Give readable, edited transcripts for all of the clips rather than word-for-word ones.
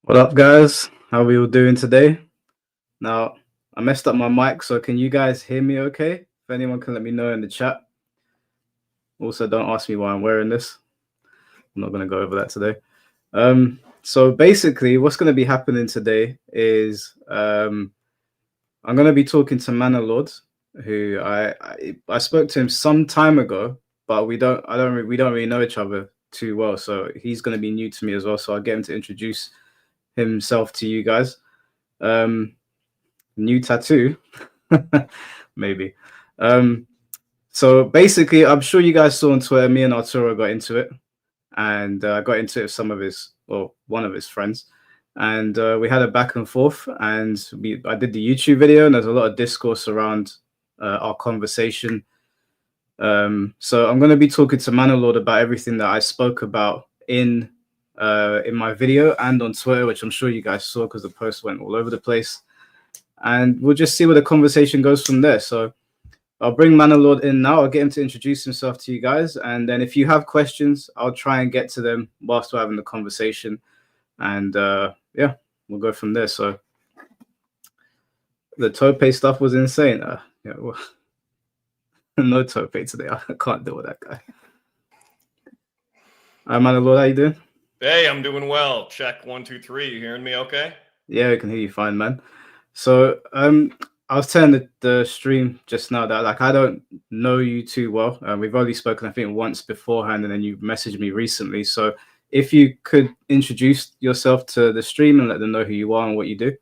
What up, guys? How are we all doing today? Now, I messed up my mic, so can you guys hear me okay? If anyone can let me know in the chat. Also, don't ask me why I'm wearing this. I'm not going to go over that today. So basically, what's going to be happening today is I'm going to be talking to ManaLord, who I spoke to him some time ago, but we don't really know each other too well. So he's going to be new to me as well. So I'll get him to introduce himself to you guys. New tattoo, maybe. So basically, I'm sure you guys saw on Twitter, me and Arturo got into it, and I got into it with some of his, well, one of his friends, and we had a back and forth, and I did the YouTube video, and there's a lot of discourse around our conversation. So I'm going to be talking to ManaLord about everything that I spoke about in my video and on Twitter, which I'm sure you guys saw because the post went all over the place. And we'll just see where the conversation goes from there. So I'll bring ManaLord in now. I'll get him to introduce himself to you guys. And then if you have questions, I'll try and get to them whilst we're having the conversation. And yeah, we'll go from there. So the Tope stuff was insane. Yeah, well, no Tope today. I can't deal with that guy. Hi, ManaLord, how you doing? Hey, I'm doing well. Check 1, 2, 3. You hearing me okay? Yeah, I can hear you fine, man. So I was telling the stream just now that like I don't know you too well. We've only spoken, I think, once beforehand, and then you messaged me recently. So if you could introduce yourself to the stream and let them know who you are and what you do.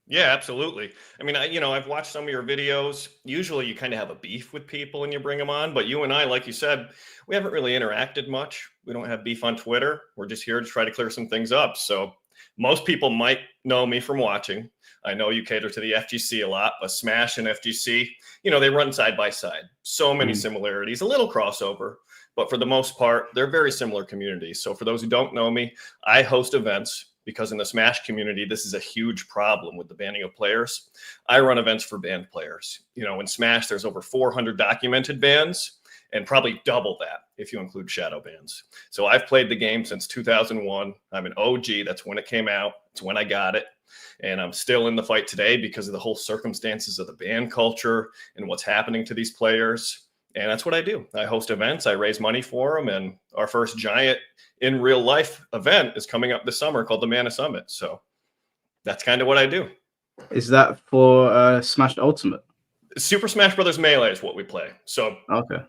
Yeah, absolutely. I mean, I've watched some of your videos. Usually you kind of have a beef with people and you bring them on, but you and I, like you said, we haven't really interacted much. We don't have beef on Twitter. We're just here to try to clear some things up. So most people might know me from watching. I know you cater to the FGC a lot, but Smash and FGC, they run side by side. So many similarities, a little crossover, but for the most part, they're very similar communities. So for those who don't know me, I host events because in the Smash community, this is a huge problem with the banning of players. I run events for banned players. In Smash, there's over 400 documented bans and probably double that if you include shadow bans. So I've played the game since 2001. I'm an OG. That's when it came out. It's when I got it. And I'm still in the fight today because of the whole circumstances of the ban culture and what's happening to these players. And that's what I do. I host events. I raise money for them. And our first giant in real life event is coming up this summer called the Mana Summit. So that's kind of what I do. Is that for Smash Ultimate? Super Smash Brothers Melee is what we play. So, okay.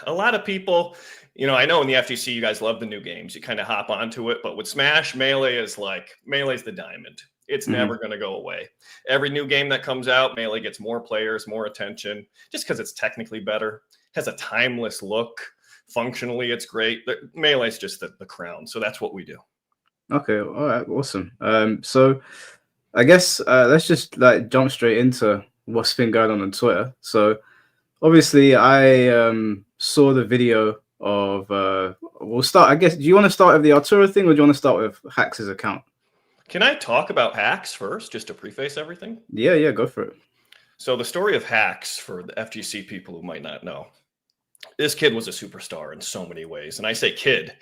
A lot of people, I know in the FGC, you guys love the new games. You kind of hop onto it. But with Smash, Melee's the diamond. It's never going to go away. Every new game that comes out, Melee gets more players, more attention, just because it's technically better. Has a timeless look. Functionally, it's great. Melee's just the crown. So that's what we do. Okay. All right. Awesome. So I guess let's just jump straight into what's been going on Twitter. So obviously I saw the video of we'll start, I guess. Do you want to start with the Arturo thing, or do you want to start with Hax's account? Can I talk about Hacks first, just to preface everything? Yeah, go for it. So the story of Hacks, for the FGC people who might not know, this kid was a superstar in so many ways. And I say kid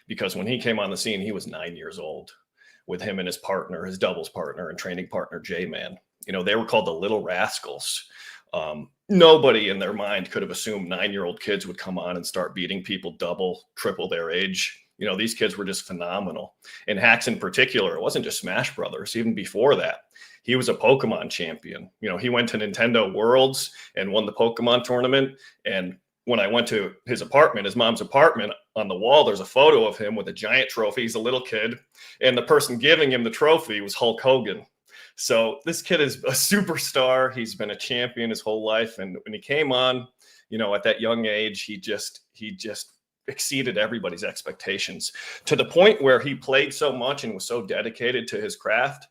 because when he came on the scene, he was 9 years old with him and his partner, his doubles partner and training partner, J-Man. They were called the Little Rascals. Nobody in their mind could have assumed 9-year-old kids would come on and start beating people double, triple their age. These kids were just phenomenal. And Hacks in particular, it wasn't just Smash Brothers. Even before that, he was a Pokemon champion. He went to Nintendo Worlds and won the Pokemon tournament. And when I went to his apartment, his mom's apartment, on the wall, there's a photo of him with a giant trophy. He's a little kid. And the person giving him the trophy was Hulk Hogan. So this kid is a superstar. He's been a champion his whole life. And when he came on, at that young age, he just exceeded everybody's expectations to the point where he played so much and was so dedicated to his craft.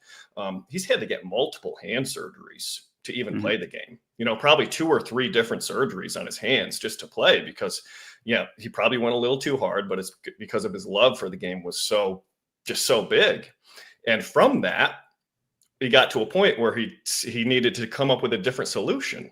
He's had to get multiple hand surgeries to even play the game, probably 2 or 3 different surgeries on his hands just to play because, he probably went a little too hard, but it's because of his love for the game was so big. And from that, he got to a point where he needed to come up with a different solution.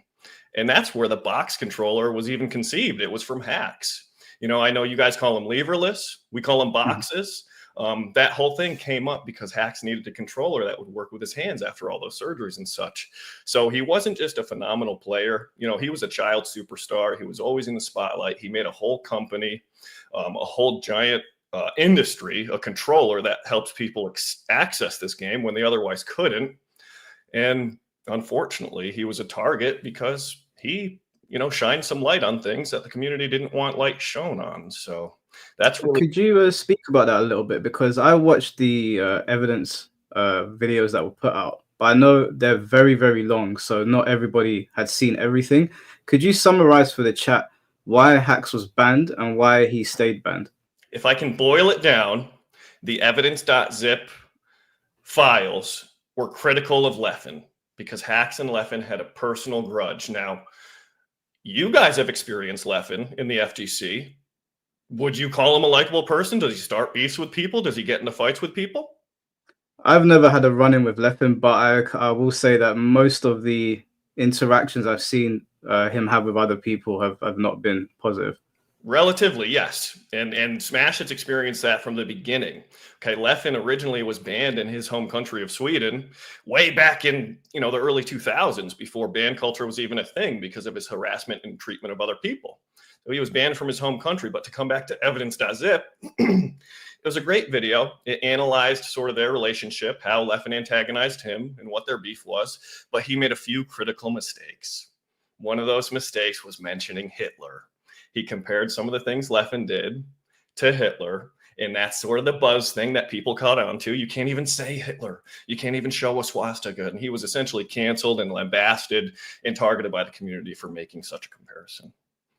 And that's where the box controller was even conceived. It was from Hacks. I know you guys call them leverless. We call them boxes. That whole thing came up because Hacks needed a controller that would work with his hands after all those surgeries and such. So he wasn't just a phenomenal player. You know, he was a child superstar. He was always in the spotlight. He made a whole company, a whole giant industry, a controller that helps people access this game when they otherwise couldn't. And unfortunately, he was a target because he, you know, shined some light on things that the community didn't want light shown on. So that's really. Could you speak about that a little bit? Because I watched the evidence videos that were put out, but I know they're very, very long, so not everybody had seen everything. Could you summarize for the chat why Hacks was banned and why he stayed banned? If I can boil it down, the evidence.zip files were critical of Leffen because Hacks and Leffen had a personal grudge. Now, you guys have experienced Leffen in the FGC. Would you call him a likable person? Does he start beefs with people? Does he get into fights with people? I've never had a run-in with Leffen, but I will say that most of the interactions I've seen him have with other people have not been positive. Relatively, yes. And Smash has experienced that from the beginning. Okay, Leffen originally was banned in his home country of Sweden way back in, you know, the early 2000s, before ban culture was even a thing, because of his harassment and treatment of other people. So he was banned from his home country. But to come back to evidence.zip, it was a great video. It analyzed sort of their relationship, how Leffen antagonized him and what their beef was. But he made a few critical mistakes. One of those mistakes was mentioning Hitler. He compared some of the things Leffen did to Hitler, and that's sort of the buzz thing that people caught on to. You can't even say Hitler. You can't even show a swastika. And he was essentially canceled and lambasted and targeted by the community for making such a comparison.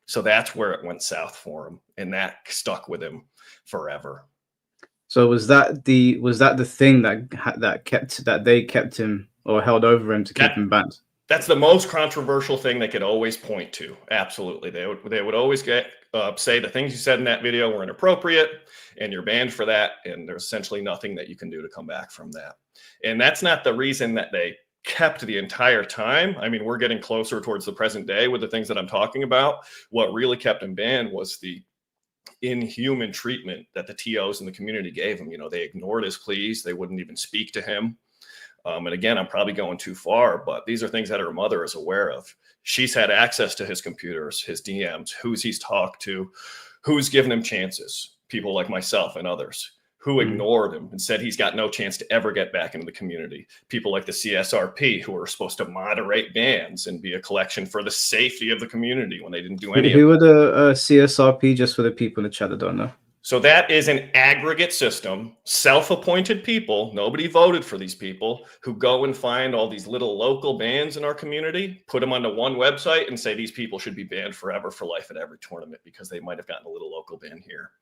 So that's where it went south for him, and that stuck with him forever. So was that the thing that they kept him or held over him to keep him banned? That's the most controversial thing they could always point to. Absolutely. They would always say the things you said in that video were inappropriate and you're banned for that. And there's essentially nothing that you can do to come back from that. And that's not the reason that they kept the entire time. I mean, we're getting closer towards the present day with the things that I'm talking about. What really kept him banned was the inhuman treatment that the TOs in the community gave him. You know, they ignored his pleas. They wouldn't even speak to him. And again, I'm probably going too far, but these are things that her mother is aware of. She's had access to his computers, his DMs, who's he's talked to, who's given him chances, people like myself and others, who ignored him and said he's got no chance to ever get back into the community. People like the CSRP, who are supposed to moderate bans and be a collection for the safety of the community, when they didn't do any of it. Who are the CSRP, just for the people in the chat that don't know? So that is an aggregate system, self-appointed people, nobody voted for these people, who go and find all these little local bans in our community, put them onto one website and say these people should be banned forever for life at every tournament because they might have gotten a little local ban here.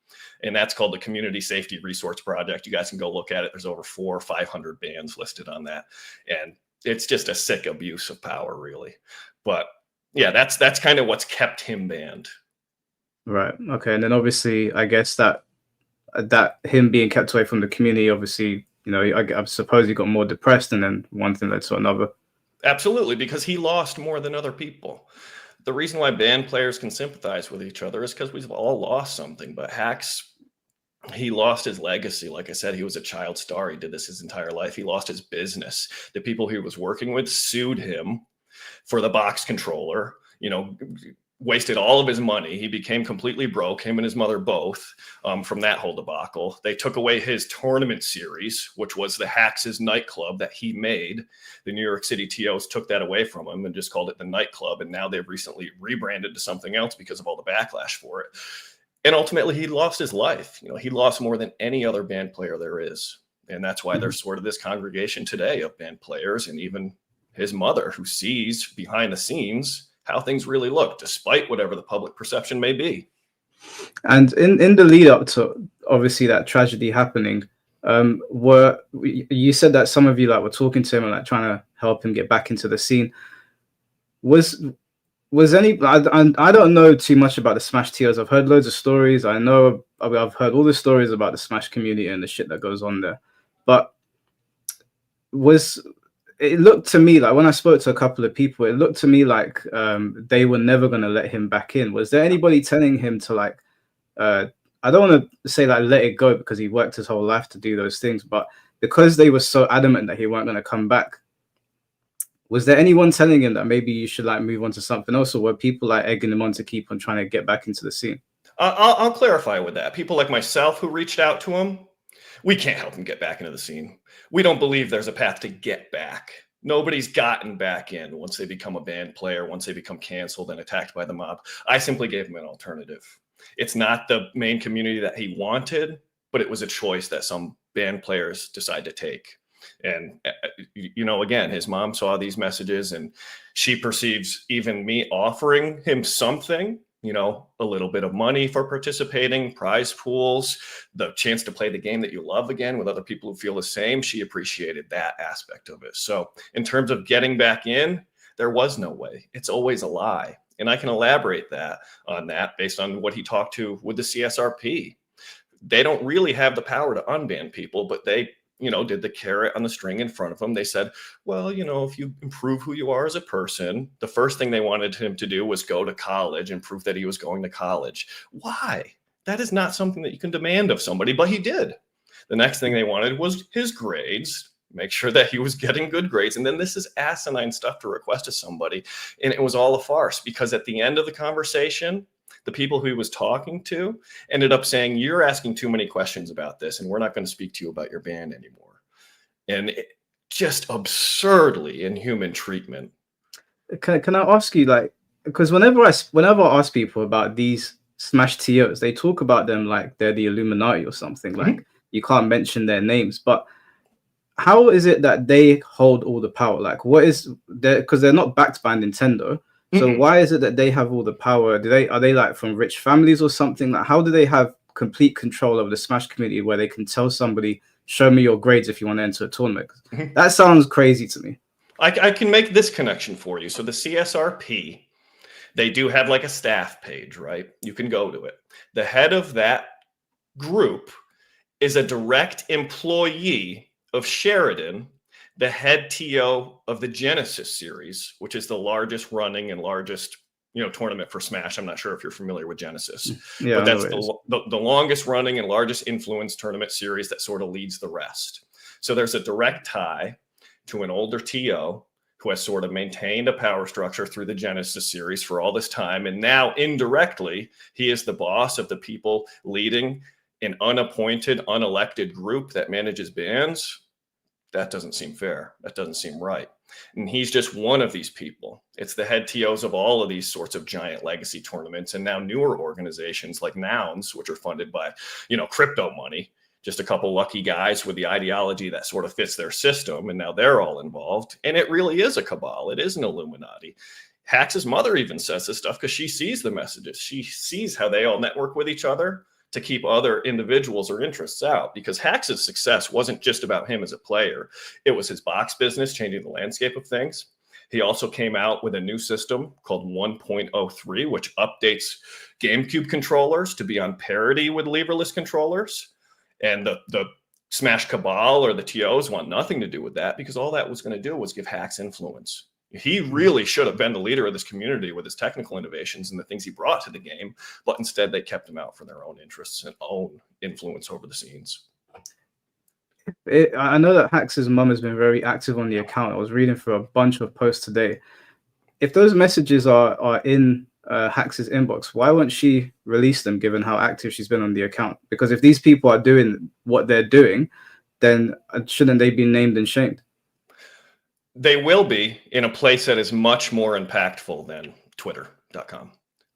And that's called the Community Safety Resource Project. You guys can go look at it. There's over 400 or 500 bans listed on that. And it's just a sick abuse of power, really. But yeah, that's kind of what's kept him banned. Right. Okay. And then obviously, I guess that him being kept away from the community, obviously, you know, I suppose he got more depressed, and then one thing led to another. Absolutely, because he lost more than other people. The reason why band players can sympathize with each other is because we've all lost something. But Hacks, he lost his legacy. Like I said, he was a child star. He did this his entire life. He lost his business. The people he was working with sued him for the box controller, you know, wasted all of his money. He became completely broke, him and his mother both, from that whole debacle. They took away his tournament series, which was the Hacks' nightclub that he made. The New York City TOs took that away from him and just called it the nightclub. And now they've recently rebranded to something else because of all the backlash for it. And ultimately, he lost his life. You know, he lost more than any other band player there is. And that's why there's sort of this congregation today of band players, and even his mother, who sees behind the scenes how things really look, despite whatever the public perception may be. And in the lead up to obviously that tragedy happening, you said that some of you were talking to him and trying to help him get back into the scene. Was any? I don't know too much about the Smash TOs. I've heard loads of stories. I've heard all the stories about the Smash community and the shit that goes on there. But it looked to me like, when I spoke to a couple of people, it looked to me like they were never going to let him back in. Was there anybody telling him to I don't want to say like let it go because he worked his whole life to do those things, but because they were so adamant that he weren't going to come back, was there anyone telling him that maybe you should like move on to something else, or were people like egging him on to keep on trying to get back into the scene? I'll clarify with that. People like myself who reached out to him, we can't help him get back into the scene. We don't believe there's a path to get back. Nobody's gotten back in once they become a banned player, once they become canceled and attacked by the mob. I simply gave him an alternative. It's not the main community that he wanted, but it was a choice that some banned players decide to take. And, you know, again, his mom saw these messages and she perceives even me offering him something, you know, a little bit of money for participating, prize pools, the chance to play the game that you love again with other people who feel the same. She appreciated that aspect of it. So in terms of getting back in, there was no way. It's always a lie. And I can elaborate on that based on what he talked to with the CSRP. They don't really have the power to unban people, but they, you know, did the carrot on the string in front of them. They said, well, you know, if you improve who you are as a person, the first thing they wanted him to do was go to college and prove that he was going to college. Why? That is not something that you can demand of somebody, but he did. The next thing they wanted was his grades, make sure that he was getting good grades. And then this is asinine stuff to request of somebody. And it was all a farce because at the end of the conversation, the people who he was talking to ended up saying, you're asking too many questions about this, and we're not going to speak to you about your ban anymore. And just absurdly inhuman treatment. Can I ask you, like, because whenever I ask people about these Smash TOs, they talk about them like they're the Illuminati or something. Like you can't mention their names, but how is it that they hold all the power? Like, what is there? Because they're not backed by Nintendo. So why is it that they have all the power? Are they like from rich families or something? Like, how do they have complete control over the Smash community where they can tell somebody, show me your grades if you want to enter a tournament? That sounds crazy to me. I can make this connection for you. So the CSRP, they do have like a staff page, right? You can go to it. The head of that group is a direct employee of Sheridan, the head TO of the Genesis series, which is the largest running and largest, you know, tournament for Smash. I'm not sure if you're familiar with Genesis, yeah, but that's the longest running and largest influence tournament series that sort of leads the rest. So there's a direct tie to an older TO who has sort of maintained a power structure through the Genesis series for all this time. And now indirectly, he is the boss of the people leading an unappointed, unelected group that manages bans. That doesn't seem fair. That doesn't seem right. And he's just one of these people. It's the head TOs of all of these sorts of giant legacy tournaments and now newer organizations like Nouns, which are funded by, you know, crypto money, just a couple lucky guys with the ideology that sort of fits their system. And now they're all involved. And it really is a cabal. It is an Illuminati. Hax's mother even says this stuff because she sees the messages. She sees how they all network with each other to keep other individuals or interests out, because Hax's success wasn't just about him as a player. It was his box business changing the landscape of things. He also came out with a new system called 1.03, which updates GameCube controllers to be on parity with leverless controllers. And the Smash Cabal or the TOs want nothing to do with that, because all that was going to do was give Hax influence. He really should have been the leader of this community with his technical innovations and the things he brought to the game, but instead they kept him out for their own interests and own influence over the scenes. I know that Hax's mum has been very active on the account. I was reading through a bunch of posts today. If those messages are in Hax's inbox, why won't she release them given how active she's been on the account? Because if these people are doing what they're doing, then shouldn't they be named and shamed? They will be in a place that is much more impactful than Twitter.com.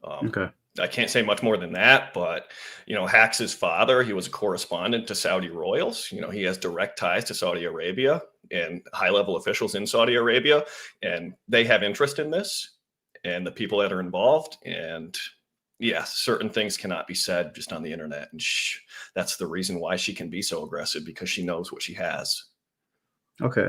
Okay. I can't say much more than that, but, you know, Hax's father, he was a correspondent to Saudi royals. You know, he has direct ties to Saudi Arabia and high-level officials in Saudi Arabia, and they have interest in this and the people that are involved. And yes, certain things cannot be said just on the internet. And that's the reason why she can be so aggressive, because she knows what she has. Okay.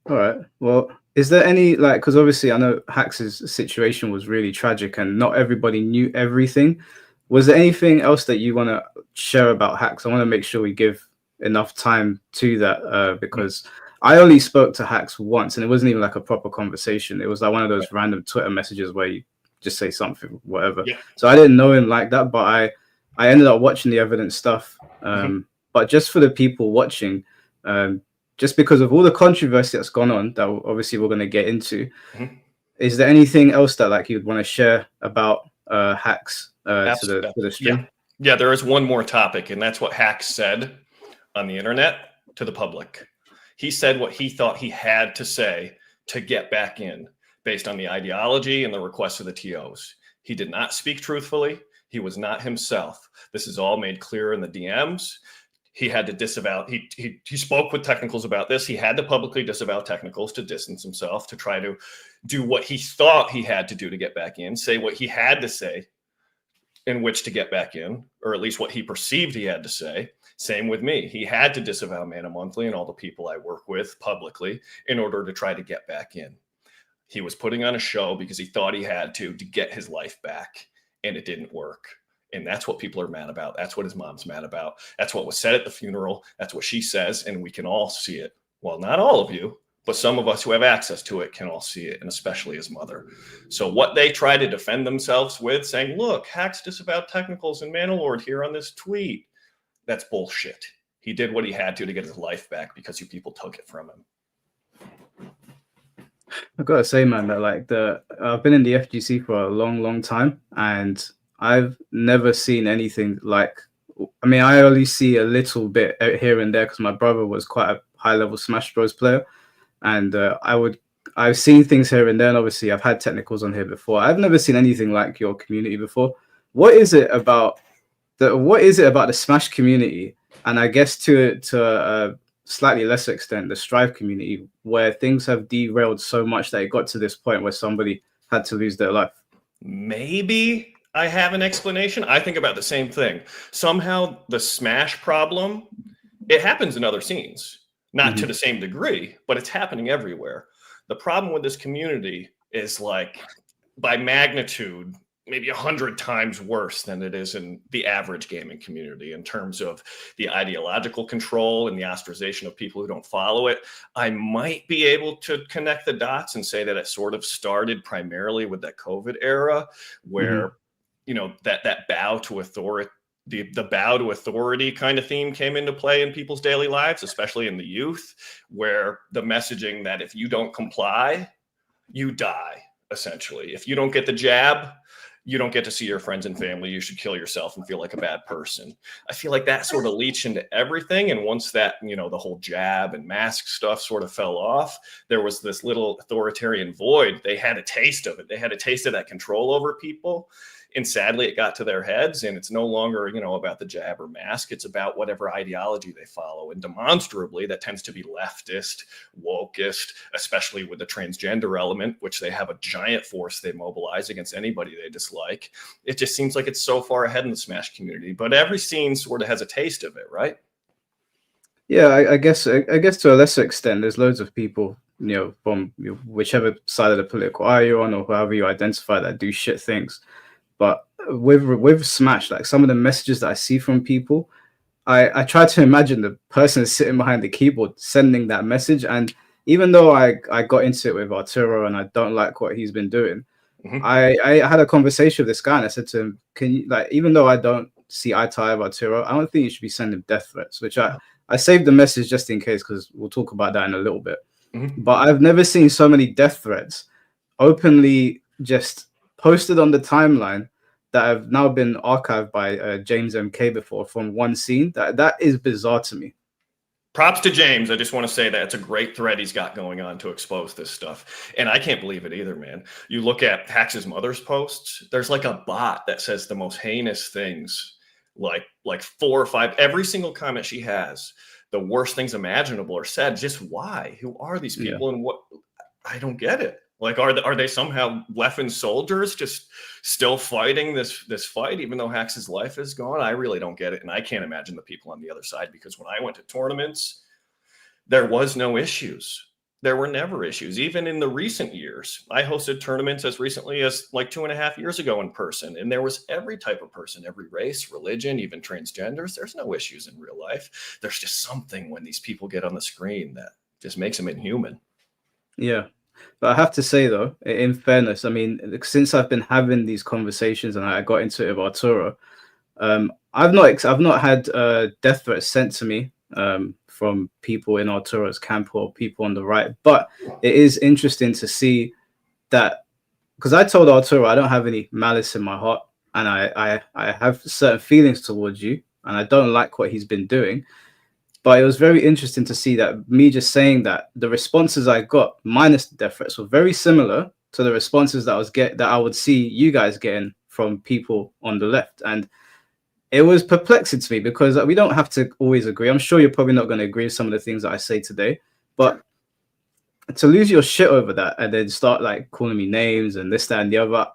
All right. Well, is there any, like, because obviously I know Hax's situation was really tragic and not everybody knew everything. Was there anything else that you want to share about Hax? I want to make sure we give enough time to that because I only spoke to Hax once and it wasn't even like a proper conversation. It was like one of those random Twitter messages where you just say something, whatever. Yeah. So I didn't know him like that, but I ended up watching the evidence stuff, Mhm. but just for the people watching, just because of all the controversy that's gone on, that obviously we're going to get into. Mhm. Is there anything else that like you'd want to share about hacks to the Yeah. stream? Yeah, there is one more topic, and that's what Hacks said on the internet to the public. He said what he thought he had to say to get back in based on the ideology and the requests of the TOs. He did not speak truthfully. He was not himself. This is all made clear in the DMs. He had to disavow. He spoke with technicals about this. He had to publicly disavow technicals to distance himself, to try to do what he thought he had to do to get back in, say what he had to say in which to get back in, or at least what he perceived he had to say. Same with me. He had to disavow Mana Monthly and all the people I work with publicly in order to try to get back in. He was putting on a show because he thought he had to get his life back, and it didn't work. And that's what people are mad about. That's what his mom's mad about. That's what was said at the funeral. That's what she says, and we can all see it. Well, not all of you, but some of us who have access to it can all see it, and especially his mother. So what they try to defend themselves with, saying, look, Hacks disavowed technicals and ManaLord here on this tweet, that's bullshit. He did what he had to get his life back because you people took it from him. I gotta say, man, that like I've been in the FGC for a long time, and I've never seen anything like. I mean, I only see a little bit here and there because my brother was quite a high-level Smash Bros. Player, and I've seen things here and there. And obviously, I've had technicals on here before. I've never seen anything like your community before. What is it about the Smash community, and I guess to a slightly lesser extent the Strive community, where things have derailed so much that it got to this point where somebody had to lose their life? Maybe I have an explanation. I think about the same thing. Somehow the Smash problem, it happens in other scenes, not to the same degree, but it's happening everywhere. The problem with this community is like by magnitude, maybe 100 times worse than it is in the average gaming community in terms of the ideological control and the ostracization of people who don't follow it. I might be able to connect the dots and say that it sort of started primarily with that COVID era where, you know, that bow to authority, the bow to authority kind of theme came into play in people's daily lives, especially in the youth, where the messaging that if you don't comply, you die, essentially. If you don't get the jab, you don't get to see your friends and family. You should kill yourself and feel like a bad person. I feel like that sort of leached into everything. And once that, you know, the whole jab and mask stuff sort of fell off, there was this little authoritarian void. They had a taste of it. They had a taste of that control over people. And sadly, it got to their heads, and it's no longer, you know, about the jab or mask. It's about whatever ideology they follow. And demonstrably, that tends to be leftist, wokeist, especially with the transgender element, which they have a giant force they mobilize against anybody they dislike. It just seems like it's so far ahead in the Smash community. But every scene sort of has a taste of it, right? Yeah, I guess to a lesser extent, there's loads of people, you know, from whichever side of the political aisle you're on or however you identify, that do shit things. But with Smash, like some of the messages that I see from people, I try to imagine the person sitting behind the keyboard sending that message. And even though I got into it with Arturo and I don't like what he's been doing, I had a conversation with this guy and I said to him, can you, like, even though I don't see eye to eye with Arturo, I don't think you should be sending death threats, which I saved the message just in case, because we'll talk about that in a little bit. But I've never seen so many death threats openly just posted on the timeline that have now been archived by James MK before from one scene. That is bizarre to me. Props to James. I just want to say that it's a great thread he's got going on to expose this stuff. And I can't believe it either, man. You look at Hax's mother's posts, there's like a bot that says the most heinous things, like 4 or 5, every single comment she has, the worst things imaginable are said. Just why? Who are these people? And what? I don't get it. Like, are they somehow Leffen soldiers just still fighting this fight, even though Hax's life is gone? I really don't get it. And I can't imagine the people on the other side, because when I went to tournaments, there was no issues. There were never issues. Even in the recent years, I hosted tournaments as recently as like 2.5 years ago in person. And there was every type of person, every race, religion, even transgenders. There's no issues in real life. There's just something when these people get on the screen that just makes them inhuman. Yeah. But I have to say, though, in fairness, I mean, since I've been having these conversations and I got into it with Arturo, I've not had death threats sent to me from people in Arturo's camp or people on the right, but it is interesting to see that, because I told Arturo I don't have any malice in my heart, and I have certain feelings towards you, and I don't like what he's been doing. But it was very interesting to see that me just saying that, the responses I got minus the death threats were very similar to the responses that I would see you guys getting from people on the left. And it was perplexing to me, because we don't have to always agree. I'm sure you're probably not going to agree with some of the things that I say today, but to lose your shit over that and then start like calling me names and this, that, and the other,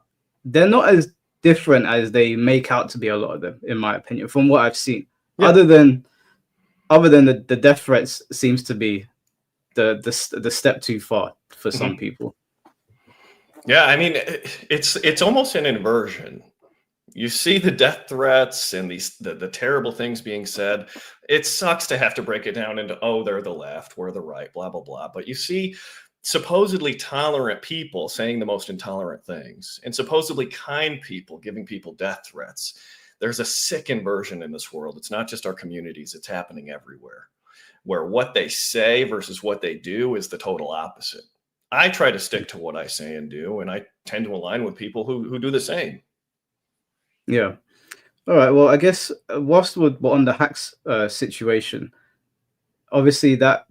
they're not as different as they make out to be, a lot of them, in my opinion, from what I've seen. Yeah. Other than the death threats seems to be the step too far for some people. Yeah, I mean, it's almost an inversion. You see the death threats and the terrible things being said. It sucks to have to break it down into, oh, they're the left, we're the right, blah, blah, blah. But you see supposedly tolerant people saying the most intolerant things, and supposedly kind people giving people death threats. There's a sick inversion in this world. It's not just our communities, it's happening everywhere, where what they say versus what they do is the total opposite. I try to stick to what I say and do, and I tend to align with people who do the same. Yeah. All right. Well, I guess whilst we're on the hacks situation, obviously that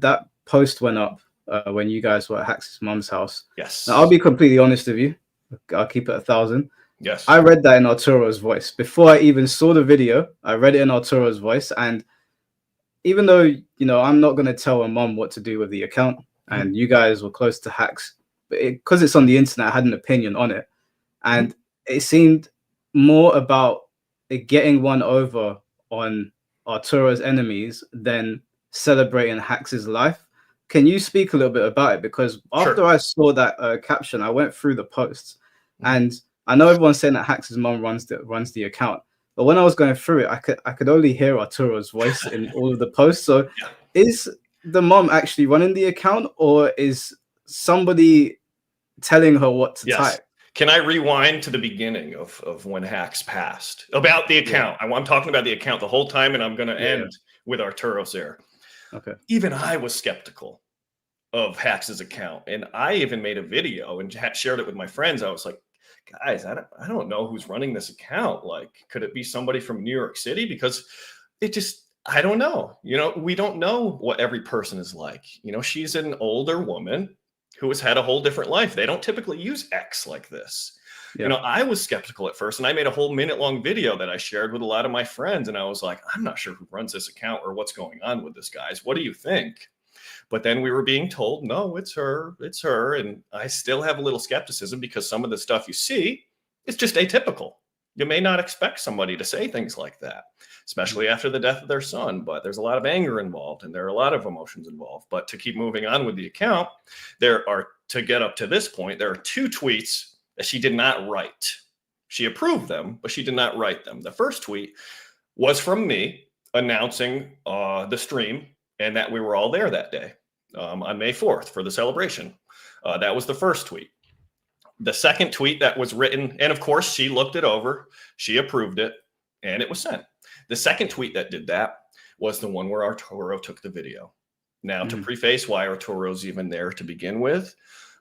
post went up when you guys were at Hacks' mum's house. Yes. Now, I'll be completely honest with you. I'll keep it 1,000. Yes. I read that in Arturo's voice. Before I even saw the video, I read it in Arturo's voice. And even though, you know, I'm not going to tell a mom what to do with the account, and you guys were close to Hacks, but because it's on the internet, I had an opinion on it. And it seemed more about it getting one over on Arturo's enemies than celebrating Hacks' life. Can you speak a little bit about it? Because after I saw that caption, I went through the posts, and I know everyone's saying that Hacks' mom runs the account, but when I was going through it, I could only hear Arturo's voice in all of the posts. So is the mom actually running the account, or is somebody telling her what to type? Can I rewind to the beginning of when Hacks passed? About the account. Yeah. I'm talking about the account the whole time, and I'm going to end with Arturo's there. Okay. Even I was skeptical of Hacks' account, and I even made a video and shared it with my friends. I was like, guys, I don't know who's running this account. Like, could it be somebody from New York City? Because it just, I don't know. You know, we don't know what every person is like. You know, she's an older woman who has had a whole different life. They don't typically use X like this. Yeah. You know, I was skeptical at first, and I made a whole minute-long video that I shared with a lot of my friends, and I was like, I'm not sure who runs this account or what's going on with this, guys. What do you think? But then we were being told, no, it's her, and I still have a little skepticism, because some of the stuff you see is just atypical. You may not expect somebody to say things like that, especially after the death of their son, but there's a lot of anger involved, and there are a lot of emotions involved. But to keep moving on with the account, to get up to this point, there are 2 tweets that she did not write. She approved them, but she did not write them. The first tweet was from me announcing the stream, and that we were all there that day on May 4th for the celebration. That was the first tweet. The second tweet that was written, and of course she looked it over, she approved it, and it was sent. The second tweet that did that was the one where Arturo took the video. Now, to preface why Arturo's even there to begin with,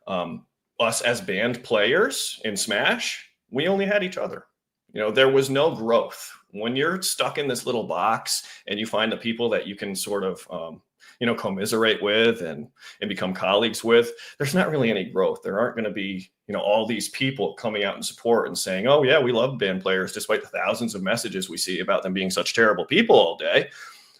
us as band players in Smash, we only had each other. You know, there was no growth. When you're stuck in this little box and you find the people that you can sort of, commiserate with and become colleagues with, there's not really any growth. There aren't going to be, all these people coming out in support and saying, oh yeah, we love band players, despite the thousands of messages we see about them being such terrible people all day.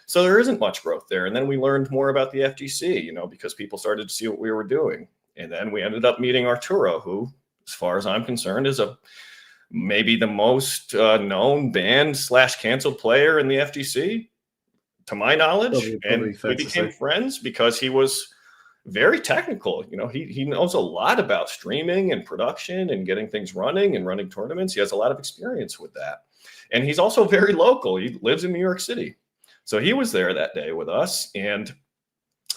So there isn't much growth there. And then we learned more about the FGC, because people started to see what we were doing. And then we ended up meeting Arturo, who, as far as I'm concerned, is maybe the most known banned / canceled player in the FGC, to my knowledge. Probably we became friends because he was very technical. He knows a lot about streaming and production and getting things running and running tournaments. He has a lot of experience with that. And he's also very local. He lives in New York City. So he was there that day with us, and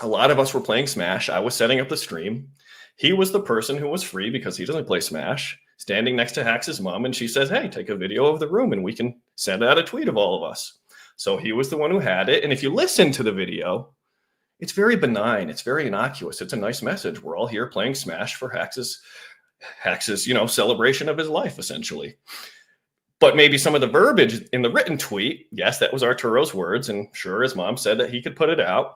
a lot of us were playing Smash. I was setting up the stream. He was the person who was free, because he doesn't play Smash, standing next to Hacks' mom, and she says, hey, take a video of the room and we can send out a tweet of all of us. So he was the one who had it. And if you listen to the video, it's very benign. It's very innocuous. It's a nice message. We're all here playing Smash for Hax's, celebration of his life, essentially. But maybe some of the verbiage in the written tweet, yes, that was Arturo's words. And sure, his mom said that he could put it out.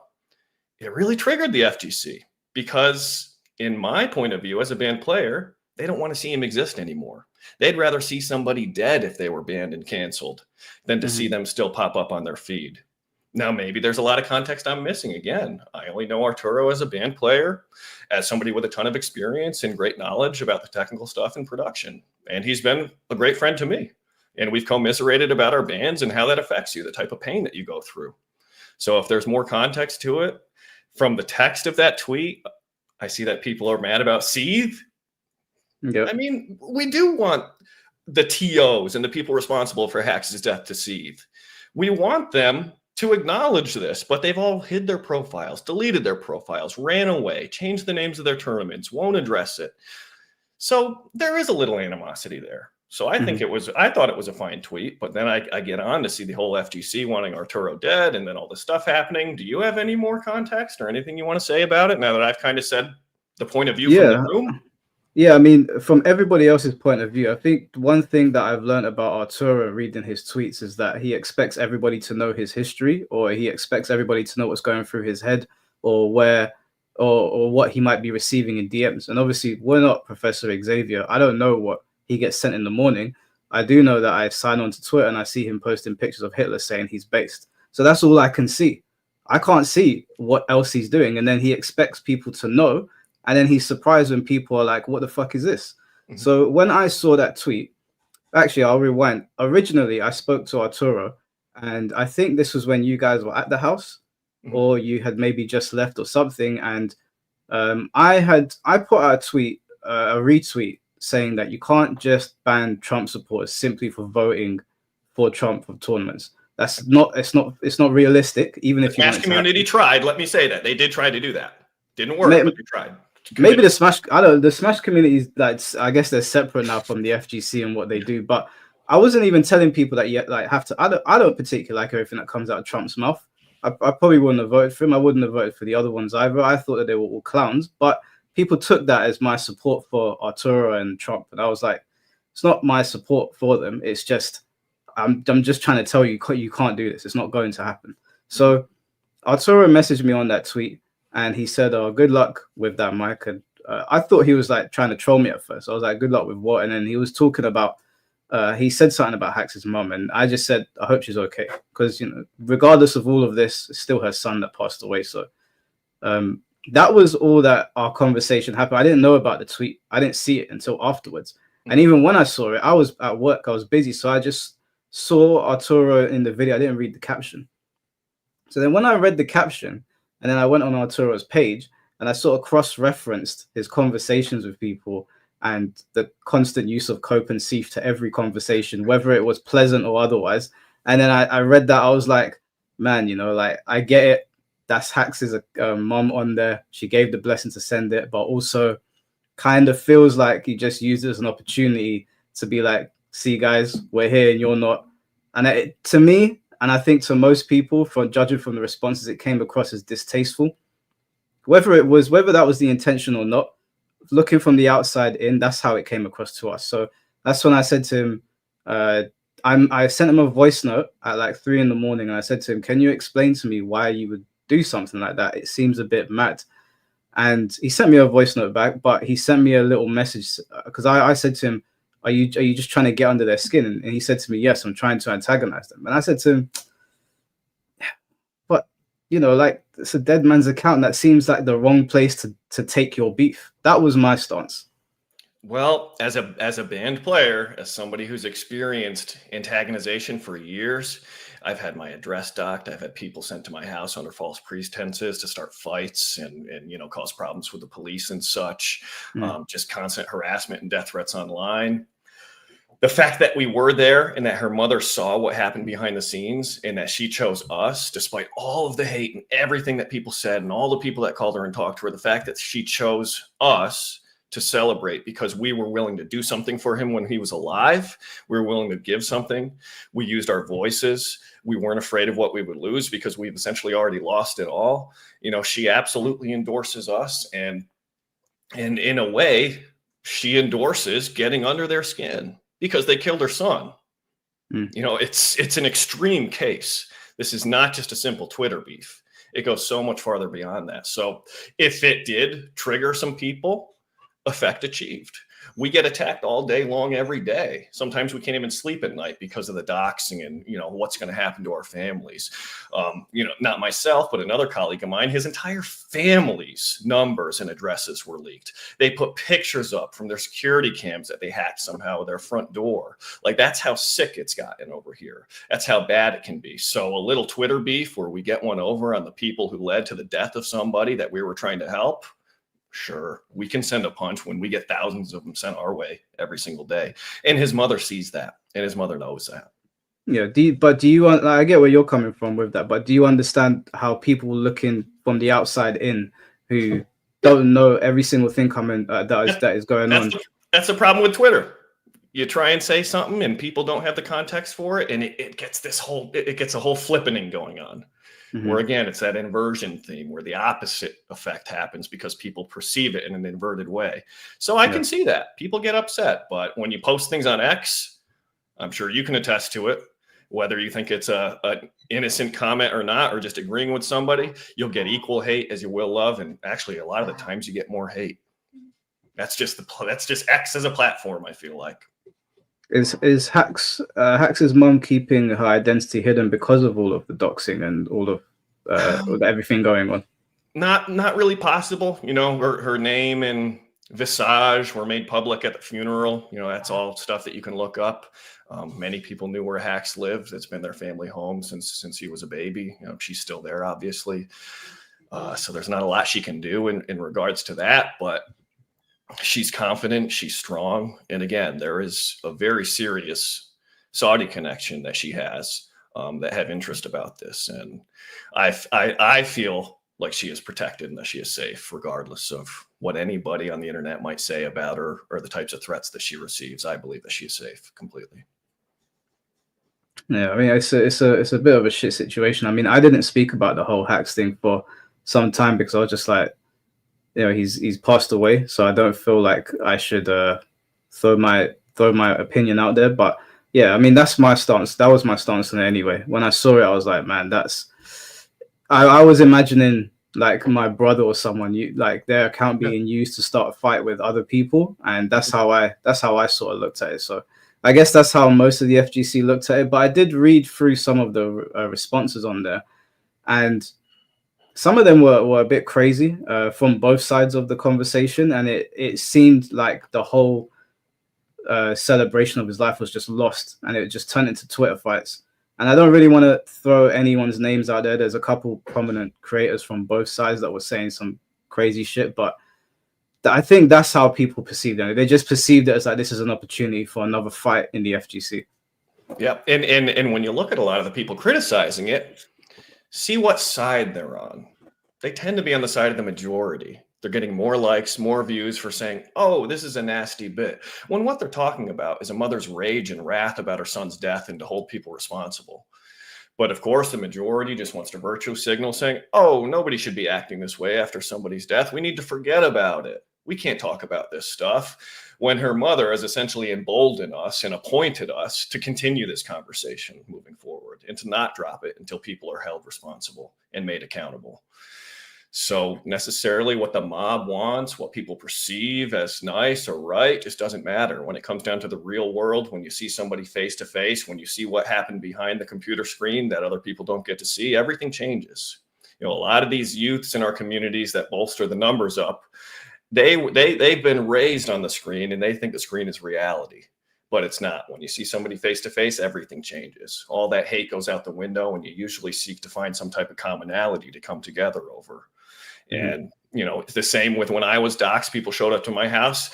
It really triggered the FGC because in my point of view as a banned player, they don't want to see him exist anymore. They'd rather see somebody dead if they were banned and canceled than to see them still pop up on their feed. Now, maybe there's a lot of context I'm missing. Again, I only know Arturo as a band player, as somebody with a ton of experience and great knowledge about the technical stuff in production. And he's been a great friend to me. And we've commiserated about our bans and how that affects you, the type of pain that you go through. So if there's more context to it, from the text of that tweet, I see that people are mad about Seethe. Yep. I mean, we do want the TOs and the people responsible for Hax's death to Seethe. We want them to acknowledge this, but they've all hid their profiles, deleted their profiles, ran away, changed the names of their tournaments, won't address it. So there is a little animosity there. So I think I thought it was a fine tweet, but then I get on to see the whole FGC wanting Arturo dead and then all this stuff happening. Do you have any more context or anything you want to say about it now that I've kind of said the point of view from the room? Yeah, I mean, from everybody else's point of view, I think one thing that I've learned about Arturo reading his tweets is that he expects everybody to know his history, or he expects everybody to know what's going through his head, or where, or what he might be receiving in DMs. And obviously, we're not Professor Xavier. I don't know what he gets sent in the morning. I do know that I sign on to Twitter and I see him posting pictures of Hitler saying he's based. So that's all I can see. I can't see what else he's doing. And then he expects people to know. And then he's surprised when people are like, what the fuck is this? So when I saw that tweet, actually, I'll rewind. Originally, I spoke to Arturo, and I think this was when you guys were at the house, or you had maybe just left or something. And I put out a tweet, a retweet, saying that you can't just ban Trump supporters simply for voting for Trump for tournaments. That's not, it's not realistic. Even if the Smash community tried, let me say that they did try to do that. Didn't work, but they tried. Maybe the Smash community is like, I guess they're separate now from the FGC and what they do. But I wasn't even telling people that you like have to. I don't particularly like everything that comes out of Trump's mouth. I probably wouldn't have voted for him. I wouldn't have voted for the other ones either. I thought that they were all clowns, but people took that as my support for Arturo and Trump, and I was like, it's not my support for them. It's just I'm just trying to tell you you can't do this. It's not going to happen. So Arturo messaged me on that tweet, and he said, "Oh, good luck with that, Mike." And I thought he was like trying to troll me at first. I was like, "Good luck with what?" And then he was talking about. He said something about Hax's mum, and I just said, "I hope she's okay," because regardless of all of this, it's still her son that passed away. So. That was all that our conversation happened. I didn't know about the tweet. I didn't see it until afterwards. And even when I saw it, I was at work. I was busy. So I just saw Arturo in the video. I didn't read the caption. So then when I read the caption, and then I went on Arturo's page, and I sort of cross-referenced his conversations with people and the constant use of cope and seethe to every conversation, whether it was pleasant or otherwise. And then I read that. I was like, man, like I get it. That's Hax's mom on there. She gave the blessing to send it, but also kind of feels like he just used it as an opportunity to be like, see, guys, we're here and you're not. And to me, and I think to most people, from judging from the responses, it came across as distasteful. Whether that was the intention or not, looking from the outside in, that's how it came across to us. So that's when I said to him, I sent him a voice note at like 3 a.m, and I said to him, can you explain to me why you would do something like that? It seems a bit mad. And he sent me a voice note back, but he sent me a little message because I said to him, are you just trying to get under their skin? And he said to me, yes, I'm trying to antagonize them. And I said to him, but like, it's a dead man's account. That seems like the wrong place to take your beef. That was my stance. Well, as a band player, as somebody who's experienced antagonization for years, I've had my address docked. I've had people sent to my house under false pretenses to start fights and cause problems with the police and such. Just constant harassment and death threats online. The fact that we were there and that her mother saw what happened behind the scenes and that she chose us, despite all of the hate and everything that people said and all the people that called her and talked to her, the fact that she chose us to celebrate because we were willing to do something for him when he was alive. We were willing to give something. We used our voices. We weren't afraid of what we would lose because we've essentially already lost it all. You know, she absolutely endorses us. And in a way, she endorses getting under their skin because they killed her son. You know, it's an extreme case. This is not just a simple Twitter beef. It goes so much farther beyond that. So if it did trigger some people, effect achieved. We get attacked all day long, every day. Sometimes we can't even sleep at night because of the doxing and, you know, what's going to happen to our families. You know, not myself, but another colleague of mine, his entire family's numbers and addresses were leaked. They put pictures up from their security cams that they hacked somehow with their front door. Like, that's how sick it's gotten over here. That's how bad it can be. So a little Twitter beef where we get one over on the people who led to the death of somebody that we were trying to help. Sure, we can send a punch when we get thousands of them sent our way every single day. And his mother sees that, and his mother knows that. Yeah, do you I get where you're coming from with that, but do you understand how people looking from the outside in who don't know every single thing coming that is going on? That's the problem with Twitter. You try and say something, and people don't have the context for it, and it gets a whole flippening going on. Where again, it's that inversion theme where the opposite effect happens because people perceive it in an inverted way. So I can see that people get upset, but when you post things on X, I'm sure you can attest to it. Whether you think it's an innocent comment or not, or just agreeing with somebody, you'll get equal hate as you will love, and actually, a lot of the times you get more hate. That's just X as a platform. I feel like is Hax's mom keeping her identity hidden because of all of the doxing and all of everything going on? Not really possible. You know, her name and visage were made public at the funeral. You know, that's all stuff that you can look up. Many people knew where Hax lived. It's been their family home since he was a baby. You know, she's still there, obviously. So there's not a lot she can do in regards to that, but she's confident, she's strong. And again, there is a very serious Saudi connection that she has that have interest about this. And I feel like she is protected and that she is safe, regardless of what anybody on the internet might say about her or the types of threats that she receives. I believe that she is safe completely. Yeah, I mean, it's a bit of a shit situation. I mean, I didn't speak about the whole Hax thing for some time because I was just like, you know, he's passed away, so I don't feel like I should throw my opinion out there. But yeah, I mean, that's my stance. That was my stance on it anyway. When I saw it, I was like, man, I was imagining like my brother or someone, like their account being used to start a fight with other people, and that's how I sort of looked at it. So I guess that's how most of the FGC looked at it. But I did read through some of the responses on there, and some of them were a bit crazy from both sides of the conversation, and it seemed like the whole celebration of his life was just lost, and it just turned into Twitter fights. And I don't really want to throw anyone's names out there. There's a couple prominent creators from both sides that were saying some crazy shit, but I think that's how people perceived it. They just perceived it as like this is an opportunity for another fight in the FGC. Yeah, and when you look at a lot of the people criticizing it, see what side they're on. They tend to be on the side of the majority. They're getting more likes, more views for saying, oh, this is a nasty bit. When what they're talking about is a mother's rage and wrath about her son's death and to hold people responsible. But of course, the majority just wants to virtue signal saying, oh, nobody should be acting this way after somebody's death. We need to forget about it. We can't talk about this stuff. When her mother has essentially emboldened us and appointed us to continue this conversation moving forward and to not drop it until people are held responsible and made accountable. So necessarily what the mob wants, what people perceive as nice or right, just doesn't matter. When it comes down to the real world, when you see somebody face to face, when you see what happened behind the computer screen that other people don't get to see, everything changes. You know, a lot of these youths in our communities that bolster the numbers up, they've been raised on the screen and they think the screen is reality, but it's not. When you see somebody face to face, everything changes. All that hate goes out the window, and you usually seek to find some type of commonality to come together over. And, you know, it's the same with when I was doxxed, people showed up to my house.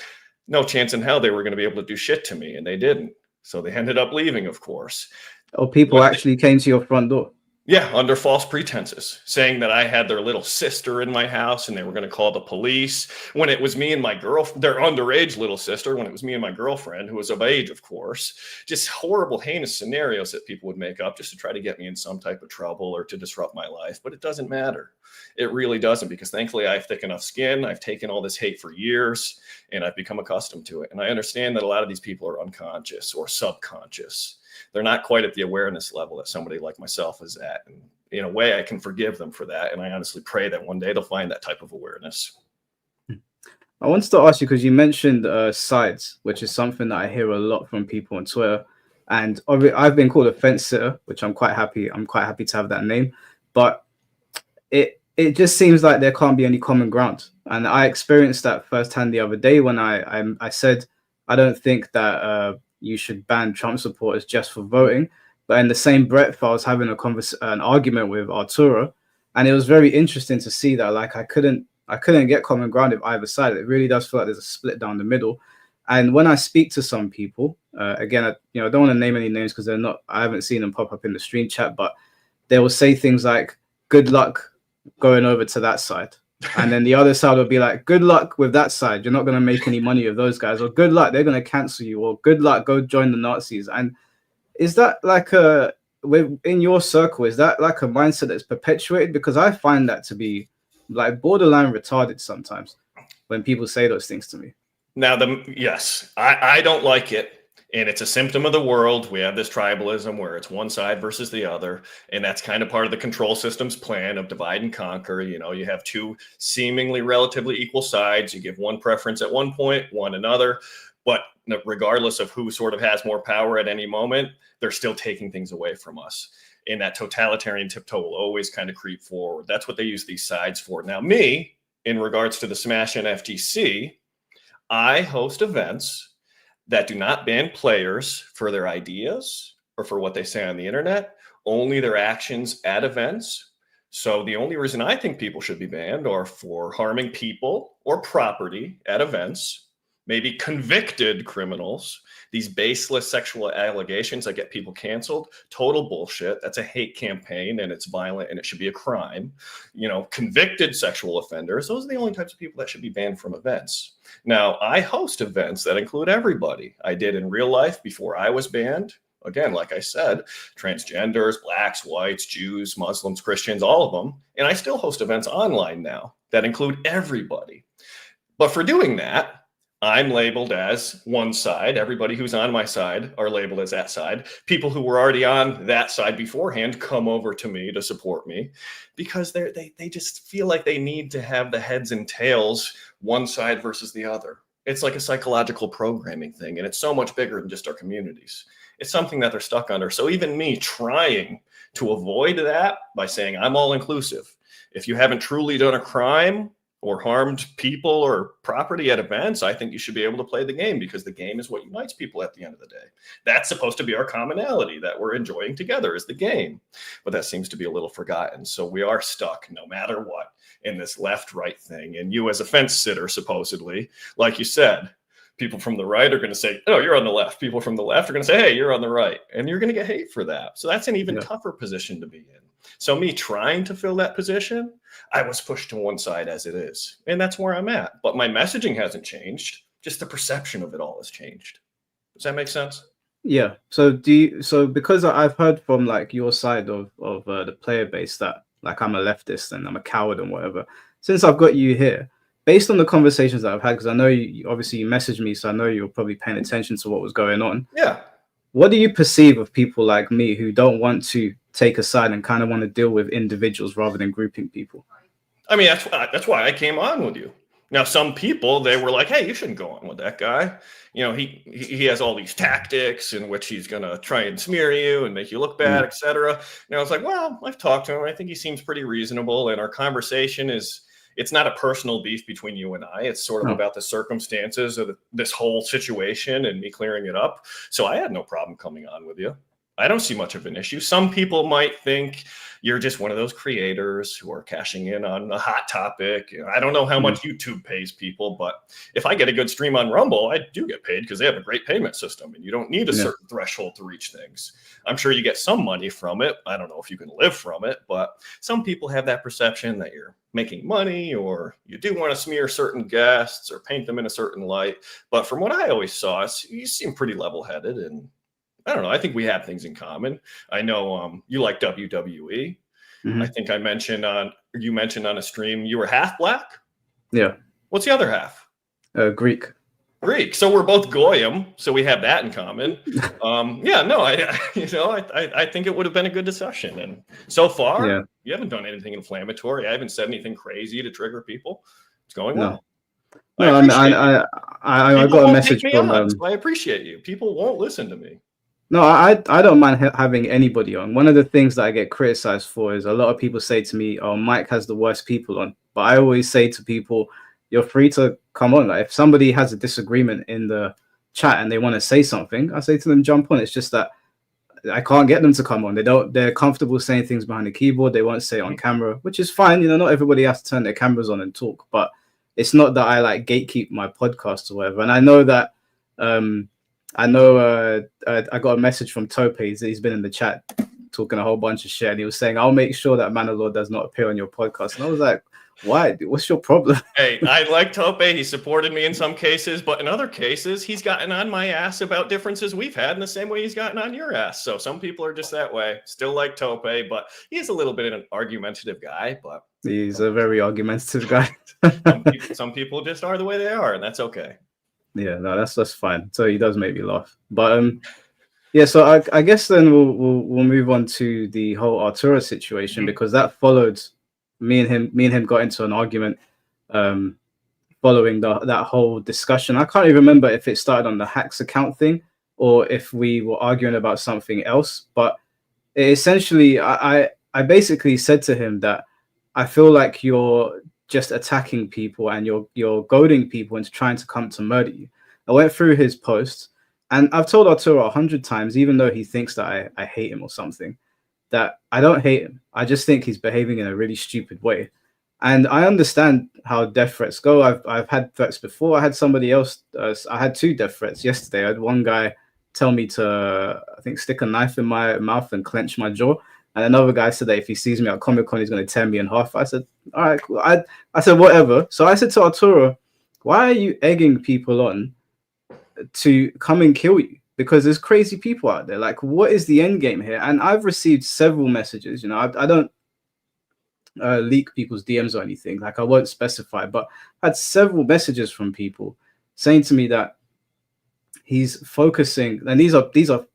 No chance in hell they were going to be able to do shit to me, and they didn't. So they ended up leaving, of course. Oh, people actually came to your front door? Yeah, under false pretenses, saying that I had their little sister in my house and they were going to call the police when it was me and my girlfriend, their underage little sister, when it was me and my girlfriend, who was of age, of course. Just horrible, heinous scenarios that people would make up just to try to get me in some type of trouble or to disrupt my life. But it doesn't matter. It really doesn't, because thankfully I have thick enough skin. I've taken all this hate for years and I've become accustomed to it. And I understand that a lot of these people are unconscious or subconscious. They're not quite at the awareness level that somebody like myself is at. And in a way, I can forgive them for that. And I honestly pray that one day they'll find that type of awareness. I wanted to ask you, because you mentioned sides, which is something that I hear a lot from people on Twitter. And I've been called a fence sitter, which I'm quite happy. I'm quite happy to have that name. But it just seems like there can't be any common ground. And I experienced that firsthand the other day when I said, I don't think that you should ban Trump supporters just for voting. But in the same breath, I was having an argument with Arturo, and it was very interesting to see that like I couldn't get common ground with either side. It really does feel like there's a split down the middle. And when I speak to some people, again, I don't want to name any names because I haven't seen them pop up in the stream chat, but they will say things like, "Good luck going over to that side." And then the other side will be like, "Good luck with that side. You're not going to make any money with those guys." Or "Good luck, they're going to cancel you." Or "Good luck, go join the Nazis." And is that like in your circle, is that like a mindset that's perpetuated? Because I find that to be like borderline retarded sometimes when people say those things to me. Now, yes, I don't like it. And it's a symptom of the world. We have this tribalism where it's one side versus the other. And that's kind of part of the control system's plan of divide and conquer. You have two seemingly relatively equal sides. You give one preference at one point, one another. But regardless of who sort of has more power at any moment, they're still taking things away from us. And that totalitarian tiptoe will always kind of creep forward. That's what they use these sides for. Now, me, in regards to the Smash and FTC, I host events that do not ban players for their ideas or for what they say on the internet, only their actions at events. So the only reason I think people should be banned are for harming people or property at events, maybe convicted criminals, these baseless sexual allegations that get people canceled. Total bullshit. That's a hate campaign and it's violent and it should be a crime. Convicted sexual offenders, those are the only types of people that should be banned from events. Now, I host events that include everybody. I did in real life before I was banned. Again, like I said, transgenders, blacks, whites, Jews, Muslims, Christians, all of them. And I still host events online now that include everybody. But for doing that, I'm labeled as one side. Everybody who's on my side are labeled as that side. People who were already on that side beforehand come over to me to support me because they just feel like they need to have the heads and tails, one side versus the other. It's like a psychological programming thing, and it's so much bigger than just our communities. It's something that they're stuck under. So even me trying to avoid that by saying I'm all inclusive. If you haven't truly done a crime or harmed people or property at events, I think you should be able to play the game because the game is what unites people at the end of the day. That's supposed to be our commonality that we're enjoying together is the game. But that seems to be a little forgotten. So we are stuck no matter what in this left-right thing. And you as a fence sitter, supposedly, like you said, people from the right are going to say, "Oh, you're on the left." People from the left are going to say, "Hey, you're on the right." And you're going to get hate for that. So that's an even tougher position to be in. So me trying to fill that position, I was pushed to one side as it is. And that's where I'm at. But my messaging hasn't changed. Just the perception of it all has changed. Does that make sense? Yeah. So because I've heard from like your side of the player base that like I'm a leftist and I'm a coward and whatever, since I've got you here, based on the conversations that I've had, because I know you obviously you messaged me, so I know you're probably paying attention to what was going on. Yeah. What do you perceive of people like me who don't want to take a side and kind of want to deal with individuals rather than grouping people? I mean, that's why I came on with you. Now, some people, they were like, "Hey, you shouldn't go on with that guy. He has all these tactics in which he's going to try and smear you and make you look bad, etc." And I was like, well, I've talked to him. I think he seems pretty reasonable. And our conversation it's not a personal beef between you and I. It's sort of about the circumstances of this whole situation and me clearing it up. So I had no problem coming on with you. I don't see much of an issue. Some people might think you're just one of those creators who are cashing in on a hot topic. I don't know how much YouTube pays people, but if I get a good stream on Rumble, I do get paid because they have a great payment system and you don't need a certain threshold to reach things. I'm sure you get some money from it. I don't know if you can live from it, but some people have that perception that you're making money or you do want to smear certain guests or paint them in a certain light. But from what I always saw, you seem pretty level-headed, and I don't know. I think we have things in common. I know you like WWE. I think you mentioned on a stream you were half black. Yeah. What's the other half? Greek. Greek. So we're both Goyim. So we have that in common. I think it would have been a good discussion. And so far, you haven't done anything inflammatory. I haven't said anything crazy to trigger people. It's going well. No, I got a message from. So I appreciate you. People won't listen to me. No, I don't mind having anybody on. One of the things that I get criticized for is a lot of people say to me, "Oh, Mike has the worst people on." But I always say to people, "You're free to come on. Like if somebody has a disagreement in the chat and they want to say something, I say to them, jump on. It's just that I can't get them to come on. They're comfortable saying things behind the keyboard. They won't say it on camera, which is fine. You know, not everybody has to turn their cameras on and talk. But it's not that I like gatekeep my podcast or whatever. And I know that." I got a message from Tope. He's been in the chat talking a whole bunch of shit. And he was saying, "I'll make sure that ManaLord does not appear on your podcast." And I was like, "Why? Dude, what's your problem?" Hey, I like Tope. He supported me in some cases, but in other cases, he's gotten on my ass about differences we've had in the same way he's gotten on your ass. So some people are just that way. Still like Tope, but he's a little bit of an argumentative guy. But he's a very argumentative guy. some people just are the way they are, and that's okay. Yeah, no, that's fine. So he does make me laugh, but so I guess then we'll move on to the whole Arturo situation because that followed me and him got into an argument following that whole discussion. I can't even remember if it started on the hacks account thing or if we were arguing about something else. But essentially, I basically said to him that I feel like you're just attacking people and you're goading people into trying to come to murder you. I went through his posts and I've told Arturo 100 times, even though he thinks that I hate him or something, that I don't hate him. I just think he's behaving in a really stupid way. And I understand how death threats go. I've had threats before. I had somebody else. I had 2 death threats yesterday. I had one guy tell me to, I think, stick a knife in my mouth and clench my jaw. And another guy said that if he sees me at Comic-Con, he's going to tear me in half. I said, all right, cool. I said, whatever. So I said to Arturo, why are you egging people on to come and kill you? Because there's crazy people out there. Like, what is the end game here? And I've received several messages. You know, I don't leak people's DMs or anything. Like, I won't specify. But I had several messages from people saying to me that he's focusing, and these are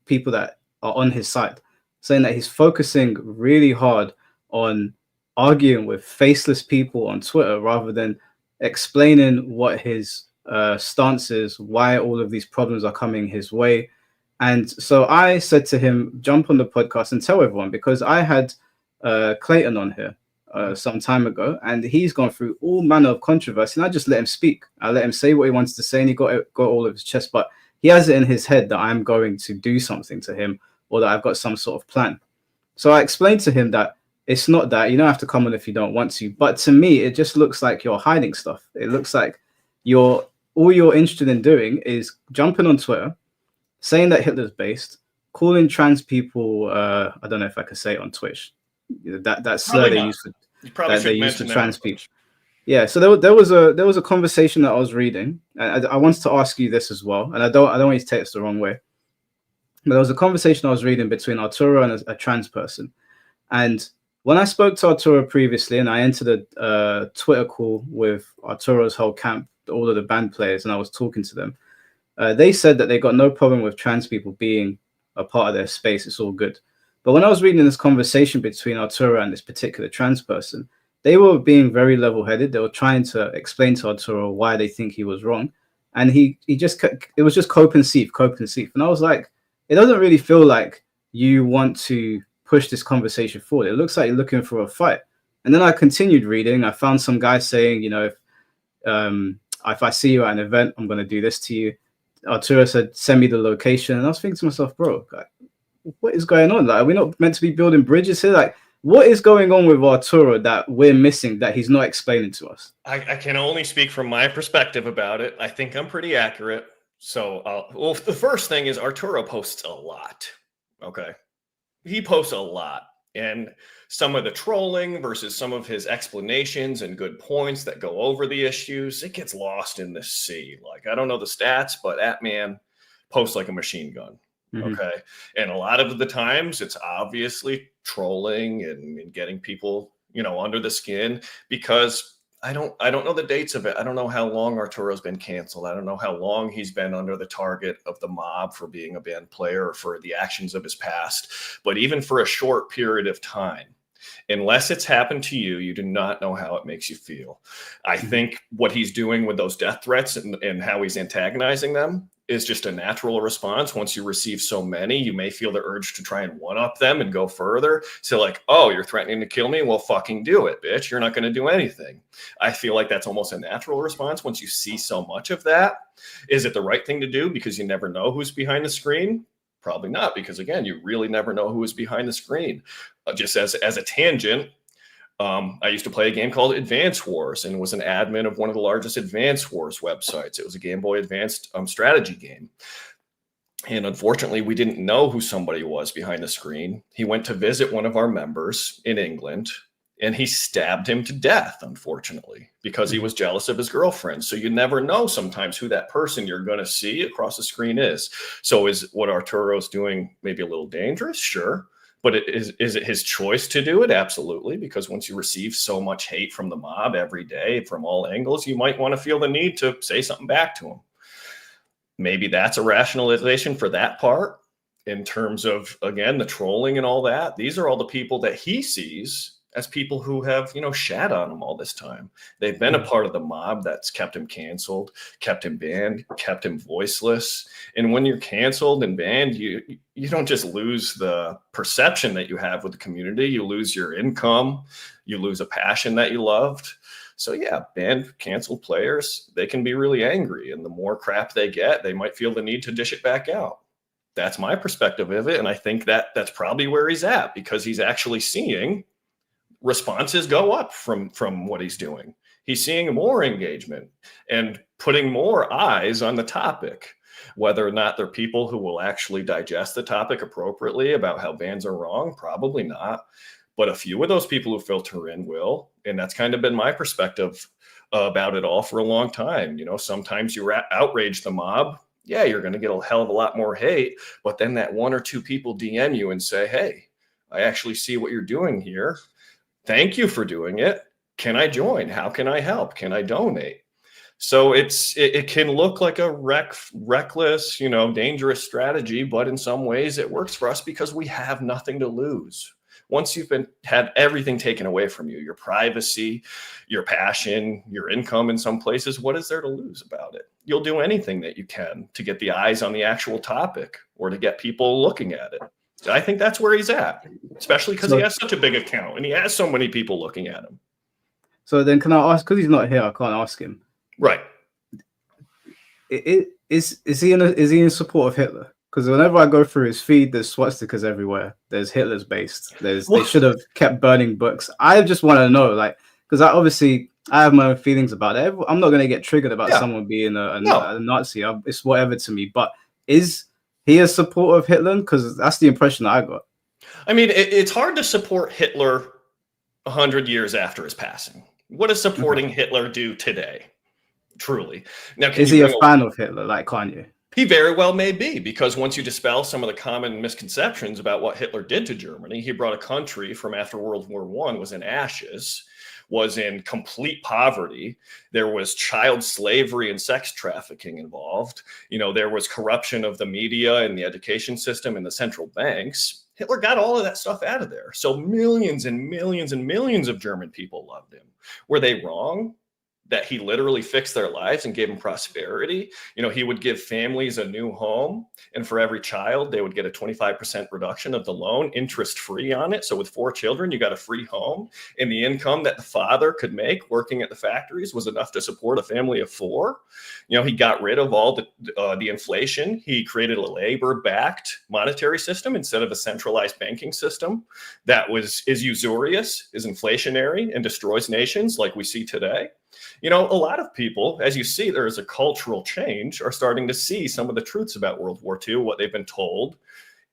people that are on his side, saying that he's focusing really hard on arguing with faceless people on Twitter rather than explaining what his stance is, why all of these problems are coming his way. And so I said to him, jump on the podcast and tell everyone, because I had Clayton on here some time ago, and he's gone through all manner of controversy, and I just let him speak. I let him say what he wanted to say, and he got all of his chest, but he has it in his head that I'm going to do something to him or that I've got some sort of plan. So I explained to him that it's not that. You don't have to come on if you don't want to. But to me, it just looks like you're hiding stuff. It looks like all you're interested in doing is jumping on Twitter, saying that Hitler's based, calling trans people, I don't know if I could say it on Twitch, that slur they use for trans people. Yeah, so there was a conversation that I was reading, and I wanted to ask you this as well, and I don't want you to take this the wrong way. But there was a conversation I was reading between Arturo and a trans person. And when I spoke to Arturo previously, and I entered a Twitter call with Arturo's whole camp, all of the band players, and I was talking to them, they said that they got no problem with trans people being a part of their space. It's all good. But when I was reading this conversation between Arturo and this particular trans person, they were being very level-headed. They were trying to explain to Arturo why they think he was wrong. And it was just cope and seethe. And I was like, it doesn't really feel like you want to push this conversation forward. It looks like you're looking for a fight. And then I continued reading. I found some guy saying, you know, if I see you at an event, I'm going to do this to you. Arturo said, send me the location. And I was thinking to myself, bro, what is going on? Like, are we not meant to be building bridges here? Like, what is going on with Arturo that we're missing that he's not explaining to us? I can only speak from my perspective about it. I think I'm pretty accurate. So, well, the first thing is Arturo posts a lot. Okay. He posts a lot. And some of the trolling versus some of his explanations and good points that go over the issues, it gets lost in the sea. Like, I don't know the stats, but that man posts like a machine gun. Okay. And a lot of the times it's obviously trolling and getting people, under the skin, because I don't know the dates of it. I don't know how long Arturo's been canceled. I don't know how long he's been under the target of the mob for being a banned player or for the actions of his past. But even for a short period of time, unless it's happened to you, you do not know how it makes you feel. I think what he's doing with those death threats and how he's antagonizing them is just a natural response. Once you receive so many, you may feel the urge to try and one-up them and go further. So like, oh, you're threatening to kill me? Well, fucking do it, bitch. You're not going to do anything. I feel like that's almost a natural response once you see so much of that. Is it the right thing to do because you never know who's behind the screen? Probably not, because again, you really never know who is behind the screen. Just as a tangent, I used to play a game called Advance Wars and was an admin of one of the largest Advance Wars websites. It was a Game Boy Advanced strategy game. And unfortunately, we didn't know who somebody was behind the screen. He went to visit one of our members in England, and he stabbed him to death, unfortunately, because he was jealous of his girlfriend. So you never know sometimes who that person you're going to see across the screen is. So is what Arturo's doing maybe a little dangerous? Sure. But is it his choice to do it? Absolutely. Because once you receive so much hate from the mob every day from all angles, you might want to feel the need to say something back to him. Maybe that's a rationalization for that part in terms of, again, the trolling and all that. These are all the people that he sees as people who have, shat on him all this time. They've been a part of the mob that's kept him canceled, kept him banned, kept him voiceless. And when you're canceled and banned, you don't just lose the perception that you have with the community. You lose your income. You lose a passion that you loved. So yeah, banned, canceled players, they can be really angry. And the more crap they get, they might feel the need to dish it back out. That's my perspective of it. And I think that's probably where he's at, because he's actually seeing responses go up from what he's doing. He's seeing more engagement and putting more eyes on the topic. Whether or not they're people who will actually digest the topic appropriately about how bans are wrong, probably not. But a few of those people who filter in will. And that's kind of been my perspective about it all for a long time. Sometimes you outrage the mob. Yeah, you're going to get a hell of a lot more hate. But then that one or two people DM you and say, hey, I actually see what you're doing here. Thank you for doing it. Can I join? How can I help? Can I donate? So it can look like a reckless, dangerous strategy, but in some ways it works for us because we have nothing to lose. Once you've had everything taken away from you, your privacy, your passion, your income in some places, what is there to lose about it? You'll do anything that you can to get the eyes on the actual topic or to get people looking at it. I think that's where he's at, especially because he has such a big account and he has so many people looking at him. So then can I ask, because he's not here, I can't ask him. Right. Is he in support of Hitler? Because whenever I go through his feed, there's swastikas everywhere. There's Hitler's based. They should have kept burning books. I just want to know, because I have my own feelings about it. I'm not going to get triggered about someone being a Nazi. It's whatever to me. But is he a supporter of Hitler? Because that's the impression I got. I mean, it's hard to support Hitler 100 years after his passing. What does supporting Hitler do today? Truly. Now, is he a fan of Hitler like Kanye? He very well may be, because once you dispel some of the common misconceptions about what Hitler did to Germany, he brought a country from after World War I was in ashes, was in complete poverty. There was child slavery and sex trafficking involved. There was corruption of the media and the education system and the central banks. Hitler got all of that stuff out of there. So millions and millions and millions of German people loved him. Were they wrong? that he literally fixed their lives and gave them prosperity. You know, he would give families a new home, and for every child, they would get a 25% reduction of the loan, interest-free on it. So with 4 children, you got a free home, and the income that the father could make working at the factories was enough to support a family of 4. You know, he got rid of all the inflation. He created a labor-backed monetary system instead of a centralized banking system that is usurious, is inflationary, and destroys nations like we see today. You know, a lot of people, as you see, there is a cultural change, are starting to see some of the truths about World War II, what they've been told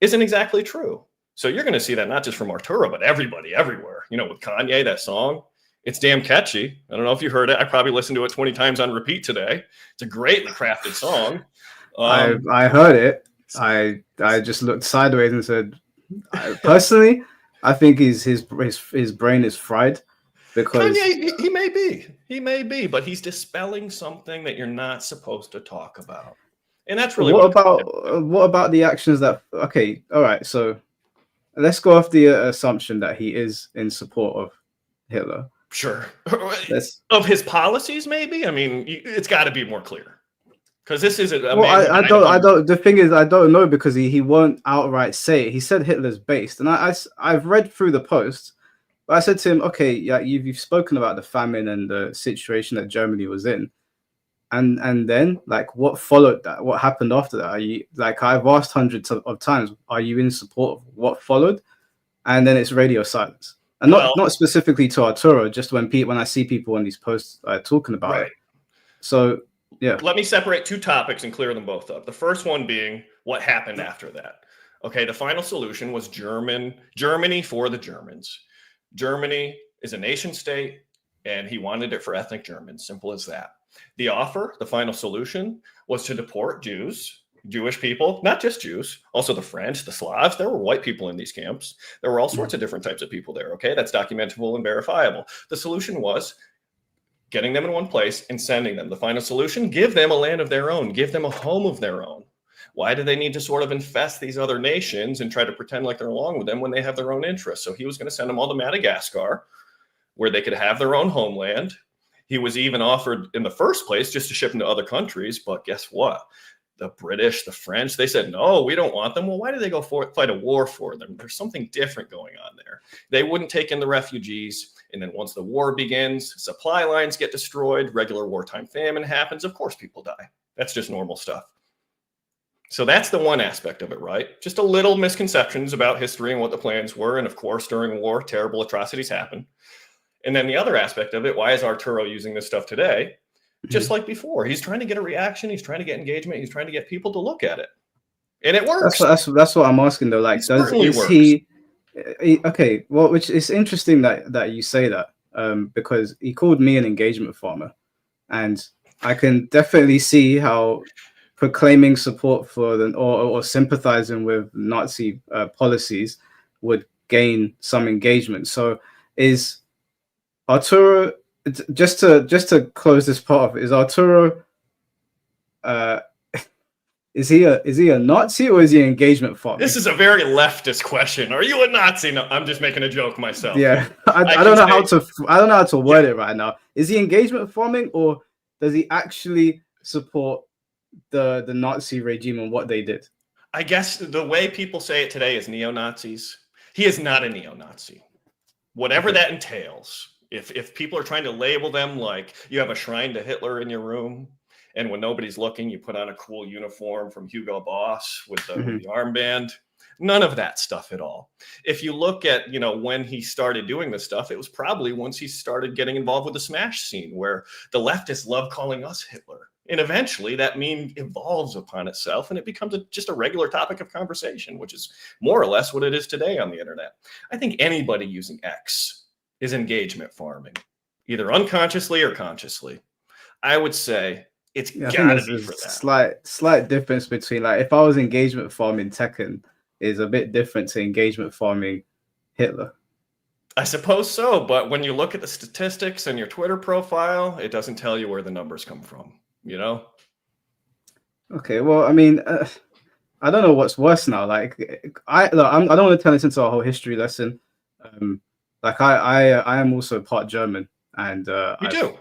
isn't exactly true. So you're going to see that not just from Arturo, but everybody, everywhere. You know, with Kanye, that song, it's damn catchy. I don't know if you heard it. I probably listened to it 20 times on repeat today. It's a greatly crafted song. I heard it. I just looked sideways and said, personally, I think his brain is fried. Because Kanye, he may be, but he's dispelling something that you're not supposed to talk about, and that's really what about the actions that? Okay, all right. So let's go off the assumption that he is in support of Hitler. Sure, of his policies, maybe. I mean, it's got to be more clear because this isn't. I don't. The thing is, I don't know because he won't outright say it. He said Hitler's based, and I've read through the post. But I said to him, okay, yeah, you've spoken about the famine and the situation that Germany was in. And then, like, what followed that? What happened after that? Are you, like, I've asked hundreds of times, are you in support of what followed? And then it's radio silence. And not specifically to Arturo, just when I see people on these posts talking about it. So, yeah. Let me separate 2 topics and clear them both up. The first one being what happened after that. Okay, the final solution was Germany for the Germans. Germany is a nation state, and he wanted it for ethnic Germans. Simple as that. The offer, the final solution, was to deport Jews, Jewish people, not just Jews, also the French, the Slavs. There were white people in these camps. There were all sorts of different types of people there. Okay, that's documentable and verifiable. The solution was getting them in one place and sending them. The final solution, give them a land of their own, give them a home of their own. Why do they need to sort of infest these other nations and try to pretend like they're along with them when they have their own interests? So he was going to send them all to Madagascar, where they could have their own homeland. He was even offered in the first place just to ship them to other countries. But guess what? The British, the French, they said, no, we don't want them. Well, why do they go fight a war for them? There's something different going on there. They wouldn't take in the refugees. And then once the war begins, supply lines get destroyed, regular wartime famine happens. Of course, people die. That's just normal stuff. So that's the one aspect of it, right? Just a little misconceptions about history and what the plans were. And of course, during war, terrible atrocities happen. And then the other aspect of it, why is Arturo using this stuff today? Just like before, he's trying to get a reaction. He's trying to get engagement. He's trying to get people to look at it. And it works. That's what I'm asking though. Like, okay, well, which is interesting that you say that because he called me an engagement farmer. And I can definitely see how proclaiming support for them or sympathizing with Nazi policies would gain some engagement. So is Arturo, just to close this part off, is Arturo is he a Nazi or is he an engagement farmer? This is a very leftist question. Are you a Nazi? No, I'm just making a joke myself. Yeah, I don't know how to word it right now. Is he engagement farming or does he actually support the Nazi regime and what they did? I guess the way people say it today is neo-Nazis. He is not a neo-Nazi. Whatever that entails. If people are trying to label them like you have a shrine to Hitler in your room, and when nobody's looking, you put on a cool uniform from Hugo Boss with the armband. None of that stuff at all. If you look at, when he started doing this stuff, it was probably once he started getting involved with the Smash scene where the leftists love calling us Hitler. And eventually that meme evolves upon itself and it becomes just a regular topic of conversation, which is more or less what it is today on the internet. I think anybody using X is engagement farming, either unconsciously or consciously. I would say it's gotta be for that. Slight difference between, like, if I was engagement farming Tekken is a bit different to engagement farming Hitler. I suppose so, but when you look at the statistics and your Twitter profile, it doesn't tell you where the numbers come from, Okay, well, I mean, I don't know what's worse now. Like, I don't want to turn this into a whole history lesson. Like, I am also part German, and you do.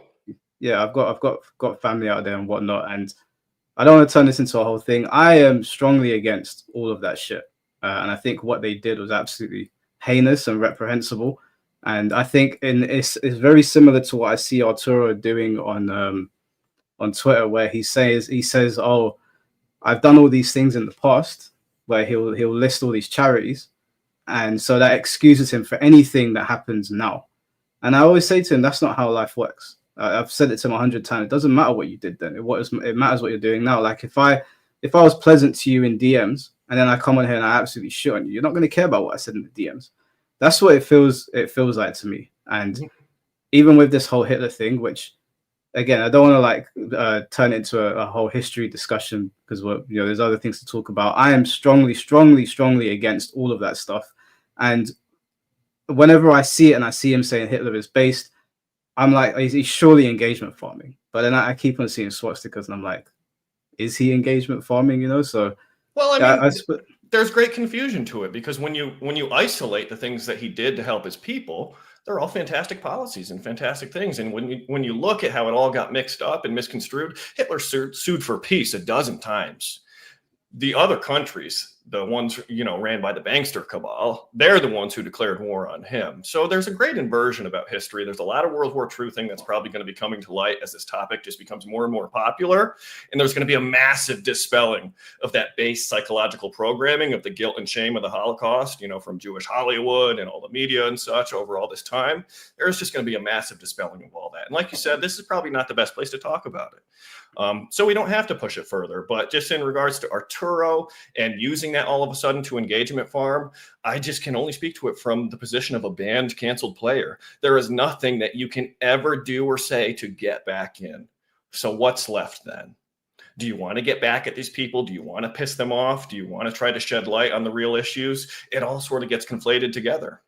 yeah, I've got family out there and whatnot, and I don't want to turn this into a whole thing. I am strongly against all of that shit, and I think what they did was absolutely heinous and reprehensible. And I think it's very similar to what I see Arturo doing on Twitter, where he says, "Oh, I've done all these things in the past," where he'll list all these charities, and so that excuses him for anything that happens now. And I always say to him, that's not how life works. I've said it to him 100 times. It doesn't matter what you did then. It matters what you're doing now. Like if I was pleasant to you in DMs and then I come on here and I absolutely shit on you, you're not going to care about what I said in the DMs. That's what it feels like to me. And even with this whole Hitler thing, which again, I don't want to like turn it into a whole history discussion because there's other things to talk about. I am strongly, strongly, strongly against all of that stuff. And whenever I see it and I see him saying Hitler is based, I'm like, he's surely engagement farming. But then I keep on seeing swastikas and I'm like, is he engagement farming? So well, I mean, there's great confusion to it because when you isolate the things that he did to help his people, they're all fantastic policies and fantastic things. And when you look at how it all got mixed up and misconstrued, Hitler sued for peace a dozen times. The other countries, the ones, ran by the bankster cabal, they're the ones who declared war on him. So there's a great inversion about history. There's a lot of World War II thing that's probably going to be coming to light as this topic just becomes more and more popular. And there's going to be a massive dispelling of that base psychological programming of the guilt and shame of the Holocaust, from Jewish Hollywood and all the media and such over all this time. There's just going to be a massive dispelling of all that. And like you said, this is probably not the best place to talk about it. So we don't have to push it further, but just in regards to Arturo and using that all of a sudden to engagement farm, I just can only speak to it from the position of a banned, canceled player. There is nothing that you can ever do or say to get back in. So what's left then? Do you want to get back at these people? Do you want to piss them off? Do you want to try to shed light on the real issues? It all sort of gets conflated together.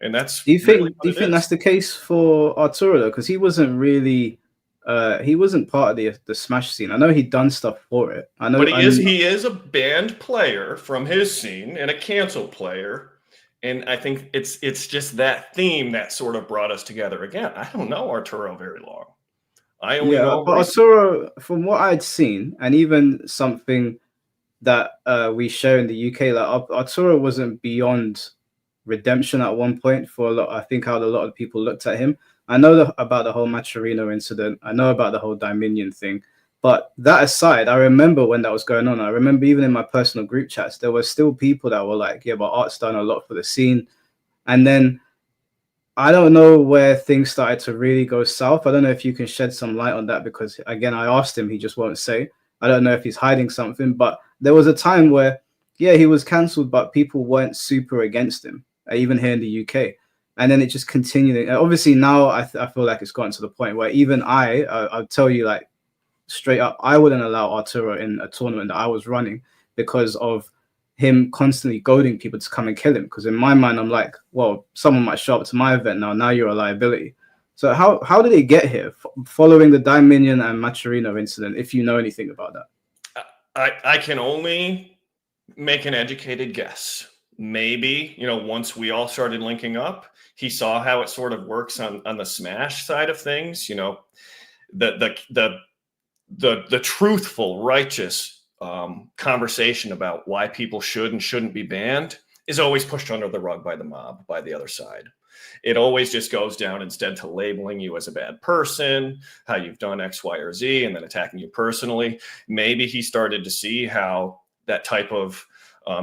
And that's do you think that's the case for Arturo though? Because he wasn't really he wasn't part of the Smash scene. I know he'd done stuff for it. I know, but he is a banned player from his scene and a canceled player. And I think it's just that theme that sort of brought us together again. I don't know Arturo very long. I only know but Arturo, from what I'd seen, and even something that we share in the UK, like Arturo wasn't beyond redemption at one point for a lot. I think how a lot of people looked at him. I know about the whole Macherino incident. I know about the whole Dominion thing. But that aside, I remember when that was going on. I remember even in my personal group chats, there were still people that were like, yeah, but Art's done a lot for the scene. And then I don't know where things started to really go south. I don't know if you can shed some light on that because, again, I asked him, he just won't say. I don't know if he's hiding something. But there was a time where, yeah, he was cancelled, but people weren't super against him, even here in the UK. And then it just continued. Obviously, now I feel like it's gotten to the point where even I'll tell you, like, straight up, I wouldn't allow Arturo in a tournament that I was running because of him constantly goading people to come and kill him. Because in my mind, I'm like, well, someone might show up to my event now. Now you're a liability. So how did it get here following the Dominion and Macherino incident, if you know anything about that? I can only make an educated guess. Maybe, once we all started linking up, he saw how it sort of works on the Smash side of things, the truthful, righteous conversation about why people should and shouldn't be banned is always pushed under the rug by the mob, by the other side. It always just goes down instead to labeling you as a bad person, how you've done X, Y, or Z, and then attacking you personally. Maybe he started to see how that type of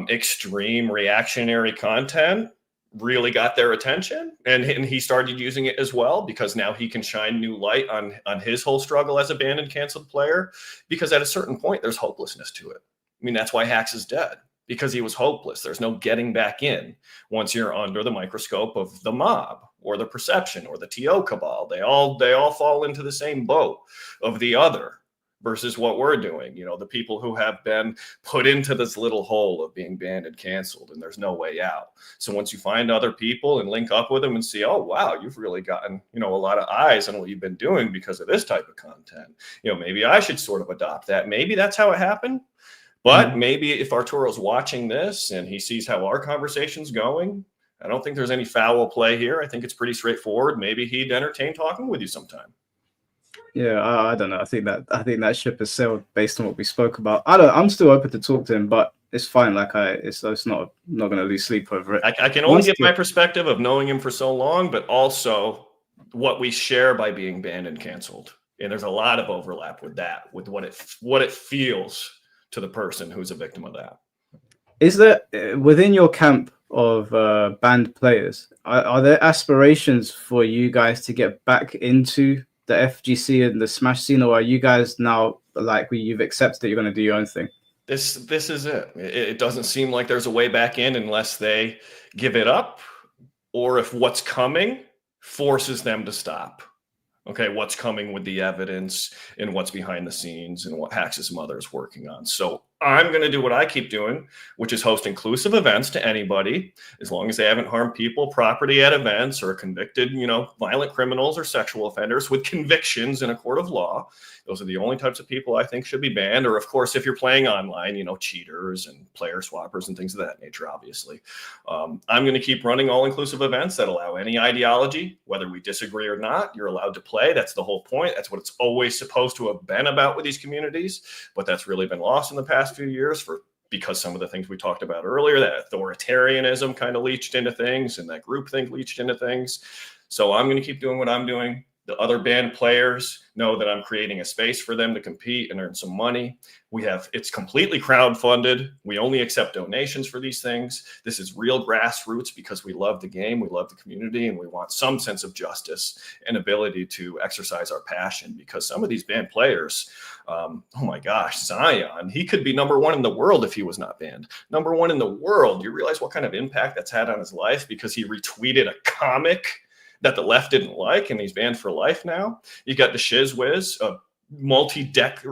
extreme reactionary content really got their attention, and he started using it as well because now he can shine new light on his whole struggle as a banned and canceled player, because at a certain point there's hopelessness to it. I mean, that's why Hax is dead, because he was hopeless. There's no getting back in once you're under the microscope of the mob or the perception or the TO cabal. They all fall into the same boat of the other versus what we're doing, the people who have been put into this little hole of being banned and canceled, and there's no way out. So once you find other people and link up with them and see, oh, wow, you've really gotten, a lot of eyes on what you've been doing because of this type of content. Maybe I should sort of adopt that. Maybe that's how it happened. But maybe if Arturo's watching this and he sees how our conversation's going, I don't think there's any foul play here. I think it's pretty straightforward. Maybe he'd entertain talking with you sometime. Yeah, I don't know. I think that ship has sailed based on what we spoke about. I'm still open to talk to him, but it's fine. Like it's not gonna lose sleep over it. I can only give my perspective of knowing him for so long, but also what we share by being banned and canceled. And there's a lot of overlap with that, with what it feels to the person who's a victim of that. Is there within your camp of banned players, are there aspirations for you guys to get back into the FGC and the Smash scene, or are you guys now like you've accepted that you're going to do your own thing? This is it. It doesn't seem like there's a way back in unless they give it up, or if what's coming forces them to stop. Okay, what's coming with the evidence and what's behind the scenes and what Hax's mother is working on. So I'm going to do what I keep doing, which is host inclusive events to anybody, as long as they haven't harmed people, property at events, or convicted, violent criminals or sexual offenders with convictions in a court of law. Those are the only types of people I think should be banned. Or, of course, if you're playing online, cheaters and player swappers and things of that nature, obviously. I'm going to keep running all-inclusive events that allow any ideology, whether we disagree or not, you're allowed to play. That's the whole point. That's what it's always supposed to have been about with these communities. But that's really been lost in the past few years because some of the things we talked about earlier, that authoritarianism kind of leached into things and that groupthink leached into things. So I'm going to keep doing what I'm doing. The other band players know that I'm creating a space for them to compete and earn some money. It's completely crowdfunded. We only accept donations for these things. This is real grassroots because we love the game, we love the community, and we want some sense of justice and ability to exercise our passion, because some of these band players, oh my gosh, Zion, he could be #1 in the world if he was not banned. #1 in the world. You realize what kind of impact that's had on his life because he retweeted a comic that the left didn't like, and he's banned for life now. You got the Shiz Wiz, a multi-decade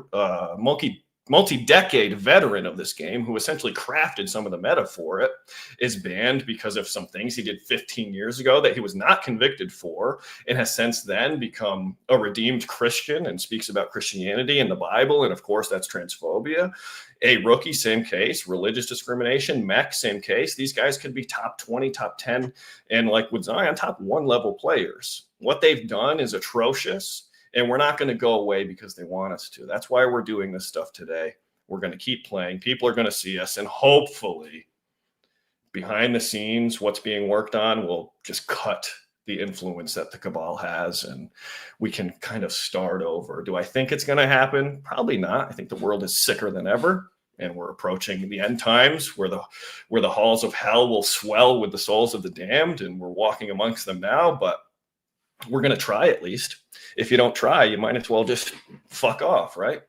veteran of this game who essentially crafted some of the meta for it, is banned because of some things he did 15 years ago that he was not convicted for, and has since then become a redeemed Christian and speaks about Christianity and the Bible. And of course, that's transphobia. A Rookie, same case. Religious discrimination. Mech, same case. These guys could be top 20, top 10, and like with Zion, top 1 level players. What they've done is atrocious, and we're not going to go away because they want us to. That's why we're doing this stuff today. We're going to keep playing. People are going to see us, and hopefully behind the scenes, what's being worked on will just cut the influence that the cabal has, and we can kind of start over. Do I think it's going to happen? Probably not. I think the world is sicker than ever, and we're approaching the end times where the halls of hell will swell with the souls of the damned, and we're walking amongst them now. But we're going to try at least. If you don't try, you might as well just fuck off, right?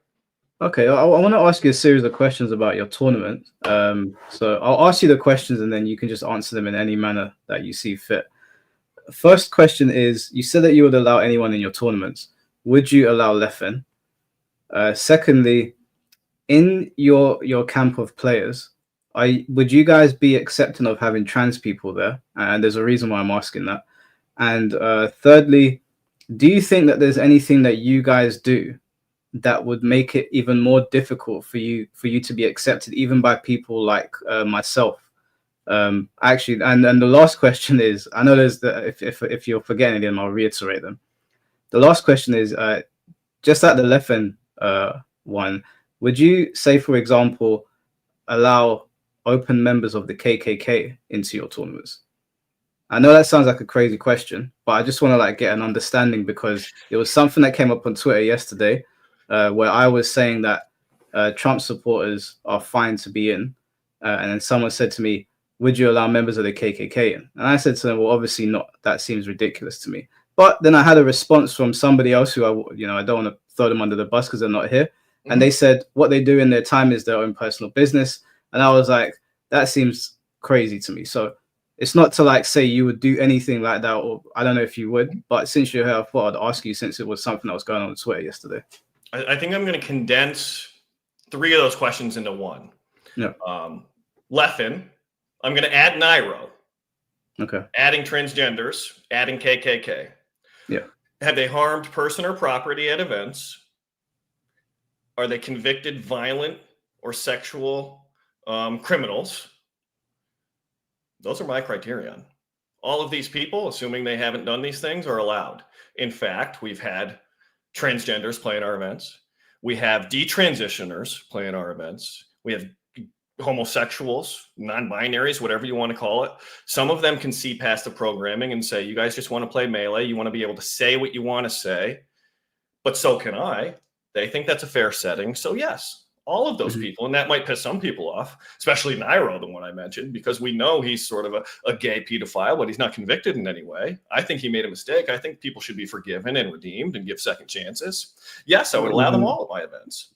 Okay, I want to ask you a series of questions about your tournament. So I'll ask you the questions, and then you can just answer them in any manner that you see fit. First question is, you said that you would allow anyone in your tournaments. Would you allow Leffen? Secondly, in your camp of players, would you guys be accepting of having trans people there? And there's a reason why I'm asking that. And thirdly, do you think that there's anything that you guys do that would make it even more difficult for you to be accepted, even by people like myself? Actually, and the last question is, I know there's if you're forgetting them, I'll reiterate them. The last question is just at the Leffen one, would you say, for example, allow open members of the KKK into your tournaments? I know that sounds like a crazy question, but I just want to get an understanding, because it was something that came up on Twitter yesterday, where I was saying that Trump supporters are fine to be in, and then someone said to me, would you allow members of the KKK in? And I said to them, well, obviously not. That seems ridiculous to me. But then I had a response from somebody else who I don't want to throw them under the bus because they're not here. Mm-hmm. And they said what they do in their time is their own personal business. And I was like, that seems crazy to me. So it's not to say you would do anything like that, or I don't know if you would, but since you're here, I thought I'd ask you, since it was something that was going on Twitter yesterday. I think I'm going to condense 3 of those questions into one. Yeah. Leffen, I'm going to add Nairo. Okay. Adding transgenders, adding KKK. Yeah. Have they harmed person or property at events? Are they convicted violent or sexual criminals? Those are my criterion. All of these people, assuming they haven't done these things, are allowed. In fact, we've had transgenders playing our events. We have detransitioners playing our events. We have homosexuals, non-binaries, whatever you want to call it. Some of them can see past the programming and say, you guys just want to play Melee. You want to be able to say what you want to say, but so can I. They think that's a fair setting. So yes, all of those people, and that might piss some people off, especially Nairo, the one I mentioned, because we know he's sort of a gay pedophile, but he's not convicted in any way. I think he made a mistake. I think people should be forgiven and redeemed and give second chances. Yes, I would allow them all at my events.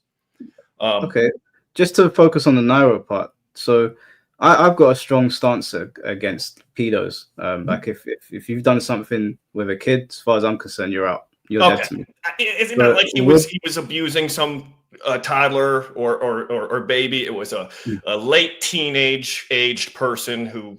Okay. Just to focus on the Nairo part, so I've got a strong stance against pedos. Like if you've done something with a kid, as far as I'm concerned, you're out. You're dead to me. Is it not like he was abusing some toddler or baby? It was a late teenage aged person who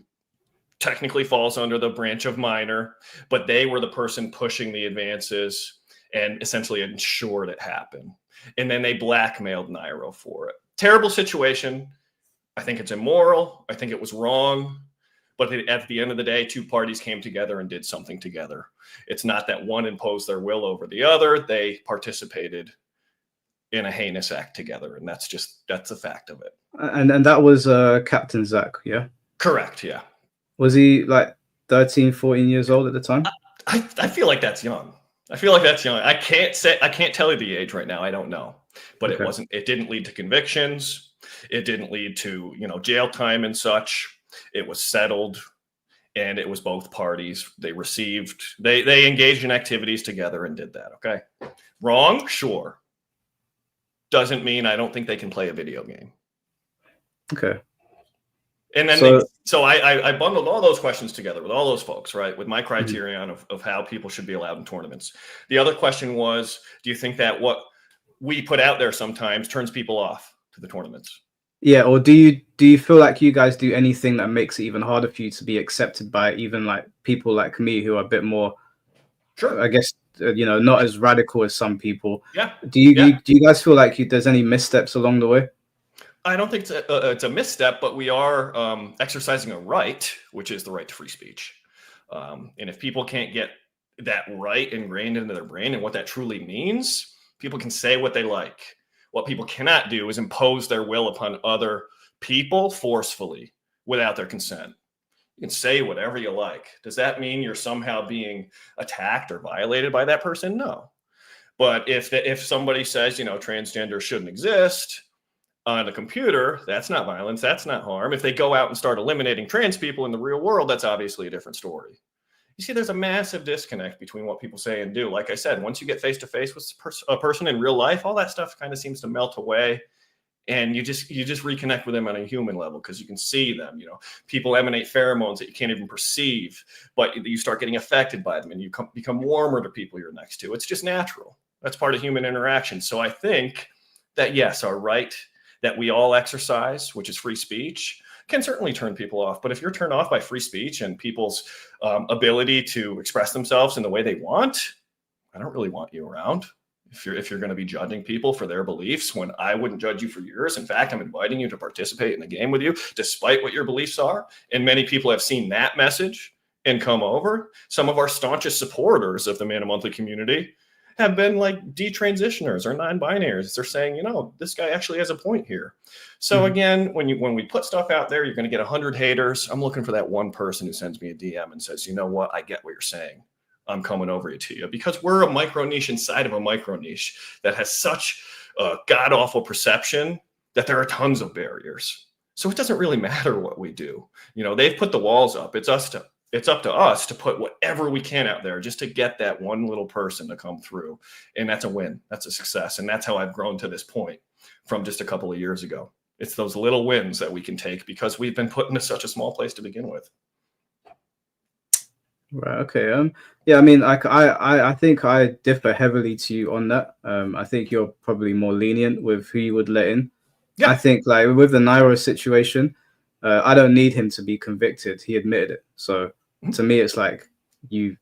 technically falls under the branch of minor, but they were the person pushing the advances and essentially ensured it happened. And then they blackmailed Nairo for it. Terrible situation. I think it's immoral. I think it was wrong. But at the end of the day, two parties came together and did something together. It's not that one imposed their will over the other. They participated in a heinous act together. And that's a fact of it. And that was Captain Zach, yeah? Correct, yeah. Was he like 13, 14 years old at the time? I feel like that's young. I feel like that's young. I can't tell you the age right now. I don't know. But okay. It didn't lead to convictions. It didn't lead to, jail time and such. It was settled, and it was both parties. They engaged in activities together and did that. Okay. Wrong? Sure. Doesn't mean I don't think they can play a video game. Okay. And then I bundled all those questions together with all those folks, right? With my criterion of how people should be allowed in tournaments. The other question was, do you think that what we put out there sometimes turns people off to the tournaments? Yeah, or do you feel like you guys do anything that makes it even harder for you to be accepted by even like people like me who are a bit more, sure, I guess, not as radical as some people? Yeah. Do you guys feel like there's any missteps along the way? I don't think it's a misstep, but we are exercising a right, which is the right to free speech. And if people can't get that right ingrained into their brain and what that truly means, people can say what they like. What people cannot do is impose their will upon other people forcefully without their consent. You can say whatever you like. Does that mean you're somehow being attacked or violated by that person? No. But if somebody says, transgender shouldn't exist on a computer, that's not violence. That's not harm. If they go out and start eliminating trans people in the real world, that's obviously a different story. You see, there's a massive disconnect between what people say and do. Like I said, once you get face to face with a person in real life, all that stuff kind of seems to melt away, and you just reconnect with them on a human level because you can see them. People emanate pheromones that you can't even perceive, but you start getting affected by them, and you become warmer to people you're next to. It's just natural. That's part of human interaction. So I think that yes, our right that we all exercise, which is free speech, can certainly turn people off. But if you're turned off by free speech and people's ability to express themselves in the way they want, I don't really want you around. If you're going to be judging people for their beliefs when I wouldn't judge you for yours. In fact, I'm inviting you to participate in the game with you, despite what your beliefs are. And many people have seen that message and come over. Some of our staunchest supporters of the Man of Monthly community have been like detransitioners or non-binaries. They're saying, this guy actually has a point here. So again, when we put stuff out there, you're going to get 100 haters. I'm looking for that one person who sends me a DM and says, you know what, I get what you're saying. I'm coming over to you, because we're a micro niche inside of a micro niche that has such a god-awful perception that there are tons of barriers. So it doesn't really matter what we do. They've put the walls up. It's up to us to put whatever we can out there just to get that one little person to come through. And that's a win. That's a success. And that's how I've grown to this point from just a couple of years ago. It's those little wins that we can take because we've been put into such a small place to begin with. Right. Okay. Yeah. I mean, I think I differ heavily to you on that. I think you're probably more lenient with who you would let in. Yeah. I think like with the Nairo situation, I don't need him to be convicted. He admitted it. So to me, it's like the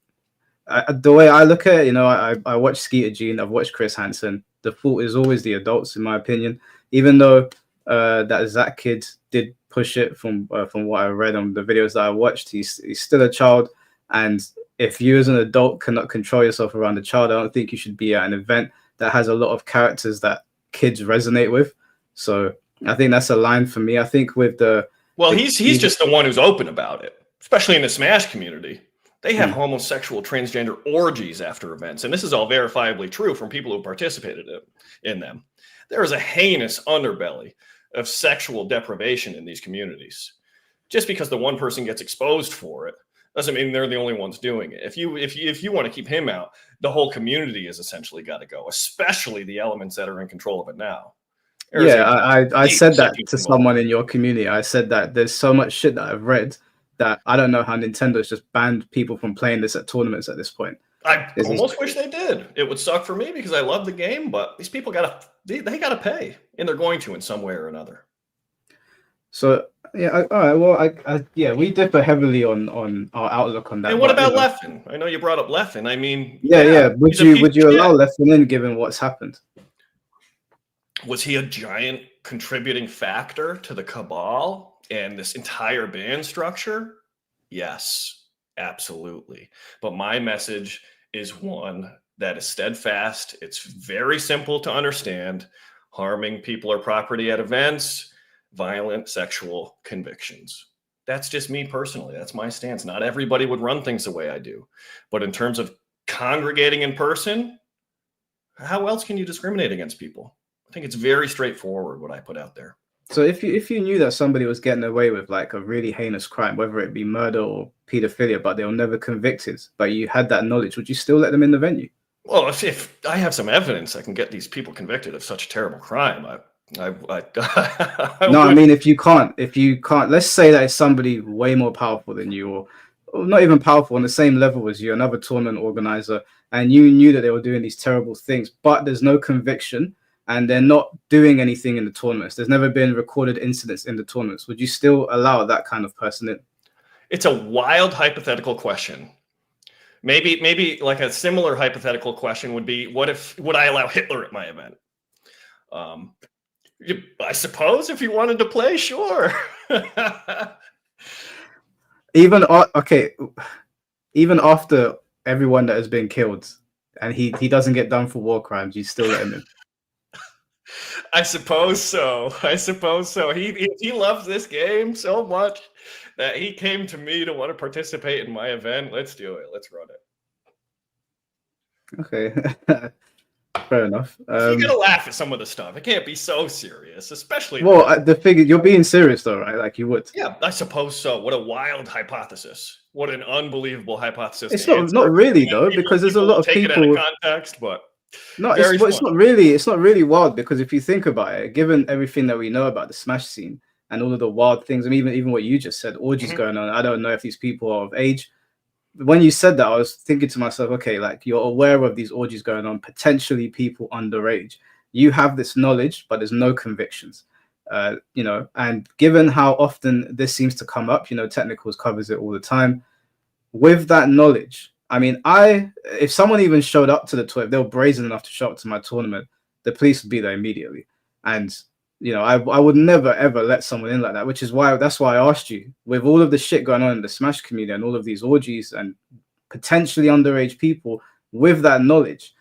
way I look at it, I watch Skeeter Gene, I've watched Chris Hansen. The fault is always the adults, in my opinion. Even though that Zach kid did push it from what I read on the videos that I watched, he's still a child. And if you as an adult cannot control yourself around a child, I don't think you should be at an event that has a lot of characters that kids resonate with. So I think that's a line for me. I think with he's just the one who's open about it, especially in the Smash community. They have homosexual, transgender orgies after events, and this is all verifiably true from people who participated in them. There is a heinous underbelly of sexual deprivation in these communities. Just because the one person gets exposed for it doesn't mean they're the only ones doing it. If you want to keep him out, the whole community has essentially got to go, especially the elements that are in control of it now. I said that to someone in your community. I said that there's so much shit that I've read that I don't know how Nintendo's just banned people from playing this at tournaments at this point. I almost wish they did. It would suck for me because I love the game, but these people they gotta pay, and they're going to in some way or another. So all right. Well, we differ heavily on our outlook on that. And what about Leffen? I know you brought up Leffen. I mean, Would you allow Leffen in given what's happened? Was he a giant contributing factor to the cabal and this entire band structure? Yes, absolutely. But my message is one that is steadfast. It's very simple to understand. Harming people or property at events, violent sexual convictions. That's just me personally. That's my stance. Not everybody would run things the way I do. But in terms of congregating in person, how else can you discriminate against people? I think it's very straightforward what I put out there. So if you knew that somebody was getting away with like a really heinous crime, whether it be murder or pedophilia, but they were never convicted, but you had that knowledge, would you still let them in the venue? Well, if I have some evidence I can get these people convicted of such a terrible crime, I mean, if you can't, let's say that it's somebody way more powerful than you, or not even powerful on the same level as you, another tournament organizer, and you knew that they were doing these terrible things, but there's no conviction and they're not doing anything in the tournaments. There's never been recorded incidents in the tournaments. Would you still allow that kind of person in? It's a wild hypothetical question. Maybe like a similar hypothetical question would be, would I allow Hitler at my event? I suppose if you wanted to play, sure. Even after everyone that has been killed and he doesn't get done for war crimes, you still let him in? I suppose so. He loves this game so much that he came to me to want to participate in my event. Let's do it. Let's run it. Okay. Fair enough. You gotta laugh at some of the stuff. It can't be so serious, especially. Well, the figure, you're being serious though, right? Like you would. Yeah, I suppose so. What a wild hypothesis. What an unbelievable hypothesis. It's not really though, because there's a lot of people. Take it out of context, but no, it's not really wild, because if you think about it, given everything that we know about the Smash scene and all of the wild things, and even what you just said, orgies going on. I don't know if these people are of age. When you said that, I was thinking to myself, okay, like you're aware of these orgies going on, potentially people underage. You have this knowledge, but there's no convictions, and given how often this seems to come up, Technicals covers it all the time. With that knowledge, I mean, if someone even showed up to the tournament, if they were brazen enough to show up to my tournament, the police would be there immediately. And I would never ever let someone in like that, that's why I asked you, with all of the shit going on in the Smash community and all of these orgies and potentially underage people, with that knowledge,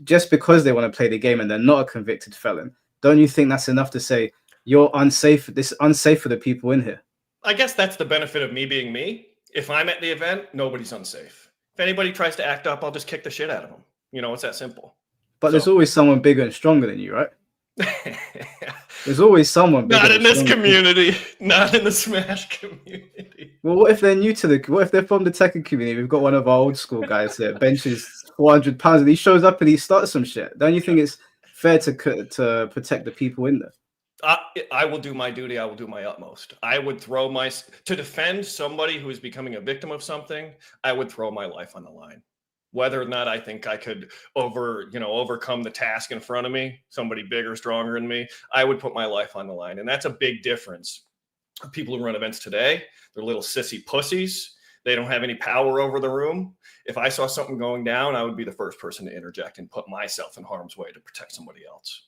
just because they want to play the game and they're not a convicted felon, don't you think that's enough to say you're unsafe? This is unsafe for the people in here. I guess that's the benefit of me being me. If I'm at the event, nobody's unsafe. If anybody tries to act up, I'll just kick the shit out of them. It's that simple. But there's always someone bigger and stronger than you, right? There's always someone bigger. Not in this community. Not in the Smash community. Well, what if they're what if they're from the Tekken community? We've got one of our old school guys here, benches 400 pounds, and he shows up and he starts some shit. Don't you think it's fair to protect the people in there? I will do my duty. I will do my utmost. I would to defend somebody who is becoming a victim of something. I would throw my life on the line. Whether or not I think I could overcome the task in front of me, somebody bigger, stronger than me, I would put my life on the line. And that's a big difference. People who run events today, they're little sissy pussies. They don't have any power over the room. If I saw something going down, I would be the first person to interject and put myself in harm's way to protect somebody else.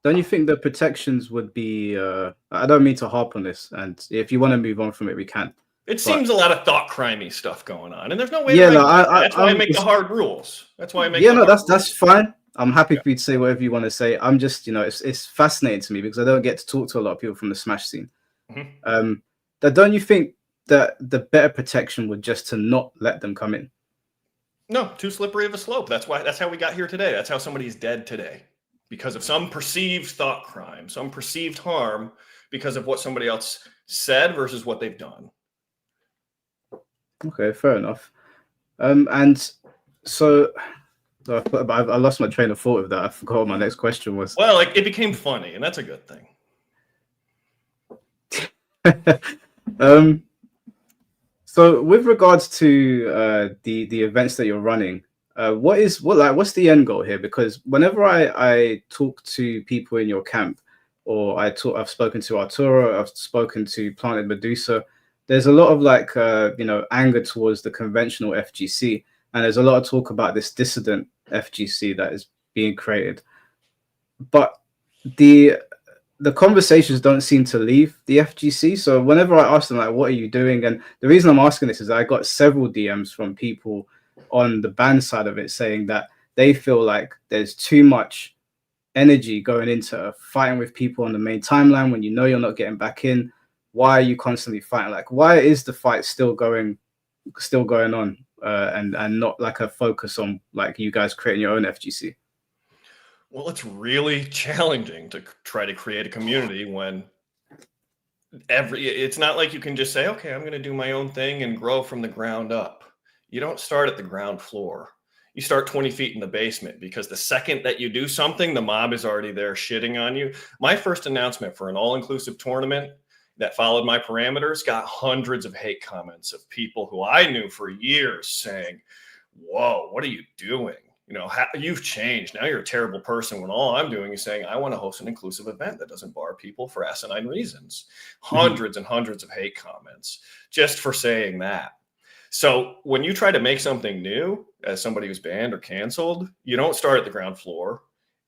Don't you think the protections would be, I don't mean to harp on this, and if you want to move on from it, we can. It seems a lot of thought crimey stuff going on, and there's no way yeah, to no, regulate that. That's why I make the hard rules. That's why I make yeah, the no, hard that's rules. fine. I'm happy Yeah. for you to say whatever you want to say. I'm just, it's fascinating to me because I don't get to talk to a lot of people from the Smash scene. That don't you think that the better protection would just to not let them come in? No, too slippery of a slope. That's how we got here today. That's how somebody's dead today, because of some perceived thought crime, some perceived harm because of what somebody else said versus what they've done. Okay, fair enough. And so I lost my train of thought with that. I forgot what my next question was. Well, it became funny, and that's a good thing. So with regards to the events that you're running, what's the end goal here? Because whenever I talk to people in your camp, or I've spoken to Arturo, I've spoken to Planted Medusa, there's a lot of anger towards the conventional FGC, and there's a lot of talk about this dissident FGC that is being created. But the conversations don't seem to leave the FGC. So whenever I ask them, like, what are you doing? And the reason I'm asking this is I got several DMs from people on the ban side of it saying that they feel like there's too much energy going into fighting with people on the main timeline when you know you're not getting back in. Why are you constantly fighting? Like, why is the fight still going on and not like a focus on like you guys creating your own FGC? Well, it's really challenging to try to create a community when it's not like you can just say, okay, I'm going to do my own thing and grow from the ground up. You don't start at the ground floor. You start 20 feet in the basement, because the second that you do something, the mob is already there shitting on you. My first announcement for an all-inclusive tournament that followed my parameters got hundreds of hate comments of people who I knew for years saying, whoa, what are you doing? You've changed. Now you're a terrible person, when all I'm doing is saying, I want to host an inclusive event that doesn't bar people for asinine reasons. Hundreds and hundreds of hate comments just for saying that. So when you try to make something new as somebody who's banned or canceled, you don't start at the ground floor.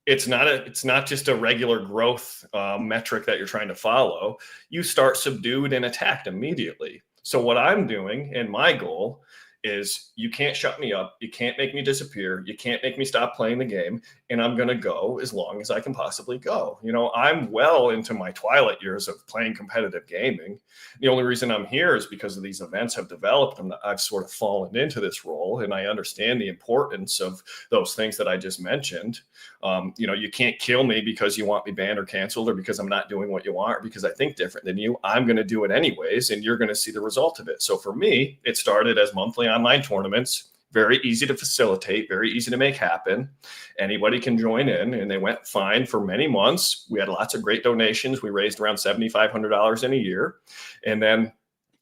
It's not just a regular growth metric that you're trying to follow. You start subdued and attacked immediately. So what I'm doing, and my goal, is you can't shut me up. You can't make me disappear. You can't make me stop playing the game. And I'm going to go as long as I can possibly go. I'm well into my twilight years of playing competitive gaming. The only reason I'm here is because of these events have developed, and I've sort of fallen into this role, and I understand the importance of those things that I just mentioned. You can't kill me because you want me banned or canceled, or because I'm not doing what you want, or because I think different than you. I'm going to do it anyways, and you're going to see the result of it. So for me, it started as monthly online tournaments, very easy to facilitate, very easy to make happen. Anybody can join in, and they went fine for many months. We had lots of great donations. We raised around $7,500 in a year. And then,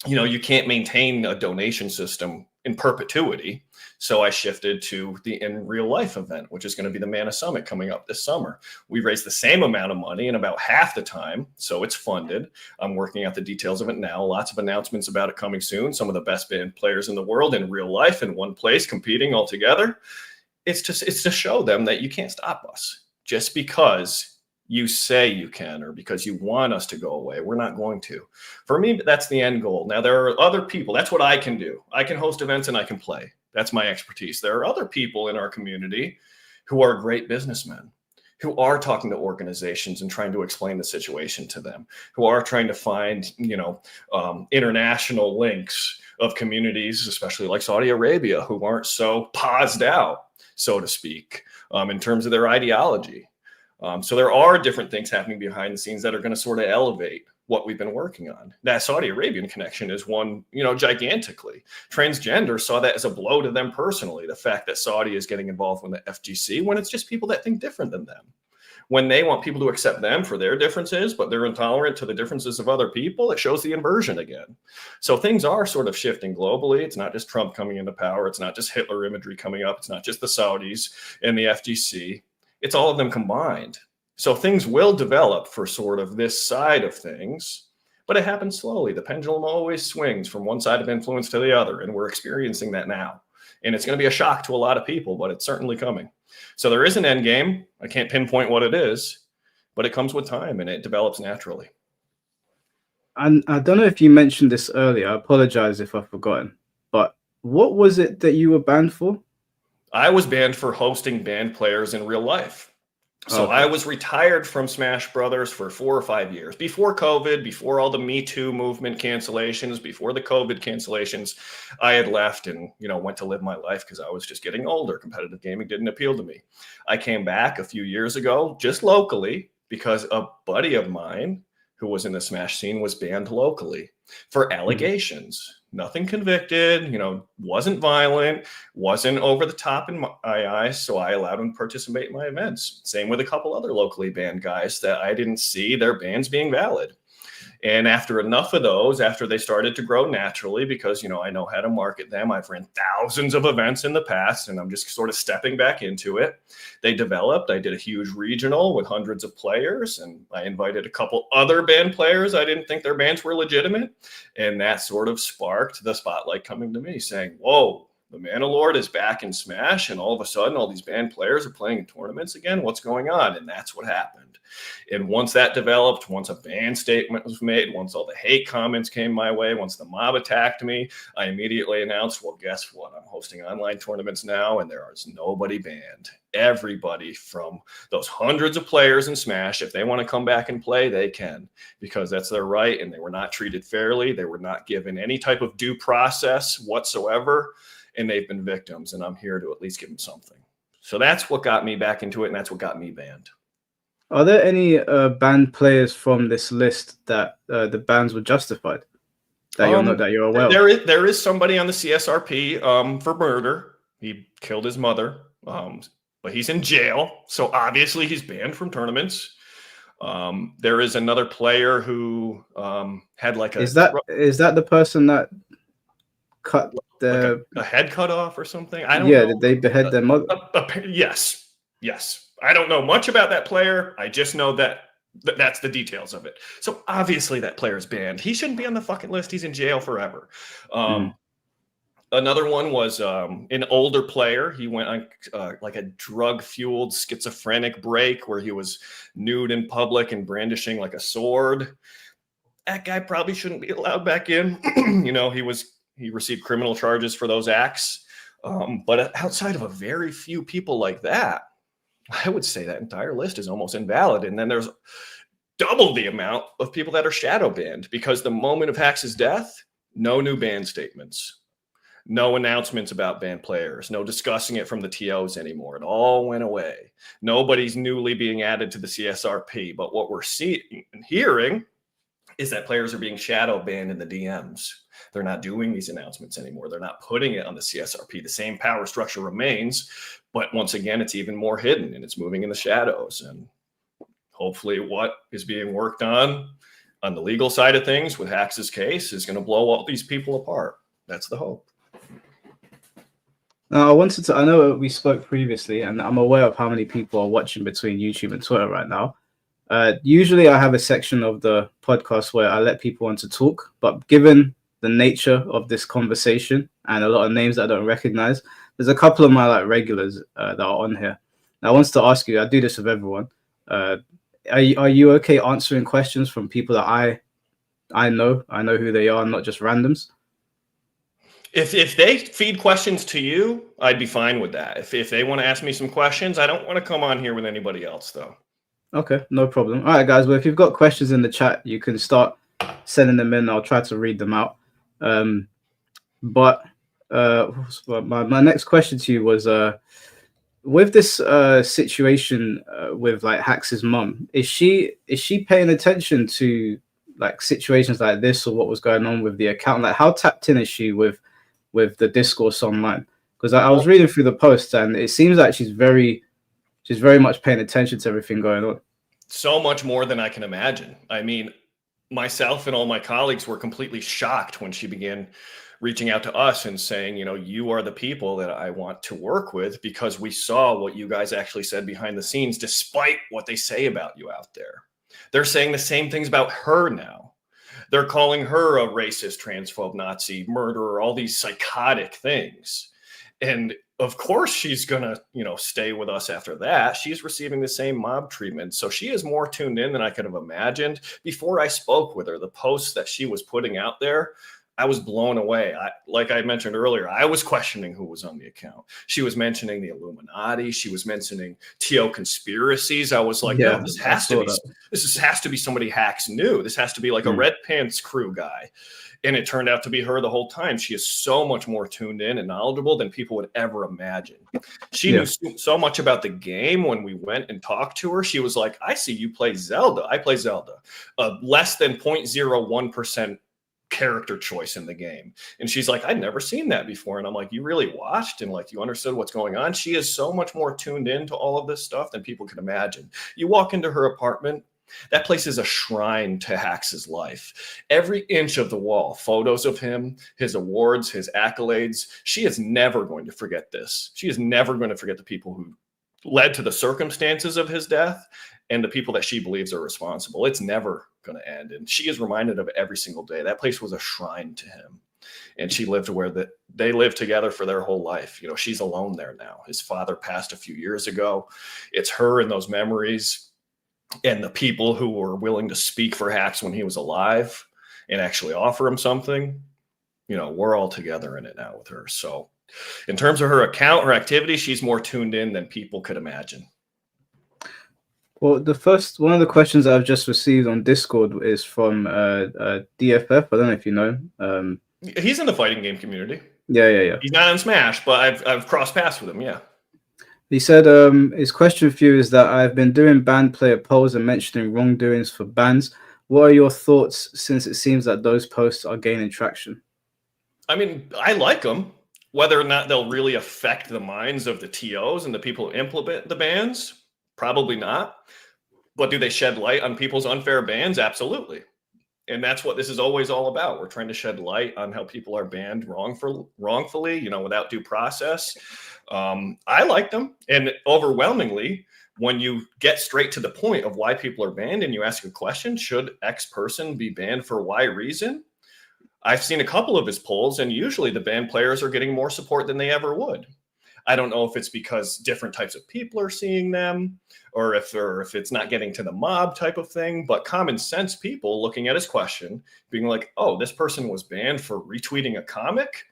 you can't maintain a donation system in perpetuity. So I shifted to the in real life event, which is going to be the Mana Summit coming up this summer. We raised the same amount of money in about half the time. So it's funded. I'm working out the details of it now. Lots of announcements about it coming soon. Some of the best band players in the world in real life in one place competing all together. It's to show them that you can't stop us just because you say you can, or because you want us to go away. We're not going to. For me, that's the end goal. Now, there are other people. That's what I can do. I can host events and I can play. That's my expertise. There are other people in our community who are great businessmen, who are talking to organizations and trying to explain the situation to them, who are trying to find, international links of communities, especially like Saudi Arabia, who aren't so paused out, so to speak, in terms of their ideology. So there are different things happening behind the scenes that are going to sort of elevate what we've been working on. That Saudi Arabian connection is one, gigantically. Transgender saw that as a blow to them personally, the fact that Saudi is getting involved with the FGC when it's just people that think different than them. When they want people to accept them for their differences, but they're intolerant to the differences of other people, it shows the inversion again. So things are sort of shifting globally. It's not just Trump coming into power. It's not just Hitler imagery coming up. It's not just the Saudis and the FGC. It's all of them combined. So things will develop for sort of this side of things, but it happens slowly. The pendulum always swings from one side of influence to the other, and we're experiencing that now. And it's going to be a shock to a lot of people, but it's certainly coming. So there is an end game. I can't pinpoint what it is, but it comes with time and it develops naturally. And I don't know if you mentioned this earlier. I apologize if I've forgotten. But what was it that you were banned for? I was banned for hosting band players in real life. So Okay. I was retired from Smash Brothers for 4 or 5 years before COVID, before all the Me Too movement cancellations, before the COVID cancellations. I had left and, went to live my life because I was just getting older. Competitive gaming didn't appeal to me. I came back a few years ago, just locally, because a buddy of mine who was in the Smash scene was banned locally for allegations. Nothing convicted, wasn't violent, wasn't over the top in my eyes, so I allowed him to participate in my events. Same with a couple other locally banned guys that I didn't see their bans being valid. And after enough of those, after they started to grow naturally, because, I know how to market them, I've ran thousands of events in the past, and I'm just sort of stepping back into it. They developed. I did a huge regional with hundreds of players, and I invited a couple other band players. I didn't think their bands were legitimate. And that sort of sparked the spotlight coming to me saying, whoa, the ManaLord is back in Smash, and all of a sudden all these band players are playing in tournaments again. What's going on? And that's what happened. And once that developed, once a ban statement was made, once all the hate comments came my way, once the mob attacked me, I immediately announced, well, guess what? I'm hosting online tournaments now, and there is nobody banned. Everybody from those hundreds of players in Smash, if they want to come back and play, they can, because that's their right, and they were not treated fairly. They were not given any type of due process whatsoever, and they've been victims, and I'm here to at least give them something. So that's what got me back into it, and that's what got me banned. Are there any banned players from this list that the bans were justified? That you're aware of? There is somebody on the CSRP for murder. He killed his mother, but he's in jail, so obviously he's banned from tournaments. There is another player who had like a... Is that the person that cut like a head cut off or something? I don't know. Yeah, did they behead their mother? Yes. I don't know much about that player. I just know that that's the details of it. So obviously that player is banned. He shouldn't be on the fucking list. He's in jail forever. Another one was an older player. He went on like a drug-fueled schizophrenic break where he was nude in public and brandishing like a sword. That guy probably shouldn't be allowed back in. He received criminal charges for those acts. But outside of a very few people like that, I would say that entire list is almost invalid. And then there's double the amount of people that are shadow banned, because the moment of Hax's death, no new ban statements, no announcements about banned players, no discussing it from the TOs anymore. It all went away. Nobody's newly being added to the CSRP. But what we're seeing and hearing is that players are being shadow banned in the DMs. They're not doing these announcements anymore. They're not putting it on the CSRP. The same power structure remains, but once again, it's even more hidden and it's moving in the shadows. And hopefully what is being worked on the legal side of things with Hax's case is going to blow all these people apart. That's the hope. Now, I know we spoke previously, and I'm aware of how many people are watching between YouTube and Twitter right now. Usually I have a section of the podcast where I let people on to talk, but given the nature of this conversation and a lot of names that I don't recognize, there's a couple of my regulars that are on here. Now, I want to ask you, I do this with everyone. Are you okay answering questions from people that I know who they are, not just randoms? If they feed questions to you, I'd be fine with that. If they want to ask me some questions, I don't want to come on here with anybody else, though. Okay, no problem. All right, guys. Well, if you've got questions in the chat, you can start sending them in. I'll try to read them out. But my next question to you was, with this situation with Hax's mum, is she paying attention to situations like this, or what was going on with the account? How tapped in is she with the discourse online? Because I was reading through the posts, and it seems like she's very much paying attention to everything going on. So much more than I can imagine. I mean, myself and all my colleagues were completely shocked when she began reaching out to us and saying, you are the people that I want to work with, because we saw what you guys actually said behind the scenes, despite what they say about you out there. They're saying the same things about her now. They're calling her a racist, transphobe, Nazi, murderer, all these psychotic things. And of course she's gonna, stay with us after that. She's receiving the same mob treatment. So she is more tuned in than I could have imagined. Before I spoke with her, the posts that she was putting out there, I was blown away. Like I mentioned earlier, I was questioning who was on the account. She was mentioning the Illuminati. She was mentioning TO conspiracies. I was like, no, this has to be somebody Hacks knew. This has to be like a Red Pants crew guy. And it turned out to be her the whole time. She is so much more tuned in and knowledgeable than people would ever imagine. She knew so much about the game. When we went and talked to her, she was like, I see you play Zelda. I play Zelda. Less than 0.01% character choice in the game. And she's like, I'd never seen that before. And I'm like, you really watched and like you understood what's going on? She is so much more tuned in to all of this stuff than people can imagine. You walk into her apartment, that place is a shrine to Hax's life. Every inch of the wall, photos of him, his awards, his accolades. She is never going to forget this. She is never going to forget the people who led to the circumstances of his death and the people that she believes are responsible. It's never going to end. And she is reminded of it every single day. That place was a shrine to him. And she lived where they lived together for their whole life. She's alone there now. His father passed a few years ago. It's her and those memories and the people who were willing to speak for Hacks when he was alive and actually offer him something. We're all together in it now with her. So in terms of her account, her activity, she's more tuned in than people could imagine. Well, one of the questions I've just received on Discord is from DFF. I don't know if you know. He's in the fighting game community. Yeah. He's not in Smash, but I've crossed paths with him. Yeah. He said his question for you is that I've been doing banned player polls and mentioning wrongdoings for bans. What are your thoughts since it seems that those posts are gaining traction? I mean, I like them. Whether or not they'll really affect the minds of the TOs and the people who implement the bans, probably not. But do they shed light on people's unfair bans? Absolutely. And that's what this is always all about. We're trying to shed light on how people are banned wrongfully, without due process. I like them. And overwhelmingly, when you get straight to the point of why people are banned and you ask a question, should X person be banned for Y reason? I've seen a couple of his polls, and usually the banned players are getting more support than they ever would. I don't know if it's because different types of people are seeing them or if it's not getting to the mob type of thing, but common sense people looking at his question, being like, oh, this person was banned for retweeting a comic?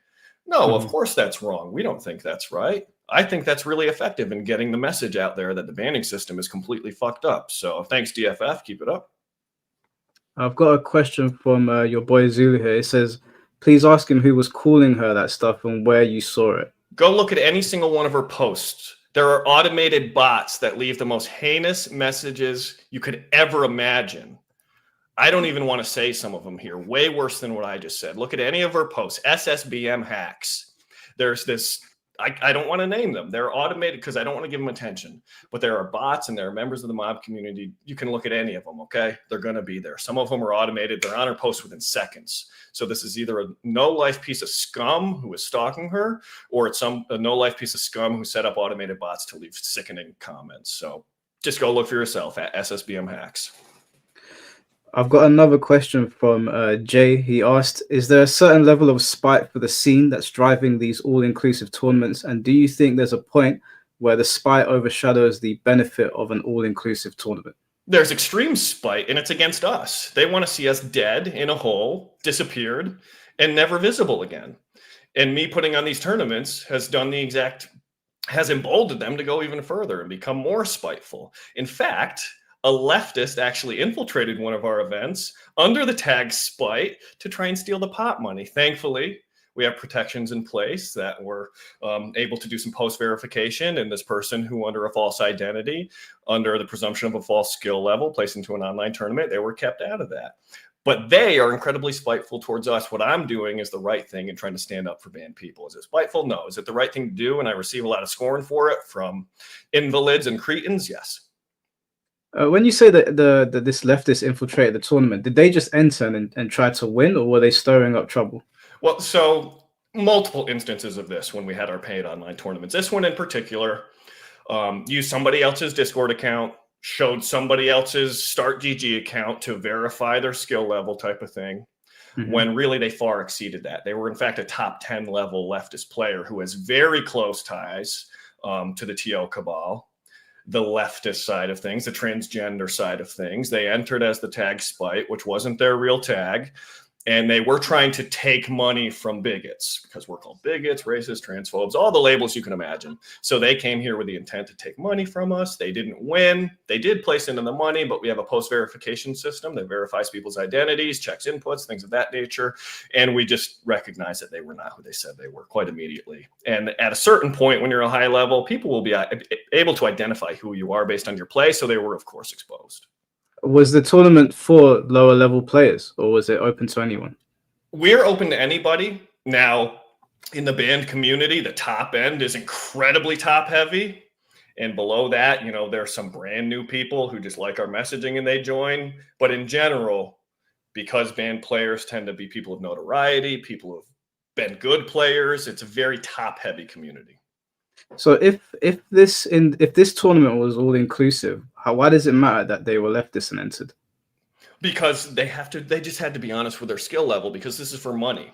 No, of course that's wrong. We don't think that's right. I think that's really effective in getting the message out there that the banning system is completely fucked up. So thanks, DFF. Keep it up. I've got a question from your boy Zulu here. It says, please ask him who was calling her that stuff and where you saw it. Go look at any single one of her posts. There are automated bots that leave the most heinous messages you could ever imagine. I don't even want to say some of them here. Way worse than what I just said. Look at any of her posts. SSBM hacks. There's this, I don't want to name them. They're automated because I don't want to give them attention. But there are bots and there are members of the mob community. You can look at any of them, okay? They're going to be there. Some of them are automated. They're on her posts within seconds. So this is either a no-life piece of scum who is stalking her, or it's a no-life piece of scum who set up automated bots to leave sickening comments. So just go look for yourself at SSBM hacks. I've got another question from Jay. He asked, is there a certain level of spite for the scene that's driving these all-inclusive tournaments? And do you think there's a point where the spite overshadows the benefit of an all-inclusive tournament? There's extreme spite, and it's against us. They want to see us dead in a hole, disappeared, and never visible again. And me putting on these tournaments has emboldened them to go even further and become more spiteful. In fact, a leftist actually infiltrated one of our events under the tag spite to try and steal the pot money. Thankfully, we have protections in place that we're able to do some post-verification, and this person who under a false identity, under the presumption of a false skill level, placed into an online tournament, they were kept out of that. But they are incredibly spiteful towards us. What I'm doing is the right thing and trying to stand up for banned people. Is it spiteful? No. Is it the right thing to do? And I receive a lot of scorn for it from invalids and cretins? Yes. When you say that this leftist infiltrated the tournament, did they just enter and try to win, or were they stirring up trouble? Well, so multiple instances of this when we had our paid online tournaments. This one in particular used somebody else's Discord account, showed somebody else's Start GG account to verify their skill level type of thing. when really they far exceeded that. They were, in fact, a top 10 level leftist player who has very close ties to the TO cabal, the leftist side of things, the transgender side of things. They entered as the tag Spite, which wasn't their real tag. And they were trying to take money from bigots, because we're called bigots, racists, transphobes, all the labels you can imagine. So they came here with the intent to take money from us. They didn't win. They did place into the money, but we have a post-verification system that verifies people's identities, checks inputs, things of that nature. And we just recognized that they were not who they said they were quite immediately. And at a certain point, when you're a high level, people will be able to identify who you are based on your play. So they were, of course, exposed. Was the tournament for lower level players, or was it open to anyone? We're open to anybody. Now, in the band community, the top end is incredibly top heavy. And below that, you know, there are some brand new people who just like our messaging and they join. But in general, because band players tend to be people of notoriety, people who have been good players, it's a very top heavy community. So if this tournament was all inclusive, why does it matter that they were leftists and entered? Because they just had to be honest with their skill level, because this is for money.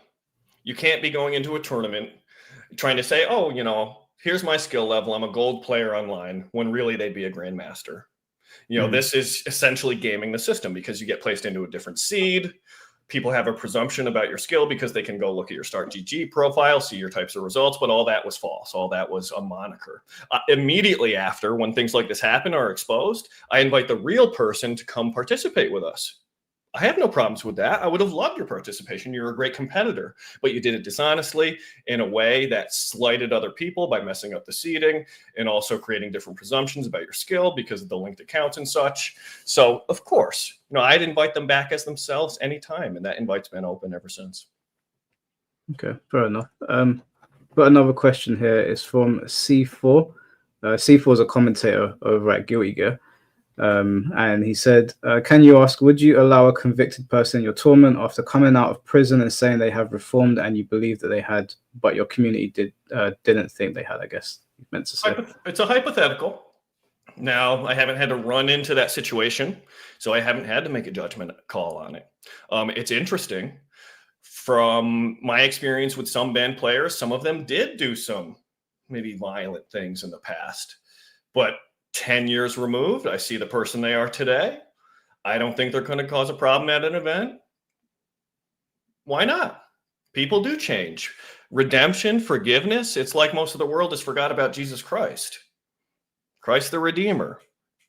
You can't be going into a tournament trying to say, oh, you know, here's my skill level, I'm a gold player online, when really they'd be a grandmaster. You know, this is essentially gaming the system, because you get placed into a different seed. People have a presumption about your skill because they can go look at your Start GG profile, see your types of results, but all that was false. All that was a moniker. Immediately after, when things like this happen or are exposed, I invite the real person to come participate with us. I have no problems with that. I would have loved your participation. You're a great competitor, but you did it dishonestly in a way that slighted other people by messing up the seeding and also creating different presumptions about your skill because of the linked accounts and such. So, of course, you know, I'd invite them back as themselves anytime, and that invite's been open ever since. Okay, fair enough. But another question here is from C4. C4 is a commentator over at Guilty Gear. And he said, can you ask, would you allow a convicted person in your tournament after coming out of prison and saying they have reformed and you believe that they had, but your community didn't think they had, I guess you meant to say? It's a hypothetical. Now, I haven't had to run into that situation, so I haven't had to make a judgment call on it. It's interesting. From my experience with some band players, some of them did do some maybe violent things in the past, but 10 years removed, I see the person they are today. I don't think they're going to cause a problem at an event. Why not? People do change. Redemption, forgiveness, it's like most of the world has forgot about Jesus Christ. Christ the Redeemer.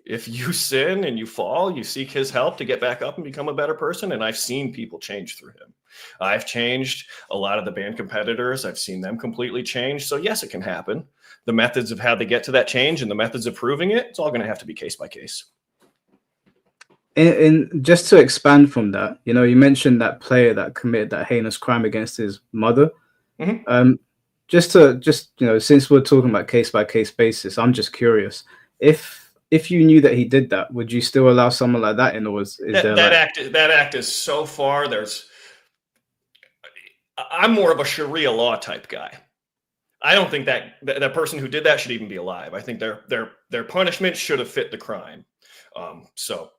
If you sin and you fall, you seek his help to get back up and become a better person. And I've seen people change through him. I've changed a lot of the band competitors. I've seen them completely change. So yes, it can happen. The methods of how they get to that change and the methods of proving it, it's all going to have to be case by case. And just to expand from that, you know, you mentioned that player that committed that heinous crime against his mother. Just you know, since we're talking about case by case basis, I'm just curious, if you knew that he did that, would you still allow someone like that in, or is there that act is so far? I'm more of a Sharia law type guy. I don't think that person who did that should even be alive. I think their punishment should have fit the crime. So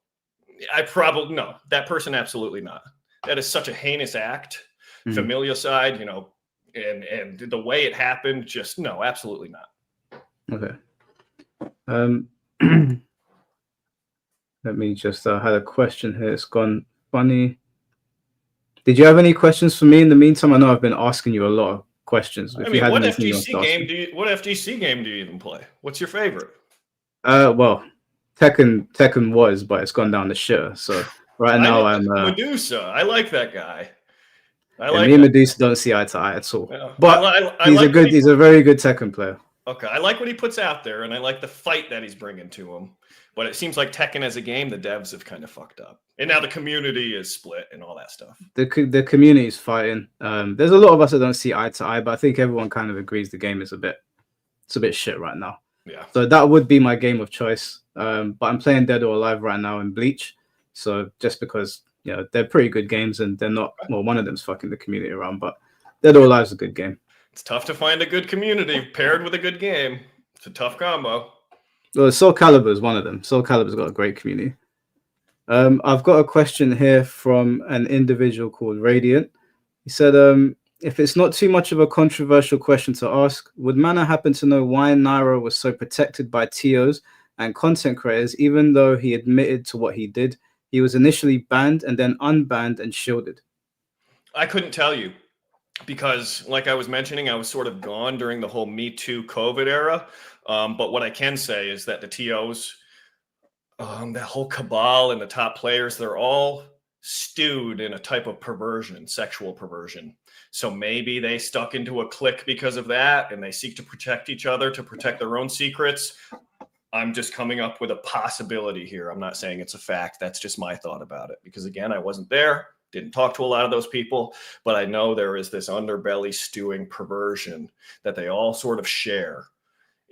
I probably no, that person absolutely not. That is such a heinous act, familicide, you know, and the way it happened, just no, absolutely not. Okay. Let me just had a question here. It's gone funny. Did you have any questions for me in the meantime? I know I've been asking you a lot of questions. I mean, what FGC game do you even play? What's your favorite? Well, Tekken was, but it's gone down the shitter. So right now I'm Medusa. I like that guy. Me and Medusa don't see eye to eye at all. Yeah. But he's a very good Tekken player. Okay, I like what he puts out there, and I like the fight that he's bringing to him. But it seems like Tekken as a game, the devs have kind of fucked up, and now the community is split and all that stuff. The community is fighting. There's a lot of us that don't see eye to eye, but I think everyone kind of agrees the game is a bit shit right now. Yeah. So that would be my game of choice. But I'm playing Dead or Alive right now in Bleach. So just because, you know, they're pretty good games and they're not, well, one of them's fucking the community around, but Dead or Alive is a good game. It's tough to find a good community paired with a good game. It's a tough combo. Well, Soul Calibur is one of them. Soul Calibur's got a great community. I've got a question here from an individual called Radiant. He said, if it's not too much of a controversial question to ask, would Mana happen to know why Nairo was so protected by TOs and content creators, even though he admitted to what he did? He was initially banned and then unbanned and shielded. I couldn't tell you because, like I was mentioning, I was sort of gone during the whole Me Too COVID era. But what I can say is that the TOs, that whole cabal and the top players, they're all stewed in a type of perversion, sexual perversion. So maybe they stuck into a clique because of that, and they seek to protect each other, to protect their own secrets. I'm just coming up with a possibility here. I'm not saying it's a fact. That's just my thought about it. Because again, I wasn't there, didn't talk to a lot of those people, but I know there is this underbelly stewing perversion that they all sort of share.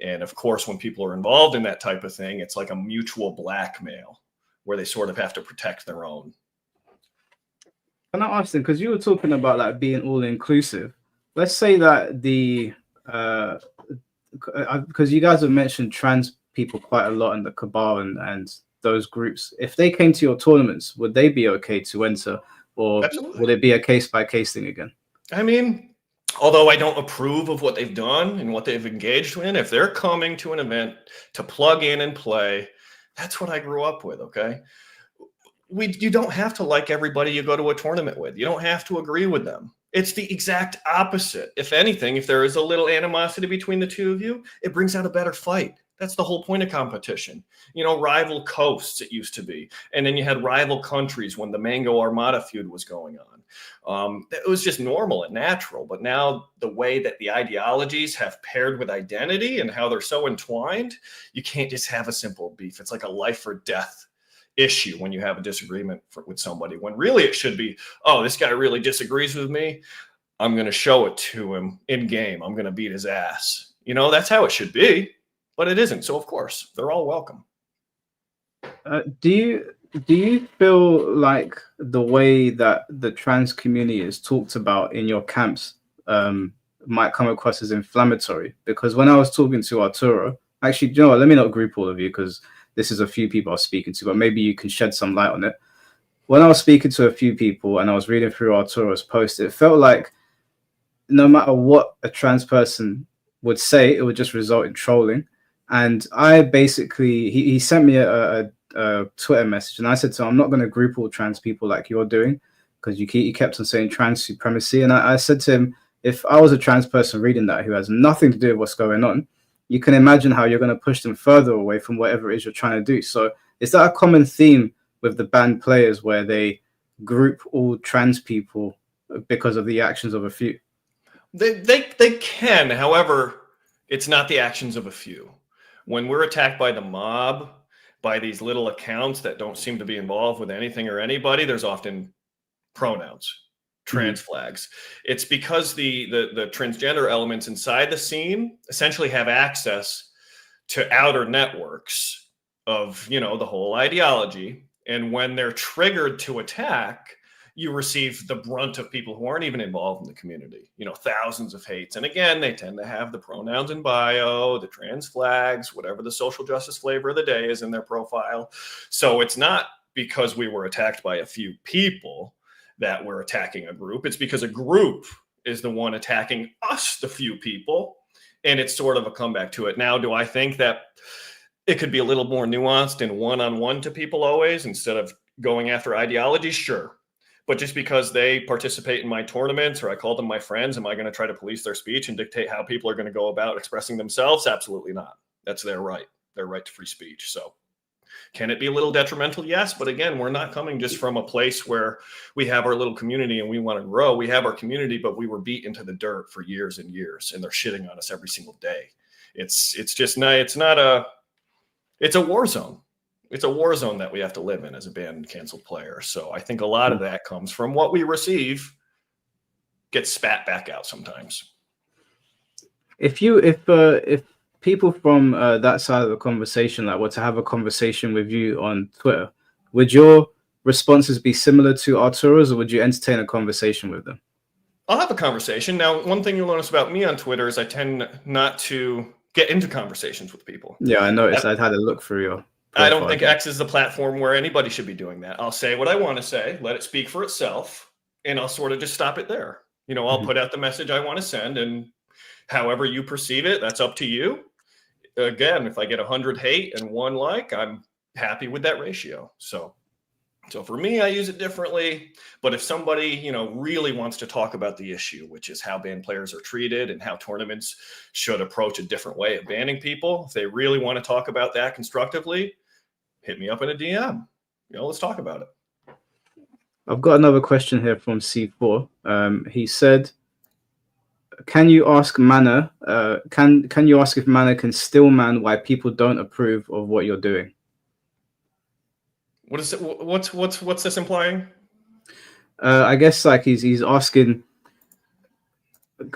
And of course, when people are involved in that type of thing, it's like a mutual blackmail where they sort of have to protect their own. Can I ask them, because you were talking about like being all inclusive. Let's say that because you guys have mentioned trans people quite a lot in the cabal and those groups. If they came to your tournaments, would they be okay to enter, or Absolutely. would it be a case by case thing again? I mean, although I don't approve of what they've done and what they've engaged in, if they're coming to an event to plug in and play, that's what I grew up with. Okay. You don't have to like everybody you go to a tournament with. You don't have to agree with them. It's the exact opposite. If anything, if there is a little animosity between the two of you, it brings out a better fight. That's the whole point of competition. You know, rival coasts, it used to be. And then you had rival countries when the Mango Armada feud was going on. It was just normal and natural. But now the way that the ideologies have paired with identity and how they're so entwined, you can't just have a simple beef. It's like a life or death issue when you have a disagreement with somebody, when really it should be, oh, this guy really disagrees with me. I'm going to show it to him in game. I'm going to beat his ass. You know, that's how it should be, but it isn't. So of course they're all welcome. Do you feel like the way that the trans community is talked about in your camps might come across as inflammatory? Because when I was talking to Arturo, actually, you know what, let me not group all of you because this is a few people I was speaking to, but maybe you can shed some light on it. When I was speaking to a few people and I was reading through Arturo's post, it felt like no matter what a trans person would say, it would just result in trolling. And I basically, he sent me a Twitter message, and I said to him, I'm not going to group all trans people like you're doing, because you kept on saying trans supremacy. And I said to him, if I was a trans person reading that who has nothing to do with what's going on, you can imagine how you're going to push them further away from whatever it is you're trying to do. So is that a common theme with the banned players where they group all trans people because of the actions of a few? They can. However, it's not the actions of a few. When we're attacked by the mob, by these little accounts that don't seem to be involved with anything or anybody, there's often pronouns, trans flags. It's because the transgender elements inside the scene essentially have access to outer networks of, you know, the whole ideology. And when they're triggered to attack, you receive the brunt of people who aren't even involved in the community, you know, thousands of hates. And again, they tend to have the pronouns in bio, the trans flags, whatever the social justice flavor of the day is in their profile. So it's not because we were attacked by a few people that we're attacking a group. It's because a group is the one attacking us, the few people. And it's sort of a comeback to it. Now, do I think that it could be a little more nuanced and one-on-one to people always instead of going after ideology? Sure. But just because they participate in my tournaments or I call them my friends, am I going to try to police their speech and dictate how people are going to go about expressing themselves? Absolutely not. That's their right to free speech. So can it be a little detrimental? Yes. But again, we're not coming just from a place where we have our little community and we want to grow. We have our community, but we were beat into the dirt for years and years, and they're shitting on us every single day. It's a war zone. It's a war zone that we have to live in as a banned and canceled player. So I think a lot of that comes from what we receive gets spat back out sometimes. If people from that side of the conversation were to have a conversation with you on Twitter, would your responses be similar to Arturo's, or would you entertain a conversation with them? I'll have a conversation. Now, one thing you'll notice about me on Twitter is I tend not to get into conversations with people. Yeah, I noticed. I'd had a look through your I don't think X is the platform where anybody should be doing that. I'll say what I want to say, let it speak for itself, and I'll sort of just stop it there. You know, I'll put out the message I want to send, and however you perceive it, that's up to you. Again, if I get 100 hate and 1 like, I'm happy with that ratio. So for me, I use it differently. But if somebody, you know, really wants to talk about the issue, which is how banned players are treated and how tournaments should approach a different way of banning people, if they really want to talk about that constructively, hit me up in a DM. You know, let's talk about it. I've got another question here from C4. He said, can you ask Mana, can you ask if Mana can still man why people don't approve of what you're doing? What is it? What's this implying? I guess like he's asking,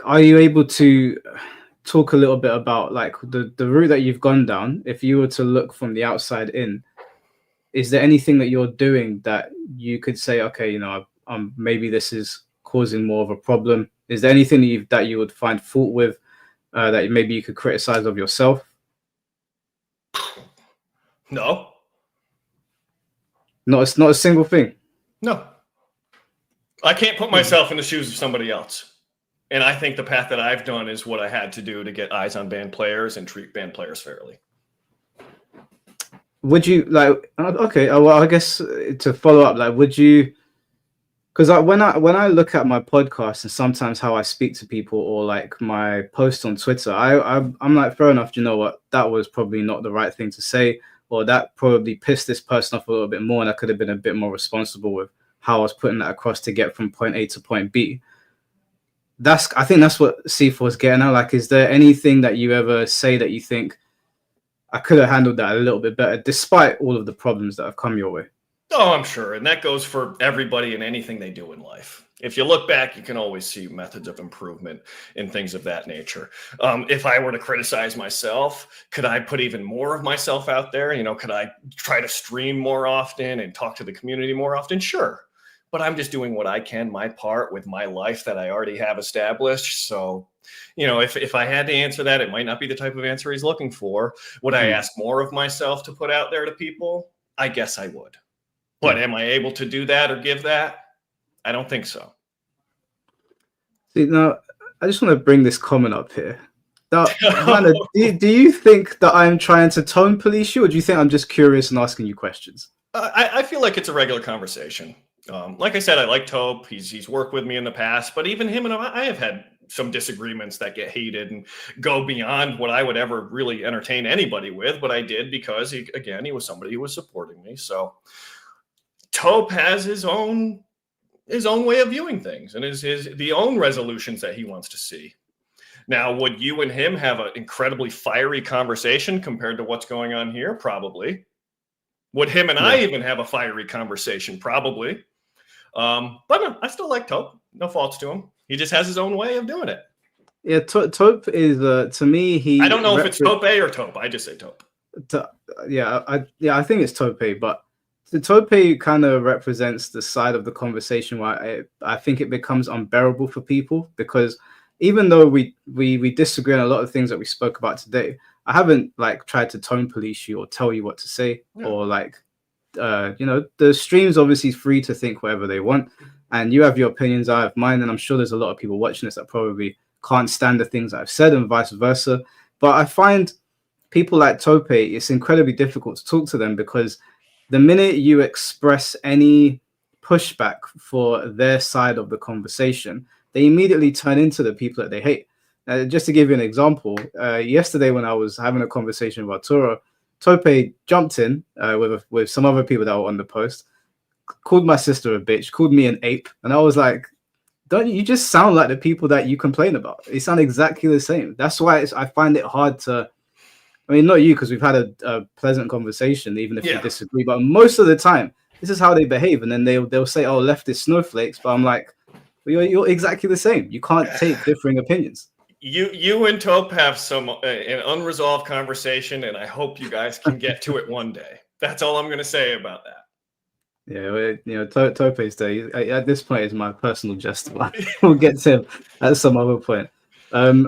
are you able to talk a little bit about like the route that you've gone down? If you were to look from the outside in, is there anything that you're doing that you could say, okay, you know, maybe this is causing more of a problem? Is there anything that you would find fault with, that maybe you could criticize of yourself? No. Not a single thing? No. I can't put myself in the shoes of somebody else. And I think the path that I've done is what I had to do to get eyes on banned players and treat banned players fairly. Would you like, okay, well, I guess to follow up, like, would you, because when I look at my podcast and sometimes how I speak to people or like my post on Twitter, I'm like, fair enough, you know what, that was probably not the right thing to say, or that probably pissed this person off a little bit more, and I could have been a bit more responsible with how I was putting that across to get from point A to point B. I think that's what C4 is getting at. Like, is there anything that you ever say that you think, I could have handled that a little bit better, despite all of the problems that have come your way? Oh, I'm sure. And that goes for everybody and anything they do in life. If you look back, you can always see methods of improvement and things of that nature. If I were to criticize myself, could I put even more of myself out there? You know, could I try to stream more often and talk to the community more often? Sure. But I'm just doing what I can, my part with my life that I already have established. So, you know, if I had to answer that, it might not be the type of answer he's looking for. Would I ask more of myself to put out there to people? I guess I would. But am I able to do that or give that? I don't think so. See, now, I just want to bring this comment up here. Now, Mana, do you think that I'm trying to tone police you, or do you think I'm just curious and asking you questions? I feel like it's a regular conversation. Like I said, I like Tope. He's worked with me in the past, but even him and I have had some disagreements that get heated and go beyond what I would ever really entertain anybody with. But I did because he was somebody who was supporting me. So Tope has his own way of viewing things and the own resolutions that he wants to see. Now, would you and him have an incredibly fiery conversation compared to what's going on here? Probably. Would him and I even have a fiery conversation? Probably. But no, I still like Tope. No faults to him. He just has his own way of doing it. Yeah, Tope is, to me, I don't know if it's Tope A or Tope. I just say Tope. I think it's Tope, but the Tope kind of represents the side of the conversation where I think it becomes unbearable for people, because even though we disagree on a lot of things that we spoke about today, I haven't like tried to tone police you or tell you what to say or like, you know, the stream's obviously free to think whatever they want, and you have your opinions, I have mine, and I'm sure there's a lot of people watching this that probably can't stand the things I've said and vice versa. But I find people like Tope, it's incredibly difficult to talk to them, because the minute you express any pushback for their side of the conversation, they immediately turn into the people that they hate. Just to give you an example, yesterday when I was having a conversation with Arturo, Tope jumped in with some other people that were on the post, called my sister a bitch, called me an ape, and I was like, don't you just sound like the people that you complain about? You sound exactly the same. That's why I find it hard to, I mean, not you, because we've had a pleasant conversation, even if we disagree, but most of the time, this is how they behave. And then they'll say, oh, leftist snowflakes, but I'm like, well, you're exactly the same. You can't take differing opinions. You and Tope have an unresolved conversation, and I hope you guys can get to it one day. That's all I'm going to say about that. Yeah, you know, Tope's day at this point is my personal jest. We'll get to him at some other point. There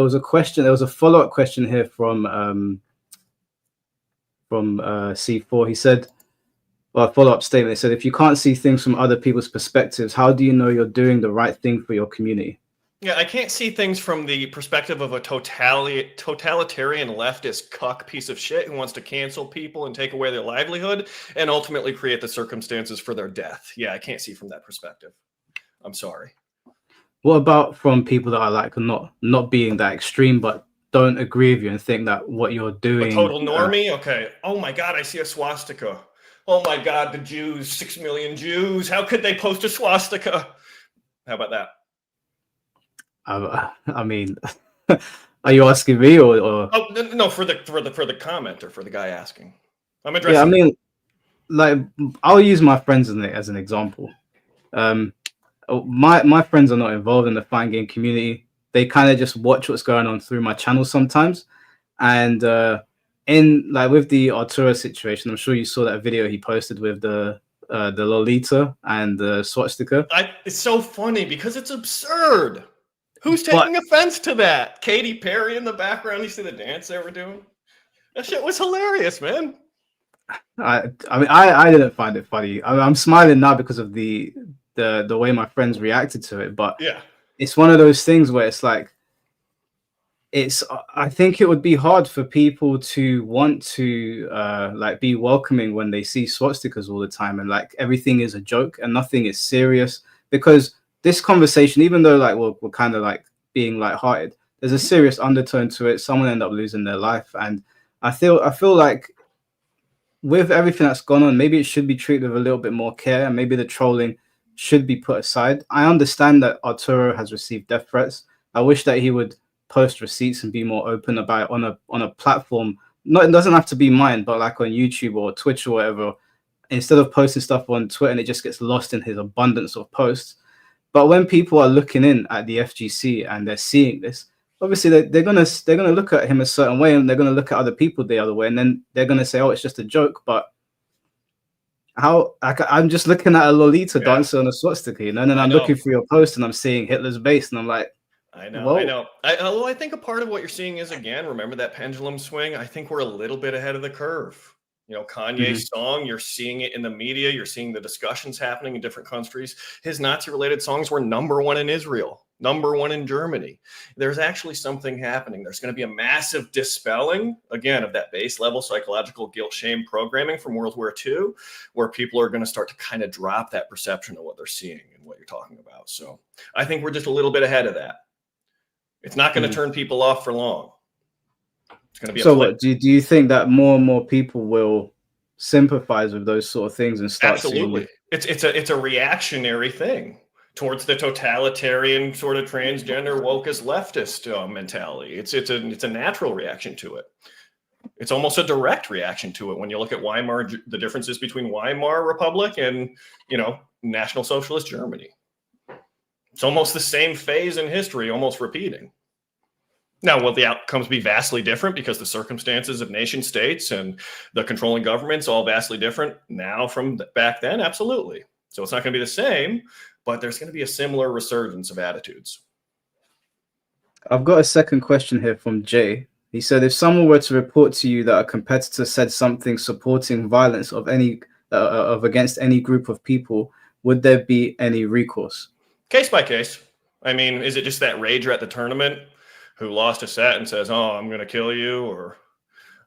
was a follow-up question here from from C4. He said, well, a follow-up statement. He said, if you can't see things from other people's perspectives, how do you know you're doing the right thing for your community? Yeah, I can't see things from the perspective of a totalitarian leftist cuck piece of shit who wants to cancel people and take away their livelihood and ultimately create the circumstances for their death. Yeah, I can't see from that perspective. I'm sorry. What about from people that are like not being that extreme, but don't agree with you and think that what you're doing... A total normie? Okay. Oh my God, I see a swastika. Oh my God, the Jews, 6 million Jews. How could they post a swastika? How about that? I mean, are you asking me or? Oh no, for the commenter, for the guy asking. I'm addressing. Yeah, I mean, like, I'll use my friends as an example. My friends are not involved in the fighting game community. They kind of just watch what's going on through my channel sometimes, and in like with the Arturo situation, I'm sure you saw that video he posted with the Lolita and the swastika. It's so funny because it's absurd. Who's taking offense to that? Katy Perry in the background. You see the dance they were doing? That shit was hilarious, man. I mean, I didn't find it funny. I'm smiling now because of the way my friends reacted to it. But yeah, it's one of those things where it's like, I think it would be hard for people to want to like be welcoming when they see swastikas all the time and like everything is a joke and nothing is serious, because this conversation, even though like we're kind of like being lighthearted, there's a serious undertone to it. Someone end up losing their life, and I feel like with everything that's gone on, maybe it should be treated with a little bit more care, and maybe the trolling should be put aside. I understand that Arturo has received death threats. I wish that he would post receipts and be more open about it on a platform. Not, it doesn't have to be mine, but like on YouTube or Twitch or whatever, instead of posting stuff on Twitter and it just gets lost in his abundance of posts. But when people are looking in at the FGC and they're seeing this, obviously they're gonna look at him a certain way, and they're gonna look at other people the other way, and then they're gonna say, "Oh, it's just a joke." But I'm just looking at a Lolita dancer on a swastika, you know, and then I'm looking through your post and I'm seeing Hitler's base, and I'm like, I know. Although I think a part of what you're seeing is, again, remember that pendulum swing? I think we're a little bit ahead of the curve. You know, Kanye's song, you're seeing it in the media. You're seeing the discussions happening in different countries. His Nazi-related songs were #1 in Israel, #1 in Germany. There's actually something happening. There's going to be a massive dispelling, again, of that base level psychological guilt shame programming from World War II, where people are going to start to kind of drop that perception of what they're seeing and what you're talking about. So I think we're just a little bit ahead of that. It's not going to turn people off for long. It's going to be. So what do you think that more and more people will sympathize with those sort of things and start? Absolutely. It's a reactionary thing towards the totalitarian sort of transgender wokest leftist mentality. It's a natural reaction to it. It's almost a direct reaction to it when you look at Weimar, the differences between Weimar Republic and, you know, National Socialist Germany. It's almost the same phase in history, almost repeating. Now, will the outcomes be vastly different because the circumstances of nation states and the controlling governments all vastly different now from back then? Absolutely. So it's not going to be the same, but there's going to be a similar resurgence of attitudes. I've got a second question here from Jay. He said, if someone were to report to you that a competitor said something supporting violence of against any group of people, would there be any recourse? Case by case. I mean, is it just that rager at the tournament who lost a set and says, "Oh, I'm going to kill you," or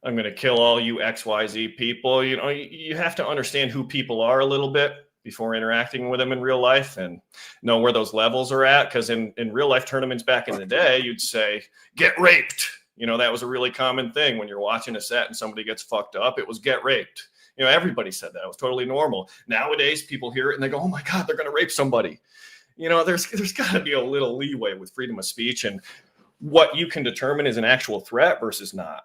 "I'm going to kill all you XYZ people"? You know, you have to understand who people are a little bit before interacting with them in real life and know where those levels are at. Because in real life tournaments back in the day, you'd say, "Get raped." You know, that was a really common thing when you're watching a set and somebody gets fucked up. It was "get raped." You know, everybody said that. It was totally normal. Nowadays, people hear it and they go, "Oh my God, they're going to rape somebody." You know, there's got to be a little leeway with freedom of speech and what you can determine is an actual threat versus not.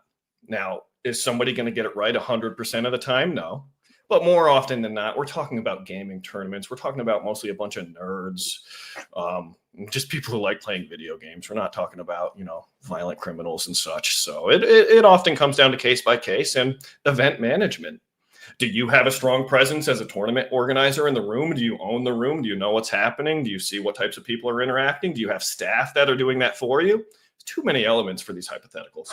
Now, is somebody going to get it right 100% of the time? No. But more often than not, we're talking about gaming tournaments. We're talking about mostly a bunch of nerds, just people who like playing video games. We're not talking about, you know, violent criminals and such. So it often comes down to case by case and event management. Do you have a strong presence as a tournament organizer in the room? Do you own the room? Do you know what's happening? Do you see what types of people are interacting? Do you have staff that are doing that for you? There's too many elements for these hypotheticals.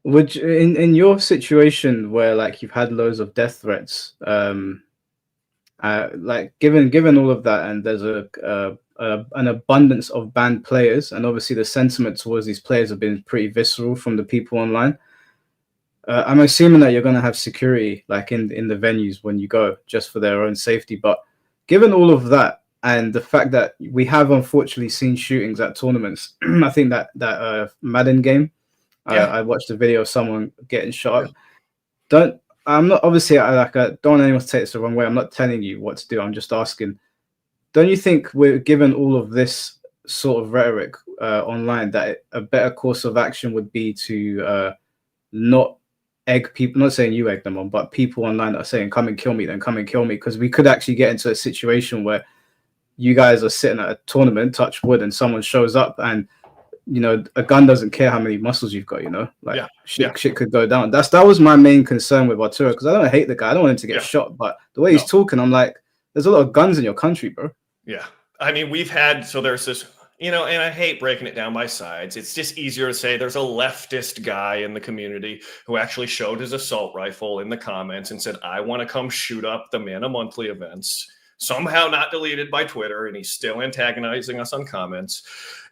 Would you, in your situation where like you've had loads of death threats, like given all of that, and there's an abundance of banned players, and obviously the sentiment towards these players have been pretty visceral from the people online. I'm assuming that you're going to have security like in the venues when you go, just for their own safety. But given all of that and the fact that we have unfortunately seen shootings at tournaments, I think that Madden game, Yeah. I watched a video of someone getting shot Yeah. up. Don't I'm not obviously I don't want anyone to take this the wrong way. I'm not telling you what to do. I'm just asking. Don't you think we're given all of this sort of rhetoric online that a better course of action would be to not egg people? Not saying you egg them on, but people online that are saying come and kill me, then come and kill me, because we could actually get into a situation where you guys are sitting at a tournament, touch wood, and someone shows up and a gun doesn't care how many muscles you've got, like shit could go down. That was my main concern with Arturo, because I don't hate the guy. I don't want him to get shot, but the way he's talking, I'm like, there's a lot of guns in your country, bro. Yeah. I mean, there's this, and I hate breaking it down by sides. It's just easier to say there's a leftist guy in the community who actually showed his assault rifle in the comments and said, I want to come shoot up the Mana Monthly events. Somehow not deleted by Twitter, and he's still antagonizing us on comments.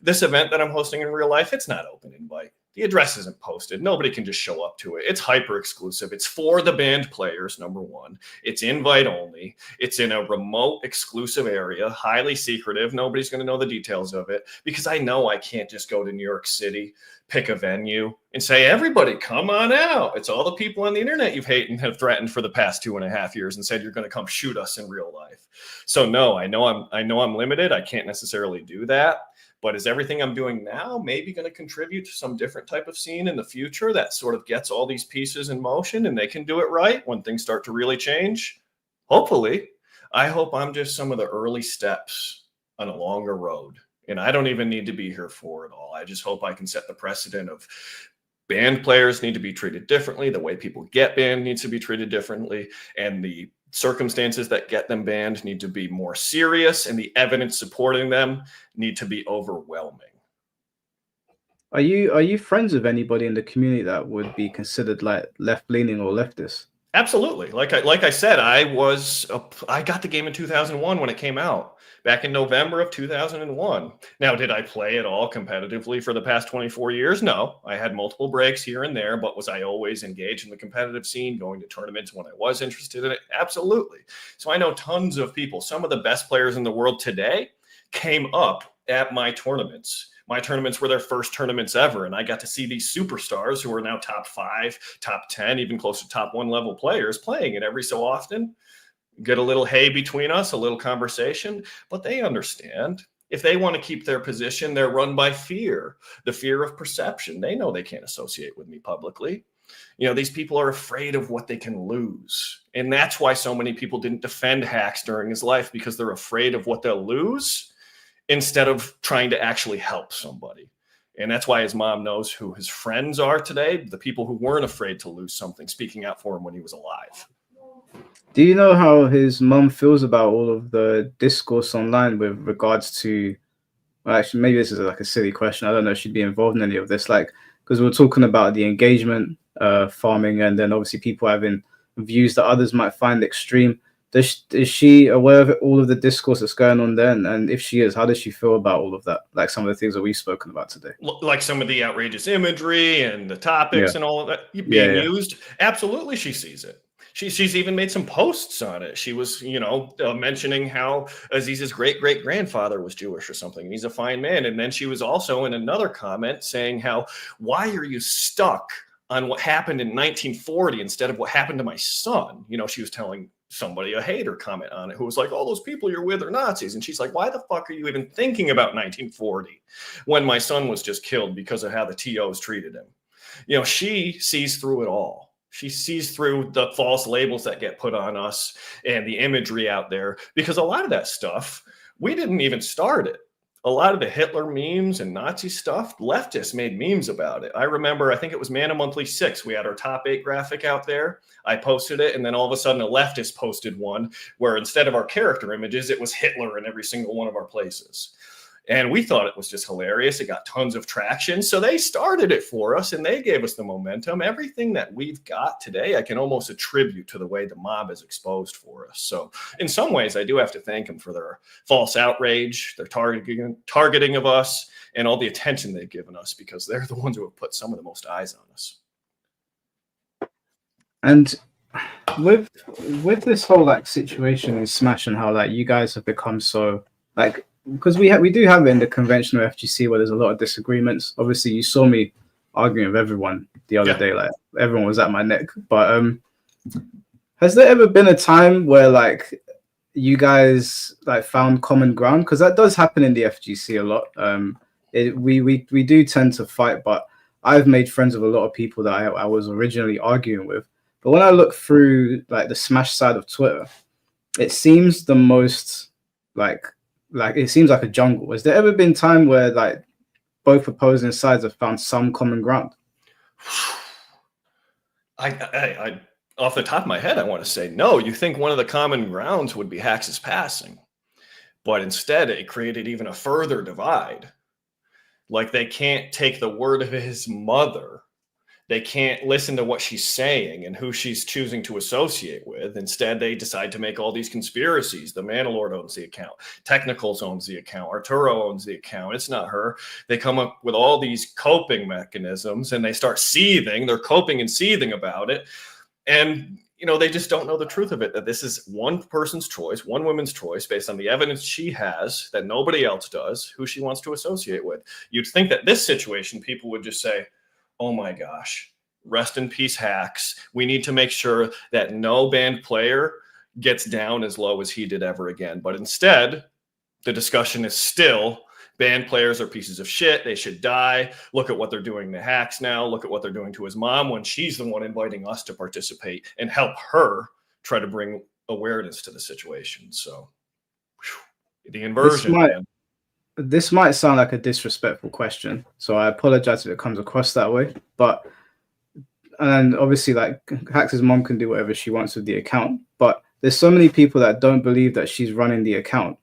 This event that I'm hosting in real life, it's not open invite. The address isn't posted. Nobody can just show up to it. It's hyper exclusive. It's for the banned players, number one. It's invite only. It's in a remote exclusive area, highly secretive. Nobody's going to know the details of it, because I know I can't just go to New York City, pick a venue, and say, everybody come on out. It's all the people on the internet you've hated and have threatened for the past 2.5 years and said you're going to come shoot us in real life. So no, I know I'm limited. I can't necessarily do that. But is everything I'm doing now maybe going to contribute to some different type of scene in the future that sort of gets all these pieces in motion and they can do it right when things start to really change? Hopefully. I hope I'm just some of the early steps on a longer road. And I don't even need to be here for it all. I just hope I can set the precedent of banned players need to be treated differently. The way people get banned needs to be treated differently. And the circumstances that get them banned need to be more serious, and the evidence supporting them need to be overwhelming. Are you friends with anybody in the community that would be considered like left-leaning or leftist? Absolutely. Like I said, I got the game in 2001 when it came out, back in November of 2001. Now, did I play at all competitively for the past 24 years? No, I had multiple breaks here and there, but was I always engaged in the competitive scene, going to tournaments when I was interested in it? Absolutely. So I know tons of people. Some of the best players in the world today came up at my tournaments. My tournaments were their first tournaments ever, and I got to see these superstars who are now top 5, top 10, even close to top 1 level players playing it every so often. Get a little hay between us, a little conversation, but they understand. If they want to keep their position, they're run by fear, the fear of perception. They know they can't associate with me publicly. These people are afraid of what they can lose. And that's why so many people didn't defend Hacks during his life, because they're afraid of what they'll lose instead of trying to actually help somebody. And that's why his mom knows who his friends are today, the people who weren't afraid to lose something, speaking out for him when he was alive. Do you know how his mom feels about all of the discourse online with regards to, well, actually, maybe this is like a silly question. I don't know if she'd be involved in any of this, like, because we're talking about the engagement farming, and then obviously people having views that others might find extreme. Is she aware of all of the discourse that's going on there? And if she is, how does she feel about all of that? Like some of the things that we've spoken about today. Like some of the outrageous imagery and the topics and all of that being used? Absolutely, she sees it. She's even made some posts on it. She was, mentioning how Aziz's great-great-grandfather was Jewish or something. He's a fine man. And then she was also in another comment saying how, why are you stuck on what happened in 1940 instead of what happened to my son? She was telling somebody, a hater, comment on it, who was like, all those people you're with are Nazis. And she's like, why the fuck are you even thinking about 1940 when my son was just killed because of how the TOs treated him? She sees through it all. She sees through the false labels that get put on us and the imagery out there, because a lot of that stuff, we didn't even start it. A lot of the Hitler memes and Nazi stuff, leftists made memes about it. I remember, I think it was Mana Monthly 6. We had our top 8 graphic out there. I posted it, and then all of a sudden a leftist posted one where instead of our character images, it was Hitler in every single one of our places. And we thought it was just hilarious. It got tons of traction. So they started it for us and they gave us the momentum. Everything that we've got today, I can almost attribute to the way the mob is exposed for us. So in some ways, I do have to thank them for their false outrage, their targeting of us, and all the attention they've given us, because they're the ones who have put some of the most eyes on us. And with this whole like situation in Smash and how like you guys have become so like, because we do have it in the conventional FGC where there's a lot of disagreements. Obviously, you saw me arguing with everyone the other day, like everyone was at my neck. But has there ever been a time where like you guys like found common ground? Because that does happen in the FGC a lot. We do tend to fight, but I've made friends with a lot of people that I was originally arguing with. But when I look through like the Smash side of Twitter, it seems the most like it seems like a jungle. Has there ever been time where like both opposing sides have found some common ground? I off the top of my head, I want to say no. You think one of the common grounds would be Hax's passing, but instead it created even a further divide. Like they can't take the word of his mother. They can't listen to what she's saying and who she's choosing to associate with. Instead, they decide to make all these conspiracies. The ManaLord owns the account. Technicals owns the account. Arturo owns the account. It's not her. They come up with all these coping mechanisms and they start seething. They're coping and seething about it. And, you know, they just don't know the truth of it, that this is one person's choice, one woman's choice based on the evidence she has that nobody else does, who she wants to associate with. You'd think that this situation, people would just say, oh my gosh, rest in peace, Hacks. We need to make sure that no banned player gets down as low as he did ever again. But instead, the discussion is still banned players are pieces of shit. They should die. Look at what they're doing to Hacks now. Look at what they're doing to his mom, when she's the one inviting us to participate and help her try to bring awareness to the situation. So the inversion, this might sound like a disrespectful question, so I apologize if it comes across that way. But and obviously, like Hax's mom can do whatever she wants with the account, but there's so many people that don't believe that she's running the account.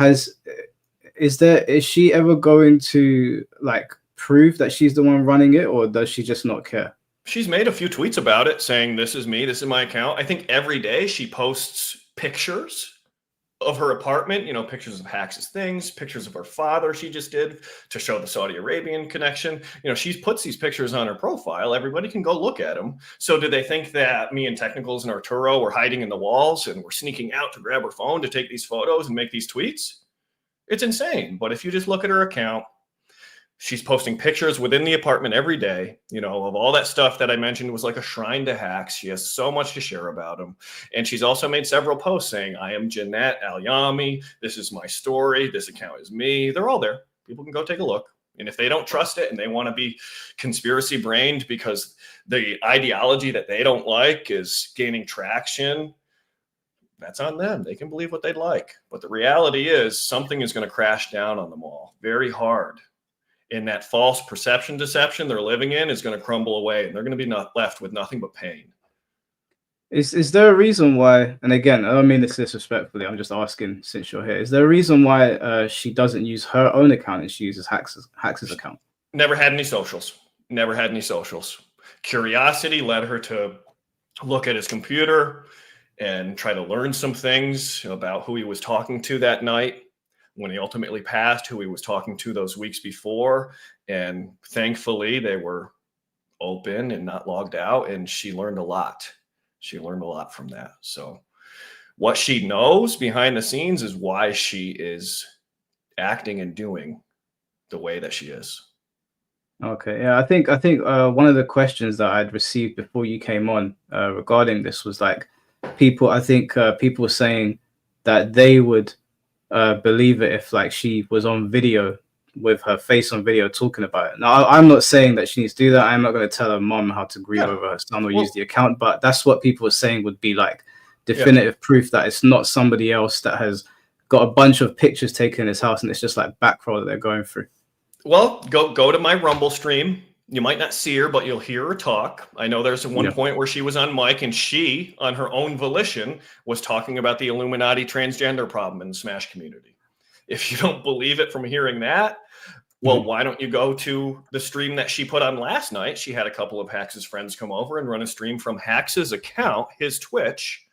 Is she ever going to like prove that she's the one running it, or does she just not care? She's made a few tweets about it saying, this is me, this is my account. I think every day she posts pictures of her apartment, you know, pictures of Hax's things, pictures of her father she just did to show the Saudi Arabian connection. You know, she puts these pictures on her profile. Everybody can go look at them. So do they think that me and Technicals and Arturo were hiding in the walls and we're sneaking out to grab her phone to take these photos and make these tweets? It's insane. But if you just look at her account, she's posting pictures within the apartment every day, you know, of all that stuff that I mentioned was like a shrine to Hacks. She has so much to share about him. And she's also made several posts saying, I am Jeanette Al-Yami. This is my story. This account is me. They're all there. People can go take a look. And if they don't trust it and they want to be conspiracy brained because the ideology that they don't like is gaining traction, that's on them. They can believe what they'd like. But the reality is something is going to crash down on them all very hard. And that false perception deception they're living in is going to crumble away, and they're going to be left with nothing but pain. Is there a reason why, and again, I don't mean this disrespectfully, I'm just asking since you're here, is there a reason why she doesn't use her own account and she uses Hax's account? Never had any socials. Never had any socials. Curiosity led her to look at his computer and try to learn some things about who he was talking to that night when he ultimately passed, who he was talking to those weeks before. And thankfully, they were open and not logged out, and she learned a lot. She learned a lot from that. So what she knows behind the scenes is why she is acting and doing the way that she is. Okay, yeah, I think one of the questions that I'd received before you came on regarding this was like people were saying that they would believe it if like she was on video with her face on video talking about it. Now, I'm not saying that she needs to do that. I'm not going to tell her mom how to grieve over her son or use the account, but that's what people were saying would be like definitive proof that it's not somebody else that has got a bunch of pictures taken in his house and it's just like backroll that they're going through. Well, go to my Rumble stream. You might not see her, but you'll hear her talk. I know there's one point where she was on mic and she, on her own volition, was talking about the Illuminati transgender problem in the Smash community. If you don't believe it from hearing that, well, why don't you go to the stream that she put on last night? She had a couple of Hax's friends come over and run a stream from Hax's account, his Twitch,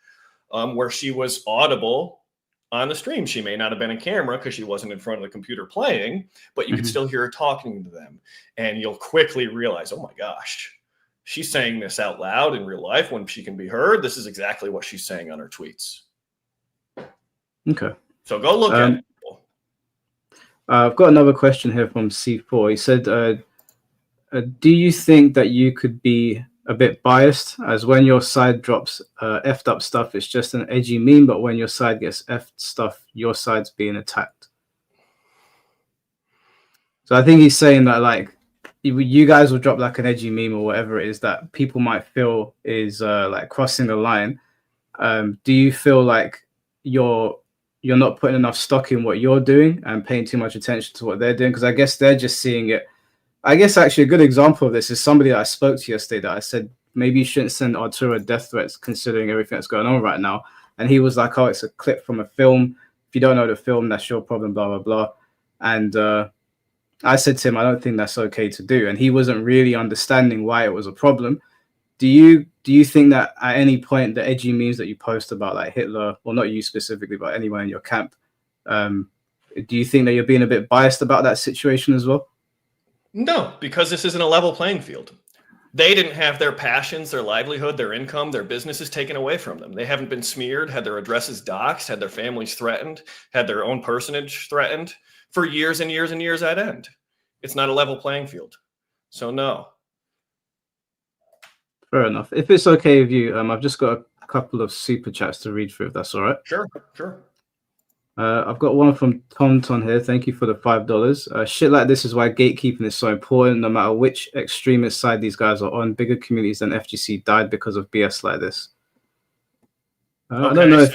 where she was audible on the stream. She may not have been in camera because she wasn't in front of the computer playing, but you could still hear her talking to them. And you'll quickly realize, oh my gosh, she's saying this out loud in real life when she can be heard. This is exactly what she's saying on her tweets. Okay. So go look at it. I've got another question here from C4. He said, do you think that you could be a bit biased, as when your side drops effed up stuff, it's just an edgy meme, but when your side gets effed stuff, your side's being attacked? So I think he's saying that, like, you guys will drop like an edgy meme or whatever it is that people might feel is like crossing the line. Do you feel like you're not putting enough stock in what you're doing and paying too much attention to what they're doing? Because I guess they're just seeing it. I guess actually a good example of this is somebody that I spoke to yesterday that I said, maybe you shouldn't send Arturo death threats considering everything that's going on right now. And he was like, oh, it's a clip from a film. If you don't know the film, that's your problem, blah, blah, blah. And I said to him, I don't think that's okay to do. And he wasn't really understanding why it was a problem. Do you think that at any point the edgy memes that you post about like Hitler, well, not you specifically, but anyone in your camp, do you think that you're being a bit biased about that situation as well? No, because this isn't a level playing field. They didn't have their passions, their livelihood, their income, their businesses taken away from them. They haven't been smeared, had their addresses doxxed, had their families threatened, had their own personage threatened for years and years and years at end. It's not a level playing field. So no. Fair enough. If it's okay with you, I've just got a couple of super chats to read through, if that's all right. Sure. I've got one from Tonton here. Thank you for the $5. Shit like this is why gatekeeping is so important. No matter which extremist side these guys are on, bigger communities than FGC died because of BS like this. Okay, I don't know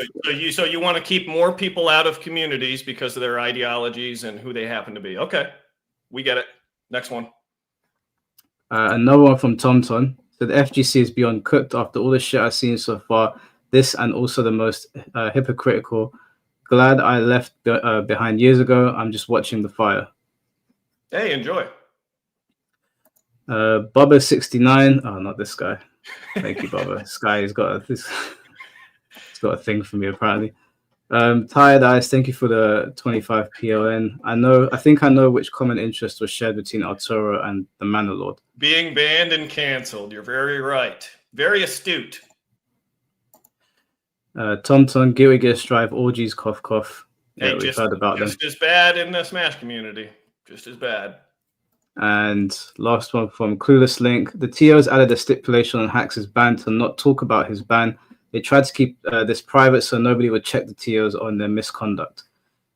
so you want to keep more people out of communities because of their ideologies and who they happen to be. Okay, we get it. Next one. Another one from Tonton. So the FGC is beyond cooked after all the shit I've seen so far. This and also the most hypocritical. Glad I left behind years ago. I'm just watching the fire. Hey, enjoy. Bubba69. Oh, not this guy. Thank you, Bubba. This guy has got he's got a thing for me apparently. Tired Eyes. Thank you for the 25 PLN. I think I know which common interest was shared between Arturo and the ManaLord. Being banned and canceled. You're very right. Very astute. Tonton, Guilty Gear Strive, Orgies, cough, cough. Yeah, Hey, we've heard about them. Just as bad in the Smash community. Just as bad. And last one from Clueless Link. The TOs added a stipulation on Hax's ban to not talk about his ban. They tried to keep this private so nobody would check the TOs on their misconduct.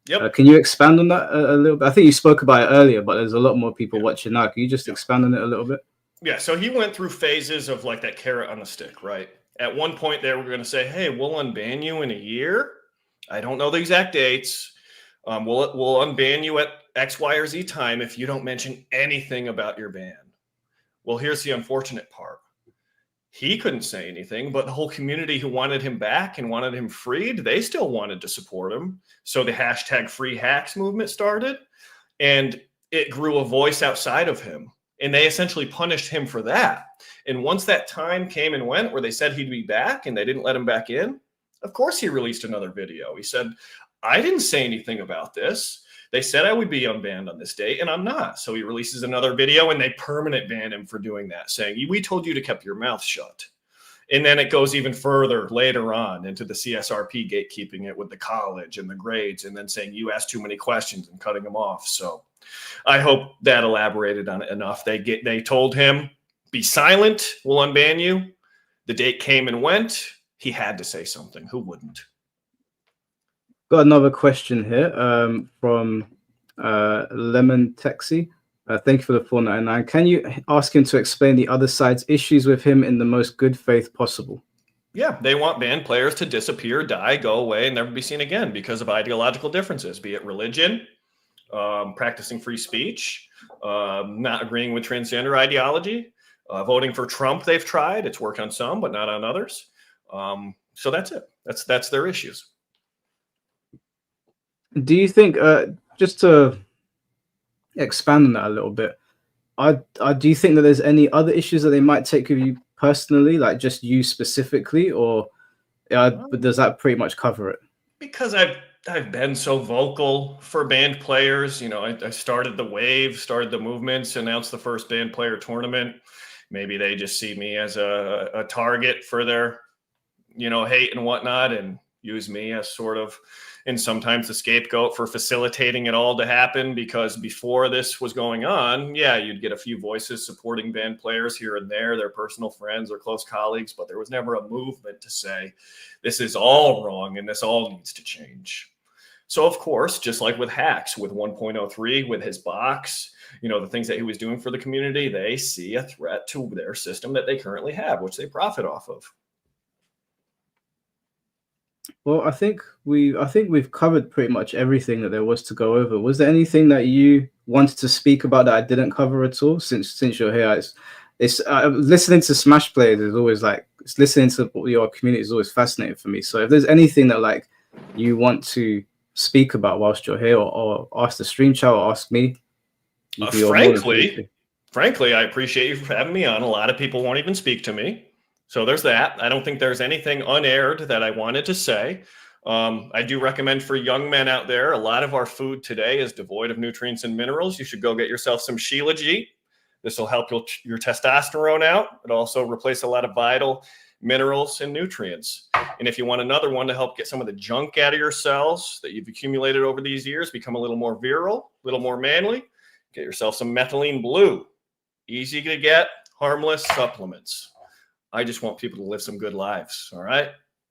Yep. Can you expand on that a little bit? I think you spoke about it earlier, but there's a lot more people watching now. Can you just expand on it a little bit? Yeah, so he went through phases of like that carrot on the stick, right? At one point, they were going to say, hey, we'll unban you in a year. I don't know the exact dates. We'll unban you at X, Y, or Z time if you don't mention anything about your ban. Well, here's the unfortunate part. He couldn't say anything, but the whole community who wanted him back and wanted him freed, they still wanted to support him. So the hashtag Free Hacks movement started, and it grew a voice outside of him. And they essentially punished him for that. And once that time came and went where they said he'd be back and they didn't let him back in, of course he released another video. He said, I didn't say anything about this. They said I would be unbanned on this date, and I'm not. So he releases another video, and they permanent ban him for doing that, saying, we told you to keep your mouth shut. And then it goes even further later on into the CSRP gatekeeping it with the college and the grades, and then saying you asked too many questions and cutting them off. So I hope that elaborated on it enough. They told him, be silent, we'll unban you. The date came and went. He had to say something. Who wouldn't? Got another question here from Lemon Texi. Thank you for the $4.99. Can you ask him to explain the other side's issues with him in the most good faith possible? Yeah, they want banned players to disappear, die, go away, and never be seen again because of ideological differences, be it religion, practicing free speech, not agreeing with transgender ideology, voting for Trump. They've tried. It's worked on some, but not on others. So that's it. That's their issues. Do you think, just to expand on that a little bit, do you think that there's any other issues that they might take with you personally, like just you specifically, or does that pretty much cover it? Because I've been so vocal for band players. You know, I started the wave, started the movements, announced the first band player tournament. Maybe they just see me as a target for their, you know, hate and whatnot, and use me as sort of, and sometimes the scapegoat for facilitating it all to happen. Because before this was going on, yeah, you'd get a few voices supporting band players here and there, their personal friends or close colleagues, but there was never a movement to say this is all wrong and this all needs to change. So of course, just like with hacks, with 1.03, with his box, you know, the things that he was doing for the community, they see a threat to their system that they currently have, which they profit off of. Well, I think we've covered pretty much everything that there was to go over. Was there anything that you wanted to speak about that I didn't cover at all? Since you're here, it's listening to Smash players is always like, listening to your community is always fascinating for me. So if there's anything that like you want to speak about whilst you're here, or ask the stream chat or ask me, frankly, I appreciate you for having me on. A lot of people won't even speak to me. So there's that. I don't think there's anything unaired that I wanted to say. I do recommend for young men out there, a lot of our food today is devoid of nutrients and minerals. You should go get yourself some Shilajit. This will help your testosterone out. It also replace a lot of vital minerals and nutrients. And if you want another one to help get some of the junk out of your cells that you've accumulated over these years, become a little more virile, a little more manly, get yourself some methylene blue. Easy to get, harmless supplements. I just want people to live some good lives, all right?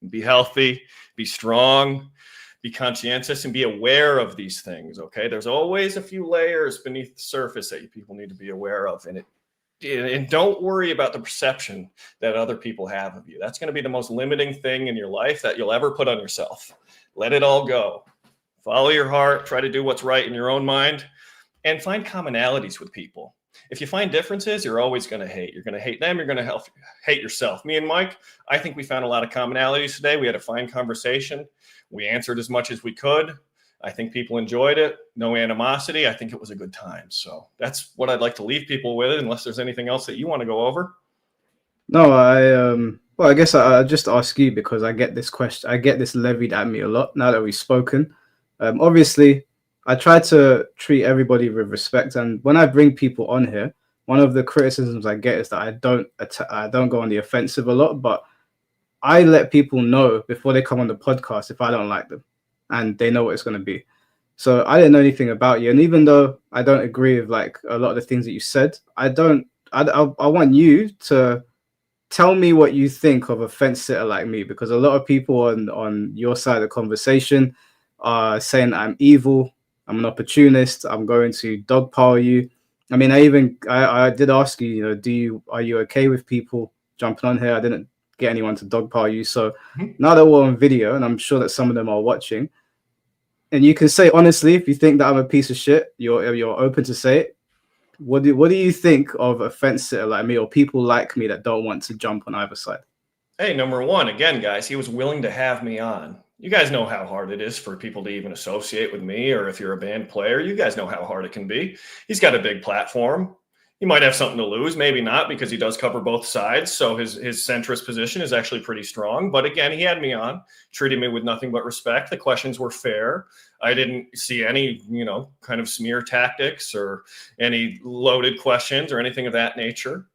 Be healthy, be strong, be conscientious, and be aware of these things, okay? There's always a few layers beneath the surface that people need to be aware of. And don't worry about the perception that other people have of you. That's going to be the most limiting thing in your life that you'll ever put on yourself. Let it all go. Follow your heart, try to do what's right in your own mind, and find commonalities with people. If you find differences, you're always going to hate. You're going to hate them. You're going to hate yourself. Me and Mike, I think we found a lot of commonalities today. We had a fine conversation. We answered as much as we could. I think people enjoyed it. No animosity. I think it was a good time. So that's what I'd like to leave people with, unless there's anything else that you want to go over. No, well, I guess I'll just ask you, because I get this question. I get this levied at me a lot now that we've spoken. Obviously, I try to treat everybody with respect, and when I bring people on here, one of the criticisms I get is that I don't go on the offensive a lot, but I let people know before they come on the podcast if I don't like them, and they know what it's going to be. So I didn't know anything about you, and even though I don't agree with like a lot of the things that you said, I want you to tell me what you think of a fence sitter like me, because a lot of people on your side of the conversation are saying I'm evil, I'm an opportunist, I'm going to dogpile you. I mean, I did ask you, are you okay with people jumping on here? I didn't get anyone to dogpile you. So now that we're on video, and I'm sure that some of them are watching, and you can say honestly, if you think that I'm a piece of shit, you're open to say it. What do you think of a fence sitter like me, or people like me that don't want to jump on either side? Hey, number one, again, guys, he was willing to have me on. You guys know how hard it is for people to even associate with me, or if you're a band player, you guys know how hard it can be. He's got a big platform. He might have something to lose, maybe not, because he does cover both sides. So his centrist position is actually pretty strong. But again, he had me on, treated me with nothing but respect. The questions were fair. I didn't see any, kind of smear tactics or any loaded questions or anything of that nature.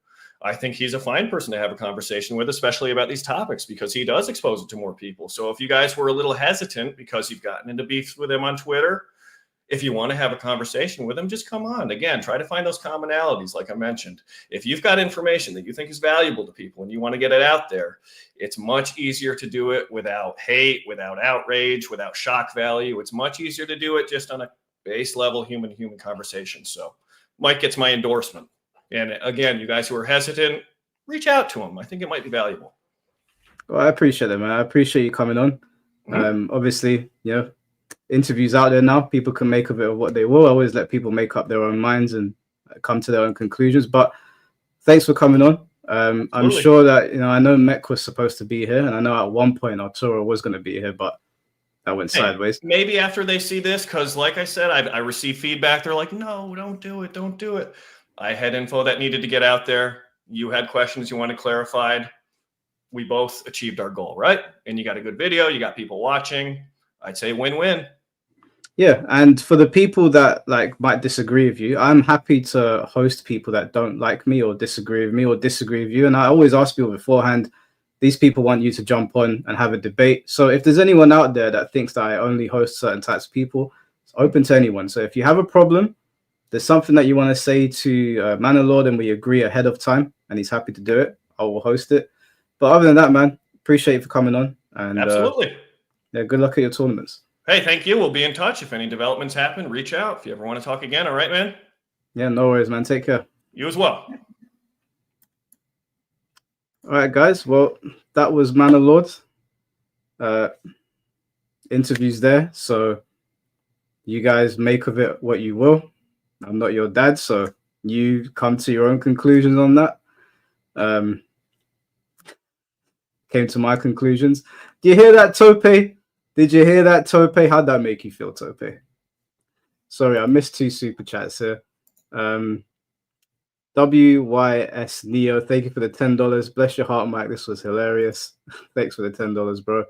I think he's a fine person to have a conversation with, especially about these topics, because he does expose it to more people. So if you guys were a little hesitant because you've gotten into beefs with him on Twitter, if you want to have a conversation with him, just come on. Again, try to find those commonalities, like I mentioned. If you've got information that you think is valuable to people and you want to get it out there, it's much easier to do it without hate, without outrage, without shock value. It's much easier to do it just on a base level human conversation. So Mike gets my endorsement. And again, you guys who are hesitant, reach out to him. I think it might be valuable. Well, I appreciate that, man. I appreciate you coming on. Obviously, interviews out there now. People can make of it what they will. I always let people make up their own minds and come to their own conclusions. But thanks for coming on. I'm sure that, I know Mech was supposed to be here, and I know at one point Arturo was going to be here, but that went sideways. Maybe after they see this, because like I said, I receive feedback. They're like, no, don't do it. Don't do it. I had info that needed to get out there. You had questions you wanted clarified. We both achieved our goal, right? And you got a good video. You got people watching. I'd say win-win. Yeah, and for the people that like might disagree with you, I'm happy to host people that don't like me or disagree with me or disagree with you. And I always ask people beforehand, these people want you to jump on and have a debate. So if there's anyone out there that thinks that I only host certain types of people, it's open to anyone. So if you have a problem, there's something that you want to say to ManaLord and we agree ahead of time and he's happy to do it, I will host it. But other than that, man, appreciate you for coming on. And absolutely. Yeah, good luck at your tournaments. Hey, thank you. We'll be in touch. If any developments happen, reach out. If you ever want to talk again, all right, man? Yeah, no worries, man. Take care. You as well. All right, guys. Well, that was ManaLord. Interviews there. So you guys make of it what you will. I'm not your dad, so you come to your own conclusions on that. Came to my conclusions. Do you hear that, Tope? Did you hear that, Tope? How'd that make you feel, Tope? Sorry, I missed 2 super chats here. WYS Neo, thank you for the $10. Bless your heart, Mike. This was hilarious. Thanks for the $10, bro.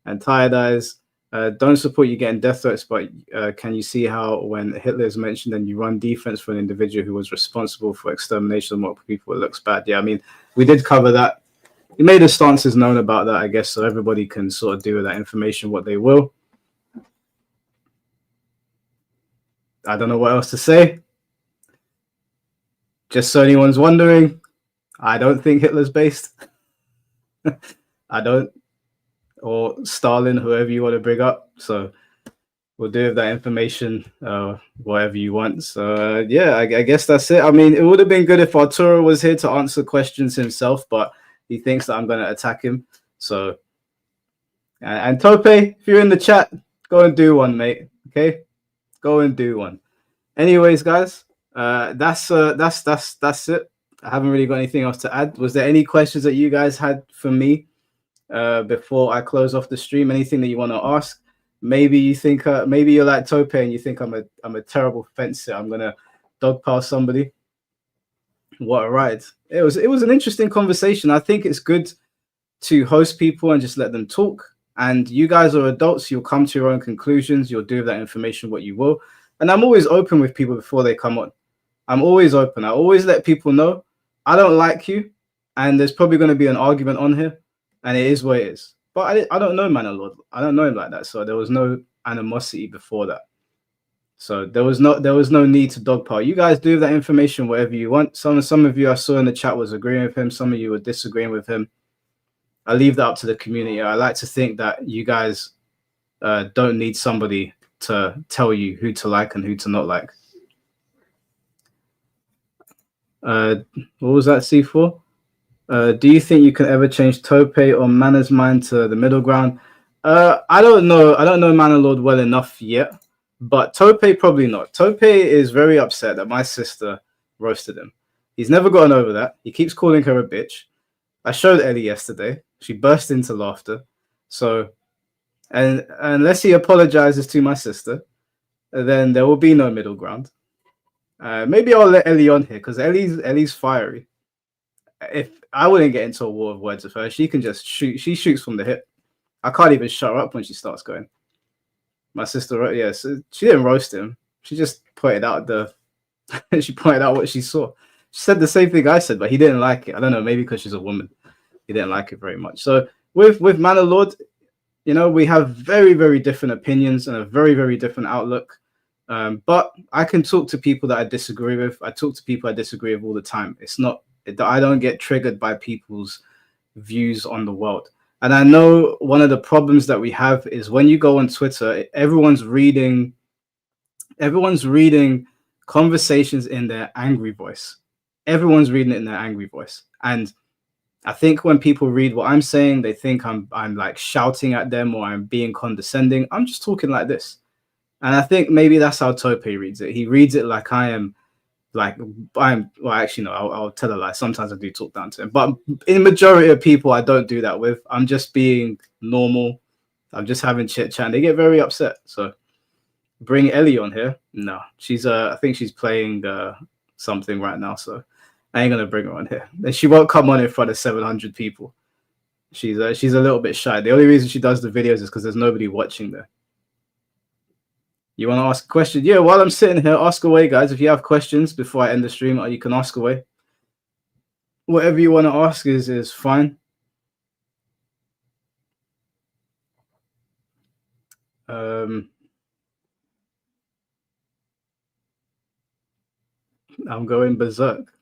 And Tired Eyes, don't support you getting death threats, but can you see how when Hitler is mentioned and you run defense for an individual who was responsible for extermination of multiple people, it looks bad. Yeah, I mean, we did cover that. He made his stances known about that, I guess, so everybody can sort of do with that information what they will. I don't know what else to say. Just so anyone's wondering, I don't think Hitler's based. I don't. Or Stalin, whoever you want to bring up. So we'll do with that information whatever you want. So yeah, I guess that's it. I mean, it would have been good if Arturo was here to answer questions himself, but he thinks that I'm going to attack him. So, and Tope, if you're in the chat, go and do one, mate. Okay, go and do one. Anyways, guys, that's it. I haven't really got anything else to add. Was there any questions that you guys had for me before I close off the stream? Anything that you want to ask? Maybe you think maybe you're like Tope and you think I'm a terrible fencer. I'm gonna dog pile somebody. What a ride! It was an interesting conversation. I think it's good to host people and just let them talk. And you guys are adults. You'll come to your own conclusions. You'll do with that information what you will. And I'm always open with people before they come on. I'm always open. I always let people know I don't like you, and there's probably going to be an argument on here, and it is what it is. But I don't know ManaLord. I don't know him like that, so there was no animosity before that. So there was no need to dogpile. You guys do that information whatever you want. Some of you I saw in the chat was agreeing with him. Some of you were disagreeing with him. I leave that up to the community. I like to think that you guys don't need somebody to tell you who to like and who to not like. What was that, C4? Do you think you can ever change Tope or Mana's mind to the middle ground? I don't know. I don't know ManaLord well enough yet, but Tope probably not. Tope is very upset that my sister roasted him. He's never gotten over that. He keeps calling her a bitch. I showed Ellie yesterday. She burst into laughter. So, and unless he apologizes to my sister, then there will be no middle ground. Maybe I'll let Ellie on here because Ellie's fiery. If I wouldn't get into a war of words with her, she can just shoot. She shoots from the hip. I can't even shut her up when she starts going. My sister, yes, she didn't roast him. She just pointed out she pointed out what she saw. She said the same thing I said, but he didn't like it. I don't know, maybe because she's a woman. He didn't like it very much. So with ManaLord, you know, we have very, very different opinions and a very, very different outlook. But I can talk to people that I disagree with. I talk to people I disagree with all the time. It's not that I don't get triggered by people's views on the world. And I know one of the problems that we have is when you go on Twitter, everyone's reading conversations in their angry voice. Everyone's reading it in their angry voice. And I think when people read what I'm saying, they think I'm like shouting at them or I'm being condescending. I'm just talking like this. And I think maybe that's how Tope reads it. He reads it like well, actually, no, I'll tell a lie. Sometimes I do talk down to him. But in the majority of people, I don't do that with. I'm just being normal. I'm just having chit chat. They get very upset. So bring Ellie on here. No, she's I think she's playing something right now. So I ain't gonna bring her on here. And she won't come on in front of 700 people. She's a little bit shy. The only reason she does the videos is because there's nobody watching there. You want to ask a question? Yeah, while I'm sitting here, ask away, guys. If you have questions before I end the stream, you can ask away. Whatever you want to ask is fine. I'm going berserk.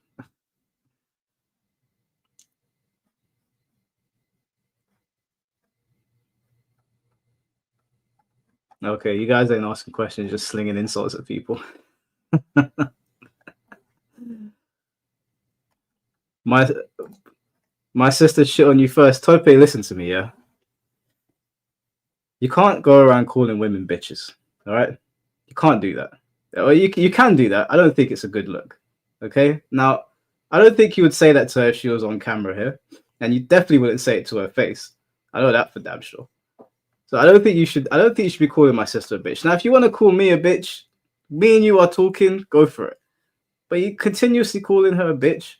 Okay, you guys ain't asking questions, just slinging insults at people. My sister shit on you first. Tope, listen to me, yeah? You can't go around calling women bitches, all right? You can't do that. Or you can do that. I don't think it's a good look, okay? Now, I don't think you would say that to her if she was on camera here, and you definitely wouldn't say it to her face. I know that for damn sure. So I don't think you should be calling my sister a bitch. Now, if you want to call me a bitch, me and you are talking, go for it. But you continuously calling her a bitch,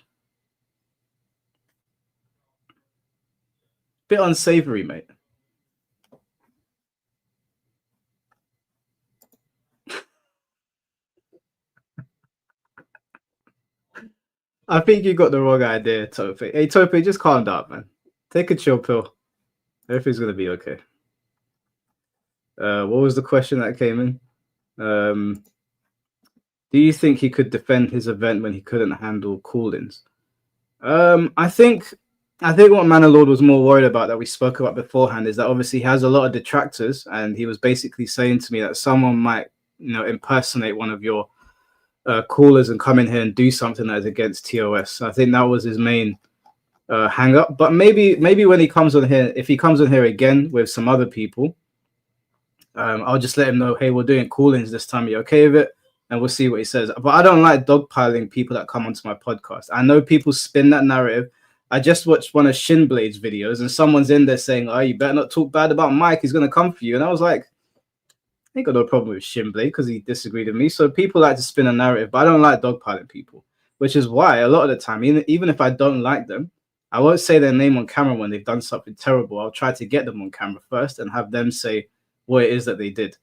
bit unsavory, mate. I think you got the wrong idea, Tope. Hey, Tope, just calm down, man. Take a chill pill. Everything's gonna be okay. What was the question that came in? Do you think he could defend his event when he couldn't handle call-ins? I think what ManaLord was more worried about, that we spoke about beforehand, is that obviously he has a lot of detractors, and he was basically saying to me that someone might, impersonate one of your callers and come in here and do something that is against TOS. I think that was his main hang up. But maybe when he comes on here, if he comes on here again with some other people, I'll just let him know, hey, we're doing call-ins this time. Are you okay with it? And we'll see what he says. But I don't like dogpiling people that come onto my podcast. I know people spin that narrative. I just watched one of Shinblade's videos, and someone's in there saying, oh, you better not talk bad about Mike. He's going to come for you. And I was like, I ain't got no problem with Shinblade because he disagreed with me. So people like to spin a narrative, but I don't like dogpiling people, which is why a lot of the time, even if I don't like them, I won't say their name on camera when they've done something terrible. I'll try to get them on camera first and have them say what it is that they did.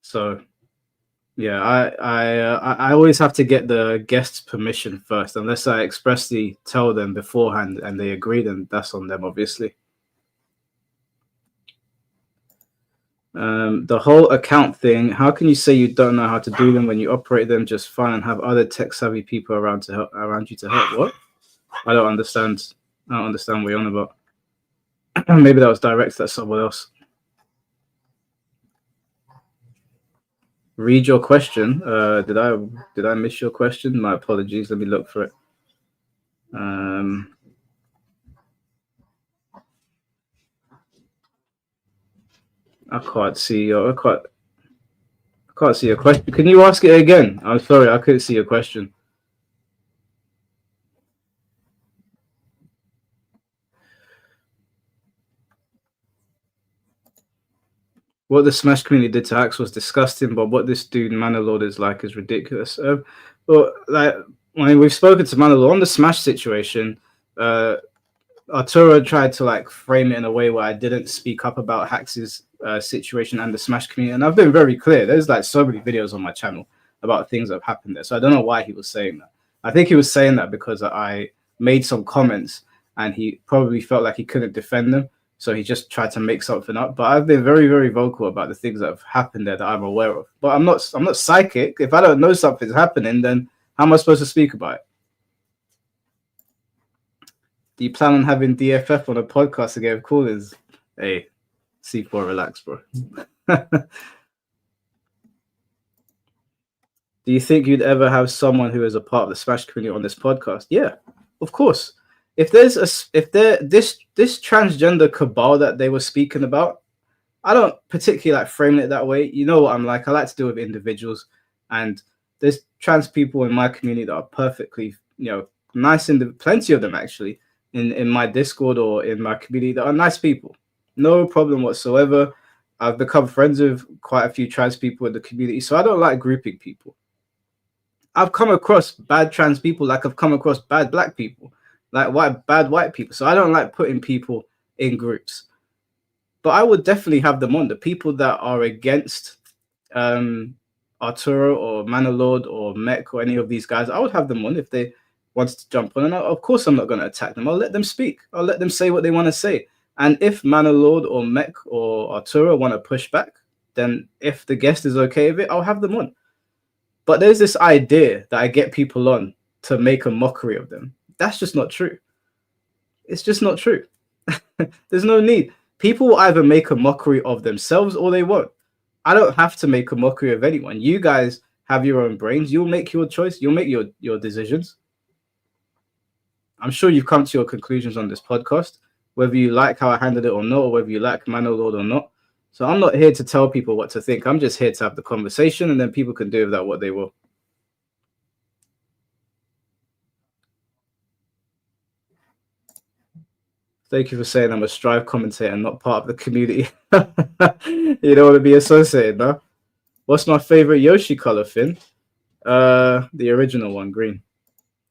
So yeah, I always have to get the guest's permission first, unless I expressly tell them beforehand and they agree, then that's on them, obviously. The whole account thing, how can you say you don't know how to do them when you operate them just fine and have other tech savvy people around you to help? What? I don't understand what you're on about. Maybe that was directed at someone else. Read your question. Did I miss your question? My apologies. Let me look for it. I can't see your question. Can you ask it again? I'm sorry, I couldn't see your question. What the Smash community did to Axe was disgusting, but what this dude ManaLord is like is ridiculous. Well, like, when we've spoken to ManaLord on the Smash situation, Arturo tried to like frame it in a way where I didn't speak up about Hax's situation and the Smash community, and I've been very clear. There's like so many videos on my channel about things that have happened there, so I don't know why he was saying that. I think he was saying that because I made some comments and he probably felt like he couldn't defend them, so he just tried to make something up. But I've been very, very vocal about the things that have happened there that I'm aware of. But I'm not psychic. If I don't know something's happening, then how am I supposed to speak about it? Do you plan on having DFF on a podcast again? Callers? Hey, C4, relax, bro. Do you think you'd ever have someone who is a part of the Smash community on this podcast? Yeah, of course. If there's this transgender cabal that they were speaking about, I don't particularly like framing it that way. You know what I'm like. I like to deal with individuals, and there's trans people in my community that are perfectly, nice, and plenty of them actually. in my Discord or in my community that are nice people. No problem whatsoever. I've become friends with quite a few trans people in the community, so I don't like grouping people. I've come across bad trans people like I've come across bad black people, like bad white people. So I don't like putting people in groups. But I would definitely have them on. The people that are against Arturo or ManaLord or Mech or any of these guys, I would have them on if they wanted to jump on. And of course, I'm not going to attack them. I'll let them speak. I'll let them say what they want to say. And if ManaLord or Mech or Arturo want to push back, then if the guest is okay with it, I'll have them on. But there's this idea that I get people on to make a mockery of them. That's just not true. It's just not true. There's no need. People will either make a mockery of themselves or they won't. I don't have to make a mockery of anyone. You guys have your own brains. You'll make your choice. You'll make your decisions. I'm sure you've come to your conclusions on this podcast, whether you like how I handled it or not, or whether you like ManaLord or not. So I'm not here to tell people what to think. I'm just here to have the conversation, and then people can do with that what they will. Thank you for saying I'm a Strive commentator and not part of the community. You don't want to be associated, no? What's my favorite Yoshi color, Finn? The original one, green.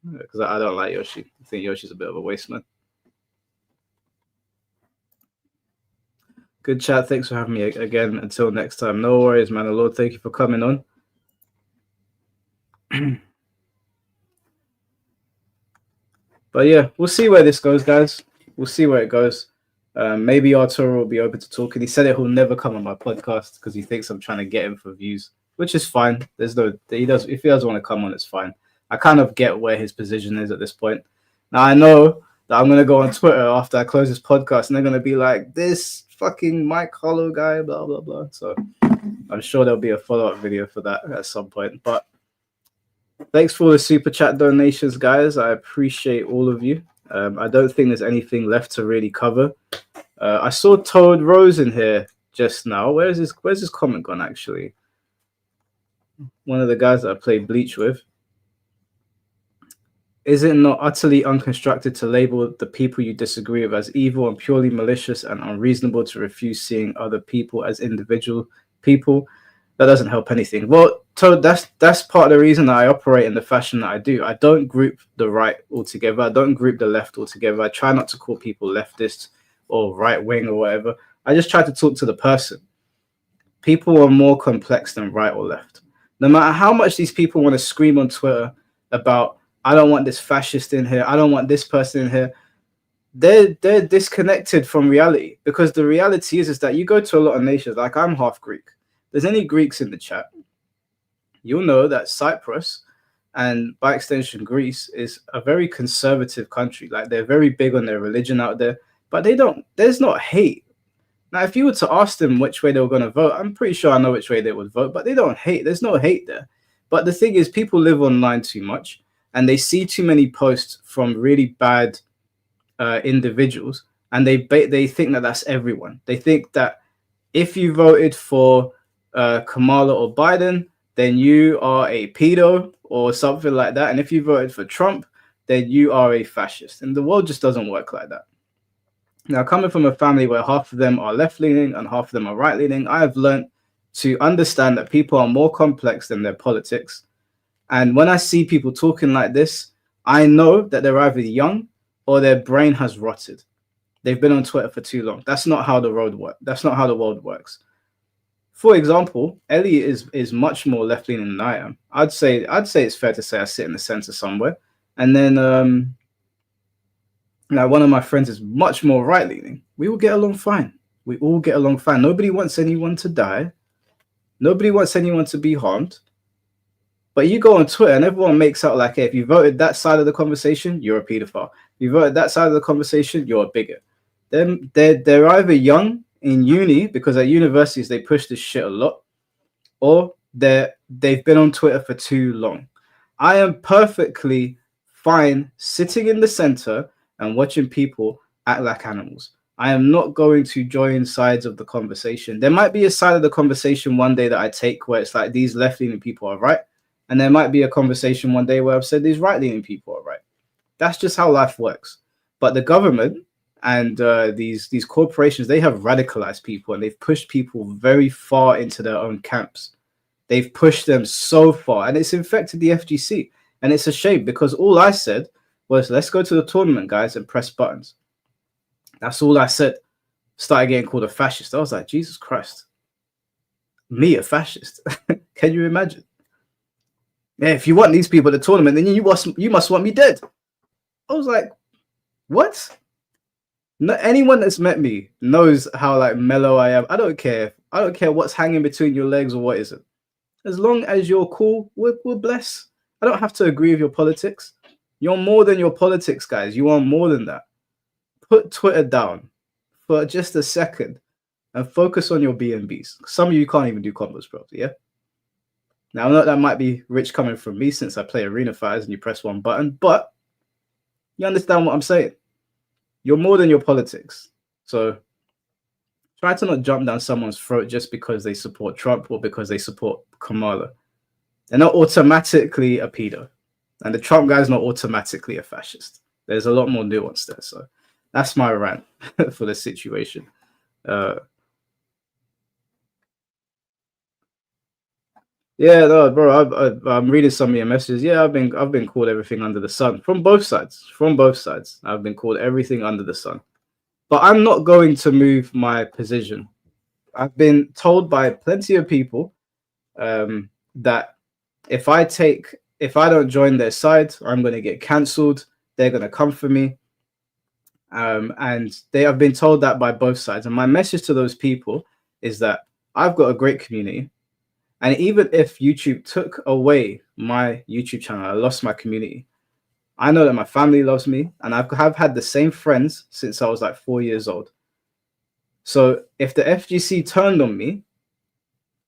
Because I don't like Yoshi. I think Yoshi's a bit of a waste, man. Good chat. Thanks for having me again. Until next time. No worries, ManaLord. Thank you for coming on. But yeah, we'll see where this goes, guys. We'll see where it goes. Maybe Arturo will be open to talking. He said it. He'll never come on my podcast because he thinks I'm trying to get him for views, which is fine. There's no. He does. If he doesn't want to come on, it's fine. I kind of get where his position is at this point. Now I know that I'm gonna go on Twitter after I close this podcast, and they're gonna be like, "This fucking Mike Hollow guy," blah blah blah. So I'm sure there'll be a follow-up video for that at some point. But thanks for all the super chat donations, guys. I appreciate all of you. I don't think there's anything left to really cover. I saw Toad Rose in here just now. Where's his comment gone, actually? One of the guys that I played Bleach with. Is it not utterly unconstructed to label the people you disagree with as evil and purely malicious and unreasonable to refuse seeing other people as individual people? That doesn't help anything. Well, Toad, that's part of the reason that I operate in the fashion that I do. I don't group the right altogether. I don't group the left altogether. I try not to call people leftists or right wing or whatever. I just try to talk to the person. People are more complex than right or left. No matter how much these people want to scream on Twitter about, I don't want this fascist in here, I don't want this person in here, they're disconnected from reality, because the reality is that you go to a lot of nations, like I'm half Greek. There's any Greeks in the chat, you'll know that Cyprus and by extension Greece is a very conservative country. Like they're very big on their religion out there, but there's not hate. Now, if you were to ask them which way they were going to vote, I'm pretty sure I know which way they would vote, but they don't hate. There's no hate there. But the thing is, people live online too much and they see too many posts from really bad individuals, and they think that that's everyone. They think that if you voted for Kamala or Biden, then you are a pedo or something like that. And if you voted for Trump, then you are a fascist. And the world just doesn't work like that. Now, coming from a family where half of them are left-leaning and half of them are right-leaning, I have learned to understand that people are more complex than their politics. And when I see people talking like this, I know that they're either young or their brain has rotted. They've been on Twitter for too long. That's not how the world works. That's not how the world works. For example, Ellie is much more left-leaning than I am. I'd say it's fair to say I sit in the center somewhere. And then now one of my friends is much more right-leaning. We will get along fine. We all get along fine. Nobody wants anyone to die. Nobody wants anyone to be harmed. But you go on Twitter and everyone makes out like, hey, if you voted that side of the conversation, you're a pedophile. If you voted that side of the conversation, you're a bigot. Then they're either young in uni, because at universities they push this shit a lot, or they've been on Twitter for too long. I am perfectly fine sitting in the center and watching people act like animals. I am not going to join sides of the conversation. There might be a side of the conversation one day that I take where it's like these left-leaning people are right, and there might be a conversation one day where I've said these right-leaning people are right. That's just how life works. But the government and these corporations, they have radicalized people, and they've pushed people very far into their own camps. They've pushed them so far, and it's infected the FGC. And it's a shame, because all I said was, let's go to the tournament, guys, and press buttons. That's all I said. Started getting called a fascist. I was like, Jesus Christ. Me, a fascist? Can you imagine? Yeah, if you want these people at the tournament, then you must want me dead. I was like, what? No, anyone that's met me knows how like mellow I am. I don't care. I don't care what's hanging between your legs or what isn't. As long as you're cool, we're blessed. I don't have to agree with your politics. You're more than your politics, guys. You are more than that. Put Twitter down for just a second and focus on your BNBs. Some of you can't even do combos properly, yeah? Now, I know that might be rich coming from me since I play Arena Fighters and you press one button, but you understand what I'm saying. You're more than your politics. So try to not jump down someone's throat just because they support Trump or because they support Kamala. They're not automatically a pedo. And the Trump guy's not automatically a fascist. There's a lot more nuance there. So that's my rant for the situation. Yeah, no, bro. I'm reading some of your messages. Yeah, I've been called everything under the sun from both sides. From both sides, I've been called everything under the sun. But I'm not going to move my position. I've been told by plenty of people that if I don't join their side, I'm going to get cancelled. They're going to come for me. And they have been told that by both sides. And my message to those people is that I've got a great community. And even if YouTube took away my YouTube channel, I lost my community, I know that my family loves me, and I've had the same friends since I was like 4 years old. So if the FGC turned on me,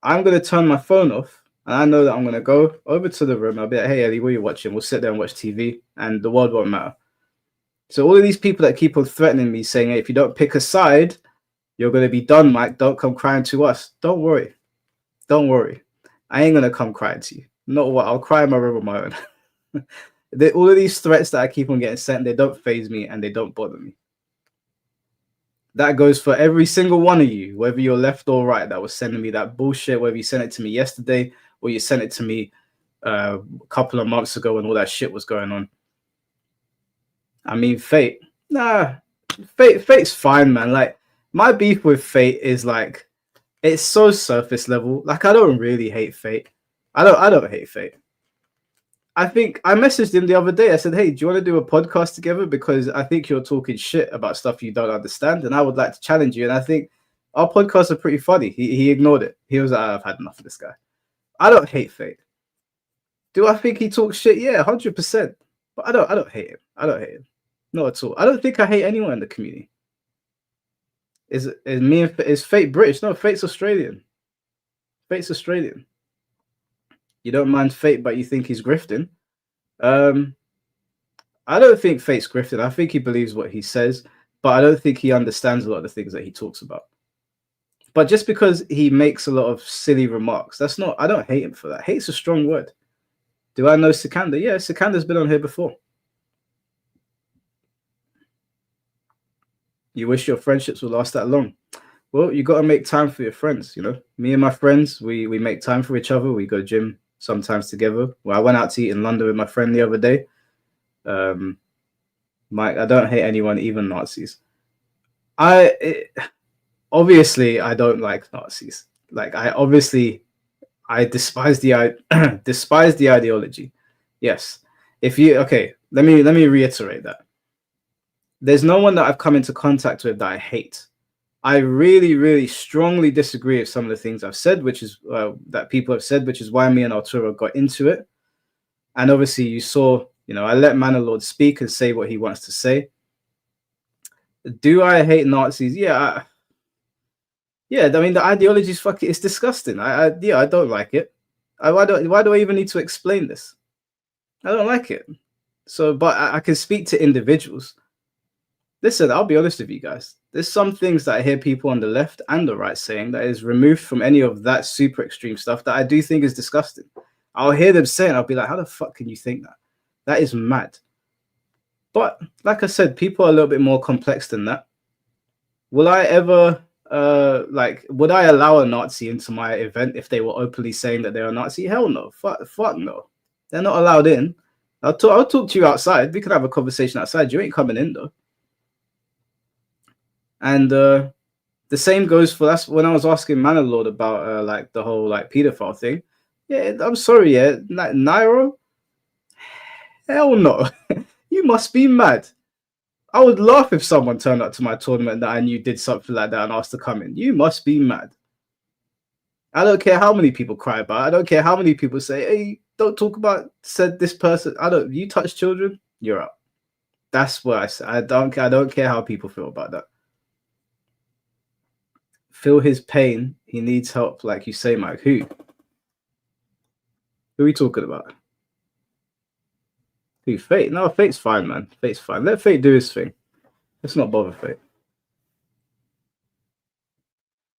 I'm going to turn my phone off, and I know that I'm going to go over to the room. I'll be like, hey, Eddie, what are you watching? We'll sit there and watch TV, and the world won't matter. So all of these people that keep on threatening me, saying, hey, if you don't pick a side, you're going to be done, Mike. Don't come crying to us. Don't worry. Don't worry. I ain't going to come crying to you. Not what. I'll cry in my room on my own. All of these threats that I keep on getting sent, they don't faze me and they don't bother me. That goes for every single one of you, whether you're left or right, that was sending me that bullshit, whether you sent it to me yesterday or you sent it to me a couple of months ago when all that shit was going on. I mean, Fate. Nah, Fate's fine, man. Like, my beef with Fate is like, it's so surface level. Like, I don't really hate Fate. I don't hate Fate. I think I messaged him the other day. I said, hey, do you want to do a podcast together? Because I think you're talking shit about stuff you don't understand, and I would like to challenge you. And I think our podcasts are pretty funny. He ignored it. He was like, I've had enough of this guy. I don't hate Fate. Do I think he talks shit? Yeah, 100%. But I don't hate him. I don't hate him. Not at all. I don't think I hate anyone in the community. Is Fate British? No, Fate's Australian. Fate's Australian. You don't mind Fate, but you think he's grifting. I don't think Fate's grifting. I think he believes what he says, but I don't think he understands a lot of the things that he talks about. But just because he makes a lot of silly remarks, that's not. I don't hate him for that. Hate's a strong word. Do I know Sikander? Yeah, Sikander's been on here before. You wish your friendships would last that long. Well, you got to make time for your friends. You know, me and my friends, we make time for each other. We go gym sometimes together. Well, I went out to eat in London with my friend the other day. Mike, I don't hate anyone, even Nazis. Obviously I don't like Nazis. Like, I despise the despise the ideology. Yes. Let me reiterate that. There's no one that I've come into contact with that I hate. I really, really strongly disagree with some of the things I've said, which is that people have said, which is why me and Arturo got into it. And obviously you saw, I let ManaLord speak and say what he wants to say. Do I hate Nazis? Yeah. I mean, the ideology is fucking, it's disgusting. I don't like it. Why do I even need to explain this? I don't like it. So, but I can speak to individuals. Listen, I'll be honest with you guys. There's some things that I hear people on the left and the right saying that is removed from any of that super extreme stuff that I do think is disgusting. I'll hear them say it and I'll be like, how the fuck can you think that? That is mad. But like I said, people are a little bit more complex than that. Will I ever would I allow a Nazi into my event if they were openly saying that they're a Nazi? Hell no. Fuck no. They're not allowed in. I'll talk to you outside. We can have a conversation outside. You ain't coming in though. And the same goes for that's when I was asking ManaLord about like the whole like pedophile thing. Yeah, I'm sorry, yeah. Nairo? Hell no. You must be mad. I would laugh if someone turned up to my tournament that I knew did something like that and asked to come in. You must be mad. I don't care how many people cry about it. I don't care how many people say, hey, don't talk about said this person. You touch children, you're out. That's what I say. I don't care how people feel about that. Feel his pain. He needs help, like you say, Mike. Who are we talking about? Who? Fate? No, Fate's fine, man. Fate's fine. Let Fate do his thing. Let's not bother Fate.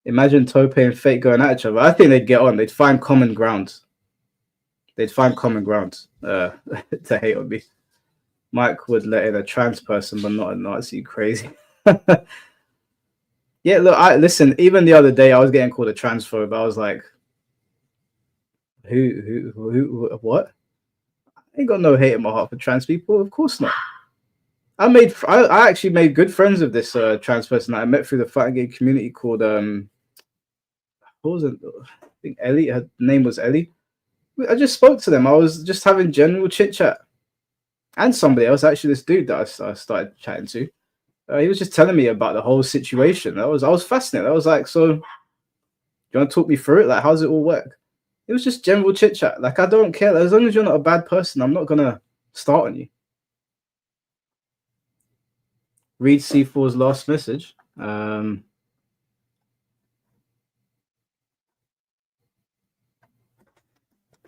Imagine Tope and Fate going at each other. I think they'd get on. They'd find common ground. To hate on me. Mike would let in a trans person, but not a Nazi. Crazy. Yeah, look, listen. Even the other day, I was getting called a transphobe. I was like, who, what? I ain't got no hate in my heart for trans people. Of course not. I actually made good friends with this trans person that I met through the fighting game community called what was it? I think Ellie. Her name was Ellie. I just spoke to them. I was just having general chit chat, and somebody else, actually, this dude that I started chatting to. He was just telling me about the whole situation. I was fascinated. I was like, so you want to talk me through it? Like, how does it all work? It was just general chit chat. Like, I don't care. As long as you're not a bad person, I'm not gonna start on you. Read C4's last message.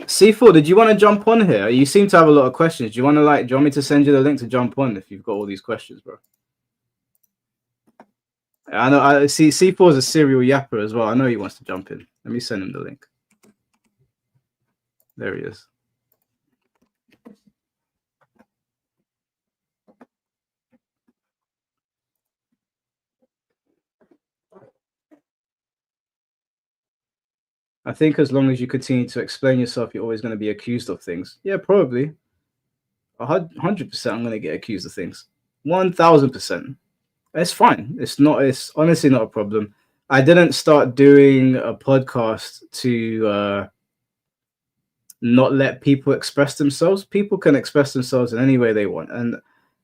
C4, did you want to jump on here? You seem to have a lot of questions. Do you want me to send you the link to jump on if you've got all these questions, bro? I know. I see. C4 is a serial yapper as well. I know he wants to jump in. Let me send him the link. There he is. I think as long as you continue to explain yourself, you're always going to be accused of things. Yeah, probably. 100%, I'm going to get accused of things. 1000%. It's fine. It's honestly not a problem. I didn't start doing a podcast to not let people express themselves. People can express themselves in any way they want. And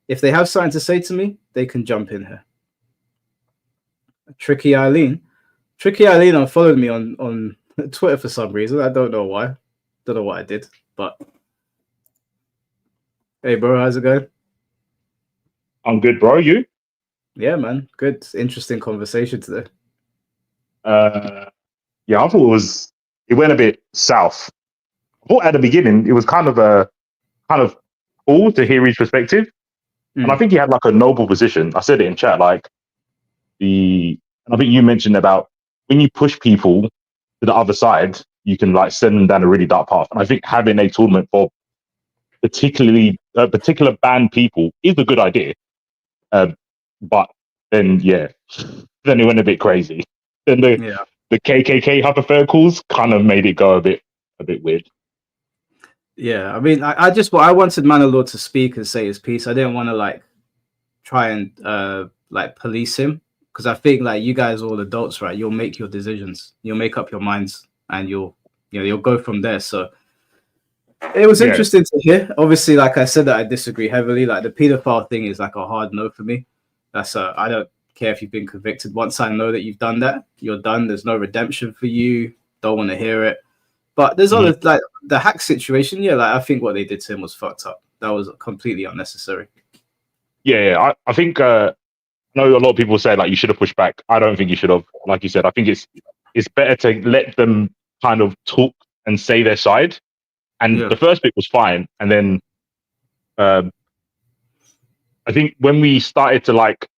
if they have something to say to me, they can jump in here. Tricky Eileen unfollowed me on Twitter for some reason. I don't know why. Don't know what I did, but hey, bro, how's it going? I'm good, bro. You? Yeah, man. Good. Interesting conversation today. Yeah, I thought it went a bit south. I thought at the beginning it was kind of cool to hear his perspective. And I think he had like a noble position. I said it in chat, like and I think you mentioned about when you push people to the other side, you can like send them down a really dark path. And I think having a tournament for particular banned people is a good idea. But then then it went a bit crazy. Then the KKK hypotheticals kind of made it go a bit weird. Yeah, I mean, I wanted ManaLord to speak and say his piece. I didn't want to like try and like police him, because I think like you guys are all adults, right? You'll make your decisions, you'll make up your minds, and you'll go from there. So it was interesting to hear. Obviously, like I said, that I disagree heavily. Like the pedophile thing is like a hard no for me. That's I don't care if you've been convicted. Once I know that you've done that, you're done. There's no redemption for you. Don't want to hear it. But there's other like the hack situation. Yeah, like I think what they did to him was fucked up. That was completely unnecessary. Yeah. I think I know a lot of people say like you should have pushed back. I don't think you should have. Like you said, I think it's better to let them kind of talk and say their side. And the first bit was fine, and then I think when we started to like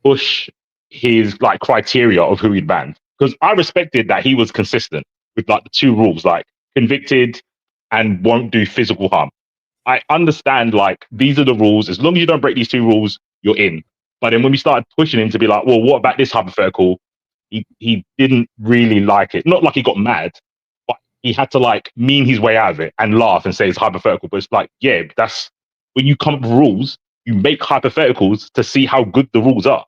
push his like criteria of who he'd banned, because I respected that he was consistent with like the two rules, like convicted and won't do physical harm. I understand, like, these are the rules. As long as you don't break these two rules, you're in. But then when we started pushing him to be like, well, what about this hypothetical? He didn't really like it. Not like he got mad, but he had to like mean his way out of it and laugh and say it's hypothetical. But it's like, yeah, that's when you come up with rules, you make hypotheticals to see how good the rules are.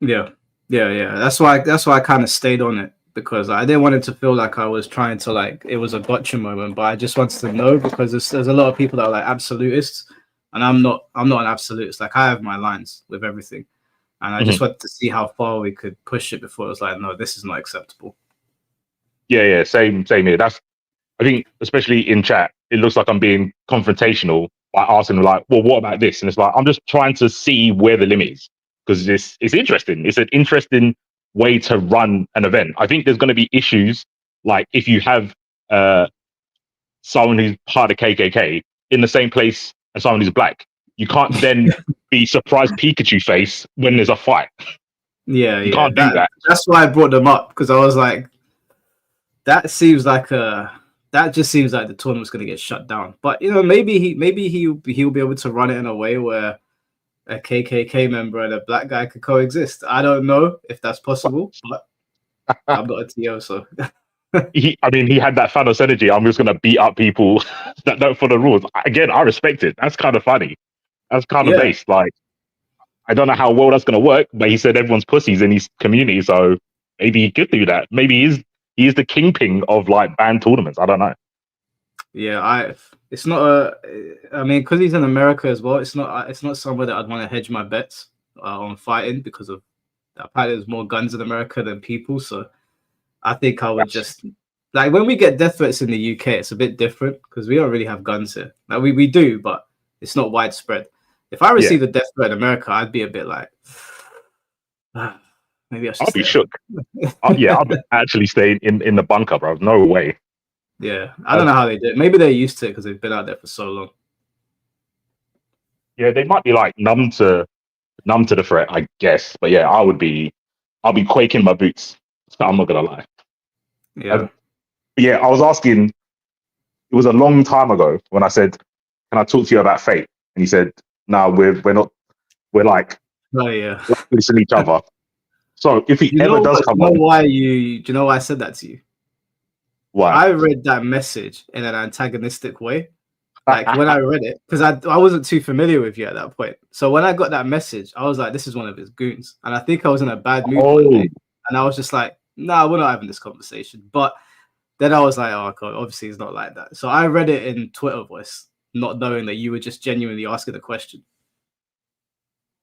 Yeah, yeah. That's why I kind of stayed on it, because I didn't want it to feel like I was trying to, like, it was a gotcha moment. But I just wanted to know, because there's a lot of people that are like absolutists, and I'm not an absolutist. Like, I have my lines with everything, and I just wanted to see how far we could push it before it was like, no, this is not acceptable. Yeah, same here. That's, I think, especially in chat, it looks like I'm being confrontational by asking them like, well, what about this? And it's like, I'm just trying to see where the limit is, because it's interesting. It's an interesting way to run an event. I think there's going to be issues, like if you have someone who's part of KKK in the same place as someone who's black, you can't then be surprised Pikachu face when there's a fight. You can't do that. That's why I brought them up, because I was like, that just seems like the tournament's going to get shut down. But maybe he'll be able to run it in a way where a KKK member and a black guy could coexist. I don't know if that's possible, but I'm not a TO, so. He had that Thanos energy. I'm just going to beat up people that don't follow the rules. Again, I respect it. That's kind of funny. That's kind of based. Like, I don't know how well that's going to work, but he said everyone's pussies in his community, so maybe he could do that. Maybe he is the kingpin of like banned tournaments. I don't know. Yeah, it's not because he's in America as well. It's not somewhere that I'd want to hedge my bets on fighting, because of apparently there's more guns in America than people. So I think I would just, like, when we get death threats in the UK, it's a bit different because we don't really have guns here. Like, we do, but it's not widespread. If I received a death threat in America, I'd be a bit like, maybe I should. I'll be shook. I'll actually stay in the bunker, bro. No way. Yeah, I don't know how they do it. Maybe they're used to it because they've been out there for so long. Yeah, they might be like numb to the threat, I guess. But yeah, I'll be quaking my boots. I'm not gonna lie. Yeah. I was asking. It was a long time ago when I said, "Can I talk to you about fate?" And he said, "No, we're not. We're like, listen to each other." So if he ever does come on, do you know why I said that to you? Why? I read that message in an antagonistic way. Like, when I read it, because I wasn't too familiar with you at that point. So when I got that message, I was like, this is one of his goons. And I think I was in a bad mood one day. And I was just like, nah, we're not having this conversation. But then I was like, oh, God, obviously it's not like that. So I read it in Twitter voice, not knowing that you were just genuinely asking the question.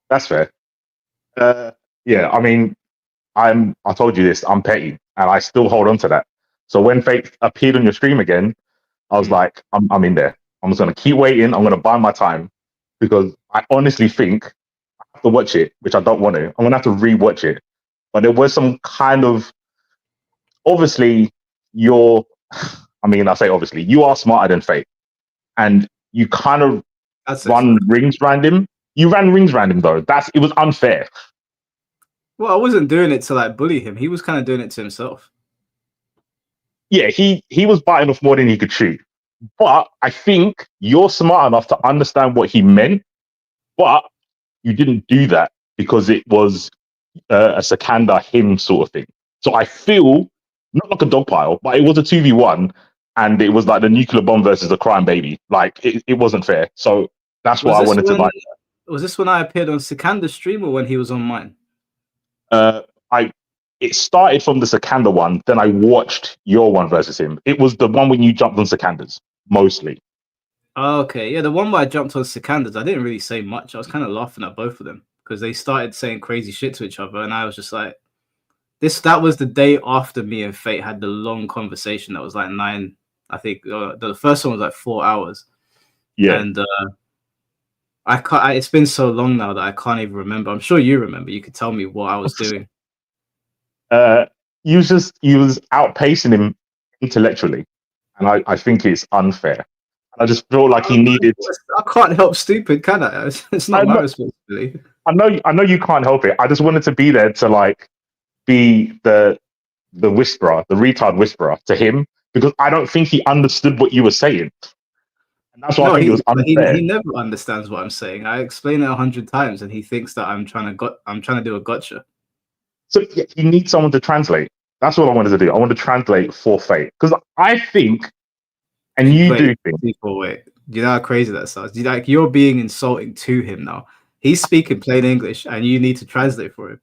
That's fair. Yeah, I mean, I told you this, I'm petty, and I still hold on to that. So when Fate appeared on your stream again, I was like, I'm in there. I'm just going to keep waiting. I'm going to buy my time, because I honestly think I have to watch it, which I don't want to. I'm going to have to re-watch it. But there was some kind of, obviously, I say obviously, you are smarter than Fate. And you kind of run rings around him. You ran rings around him, though. It was unfair. Well, I wasn't doing it to like bully him. He was kind of doing it to himself. Yeah, he was biting off more than he could chew. But I think you're smart enough to understand what he meant, but you didn't do that because it was a Sakanda him sort of thing. So I feel not like a dog pile, but it was a 2v1, and it was like the nuclear bomb versus a crying baby. Like, it wasn't fair. So that's why I wanted to like. Was this when I appeared on Sakanda's stream or when he was on mine? It started from the Sakanda one, then I watched your one versus him. It was the one when you jumped on Sakanda's, mostly. Oh, okay. Yeah, the one where I jumped on Sakanda's, I didn't really say much. I was kind of laughing at both of them because they started saying crazy shit to each other, and I was just like, that was the day after me and Fate had the long conversation that was like 9, I think. The first one was like 4 hours. Yeah. And I can't. It's been so long now that I can't even remember. I'm sure you remember. You could tell me what I was doing. You was outpacing him intellectually, and I think it's unfair. I just feel like he needed. I can't help stupid, can I? It's not my responsibility. I know you can't help it. I just wanted to be there to like be the whisperer, the retard whisperer to him, because I don't think he understood what you were saying. And that's why I No, think it was he unfair. never understands what I'm saying. I explain it 100 times, and he thinks that I'm trying to do a gotcha. So yeah, he needs someone to translate. That's what I wanted to do. I want to translate for Fate because I think, and you do think, People, wait. Do you know how crazy that sounds? Do you, like, you're being insulting to him now. He's speaking plain English, and you need to translate for him.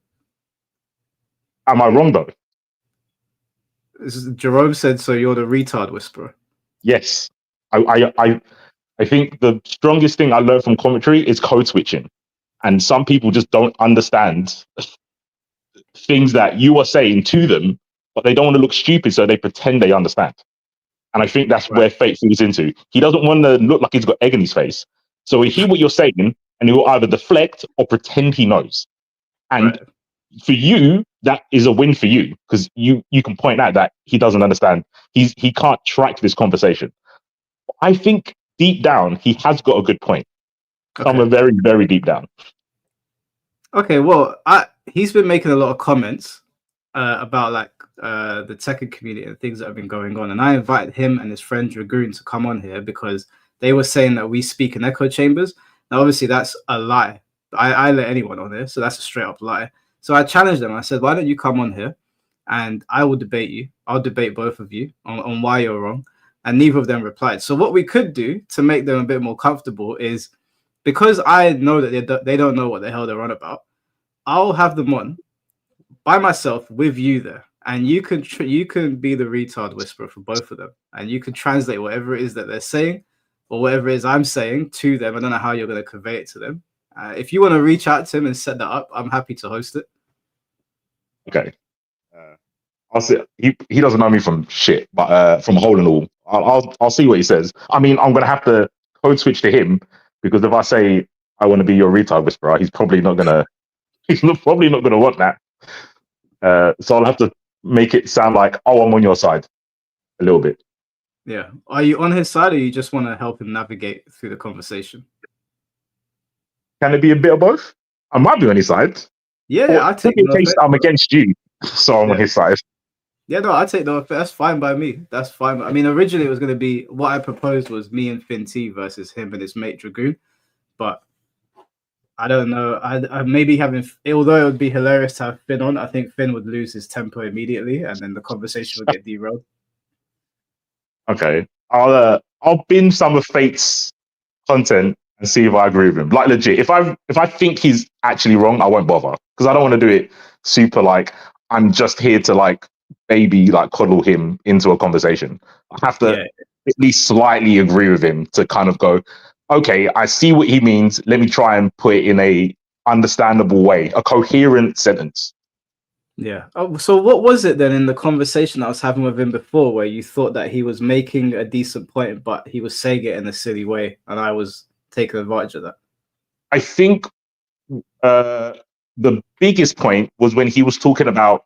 am I wrong though? Jerome said, "So you're the retard whisperer." Yes. I think the strongest thing I learned from commentary is code switching. And some people just don't understand things that you are saying to them, but they don't want to look stupid, so they pretend they understand. And I think that's where Fate falls into. He doesn't want to look like he's got egg in his face. So he hear what you're saying, and he will either deflect or pretend he knows. And for you, that is a win for you, because you can point out that he doesn't understand. He can't track this conversation. I think deep down, he has got a good point. Somewhere very, very deep down. Okay, well, he's been making a lot of comments about like the tech community and things that have been going on, and I invited him and his friend Dragoon to come on here because they were saying that we speak in echo chambers. Now, obviously, that's a lie. I let anyone on here, so that's a straight up lie. So I challenged them. I said, "Why don't you come on here, and I will debate you. I'll debate both of you on why you're wrong." And neither of them replied. So what we could do to make them a bit more comfortable is, because I know that they don't know what the hell they're on about, I'll have them on by myself with you there, and you can be the retard whisperer for both of them, and you can translate whatever it is that they're saying or whatever it is I'm saying to them. I don't know how you're going to convey it to them. If you want to reach out to him and set that up, I'm happy to host it. Okay. I'll see. He doesn't know me from shit, but from a hole and all, I'll see what he says. I mean, I'm gonna have to code switch to him because if I say I want to be your retard whisperer, he's probably not gonna want that. So I'll have to make it sound like, oh, I'm on your side a little bit. Yeah. Are you on his side, or you just want to help him navigate through the conversation? Can it be a bit of both? I might be on his side. Yeah, I take no case I'm against you, so I'm on his side. Yeah, no, I take no offense. That's fine by me. That's fine. I mean, originally it was going to be, what I proposed was me and Finn T versus him and his mate Dragoon, but I don't know. I maybe although it would be hilarious to have Finn on, I think Finn would lose his temper immediately, and then the conversation would get derailed. Okay, I'll binge some of Fate's content and see if I agree with him. Like legit, if I think he's actually wrong, I won't bother because I don't want to do it super like I'm just here to like baby like coddle him into a conversation. I have to at least slightly agree with him to kind of go, okay, I see what he means. Let me try and put it in a understandable way, a coherent sentence. Yeah. Oh, so what was it then in the conversation I was having with him before where you thought that he was making a decent point, but he was saying it in a silly way, and I was taking advantage of that? I think the biggest point was when he was talking about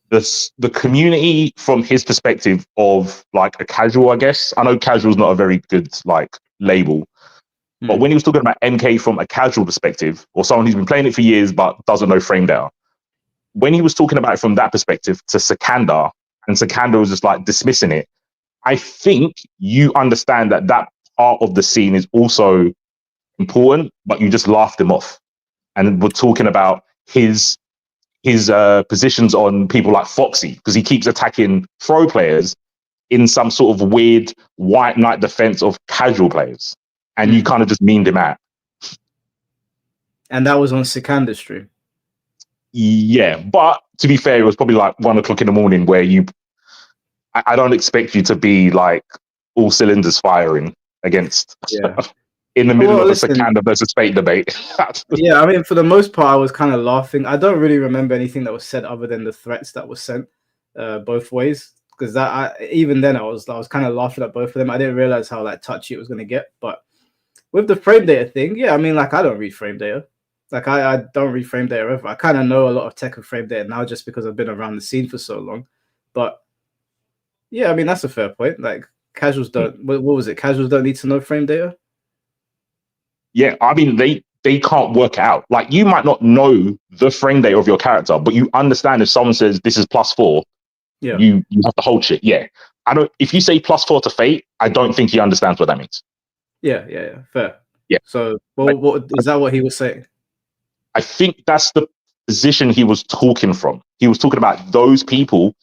the community from his perspective of like a casual, I guess. I know casual is not a very good like label, but when he was talking about MK from a casual perspective or someone who's been playing it for years but doesn't know frame data, when he was talking about it from that perspective to Sikandar, and Sikandar was just like dismissing it, I think you understand that part of the scene is also important, but you just laughed him off. And we're talking about his positions on people like Foxy, because he keeps attacking pro players in some sort of weird white knight defense of casual players. And you kind of just meaned him out. And that was on Sikandar's stream. Yeah, but to be fair, it was probably like 1 o'clock in the morning where I don't expect you to be like all cylinders firing against in the middle of a Sikandar versus Fate debate. Yeah, I mean, for the most part, I was kind of laughing. I don't really remember anything that was said other than the threats that were sent both ways. Because even then, I was kind of laughing at both of them. I didn't realize how like touchy it was going to get. But with the frame data thing, yeah, I mean, like I don't read frame data. Like I don't read frame data ever. I kind of know a lot of tech and frame data now just because I've been around the scene for so long. But yeah, I mean, that's a fair point. Like casuals don't. What was it? Casuals don't need to know frame data. Yeah, I mean, they can't work it out. Like, you might not know the frame data of your character, but you understand if someone says this is +4, you have to hold shit. Yeah. If you say +4 to Fate, I don't think he understands what that means. Yeah. Fair. Yeah. So, well, what is that? What he was saying? I think that's the position he was talking from. He was talking about those people,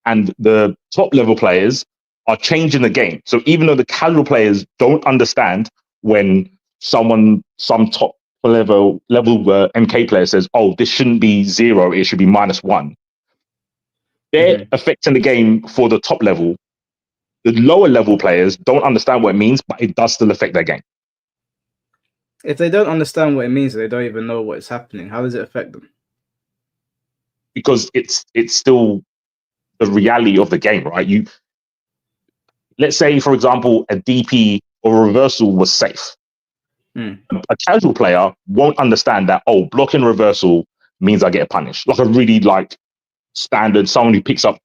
and the top level players are changing the game. So even though the casual players don't understand when some top level MK player says, "Oh, this shouldn't be 0, it should be -1." They're affecting the game for the top level. The lower level players don't understand what it means, but it does still affect their game. If they don't understand what it means, they don't even know what is happening. How does it affect them? Because it's still the reality of the game, right? Let's say, for example, a DP or a reversal was safe. A casual player won't understand that, oh, blocking reversal means I get punished. Like a really standard, someone who picks up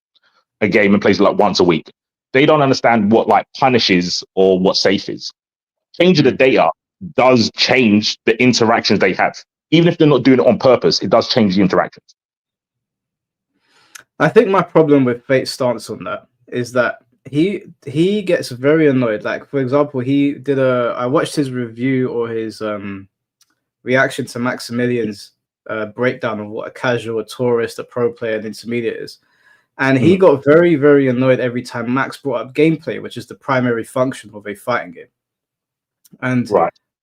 a game and plays it once a week. They don't understand what punishes or what safe is. Changing the data does change the interactions they have. Even if they're not doing it on purpose, it does change the interactions. I think my problem with Fate's stance on that is that he gets very annoyed. Like, for example, I watched his review or his reaction to Maximilian's breakdown of what a casual, a tourist, a pro player, and intermediate is. And he got very, very annoyed every time Max brought up gameplay, which is the primary function of a fighting game. And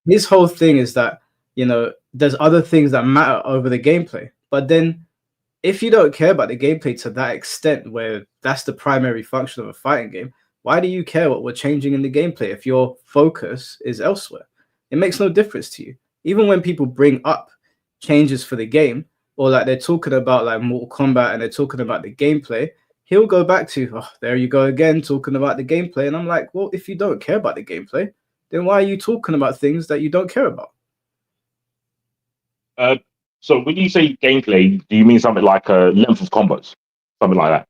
his whole thing is that, there's other things that matter over the gameplay. But then if you don't care about the gameplay to that extent, where that's the primary function of a fighting game, why do you care what we're changing in the gameplay if your focus is elsewhere? It makes no difference to you. Even when people bring up changes for the game, or they're talking about Mortal Kombat and they're talking about the gameplay, he'll go back to, oh, there you go again, talking about the gameplay. And I'm like, well, if you don't care about the gameplay, then why are you talking about things that you don't care about? So when you say gameplay, do you mean something like a length of combos? Something like that?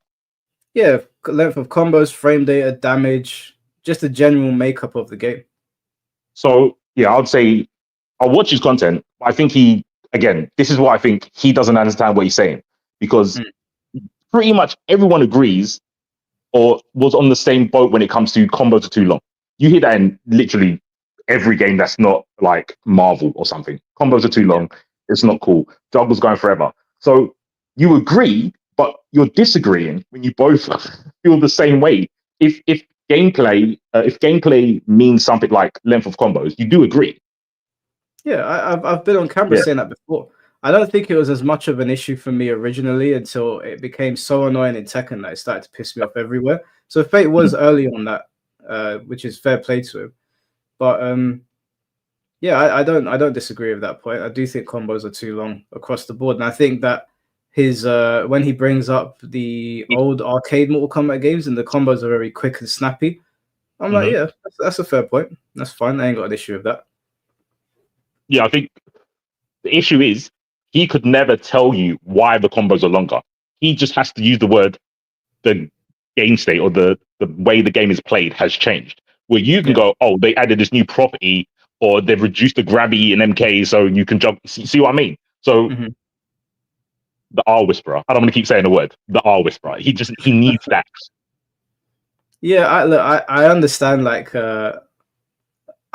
Yeah, length of combos, frame data, damage, just the general makeup of the game. So, yeah, I would say I'll watch his content. I think this is why I think he doesn't understand what he's saying. Because pretty much everyone agrees or was on the same boat when it comes to combos are too long. You hear that in literally every game that's not like Marvel or something. Combos are too long. It's not cool. Juggle's going forever. So you agree, but you're disagreeing when you both feel the same way. If gameplay means something like length of combos, you do agree. Yeah, I've been on camera saying that before. I don't think it was as much of an issue for me originally until it became so annoying in Tekken that it started to piss me off everywhere. So Fate was early on that, which is fair play to him. But I don't disagree with that point. I do think combos are too long across the board, and I think that his when he brings up the old arcade Mortal Kombat games and the combos are very quick and snappy, I'm like, yeah, that's a fair point. That's fine. I ain't got an issue with that. Yeah, I think the issue is he could never tell you why the combos are longer. He just has to use the word the game state or the way the game is played has changed. Where you can go, oh, they added this new property or they've reduced the gravity in MK so you can jump. See what I mean? So the R whisperer. I don't want to keep saying the word. The R whisperer. He needs that. Yeah, I understand.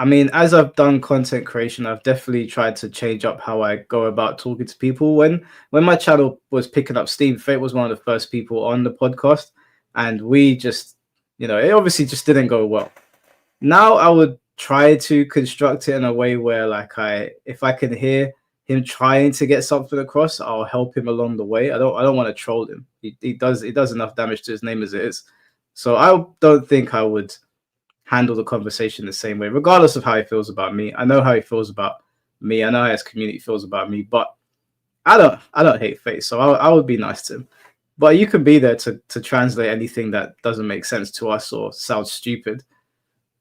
I mean, as I've done content creation, I've definitely tried to change up how I go about talking to people. When my channel was picking up steam, Fate was one of the first people on the podcast, and we just, it obviously just didn't go well. Now I would try to construct it in a way where, if I can hear him trying to get something across, I'll help him along the way. I don't want to troll him. He does enough damage to his name as it is. So I don't think I would handle the conversation the same way, regardless of how he feels about me. I know how he feels about me. I know how his community feels about me, but I don't hate Fate, so I would be nice to him. But you can be there to translate anything that doesn't make sense to us or sounds stupid.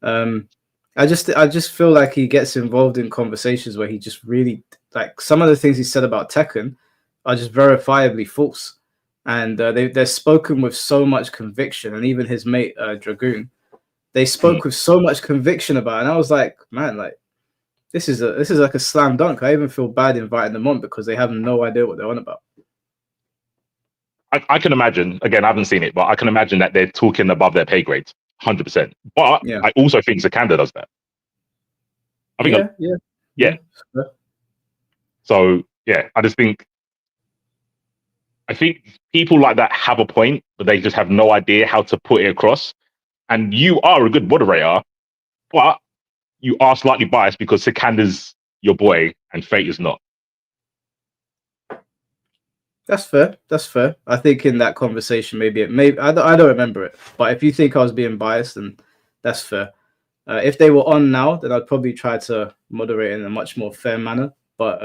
I just feel like he gets involved in conversations where he just really, some of the things he said about Tekken are just verifiably false, and they're spoken with so much conviction. And even his mate Dragoon, they spoke with so much conviction about it. And I was like, man, this is like a slam dunk. I even feel bad inviting them on because they have no idea what they're on about. I can imagine, again, I haven't seen it, but I can imagine that they're talking above their pay grades, 100%. But I also think Zakanda does that. I think, yeah. So yeah, I think people like that have a point, but they just have no idea how to put it across. And you are a good moderator, but you are slightly biased because Sikander's your boy and Fate is not. That's fair. That's fair. I think in that conversation, maybe I don't remember it, but if you think I was being biased, then that's fair. If they were on now, then I'd probably try to moderate in a much more fair manner. But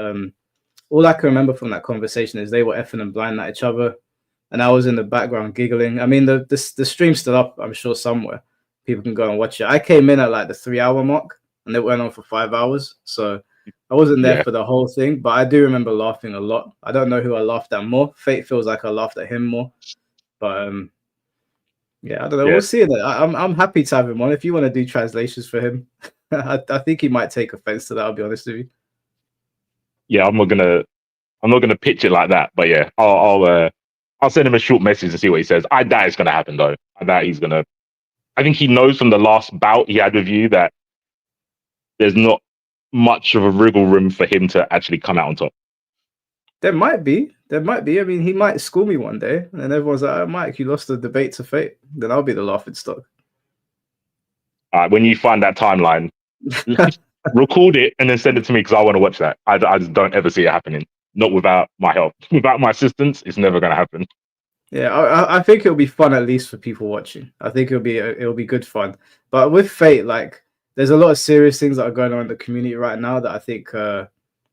all I can remember from that conversation is they were effing and blind at each other, and I was in the background giggling. I mean, the stream's still up, I'm sure, somewhere. People can go and watch it. I came in at like the 3-hour mark, and it went on for 5 hours. So I wasn't there for the whole thing, but I do remember laughing a lot. I don't know who I laughed at more. Fate feels like I laughed at him more, but yeah, I don't know. We'll see. I'm happy to have him on. If you want to do translations for him, I think he might take offense to that. I'll be honest with you. Yeah, I'm not gonna pitch it like that, but yeah, I'll send him a short message and see what he says. I doubt it's gonna happen though. I doubt he's gonna. I think he knows from the last bout he had with you that there's not much of a wriggle room for him to actually come out on top. There might be. I mean, he might school me one day, and everyone's like, "Oh, Mike, you lost the debate to Fate." Then I'll be the laughing stock. All right, when you find that timeline, record it and then send it to me because I want to watch that. I just don't ever see it happening. Not without my help. Without my assistance, it's never going to happen. Yeah, I think it'll be fun at least for people watching. I think it'll be good fun. But with Fate, like, there's a lot of serious things that are going on in the community right now that I think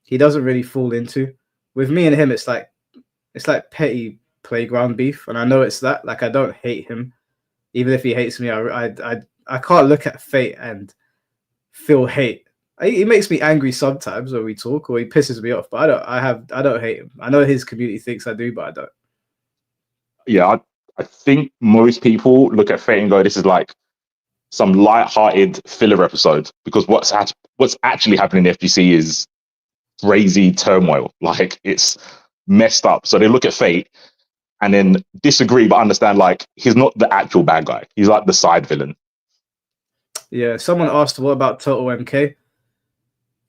he doesn't really fall into. With me and him, it's like petty playground beef, and I know it's that. Like, I don't hate him, even if he hates me. I can't look at Fate and feel hate. He makes me angry sometimes when we talk, or he pisses me off. But I don't hate him. I know his community thinks I do, but I don't. Yeah, I think most people look at Fate and go, "This is like some light-hearted filler episode," because what's actually happening in the FGC is crazy turmoil. Like, it's messed up. So they look at Fate and then disagree, but understand like he's not the actual bad guy. He's like the side villain. Yeah. Someone asked, "What about Total MK?"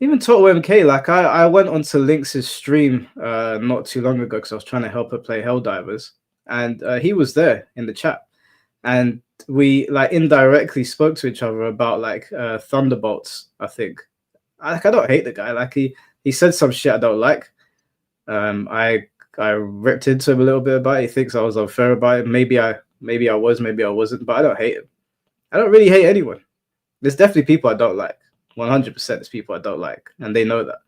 Even Total MK, like I went onto Lynx's stream not too long ago because I was trying to help her play Helldivers, and he was there in the chat, and we like indirectly spoke to each other about like Thunderbolts. I think I don't hate the guy. Like he said some shit I don't like. I ripped into him a little bit about it. He thinks I was unfair about it. Maybe I was, maybe I wasn't, but I don't hate him. I don't really hate anyone. There's definitely people I don't like. 100% there's people I don't like, and they know that.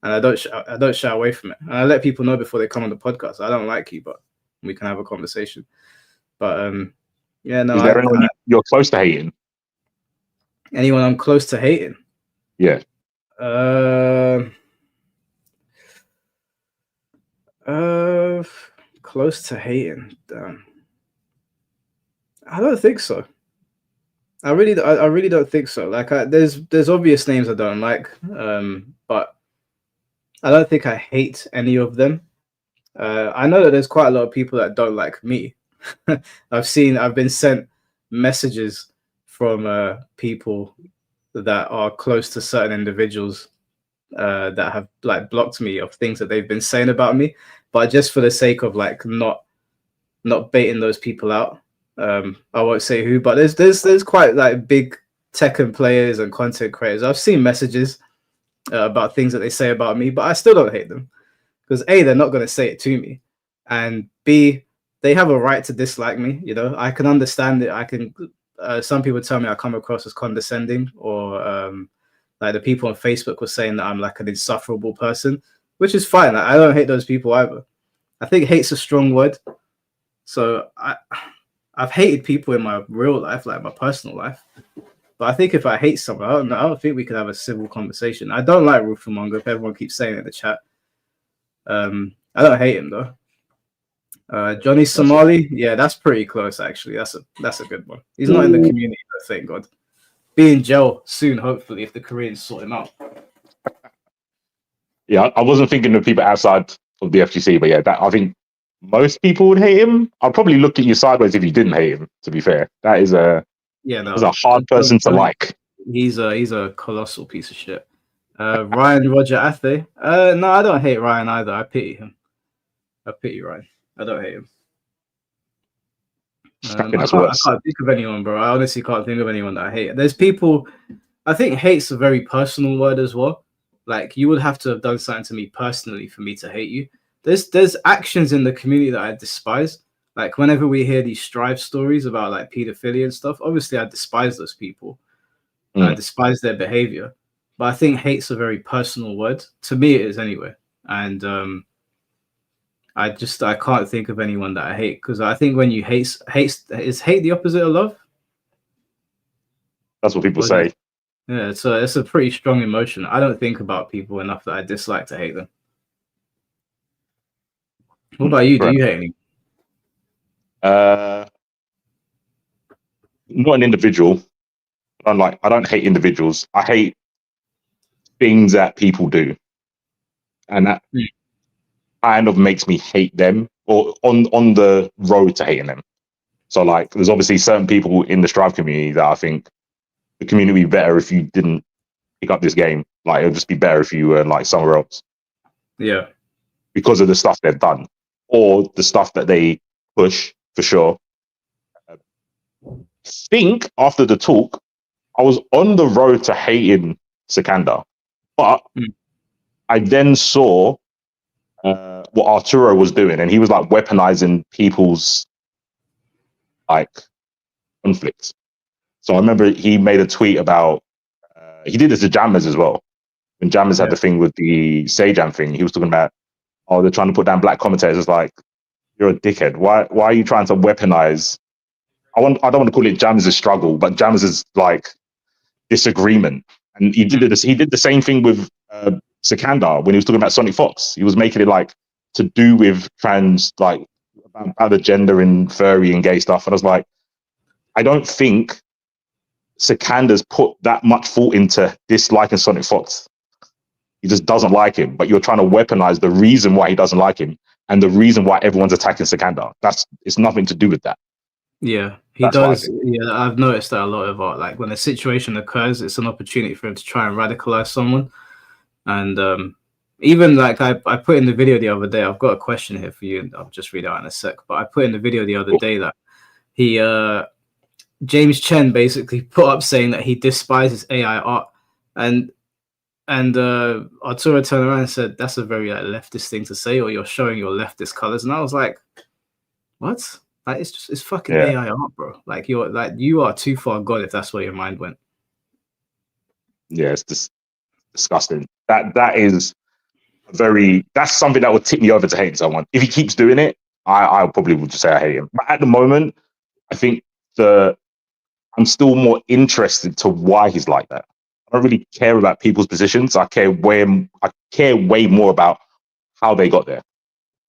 And I don't shy away from it. And I let people know before they come on the podcast. I don't like you, but we can have a conversation. But yeah, no. Is there anyone you're close to hating? Anyone I'm close to hating? Yeah. Close to hating. I don't think so. I really don't think so. Like, there's obvious names I don't like, but I don't think I hate any of them. I know that there's quite a lot of people that don't like me. I've been sent messages from people that are close to certain individuals that have like blocked me of things that they've been saying about me, but just for the sake of like not baiting those people out. I won't say who, but there's quite like big Tekken players and content creators. I've seen messages about things that they say about me, but I still don't hate them because A, they're not going to say it to me, and B, they have a right to dislike me. You know, I can understand it. I can. Some people tell me I come across as condescending, or like the people on Facebook were saying that I'm like an insufferable person, which is fine. I don't hate those people either. I think hate's a strong word, so I've hated people in my real life, like my personal life. But I think if I hate someone, I don't think we could have a civil conversation. I don't like Rufamonga, if everyone keeps saying it in the chat. I don't hate him though. Johnny Somali, yeah, that's pretty close actually. That's a good one. He's not in the community, but thank God. Be in jail soon, hopefully, if the Koreans sort him out. Yeah, I wasn't thinking of people outside of the FGC, but yeah, I think most people would hate him. I'd probably look at you sideways if you didn't hate him, to be fair. That's a hard person to like. He's a colossal piece of shit. Ryan Roger Athe. No, I don't hate Ryan either. I pity him. I pity Ryan. I don't hate him. I think I that's can't. I worse. can't think of anyone, bro. I honestly can't think of anyone that I hate. There's people. I think hate's a very personal word as well. Like you would have to have done something to me personally for me to hate you. There's actions in the community that I despise. Like whenever we hear these Strive stories about like pedophilia and stuff, obviously I despise those people. I despise their behavior. But I think hate's a very personal word. To me, it is anyway. And I can't think of anyone that I hate because I think when you hate is hate the opposite of love? That's what people say. Yeah, it's a pretty strong emotion. I don't think about people enough that I dislike to hate them. What about you? Do you hate any? Not an individual. I don't hate individuals. I hate things that people do, and that kind of makes me hate them, or on the road to hating them. So like, there's obviously certain people in the Strive community that I think the community would be better if you didn't pick up this game. Like, it'll just be better if you were like somewhere else. Yeah. Because of the stuff they've done or the stuff that they push, for sure. I think after the talk, I was on the road to hating Sikander, but I then saw what Arturo was doing, and he was like weaponizing people's like conflicts. So I remember he made a tweet about he did this to Jammers as well. When Jammers had the thing with the Sajam thing, he was talking about, oh, they're trying to put down black commentators. It's like, you're a dickhead. Why are you trying to weaponize? I don't want to call it Jammers' struggle, but Jammers' like disagreement. And he did this. He did the same thing with Sikander when he was talking about Sonic Fox. He was making it like to do with trans, like about the gender and furry and gay stuff. And I was like, I don't think Sikander's put that much thought into disliking Sonic Fox. He just doesn't like him, but you're trying to weaponize the reason why he doesn't like him and the reason why everyone's attacking Sikander. It's nothing to do with that. Yeah, he does. Yeah, I've noticed that a lot of art. Like when a situation occurs, it's an opportunity for him to try and radicalize someone. And even like I put in the video the other day, I've got a question here for you, and I'll just read it out in a sec. But I put in the video the other day that he James Chen basically put up saying that he despises AI art, and Arturo turned around and said that's a very like, leftist thing to say, or you're showing your leftist colors. And I was like, what? Like it's fucking AI art, bro. Like you are too far gone if that's where your mind went. Yeah, it's just disgusting. That's something that would tip me over to hate someone. If he keeps doing it, I probably would just say I hate him. But at the moment, I think I'm still more interested to why he's like that. I don't really care about people's positions. I care way more about how they got there.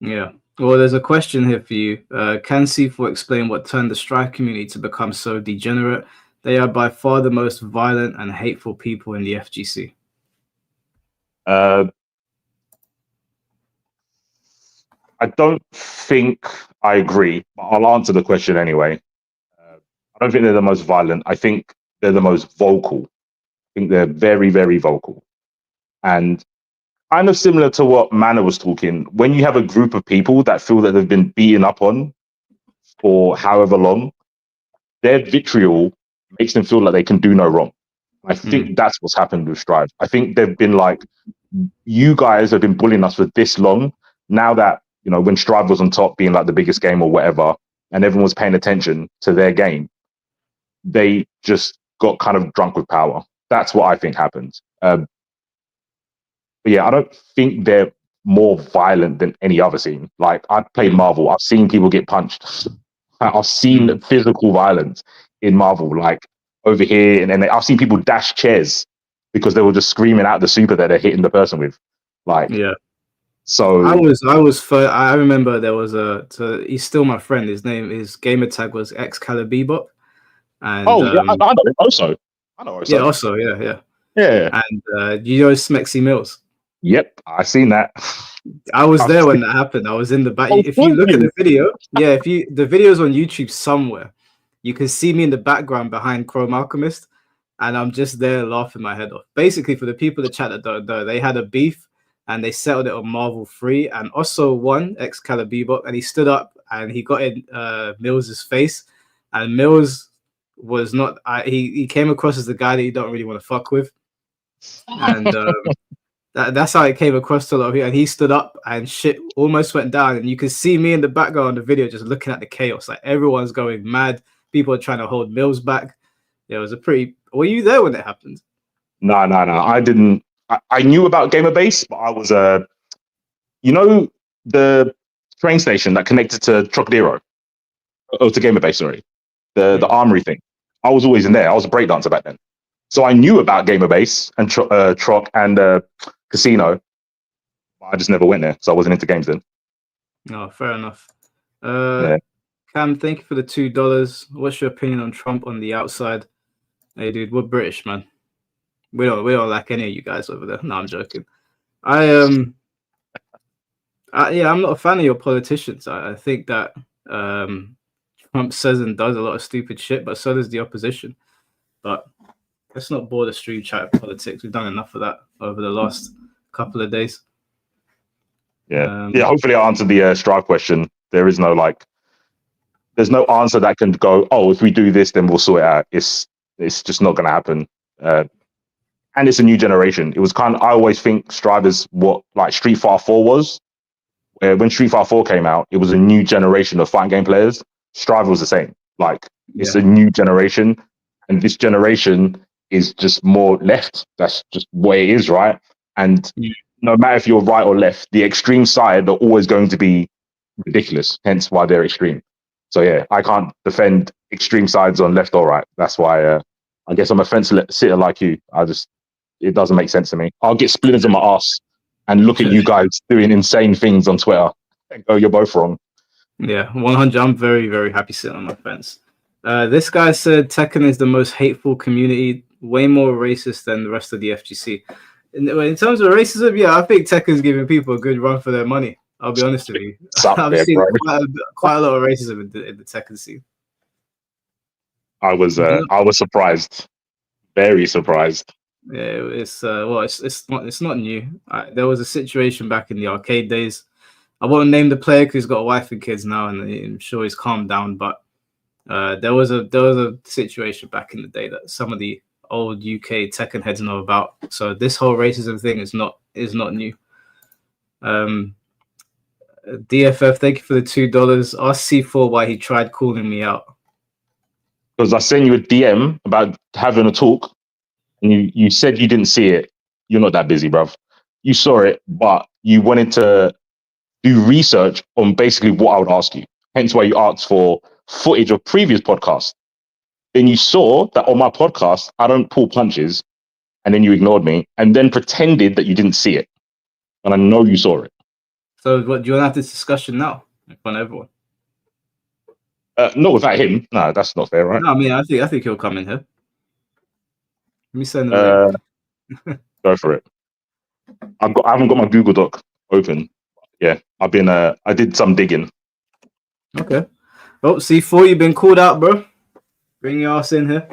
Yeah. Well, there's a question here for you. Can C4 explain what turned the Strive community to become so degenerate? They are by far the most violent and hateful people in the FGC. I don't think I agree, but I'll answer the question anyway. I don't think they're the most violent. I think they're the most vocal. I think they're very, very vocal. And kind of similar to what Mana was talking, when you have a group of people that feel that they've been beaten up on for however long, their vitriol makes them feel like they can do no wrong. I think that's what's happened with Strive. I think they've been like, you guys have been bullying us for this long. Now that, you know, when Strive was on top being like the biggest game or whatever, and everyone was paying attention to their game, they just got kind of drunk with power. That's what I think happened. But yeah, I don't think they're more violent than any other scene. Like, I've played Marvel. I've seen people get punched. I've seen physical violence in Marvel, like over here. And then I've seen people dash chairs because they were just screaming out the super that they're hitting the person with. Like, yeah. So I remember there was he's still my friend. His gamer tag was Excalibur. And I know also. Yeah, also, yeah. And you know Smexy Mills. Yep, I seen that. I was there when that happened. I was in the back. If you look at the video, the video's on YouTube somewhere. You can see me in the background behind Chrome Alchemist, and I'm just there laughing my head off. Basically, for the people in the chat that don't know, they had a beef and they settled it on Marvel 3, and also won Excalibur Bebop, and he stood up and he got in Mills's face, and Mills was not. He came across as the guy that you don't really want to fuck with, and that's how it came across to a lot of people. And he stood up and shit almost went down, and you can see me in the background of the video just looking at the chaos. Like everyone's going mad. People are trying to hold Mills back. It was a pretty. Were you there when it happened? No. I didn't. I knew about Gamerbase, but I was you know, the train station that connected to Trocadero, to Gamerbase, sorry, the armory thing. I was always in there. I was a breakdancer back then, so I knew about Gamerbase and Troc and Casino. I just never went there, so I wasn't into games then. No, fair enough. Cam, thank you for the $2. What's your opinion on Trump on the outside? Hey, dude, we're British, man. We don't like any of you guys over there. No, I'm joking. I'm not a fan of your politicians. I think that Trump says and does a lot of stupid shit, but so does the opposition. But let's not bore the stream chat of politics. We've done enough of that over the last couple of days. Yeah. Hopefully, I answered the Strive question. There's no answer that can go, oh, if we do this, then we'll sort it out. It's just not going to happen. And it's a new generation. It was I always think Strive is what like Street Fighter 4 was. When Street Fighter 4 came out, it was a new generation of fighting game players. Strive was the same. Like it's a new generation, and this generation is just more left. That's just what it is, right? And no matter if you're right or left, the extreme side are always going to be ridiculous. Hence why they're extreme. So yeah, I can't defend extreme sides on left or right. That's why I guess I'm a fence sitter like you. It doesn't make sense to me. I'll get splinters in my ass and look at you guys doing insane things on Twitter and go, you're both wrong. Yeah, 100. I'm very, very happy sitting on my fence. This guy said Tekken is the most hateful community, way more racist than the rest of the FGC. In terms of racism, yeah, I think Tekken's giving people a good run for their money. I'll be honest with you. I've seen quite a lot of racism in the Tekken scene. I was surprised, very surprised. Yeah, it's not new. There was a situation back in the arcade days. I won't name the player because he's got a wife and kids now, and I'm sure he's calmed down. But there was a situation back in the day that some of the old UK Tekken heads know about. So this whole racism thing is not new. DFF, thank you for the $2. Ask C4 why he tried calling me out. Because I sent you a DM about having a talk, and you said you didn't see it. You're not that busy, bruv. You saw it, but you wanted to do research on basically what I would ask you. Hence why you asked for footage of previous podcasts. Then you saw that on my podcast, I don't pull punches, and then you ignored me, and then pretended that you didn't see it. And I know you saw it. So what, do you want to have this discussion now in front of everyone? Not without him. No, that's not fair, right? No, I mean, I think he'll come in here. Let me send the link. Go for it. I haven't got my Google Doc open. Yeah, I did some digging. Okay. Oh, C4, you've been called out, bro. Bring your ass in here.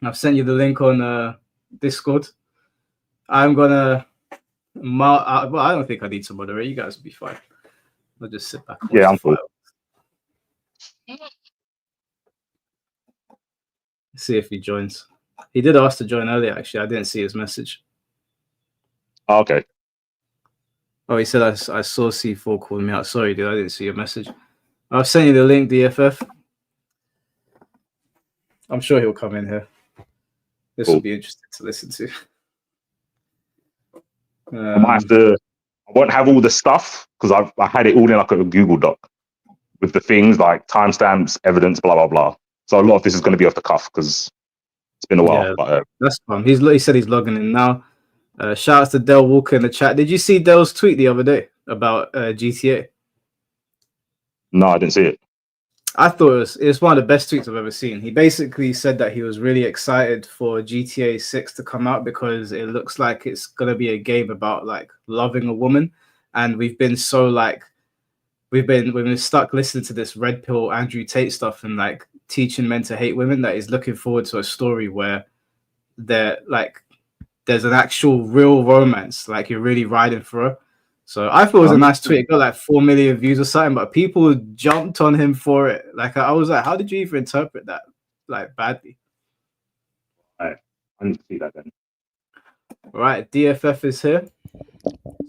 I've sent you the link on Discord. I'm gonna. Well, I don't think I need to moderate. You guys will be fine. I'll just sit back. Yeah, I'm cool. See if he joins. He did ask to join earlier, actually. I didn't see his message. Oh, okay. Oh, he said I saw C4 calling me out. Sorry, dude. I didn't see your message. I've sent you the link, DFF. I'm sure he'll come in here. This will be interesting to listen to. I won't have all the stuff because I had it all in like a Google Doc with the things like timestamps, evidence, blah, blah, blah. So a lot of this is going to be off the cuff because it's been a while. Yeah, but that's fun. He said he's logging in now. Shout out to Del Walker in the chat. Did you see Del's tweet the other day about GTA? No, I didn't see it. I thought it was one of the best tweets I've ever seen. He basically said that he was really excited for GTA 6 to come out because it looks like it's going to be a game about like loving a woman. And we've been so like, we've been stuck listening to this red pill Andrew Tate stuff and like teaching men to hate women that he's looking forward to a story where they're like there's an actual real romance, like you're really riding for her. So I thought it was a nice tweet. It got like 4 million views or something, but people jumped on him for it. Like I was like, how did you even interpret that like badly? I didn't see that then. All right, DFF is here.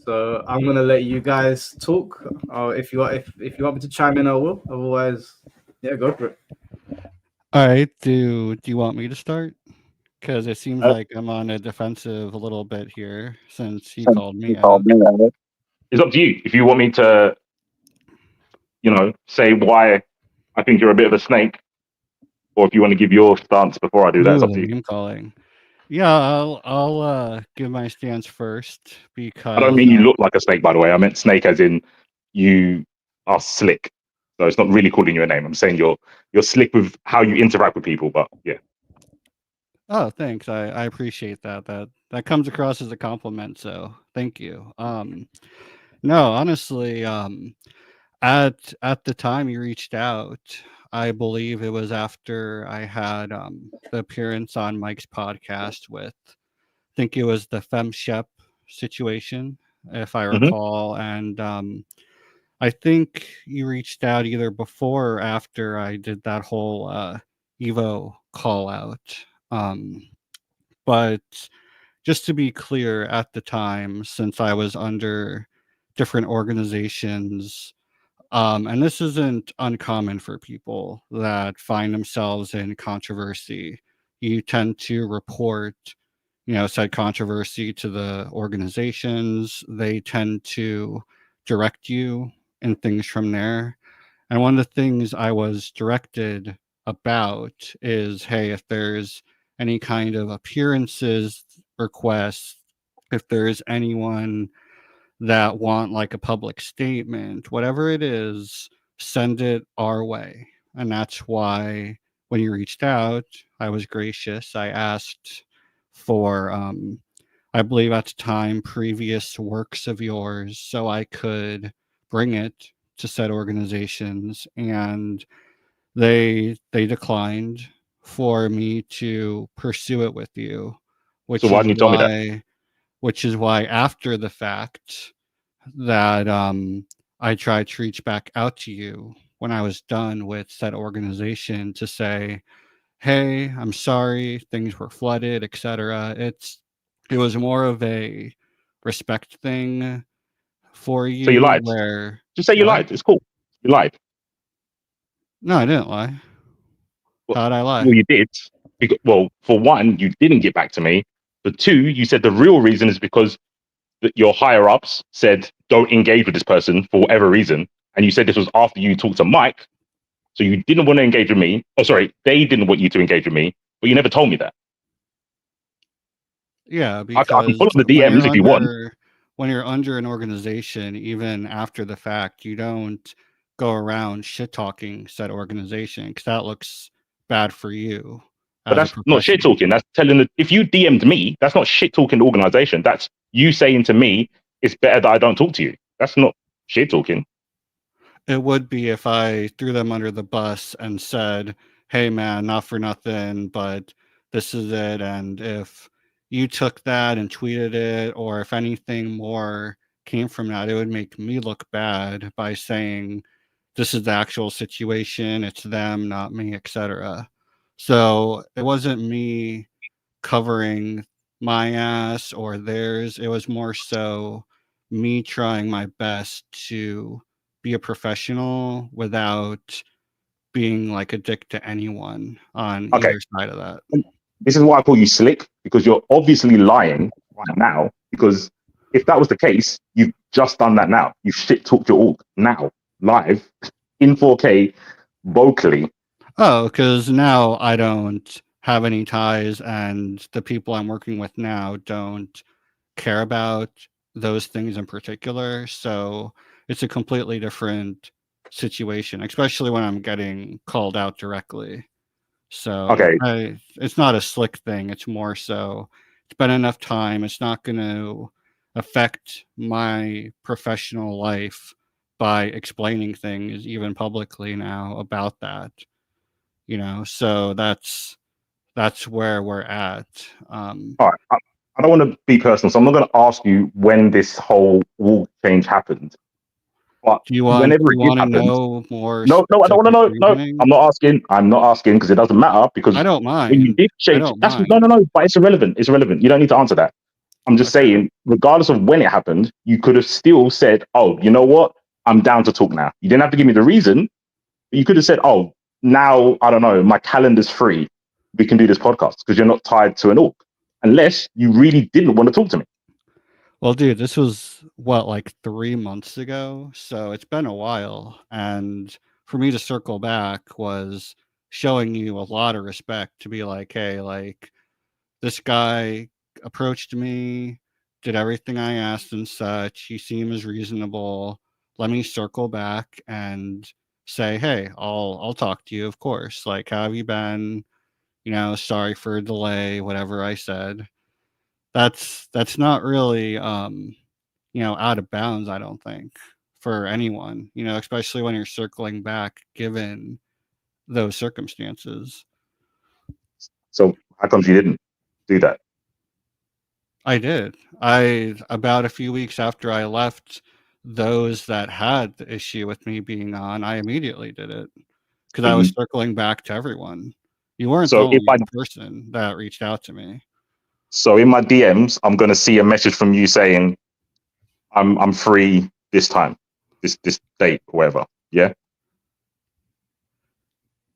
So I'm gonna let you guys talk. Or if you want me to chime in, I will. Otherwise, yeah, go for it. All right. Do you want me to start? Because it seems like I'm on a defensive a little bit here since you called me out. It's up to you. If you want me to, say why I think you're a bit of a snake, or if you want to give your stance before I do that, it's up to you. Name calling. Yeah, I'll give my stance first because I don't mean you look like a snake, by the way. I meant snake as in you are slick. So it's not really calling you a name. I'm saying you're slick with how you interact with people. But yeah. Oh, thanks. I appreciate that. That comes across as a compliment. So thank you. No, honestly, at the time you reached out, I believe it was after I had the appearance on Mike's podcast with, I think it was the FemShep situation, if I recall, and I think you reached out either before or after I did that whole Evo call out. But just to be clear, at the time, since I was under different organizations, and this isn't uncommon for people that find themselves in controversy, you tend to report, said controversy to the organizations. They tend to direct you and things from there. And one of the things I was directed about is, hey, if there's any kind of appearances requests, if there's anyone that want like a public statement, whatever it is, send it our way. And that's why when you reached out, I was gracious. I asked for, I believe at the time, previous works of yours so I could bring it to said organizations, and they declined for me to pursue it with you, which So why is didn't you tell me that? which is why after the fact that I tried to reach back out to you when I was done with said organization to say, hey, I'm sorry, things were flooded, etc. It was more of a respect thing for you. So you lied. Where Just say you lied. It's cool. You lied. No, I didn't lie. How'd I lie? Well, you did. Well, for one, you didn't get back to me. For two, you said the real reason is because your higher ups said don't engage with this person for whatever reason, and you said this was after you talked to Mike, so you didn't want to engage with me. Oh, sorry, they didn't want you to engage with me, but you never told me that. Yeah, I can because pull up the DMs if you want. when you're under an organization, even after the fact, you don't go around shit talking said organization because that looks bad for you. But that's not shit talking. That's telling if you DM'd me, that's not shit talking the organization. That's you saying to me, it's better that I don't talk to you. That's not shit talking. It would be if I threw them under the bus and said, hey man, not for nothing, but this is it. And if you took that and tweeted it, or if anything more came from that, it would make me look bad by saying this is the actual situation, it's them, not me, etc. So it wasn't me covering my ass or theirs. It was more so me trying my best to be a professional without being like a dick to anyone on either side of that. This is why I call you slick, because you're obviously lying right now. Because if that was the case, you've just done that now. You shit talked your org now, live, in 4K, vocally. Oh, because now I don't have any ties, and the people I'm working with now don't care about those things in particular. So it's a completely different situation, especially when I'm getting called out directly. So it's not a slick thing. It's more so it's been enough time. It's not going to affect my professional life by explaining things even publicly now about that. you know, so that's where we're at. All right. I don't want to be personal, so I'm not going to ask you when this whole wall change happened. But do you whenever it did want to happen, know more no, I don't want to specific know. No, reasoning? I'm not asking. I'm not asking because it doesn't matter. Because I don't when you mind. did I change, don't that's mind. no. But it's irrelevant. It's irrelevant. You don't need to answer that. I'm just Okay. saying, regardless of when it happened, you could have still said, "Oh, you know what? I'm down to talk now." You didn't have to give me the reason. But you could have said, "Oh, now I don't know. My calendar's free. We can do this podcast," because you're not tied to an org, unless you really didn't want to talk to me. Well, dude, this was what, like 3 months ago, so it's been a while, and for me to circle back was showing you a lot of respect to be like, hey, like this guy approached me, did everything I asked and such. He seems reasonable. Let me circle back and say, hey, I'll talk to you, of course. Like, how have you been? You know, sorry for a delay, whatever I said. That's not really you know, out of bounds, I don't think, for anyone, you know, especially when you're circling back given those circumstances. So how comes you didn't do that? I did. About a few weeks after I left those that had the issue with me being on, I immediately did it because So I was you, circling back to everyone. You weren't the so if I only person that reached out to me. so in my DMs, I'm gonna see a message from you saying I'm free this time, this date, or whatever. Yeah.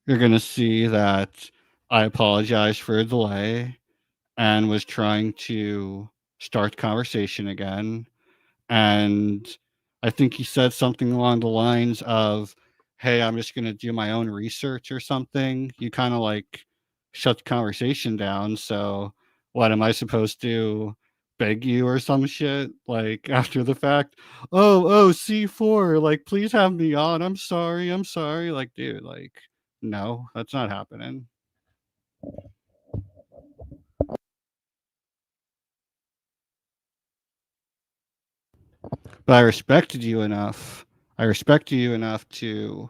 You're going to see that I apologized for a delay and was trying to start conversation again. And I think he said something along the lines of, hey, I'm just going to do my own research or something. You kind of like shut the conversation down. So, what am I supposed to beg you or some shit? Like, after the fact, oh, C4, like, please have me on. I'm sorry. I'm sorry. Like, dude, like, no, that's not happening. But I respected you enough. I respected you enough to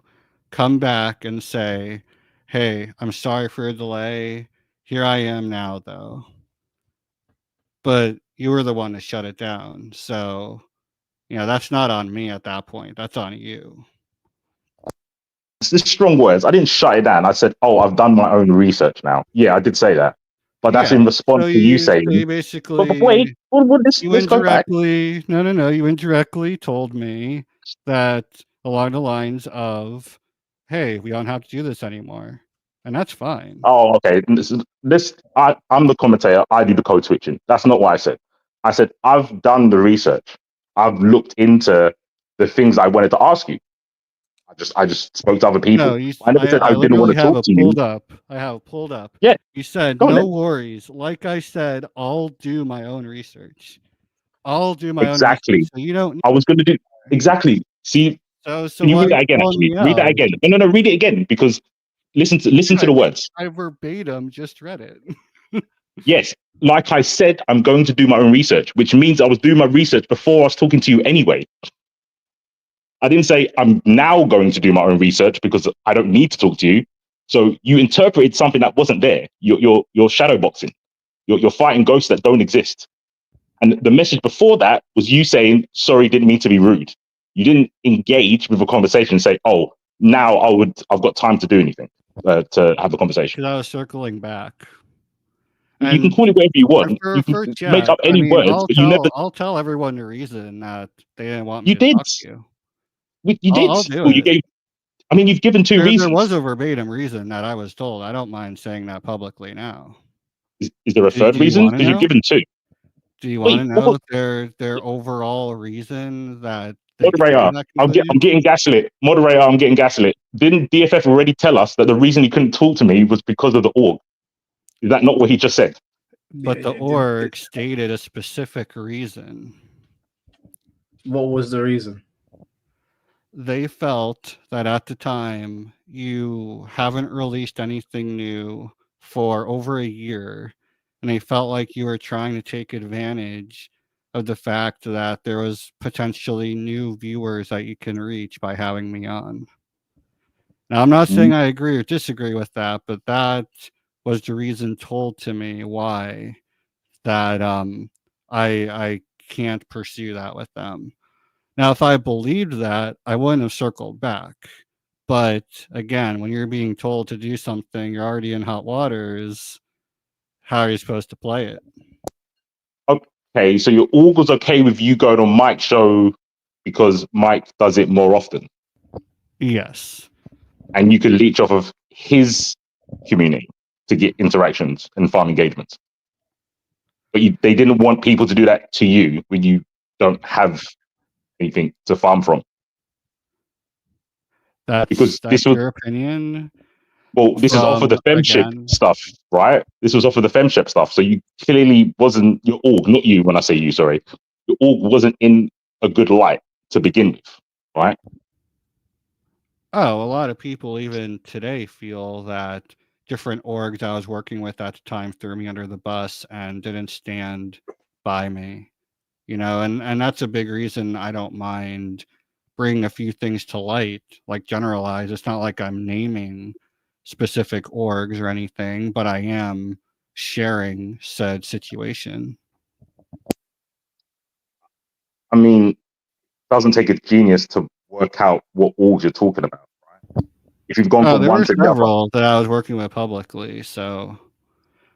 come back and say, hey, I'm sorry for a delay. Here I am now, though. But you were the one to shut it down. So, you know, that's not on me at that point. That's on you. It's strong words. I didn't shut it down. I said, "Oh, I've done my own research now." Yeah, I did say that, but that's Yeah. in response So to you you saying. But basically, wait, you let's go back. indirectly, no, you indirectly told me that along the lines of, hey, we don't have to do this anymore. And that's fine. Oh, okay. I'm the commentator. I do the code switching. That's not what I said. I said I've done the research. I've looked into the things I wanted to ask you. I just spoke to other No, people. I never said I I didn't want literally to have talk it to you. pulled up. I have it pulled up. Yeah, You said, go on no then. worries. Like I said, I'll do my own research. I'll do my own research. Exactly. So you don't need I was going to do her. exactly. See, So can you why read are you that again? calling Actually, me read that out? again. No. Read it again because listen to I, the words. I verbatim just read it. Yes, like I said, I'm going to do my own research, which means I was doing my research before I was talking to you anyway. I didn't say I'm now going to do my own research because I don't need to talk to you. So you interpreted something that wasn't there. You're shadow boxing. You're fighting ghosts that don't exist. And the message before that was you saying, "Sorry, didn't mean to be rude." You didn't engage with a conversation and say, "Oh, now I've got time to do anything to have a conversation." Because I was circling back. You can And call it whatever you want. You can for make chat, up I any mean, words, but you never. I'll tell everyone the reason that they didn't want me You to did. talk to you. You did. I'll do Well, you it. gave. I mean, you've given two There reasons. was a verbatim reason that I was told. I don't mind saying that publicly now. Is there a third Do you reason? want to Because you've know? given two. Do you want to Wait, know their overall reason that they came moderator, to that I'm conclusion? getting gaslit. Moderator, I'm getting gaslit. Didn't DFF already tell us that the reason he couldn't talk to me was because of the org? Is that not what he just said? But the org stated a specific reason. What was the reason? They felt that at the time you haven't released anything new for over a year, and they felt like you were trying to take advantage of the fact that there was potentially new viewers that you can reach by having me on. Now, I'm not saying I agree or disagree with that, but that was the reason told to me why that I can't pursue that with them. Now, if I believed that, I wouldn't have circled back. But again, when you're being told to do something, you're already in hot waters. How are you supposed to play it? Okay, so your org was okay with you going on Mike's show because Mike does it more often, Yes. and you could leech off of his community to get interactions and farm engagements. But they didn't want people to do that to you when you don't have anything to farm from. Because That's your opinion. Well, this is off of the femship stuff, right? This was off of the femship stuff. So you clearly wasn't your org, not you when I say you, sorry. Your org wasn't in a good light to begin with, right? Oh, a lot of people even today feel that different orgs I was working with at the time threw me under the bus and didn't stand by me. You know, and that's a big reason I don't mind bringing a few things to light, like generalize. It's not like I'm naming specific orgs or anything, but I am sharing said situation. I mean, it doesn't take a genius to work out what orgs you're talking about, right? If you've gone from there one were to the other. several that I was working with publicly, so.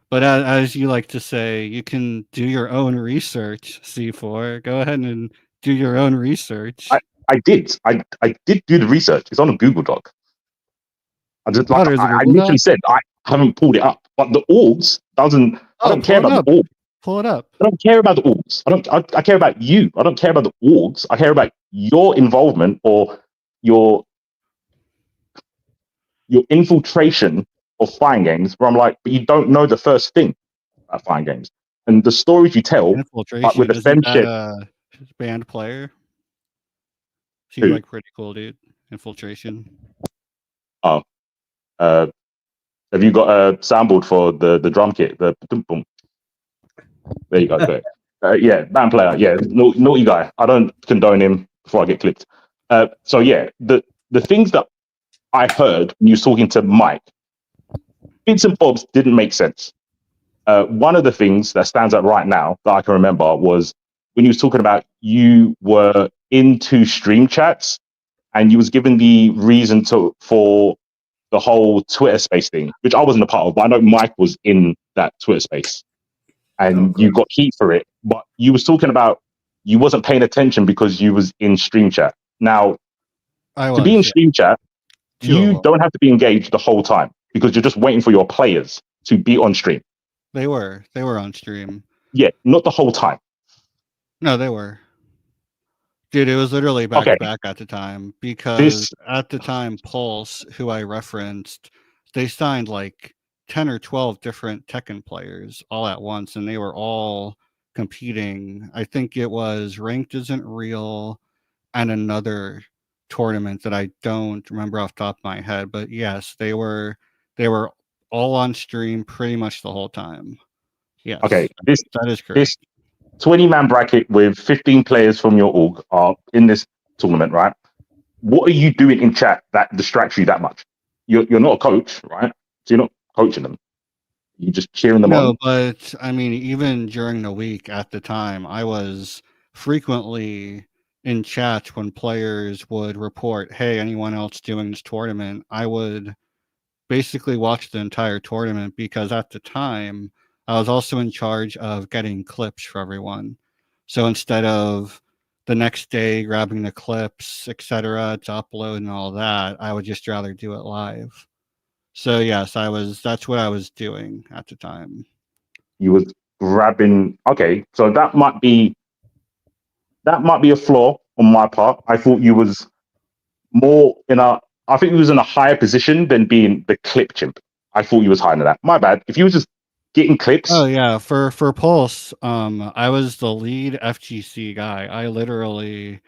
But as you like to say, you can do your own research, C4. Go ahead and do your own research. I did. I did do the research. It's on a Google Doc. I just Oh, there's a I Google literally Doc? said I haven't pulled it up. But the orgs doesn't. I don't care about the orgs. Pull it up. I don't care about the orgs. I care about you. I don't care about the orgs. I care about your involvement or your infiltration of fighting games. Where I'm like, but you don't know the first thing about fighting games and the stories you tell. Infiltration. With the Isn't that femship, a band player? Seems Who? like pretty cool, dude. Infiltration. Oh, have you got a soundboard for the drum kit? The boom boom. There you go. Go ahead. Yeah, band player. Yeah, naughty guy. I don't condone him before I get clipped. So yeah, the things that I heard when you was talking to Mike, bits and bobs didn't make sense. One of the things that stands out right now that I can remember was when you was talking about you were into stream chats and you was given the reason for the whole Twitter space thing, which I wasn't a part of, but I know Mike was in that Twitter space. And you got heat for it, but you was talking about you wasn't paying attention because you was in stream chat. Now, to be in stream chat, you don't have to be engaged the whole time because you're just waiting for your players to be on stream. They were on stream. Yeah, not the whole time. No, they were. Dude, it was literally back to back at the time because at the time, Pulse, who I referenced, they signed like 10 or 12 different Tekken players all at once, and they were all competing. I think it was Ranked Isn't Real and another tournament that I don't remember off the top of my head. But yes, they were all on stream pretty much the whole time. Yes. Okay, that is correct. This 20-man bracket with 15 players from your org are in this tournament, right? What are you doing in chat that distracts you that much? You're not a coach, right? So you're not coaching them. You're just cheering them on. No, but I mean, even during the week at the time, I was frequently in chat when players would report, hey, anyone else doing this tournament? I would basically watch the entire tournament because at the time, I was also in charge of getting clips for everyone. So instead of the next day grabbing the clips, etc., to upload and all that, I would just rather do it live. So yes, that's what I was doing at the time. You was grabbing. Okay, so that might be a flaw on my part. I thought you was more I think you was in a higher position than being the clip chimp. I thought you was higher than that. My bad. If you was just getting clips. Oh yeah, for Pulse, I was the lead FGC guy. I literally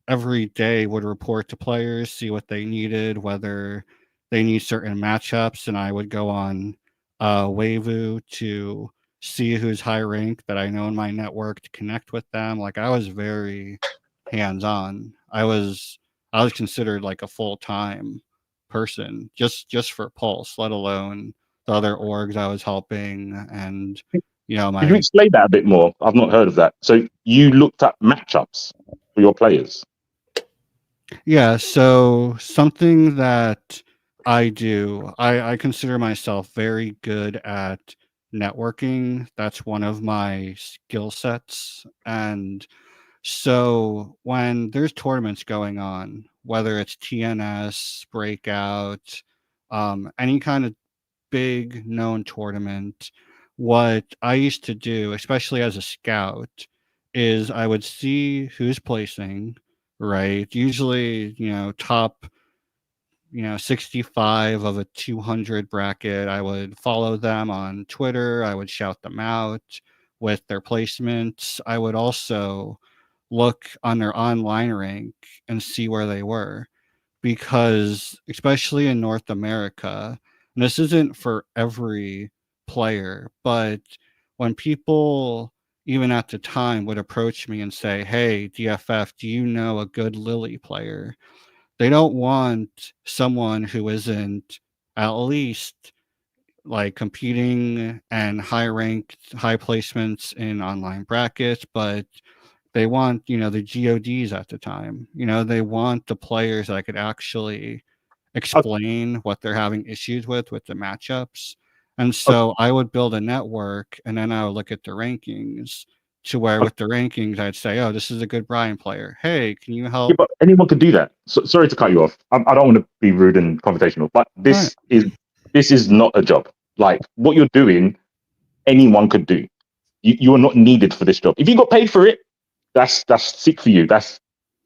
every day would report to players, see what they needed, whether they need certain matchups, and I would go on Waivu to see who's high ranked that I know in my network to connect with them. Like I was very hands on. I was considered like a full-time person just for Pulse, let alone the other orgs I was helping, and you know, Could you explain that a bit more? I've not heard of that. So you looked at matchups for your players. Yeah, so something that I do, I consider myself very good at networking. That's one of my skill sets. And so when there's tournaments going on, whether it's TNS, Breakout, any kind of big known tournament, what I used to do, especially as a scout, is I would see who's placing, right? Usually, you know, top, 65 of a 200 bracket. I would follow them on Twitter. I would shout them out with their placements. I would also look on their online rank and see where they were, because especially in North America, and this isn't for every player, but when people even at the time would approach me and say, "Hey, DFF, do you know a good Lily player?" They don't want someone who isn't at least like competing and high ranked, high placements in online brackets, but they want, the GODs at the time. They want the players that could actually explain what they're having issues with the matchups. And so I would build a network, and then I would look at the rankings, to where with the rankings I'd say, "Oh, this is a good Brian player. Hey, can you Yeah, help?" but anyone could do that. So, sorry to cut you off. I don't want to be rude and confrontational, but Right. this is not a job. Like what you're doing, anyone could do. You are not needed for this job. If you got paid for it, that's sick for you.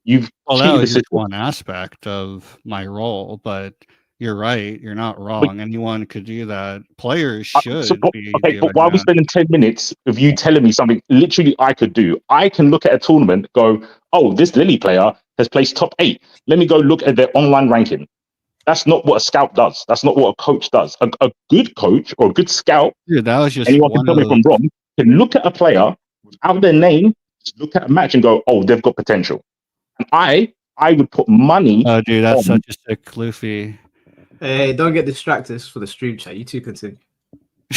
You've Well, that cheated the was just system. one aspect of my role, but you're right. You're not wrong. Anyone could do that. Players should be Okay, but given why are we that. spending 10 minutes of you telling me something literally I could do? I can look at a tournament, go, oh, this Lily player has placed top 8. Let me go look at their online ranking. That's not what a scout does. That's not what a coach does. A good coach or a good scout, Dude, that was just anyone can one tell me if of. I'm wrong, can look at a player without their name, just look at a match and go, oh, they've got potential. And I would put money Oh, dude, that's on. such a sick Luffy. Hey, don't get distracted for the stream chat. You two continue.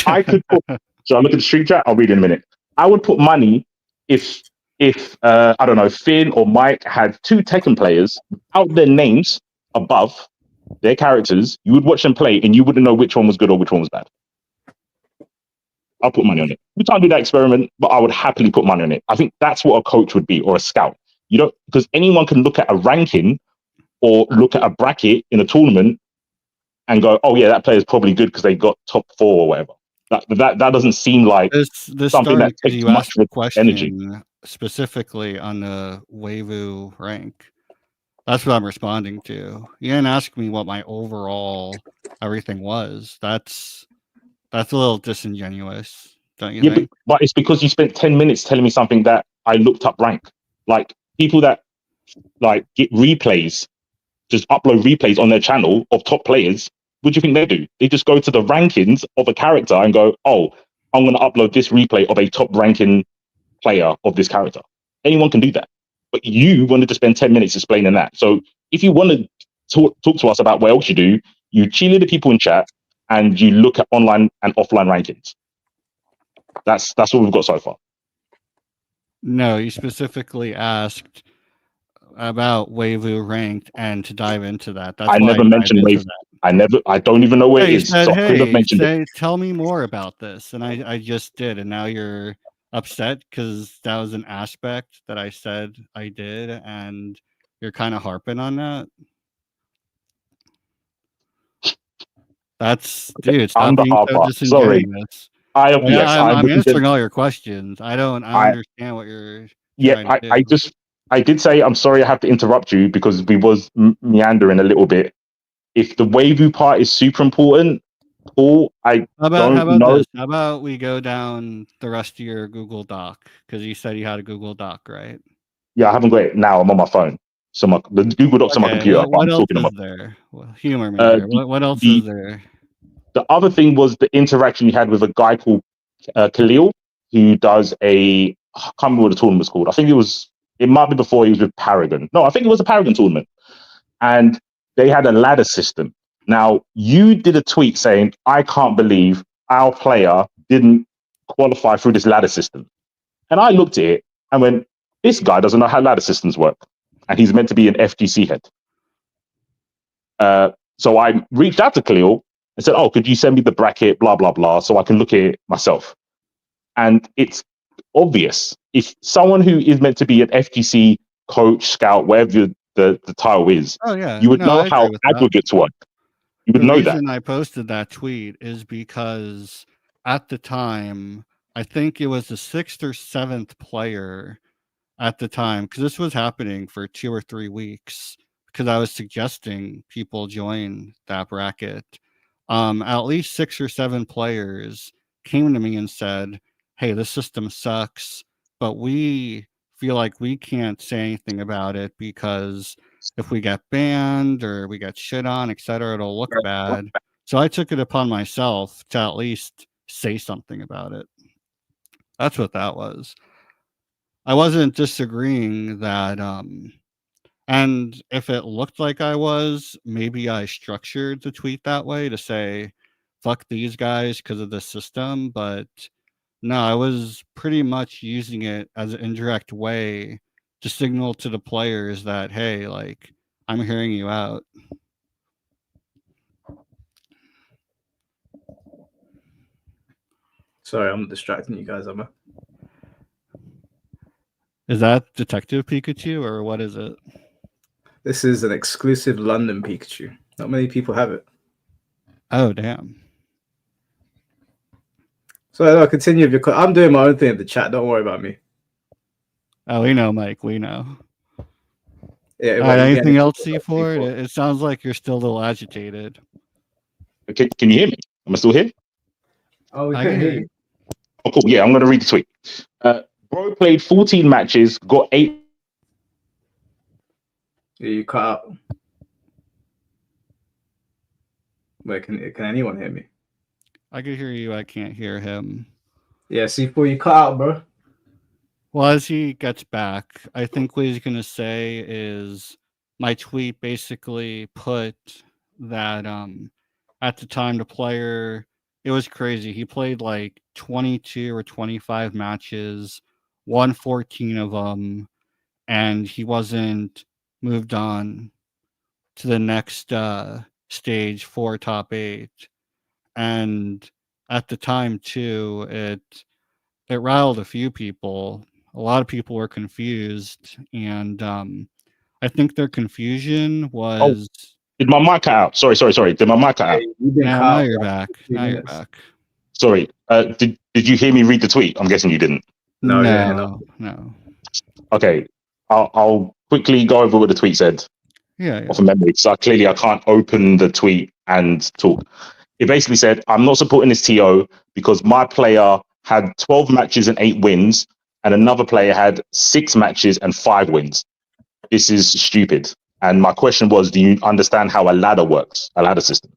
I could put, so I look at the stream chat, I'll read in a minute. I would put money if I don't know, Finn or Mike had 2 Tekken players without their names above their characters, you would watch them play and you wouldn't know which one was good or which one was bad. I'll put money on it. We can't do that experiment, but I would happily put money on it. I think that's what a coach would be, or a scout. You don't, because anyone can look at a ranking or look at a bracket in a tournament and go, "Oh yeah, that player is probably good because they got top 4 or whatever." That doesn't seem like This something started that because takes you much asked the energy. question specifically on the Waivu rank. That's what I'm responding to. You didn't ask me what my overall everything was. That's a little disingenuous, don't you Yeah, think? but it's because you spent 10 minutes telling me something that I looked up rank. Like people that like get replays, just upload replays on their channel of top players. What do you think they do? They just go to the rankings of a character and go, "Oh, I'm going to upload this replay of a top ranking player of this character." Anyone can do that, but you wanted to spend 10 minutes explaining that. So if you want to talk to us about what else you do, you cheerlead the people in chat and you look at online and offline rankings. That's what we've got so far. No, you specifically asked about Waivu ranked and to dive into that. That's I why never I dived mentioned into Wave. that. I don't even know where Yeah, it you is, said, so I couldn't have "Hey, mentioned it. tell me more about this," and I just did, and now you're upset because that was an aspect that I said I did, and you're kind of harping on that. Dude, I'm stop the being so harper. Sorry. disingenuous. Like, Yes, I'm I'm answering all your questions. I don't I understand what you're yeah, trying to do. I did say I'm sorry I have to interrupt you because we was meandering a little bit. If the Wavy part is super important, Paul, I How don't about know. this? How about we go down the rest of your Google Doc, because you said you had a Google Doc, right? Yeah, I haven't got it now. I'm on my phone. So the Google Docs on my Okay, computer, but what I'm else talking is about there? Well, humor me uh, here. What else the is there? the other thing was the interaction you had with a guy called Khalil, who does I can't remember what the tournament was called. I think it might be before he was with Paragon. No, I think it was a Paragon tournament. And they had a ladder system. Now, you did a tweet saying, I can't believe our player didn't qualify through this ladder system. And I looked at it and went, this guy doesn't know how ladder systems work. And he's meant to be an FGC head. So I reached out to Khalil and said, oh, could you send me the bracket, blah, blah, blah, so I can look at it myself. And it's obvious. If someone who is meant to be an FGC coach, scout, whatever the title is, you would know how aggregates work. You would know that. The reason I posted that tweet is because at the time, I think it was the 6th or 7th player at the time, because this was happening for 2 or 3 weeks, because I was suggesting people join that bracket. At least 6 or 7 players came to me and said, hey, this system sucks, but we feel like we can't say anything about it because if we get banned or we get shit on, etc., it'll look bad. So I took it upon myself to at least say something about it. That's what that was. I wasn't disagreeing that, and if it looked like I was, maybe I structured the tweet that way to say, fuck these guys because of the system. But no, I was pretty much using it as an indirect way to signal to the players that, hey, like, I'm hearing you out. Sorry, I'm distracting you guys, am I? Is that Detective Pikachu or what is it? This is an exclusive London Pikachu. Not many people have it. Oh, damn. So I'll continue with your. I'm doing my own thing in the chat. Don't worry about me. Oh, we know, Mike. We know. Yeah. Anything else, C4? It sounds like you're still a little agitated. Okay, can you hear me? Am I still here? Oh, we can hear you. Oh, cool. Yeah, I'm going to read the tweet. Bro played 14 matches, got 8. Yeah, you cut out. Wait, can anyone hear me? I can hear you. I can't hear him. Yeah, C4, you cut out, bro. Well, as he gets back, I think what he's going to say is my tweet basically put that at the time the player, it was crazy. He played like 22 or 25 matches, won 14 of them, and he wasn't moved on to the next stage for top 8. And at the time too, it riled a few people. A lot of people were confused, and I think their confusion was. Did my mic cut out? Sorry. Did my mic cut out? Now you're back. Now you're back. Sorry. Did you hear me read the tweet? I'm guessing you didn't. No. Okay. I'll quickly go over what the tweet said. Yeah. Off of memory. So clearly I can't open the tweet and talk. It basically said, I'm not supporting this TO because my player had 12 matches and 8 wins, and another player had 6 matches and 5 wins. This is stupid. And my question was, do you understand how a ladder works, a ladder system?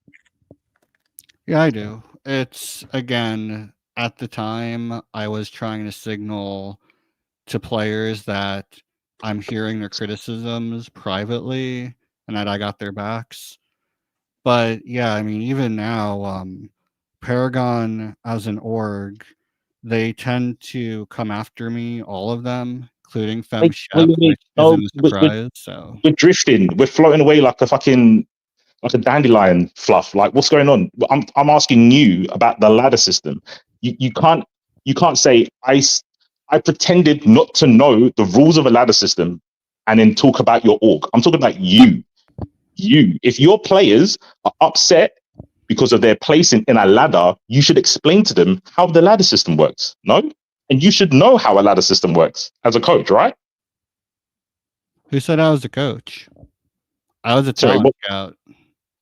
Yeah, I do. It's, again, at the time, I was trying to signal to players that I'm hearing their criticisms privately and that I got their backs. But yeah, I mean, even now, Paragon as an org, they tend to come after me, all of them, including FemShep, which isn't a surprise. So we're drifting, we're floating away like a dandelion fluff. Like, what's going on? I'm asking you about the ladder system. You can't say I pretended not to know the rules of a ladder system and then talk about your org. I'm talking about you. If your players are upset because of their place in a ladder, you should explain to them how the ladder system works. No? And you should know how a ladder system works as a coach, right? Who said I was a coach? I was a talent scout.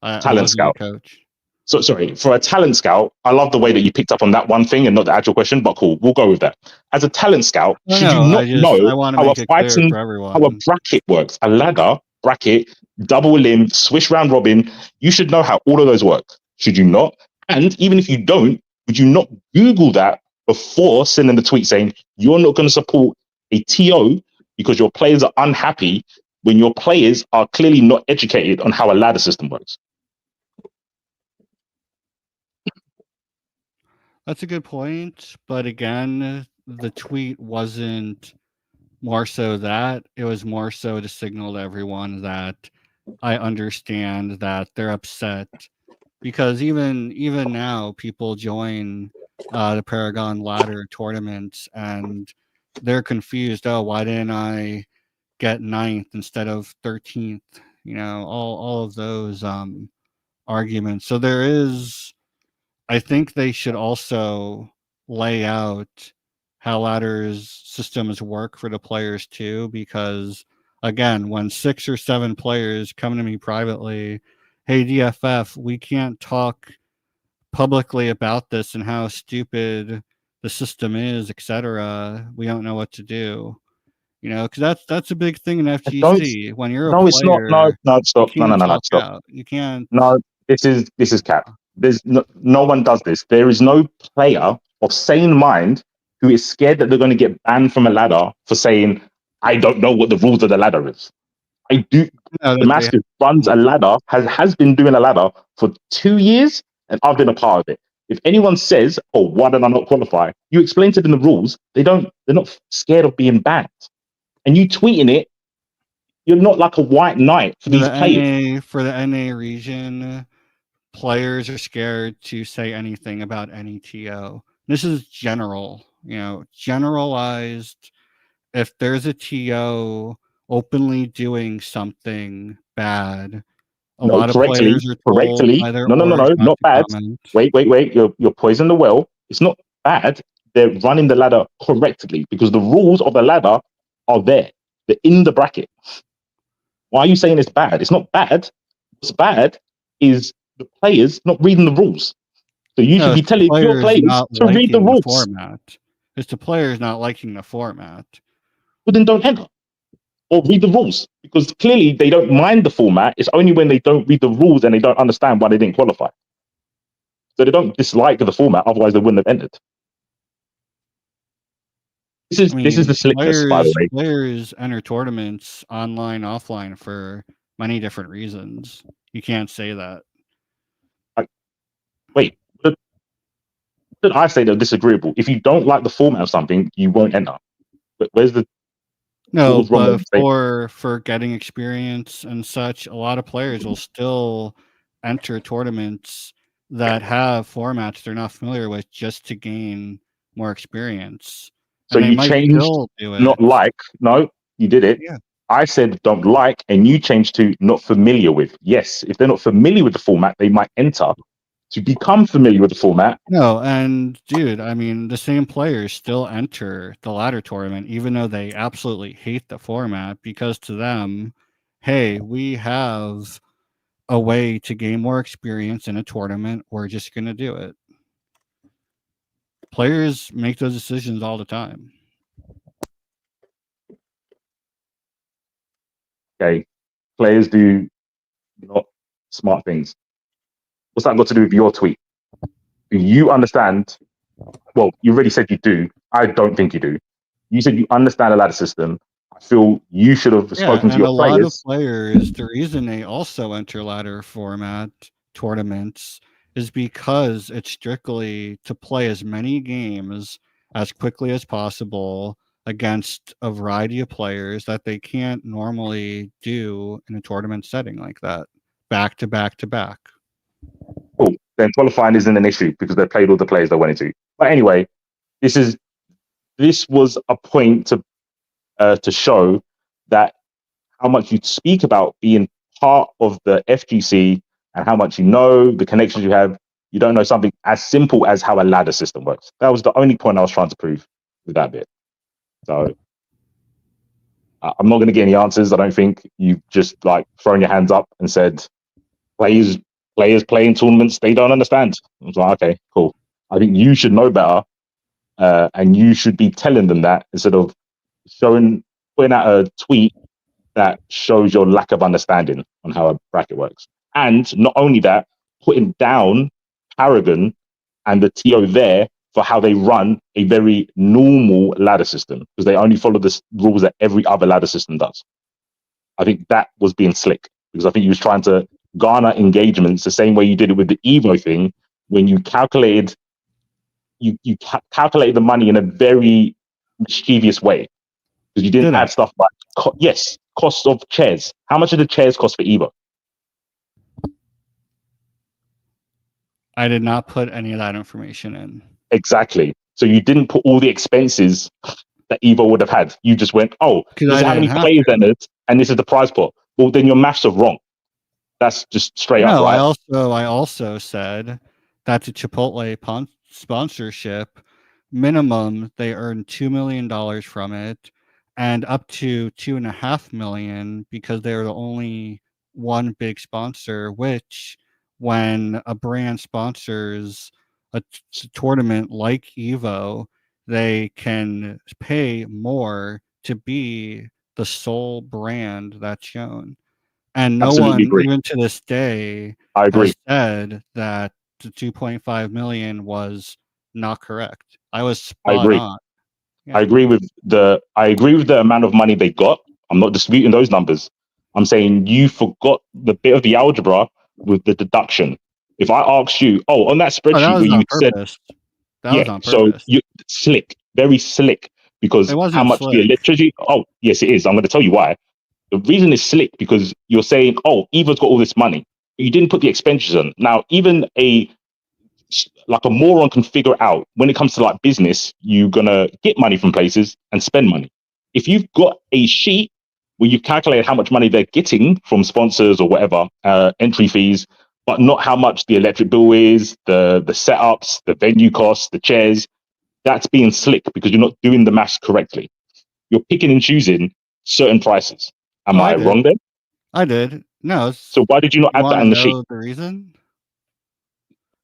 Talent scout. A coach. So sorry, for a talent scout, I love the way that you picked up on that one thing and not the actual question, but cool, we'll go with that. As a talent scout, should you not know how a bracket works? A ladder, bracket, double limb, swish round robin, you should know how all of those work. Should you not? And even if you don't, would you not Google that before sending the tweet saying you're not going to support a TO because your players are unhappy when your players are clearly not educated on how a ladder system works? That's a good point. But again, the tweet wasn't more so that. It was more so to signal to everyone that I understand that they're upset because even now people join the Paragon ladder tournaments and they're confused. Oh, why didn't I get 9th instead of 13th? You know, all of those arguments. So there is, I think they should also lay out how ladders systems work for the players too, because again, when 6 or 7 players come to me privately, hey DFF, we can't talk publicly about this and how stupid the system is, etc. We don't know what to do. You know, because that's a big thing in Don't. FGC. When you're a No, it's not. No, player, no, you stop. No, no, can't no, no, talk stop. out. You can't. No, this is cap. There's no one does this. There is no player of sane mind who is scared that they're going to get banned from a ladder for saying, "I don't know what the rules of the ladder is." I do. Know The that they Mastiff runs a ladder, has been doing a ladder for 2 years, and I've been a part of it. If anyone says, "Oh, why did I not qualify?" You explain to them the rules. They're not scared of being banned. And you tweeting it, you're not like a white knight for these players. For the NA region, players are scared to say anything about any TO. This is general, you know, generalized. If there's a TO openly doing something bad, a No, lot of correctly, players are told correctly. by their No, no, no, orgs no, not not to bad. comment. Wait. You're poisoning the well. It's not bad. They're running the ladder correctly because the rules of the ladder are there. They're in the bracket. Why are you saying it's bad? It's not bad. What's bad is the players not reading the rules. So you No, should be it's the telling your players players not to read the liking the rules. format. It's the players not liking the format. Well, then don't enter or read the rules because clearly they don't mind the format. It's only when they don't read the rules and they don't understand why they didn't qualify. So they don't dislike the format, otherwise they wouldn't have entered. I This is mean, the slickness, by the way. players enter tournaments online, offline for many different reasons. You can't say that. Wait, what did I say they're disagreeable? If you don't like the format of something, you won't enter. Where's the what No, was wrong with but the statement? for getting experience and such, a lot of players will still enter tournaments that have formats they're not familiar with just to gain more experience. So And they you might changed still do not it. like. No, you did it. Yeah. I said don't like, and you changed to not familiar with. Yes, if they're not familiar with the format, they might enter. To become familiar with the format, No, and dude, I mean, the same players still enter the ladder tournament, even though they absolutely hate the format, because to them, hey, we have a way to gain more experience in a tournament. We're just going to do it. Players make those decisions all the time. okay, players do not smart things. What's that got to do with your tweet? You understand. Well, you already said you do. I don't think you do. You said you understand the ladder system. I feel you should have Yeah, spoken to and your a lot of players. players, the reason they also enter ladder format tournaments is because it's strictly to play as many games as quickly as possible against a variety of players that they can't normally do in a tournament setting like that, back to back to back. Cool. Then qualifying isn't an issue because they played all the players they wanted to. But anyway, this was a point to show that how much you speak about being part of the FGC and how much you know, the connections you have, you don't know something as simple as how a ladder system works. That was the only point I was trying to prove with that bit. So I'm not going to get any answers. I don't think you've just like thrown your hands up and said, players playing tournaments, they don't understand. I was like, okay, cool. I think you should know better, and you should be telling them that instead of putting out a tweet that shows your lack of understanding on how a bracket works. And not only that, putting down Paragon and the TO there for how they run a very normal ladder system because they only follow the rules that every other ladder system does. I think that was being slick because I think he was trying to garner engagements the same way you did it with the Evo thing when you calculated calculated the money in a very mischievous way because you didn't Did I? add stuff like cost of chairs. How much did the chairs cost for Evo? I did not put any of that information in. Exactly. So you didn't put all the expenses that Evo would have had. You just went, oh, Because this I is how didn't many have players to. entered, and this is the prize pot. Well, then your maths are wrong. That's just straight up, No, right? I also said that the Chipotle sponsorship minimum they earned $2 million from it, and up to $2.5 million because they're the only one big sponsor. Which, when a brand sponsors a tournament like Evo, they can pay more to be the sole brand that's shown. And no Absolutely one, agree. even to this day, I agree. has said that the 2.5 million was not correct. I was I spot agree. on. I Yeah. agree with the amount of money they got. I'm not disputing those numbers. I'm saying you forgot the bit of the algebra with the deduction. If I asked you, on that Oh, that spreadsheet was where you on said, purpose. That yeah, was on so purpose. you slick, very slick, because It how wasn't much the slick. electricity? Oh, yes, it is. I'm going to tell you why. The reason it's slick because you're saying, Eva's got all this money. You didn't put the expenditures on. Now, even like a moron can figure out when it comes to like business, you're gonna get money from places and spend money. If you've got a sheet where you calculate how much money they're getting from sponsors or whatever, entry fees, but not how much the electric bill is, the setups, the venue costs, the chairs, that's being slick because you're not doing the maths correctly. You're picking and choosing certain prices. Oh, Am I I did. wrong there? I did. No. So why did you not You add that want to on the sheet? know the reason?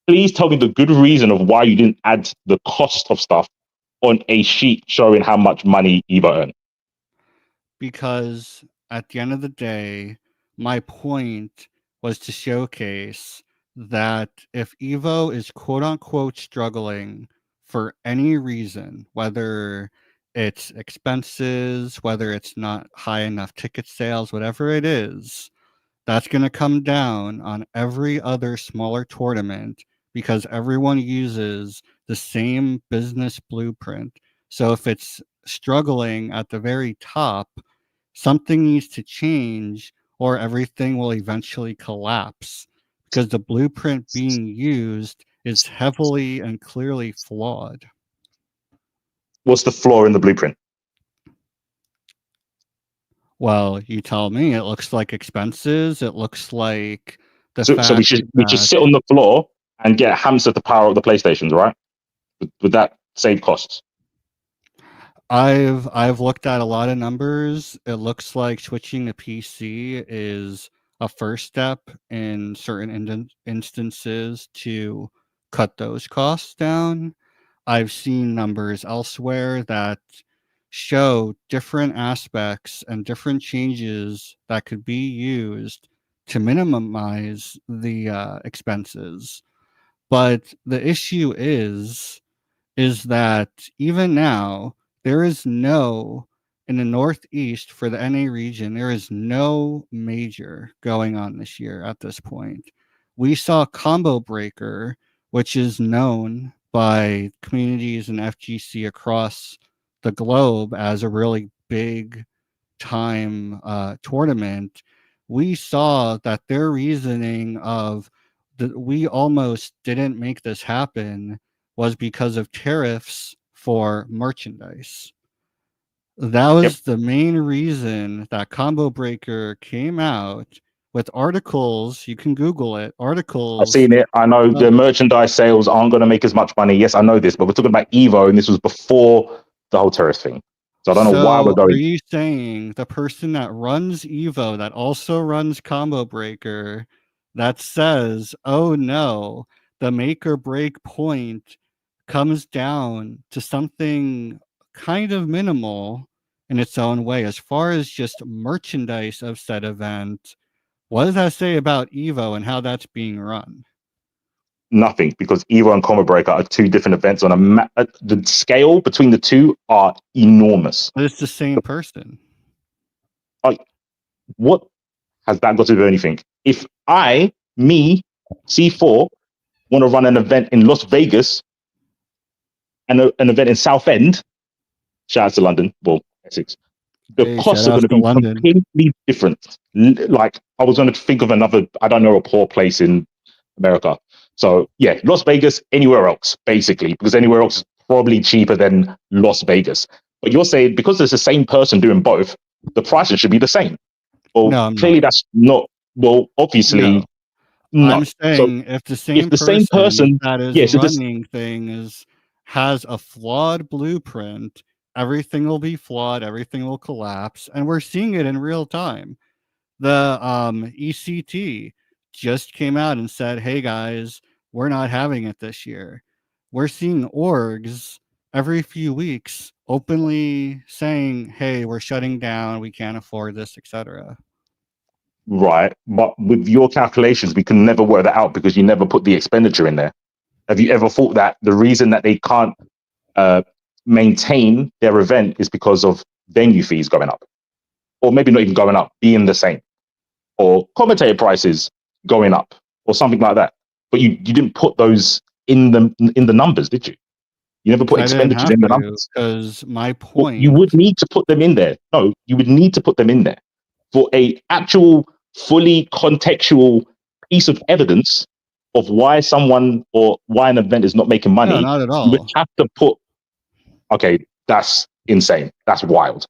Please tell me the good reason of why you didn't add the cost of stuff on a sheet showing how much money Eva earned. Because at the end of the day, my point was to showcase that if Evo is quote unquote struggling for any reason, whether it's expenses, whether it's not high enough ticket sales, whatever it is, that's going to come down on every other smaller tournament because everyone uses the same business blueprint. So if it's struggling at the very top, something needs to change or everything will eventually collapse because the blueprint being used is heavily and clearly flawed. What's the flaw in the blueprint? Well, you tell me. It looks like expenses. It looks like the So we fact should that sit on the floor and get hamster to power up the PlayStations, right? Would that save costs? I've looked at a lot of numbers. It looks like switching to PC is a first step in certain instances to cut those costs down. I've seen numbers elsewhere that show different aspects and different changes that could be used to minimize the expenses. But the issue is that even now, there is no, in the Northeast for the NA region, there is no major going on this year at this point. We saw Combo Breaker, which is known by communities and FGC across the globe as a really big time tournament. We saw that their reasoning of that we almost didn't make this happen was because of tariffs for merchandise. That Yep. was the main reason that Combo Breaker came out with articles. You can Google it. I've Articles. seen it. I know the merchandise sales aren't going to make as much money. Yes, I know this, but we're talking about Evo, and this was before the whole tariff thing. So I don't know why we're So, are going. you saying the person that runs Evo, that also runs Combo Breaker, that says, oh no, the make or break point comes down to something kind of minimal in its own way, as far as just merchandise of said event? What does that say about Evo and how that's being run? Nothing, because Evo and Combo Breaker are two different events on the scale between the two are enormous. But it's the same person. Like, what has that got to do with anything? If me, C4, want to run an event in Las Vegas, an event in Southend, shout out to London, well, Essex, the Hey, costs shout are going outs to to be London. completely different. Like, I was going to think of another, I don't know, a poor place in America. So yeah, Las Vegas, anywhere else, basically, because anywhere else is probably cheaper than Las Vegas. But you're saying because it's the same person doing both, the prices should be the same. Well, No, I'm clearly not. that's not, well, obviously, No, no. I'm So saying if the if same the same person person, that is yeah, so this, running things has a flawed blueprint, everything will be flawed, everything will collapse, and we're seeing it in real time. The ECT just came out and said, "Hey guys, we're not having it this year." We're seeing orgs every few weeks openly saying, "Hey, we're shutting down. We can't afford this, etc." right, but with your calculations, we can never work that out because you never put the expenditure in there. Have you ever thought that the reason that they can't uh, maintain their event is because of venue fees going up, or maybe not even going up, being the same, or commentator prices going up, or something like that? But you didn't put those in the numbers, did you? You never put I didn't expenditures have in the to numbers. because my Well, you would point. need to put them in there. No, you would need to put them in there for a actual, fully contextual piece of evidence of why someone or why an event is not making No, money. not at You would all. have to put, okay, that's insane. That's wild.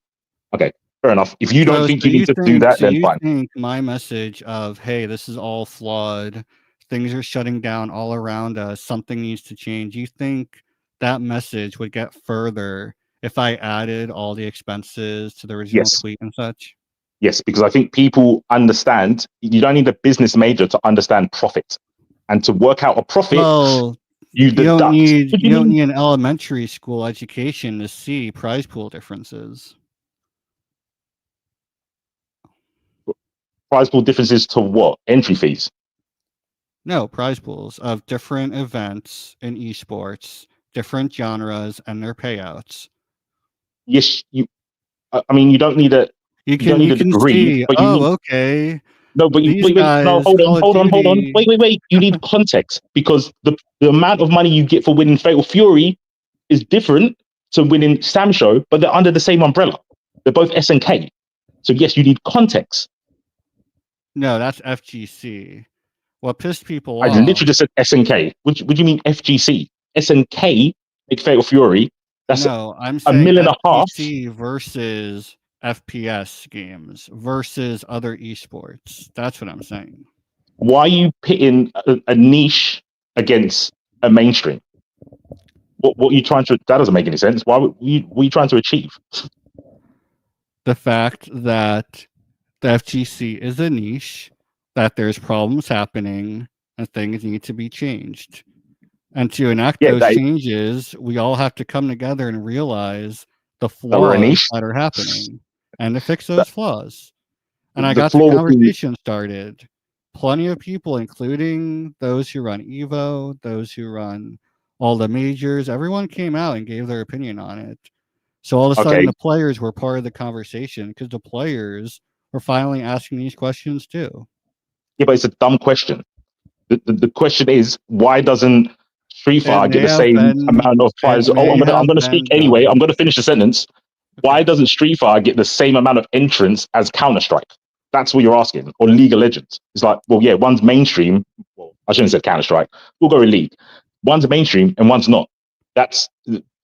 Okay, fair enough. If you don't So, think you need to do that, then you fine. think my message of "Hey, this is all flawed, things are shutting down all around us, something needs to change," you think that message would get further if I added all the expenses to the original Yes, tweet and such? yes, because I think people understand you don't need a business major to understand profit. And to work out a profit, Well, you deduct. What do you you don't mean need an elementary school education to see prize pool differences. prize pool differences to what? Entry fees. No, prize pools of different events in esports, different genres, and their payouts. Yes, I mean, you don't need You a can degree, see, but you oh, need okay, no, but these wait, no, guys, Call of hold on, Duty. wait. You need context because the amount of money you get for winning Fatal Fury is different to winning Sam Show, but they're under the same umbrella. They're both SNK. So yes, you need context. No, that's FGC. What pissed people I literally off? just said SNK. What do you mean FGC? SNK make Fatal Fury. That's No, I'm a saying mil and a half. FGC versus FPS games versus other esports. That's what I'm saying. Why are you pitting a niche against a mainstream? What are you trying to? That doesn't make any sense. What are you trying to achieve? The fact that the FGC is a niche, that there's problems happening, and things need to be changed. And to enact Yeah, those changes, we all have to come together and realize the that we're a flaws niche. that are happening and to fix That, those flaws. And I the got the flaw would be conversation started. Plenty of people, including those who run Evo, those who run all the majors, everyone came out and gave their opinion on it. So all of a sudden, okay. the players were part of the conversation because the players were finally asking these questions too. Yeah, but it's a dumb question. The question is why doesn't Street Fighter get the same amount of It prize? Oh, may I'm have gonna speak been anyway. I'm done. gonna finish the sentence. Why Okay. doesn't Street Fighter get the same amount of entrance as Counter Strike? That's what you're asking, or League of Legends. It's like, well, yeah, one's mainstream. Well, I shouldn't have said Counter Strike. We'll go with League. One's mainstream and one's not. That's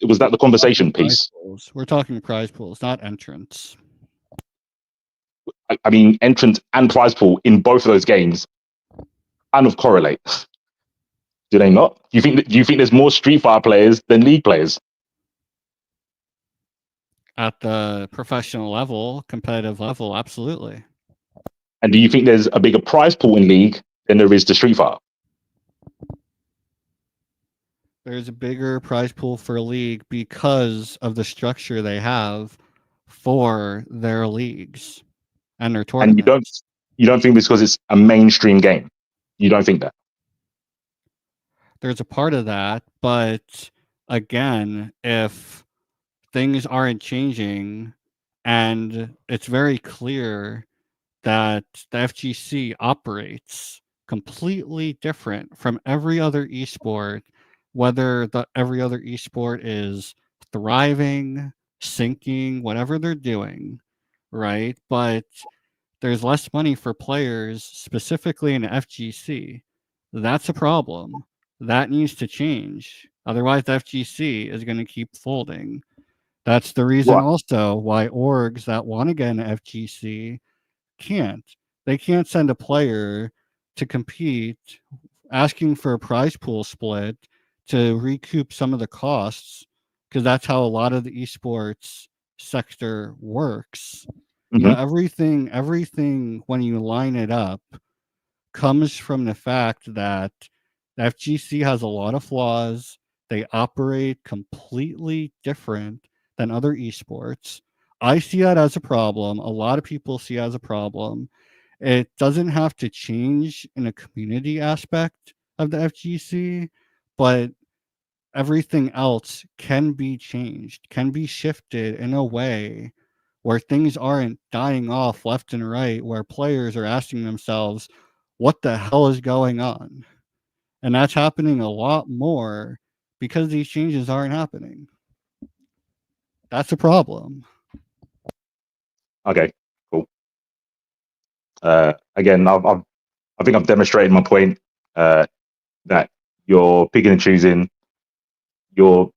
was that the conversation piece? We're talking prize pools, not entrance. I mean, entrance and prize pool in both of those games kind of correlate. Do they not? Do you think there's more Street Fighter players than League players? At the professional level, competitive level, absolutely. And do you think there's a bigger prize pool in League than there is to Street Fighter? There's a bigger prize pool for League because of the structure they have for their leagues and their And tournaments. you don't think because it's a mainstream game? You don't think that? There's a part of that, but again, if things aren't changing and it's very clear that the FGC operates completely different from every other esport whether every other esport is thriving, sinking, whatever they're doing, right? But there's less money for players, specifically in FGC. That's a problem. That needs to change. Otherwise, the FGC is going to keep folding. That's the reason What? also why orgs that want to get into FGC can't. They can't send a player to compete asking for a prize pool split to recoup some of the costs, because that's how a lot of the esports sector works. You know, everything when you line it up comes from the fact that FGC has a lot of flaws. They operate completely different than other esports. I see that as a problem. A lot of people see it as a problem. It doesn't have to change in a community aspect of the FGC, but everything else can be changed, can be shifted in a way where things aren't dying off left and right, where players are asking themselves, what the hell is going on? And that's happening a lot more because these changes aren't happening. That's a problem. Okay, cool. Again, I think I've demonstrated my point that you're picking and choosing. Your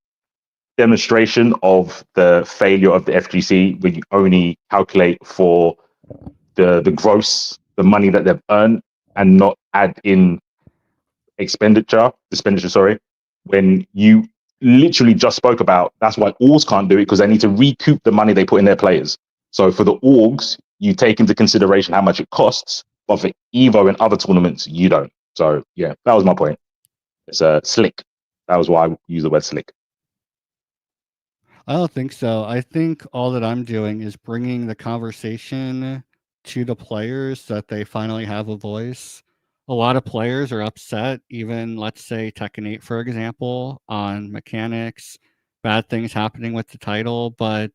demonstration of the failure of the FGC when you only calculate for the gross, the money that they've earned, and not add in expenditure, sorry, when you literally just spoke about that's why orgs can't do it, because they need to recoup the money they put in their players. So for the orgs, you take into consideration how much it costs, but for Evo and other tournaments, you don't. So yeah, that was my point. It's slick. That was why I use the word slick. I don't think so. I think all that I'm doing is bringing the conversation to the players so that they finally have a voice. A lot of players are upset, even let's say Tekken 8, for example, on mechanics, bad things happening with the title, but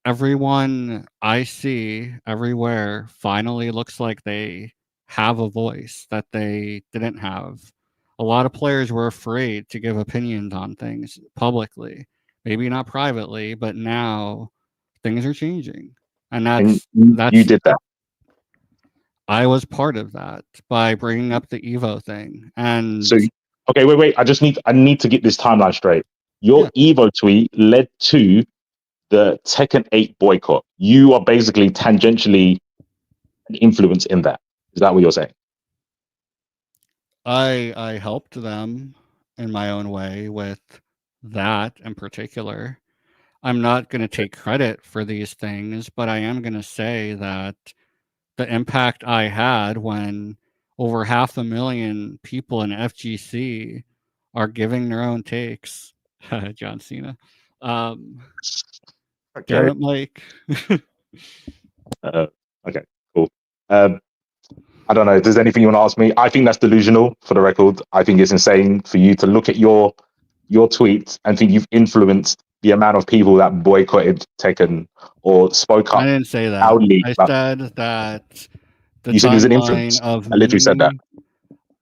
everyone I see everywhere finally looks like they have a voice that they didn't have. A lot of players were afraid to give opinions on things publicly, maybe not privately, but now things are changing. And And you that's did that. I was part of that by bringing up the Evo thing. And So okay, wait. I need to get this timeline straight. Your yeah, Evo tweet led to the Tekken 8 boycott. You are basically tangentially an influence in that. Is that what you're saying? I helped them in my own way with that in particular. I'm not going to take credit for these things, but I am going to say that the impact I had when over 500,000 people in FGC are giving their own takes. John Cena. Damn Okay. it, Mike. Okay. Cool. I don't know. If there's anything you want to ask me, I think that's delusional. For the record, I think it's insane for you to look at your tweets and think you've influenced the amount of people that boycotted Tekken or spoke I up didn't say that. loudly. I said that the You said he was an timeline influence. of I literally said that.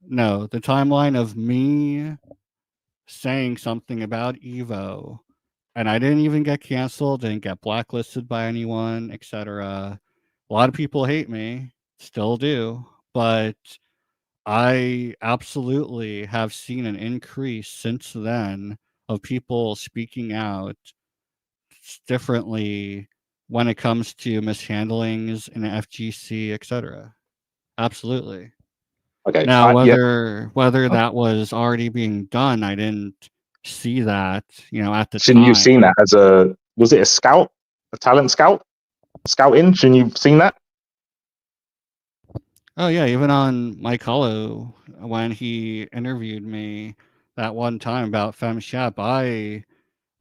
No, the timeline of me saying something about Evo, and I didn't even get canceled, didn't get blacklisted by anyone, etc. A lot of people hate me, still do, but I absolutely have seen an increase since then of people speaking out differently when it comes to mishandlings in FGC, etc. Absolutely. Okay. Now, Yeah. whether that was already being done, I didn't see that, at the Shouldn't you have seen time. that as was it a scout, a talent scout, scouting? Shouldn't you have seen that? Oh yeah, even on Mike Hollow when he interviewed me that one time about Fem Shep, I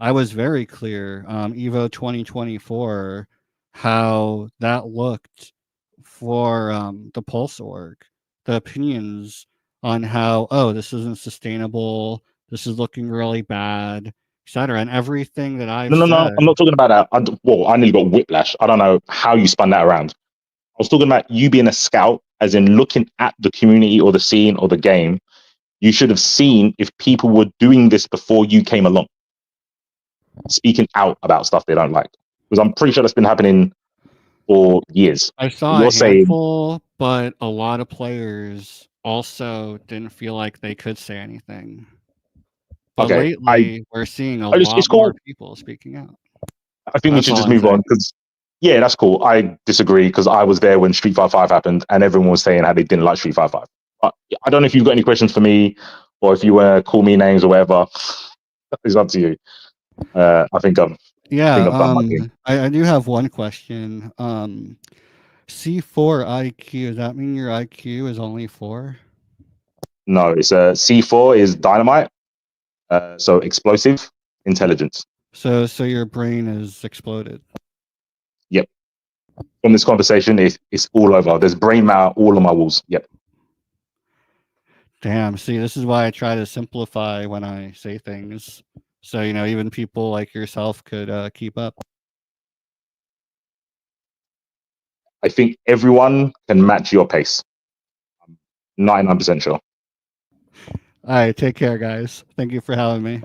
was very clear, Evo 2024, how that looked for the Pulse org, the opinions on how, oh, this isn't sustainable, this is looking really bad, etc. And everything that I've No. said. I'm not talking about that. I nearly got whiplash. I don't know how you spun that around. I was talking about you being a scout, as in looking at the community or the scene or the game. you should have seen if people were doing this before you came along, speaking out about stuff they don't like. Because I'm pretty sure that's been happening for years. I saw You're a saying, handful, but a lot of players also didn't feel like they could say anything. But okay, lately, we're seeing a it's lot cool. more people speaking out. I think we That's should all just I'm move saying. on because, yeah, that's cool. I disagree because I was there when Street Fighter 5 happened and everyone was saying how they didn't like Street Fighter 5. But I don't know if you've got any questions for me or if you want to call me names or whatever. It's up to you. I think I've done my thing. I do have one question. C4 IQ, does that mean your IQ is only 4? No, it's a C4 is dynamite, so explosive intelligence. So your brain is exploded. Yep. From this conversation, it's all over. There's brain matter all on my walls. Yep. Damn, see, this is why I try to simplify when I say things. So, even people like yourself could keep up. I think everyone can match your pace. I'm 99% sure. All right, take care, guys. Thank you for having me.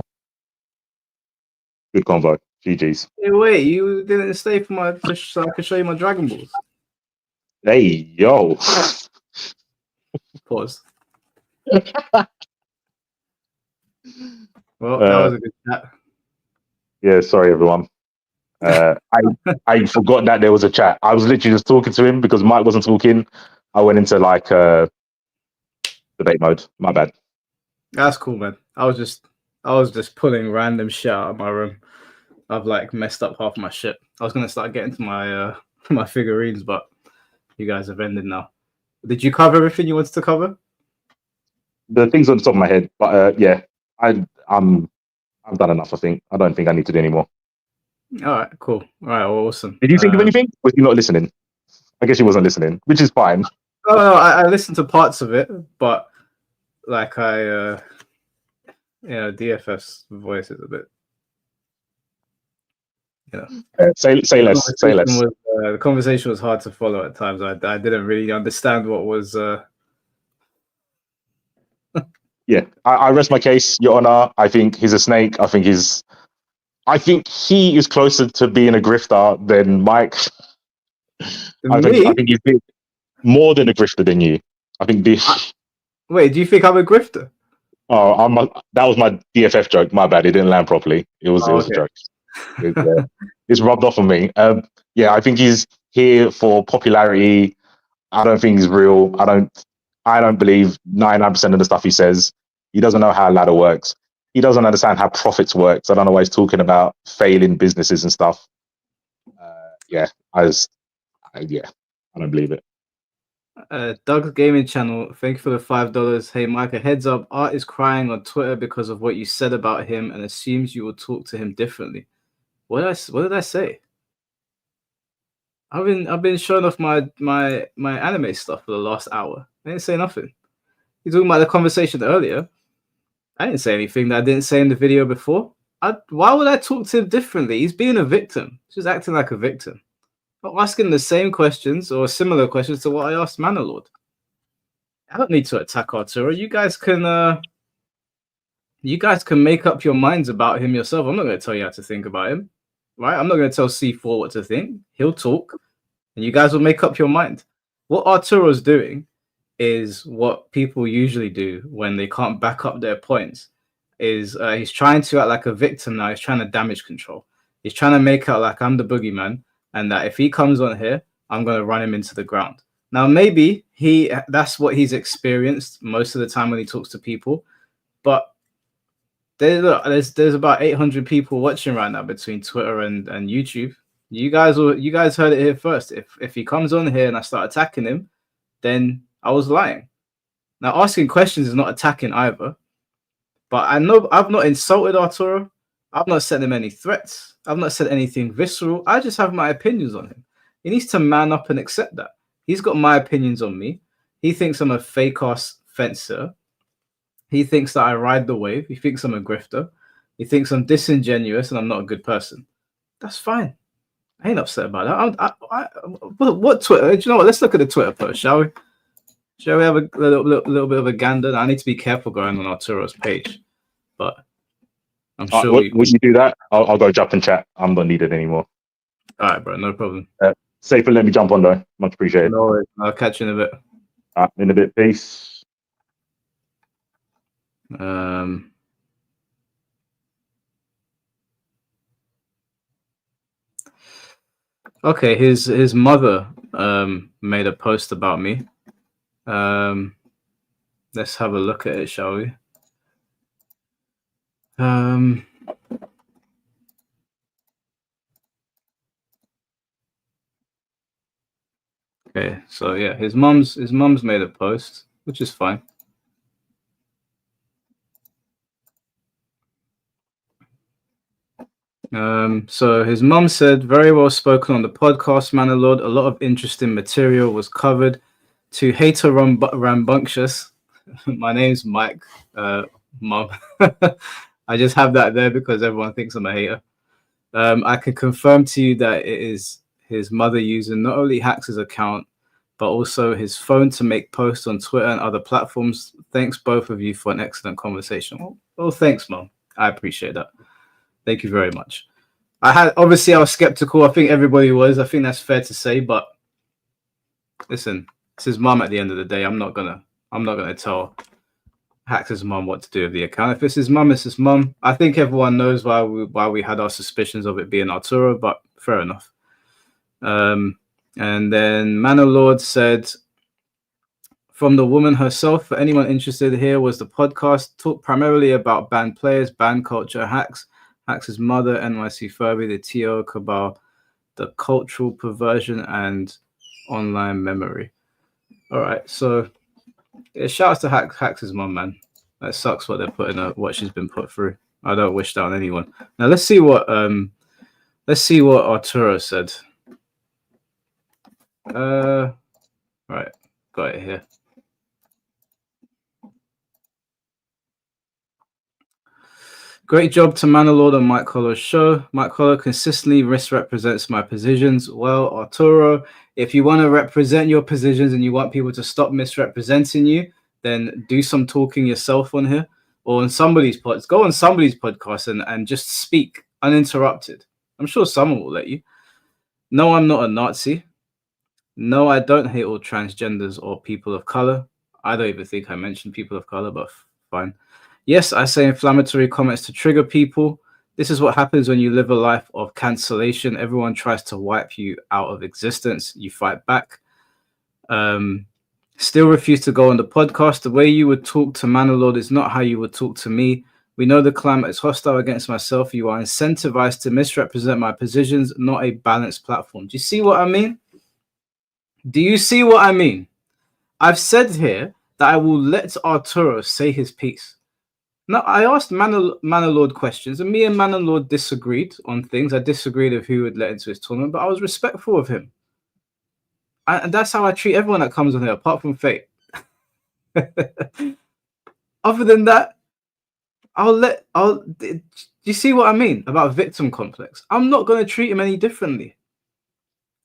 Good convo. GG's. Hey, wait, you didn't stay for so I could show you my Dragon Balls. Hey, yo. Pause. Well, that was a good chat. Yeah, sorry, everyone. I forgot that there was a chat. I was literally just talking to him because Mike wasn't talking. I went into like debate mode. My bad. That's cool, man. I was just pulling random shit out of my room. I've like messed up half my shit. I was gonna start getting to my my figurines, but you guys have ended now. Did you cover everything you wanted to cover? The things on the top of my head, but yeah, I've done enough. I think. I don't think I need to do any more. All right, cool. All right, well, awesome. Did you think of anything? Was you not listening? I guess you wasn't listening, which is fine. No, I listened to parts of it, but like DFS voice is a bit. Say less. Say less. The conversation was hard to follow at times. I didn't really understand what was. Yeah, I rest my case, Your Honor. I think he's a snake. I think he is closer to being a grifter than Mike. I think he's more than a grifter than you. I think this. Wait, do you think I'm a grifter? Oh, that was my DFF joke. My bad. It didn't land properly. It was a joke. It's rubbed off on me. Yeah, I think he's here for popularity. I don't think he's real. I don't believe 99% of the stuff he says. He doesn't know how a ladder works. He doesn't understand how profits works. I don't know why he's talking about failing businesses and stuff. I don't believe it. Doug's gaming channel. Thank you for the $5. Hey, Micah, heads up. Art is crying on Twitter because of what you said about him and assumes you will talk to him differently. What did I say? I've been showing off my anime stuff for the last hour. I didn't say nothing. You're talking about the conversation earlier. I didn't say anything that I didn't say in the video before. Why would I talk to him differently? He's being a victim. He's just acting like a victim. I'm asking the same questions or similar questions to what I asked ManaLord. I don't need to attack Arturo. You guys can make up your minds about him yourself. I'm not going to tell you how to think about him, right? I'm not going to tell C4 what to think. He'll talk, and you guys will make up your mind. What Arturo's doing is what people usually do when they can't back up their points. Is he's trying to act like a victim now. He's trying to damage control. He's trying to make out like I'm the boogeyman, and that if he comes on here, I'm going to run him into the ground. Now, maybe that's what he's experienced most of the time when he talks to people. But there's about 800 people watching right now between Twitter and YouTube. You guys heard it here first. If he comes on here and I start attacking him, then I was lying. Now, asking questions is not attacking either. But I know I've not insulted Arturo. I've not sent him any threats. I've not said anything visceral. I just have my opinions on him. He needs to man up and accept that. He's got my opinions on me. He thinks I'm a fake-ass fencer. He thinks that I ride the wave. He thinks I'm a grifter. He thinks I'm disingenuous and I'm not a good person. That's fine. I ain't upset about that. What Twitter? Do you know what? Let's look at the Twitter post, shall we? Shall we have a little bit of a gander? I need to be careful going on Arturo's page, but I'm sure Would you do that? I'll go jump and chat. I'm not needed anymore. All right, bro, no problem. Safe and let me jump on though. Much appreciated. No worries. I'll catch you in a bit. In a bit, peace. Okay, his mother made a post about me. Let's have a look at it, shall we? Okay, so yeah, his mom's made a post, which is fine. So his mom said, "Very well spoken on the podcast, ManaLord. A lot of interesting material was covered. To hater rambunctious, my name's Mike, mom. I just have that there because everyone thinks I'm a hater. I can confirm to you that it is his mother using not only Hax's account, but also his phone to make posts on Twitter and other platforms. Thanks both of you for an excellent conversation." Well, thanks, mom. I appreciate that. Thank you very much. I was skeptical. I think everybody was. I think that's fair to say. But listen, it's his mom at the end of the day. I'm not gonna tell Hax's mom what to do with the account. If it's his mom, it's his mom. I think everyone knows why we had our suspicions of it being Arturo, but fair enough. And then ManaLord said, from the woman herself, for anyone interested, here was the podcast. Talk primarily about banned players, banned culture, Hax's mother, NYC Furby, the TO cabal, the cultural perversion, and online memory. All right, so yeah, shouts to Hax's mom, man. That sucks what they're putting up, what she's been put through. I don't wish that on anyone. Now let's see what Arturo said. Right, got it here. Great job to ManaLord on Mike Hollow's show. Mike Hollow consistently misrepresents my positions. Well, Arturo, if you want to represent your positions and you want people to stop misrepresenting you, then do some talking yourself on here or on somebody's podcast. Go on somebody's podcast and just speak uninterrupted. I'm sure someone will let you. No, I'm not a Nazi. No, I don't hate all transgenders or people of color. I don't even think I mentioned people of color, but fine. Yes, I say inflammatory comments to trigger people. This is what happens when you live a life of cancellation. Everyone tries to wipe you out of existence. You fight back. Still refuse to go on the podcast. The way you would talk to ManaLord is not how you would talk to me. We know the climate is hostile against myself. You are incentivized to misrepresent my positions, not a balanced platform. Do you see what I mean? Do you see what I mean? I've said here that I will let Arturo say his piece. Now, I asked ManaLord questions, and me and ManaLord disagreed on things. I disagreed of who would let into his tournament, but I was respectful of him. And that's how I treat everyone that comes on here, apart from Fate. Other than that, do you see what I mean about victim complex? I'm not going to treat him any differently.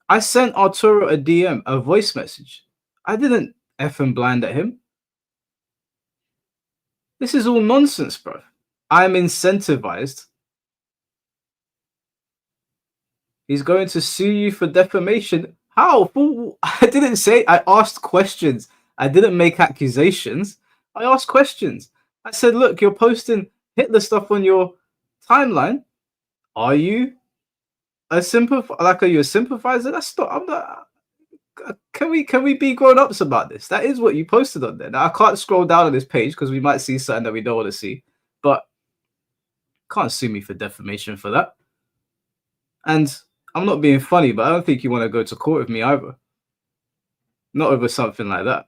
I sent Arturo a DM, a voice message. I didn't F and blind at him. This is all nonsense, bro. I'm incentivized. He's going to sue you for defamation. How? I didn't say. I asked questions. I didn't make accusations. I asked questions. I said, look, you're posting Hitler stuff on your timeline. Are you a are you a sympathizer? That's not. I'm not. Can we be grown-ups about this? That is what you posted on there. Now I can't scroll down on this page because we might see something that we don't want to see, but can't sue me for defamation for that. And I'm not being funny, but I don't think you want to go to court with me either. Not over something like that.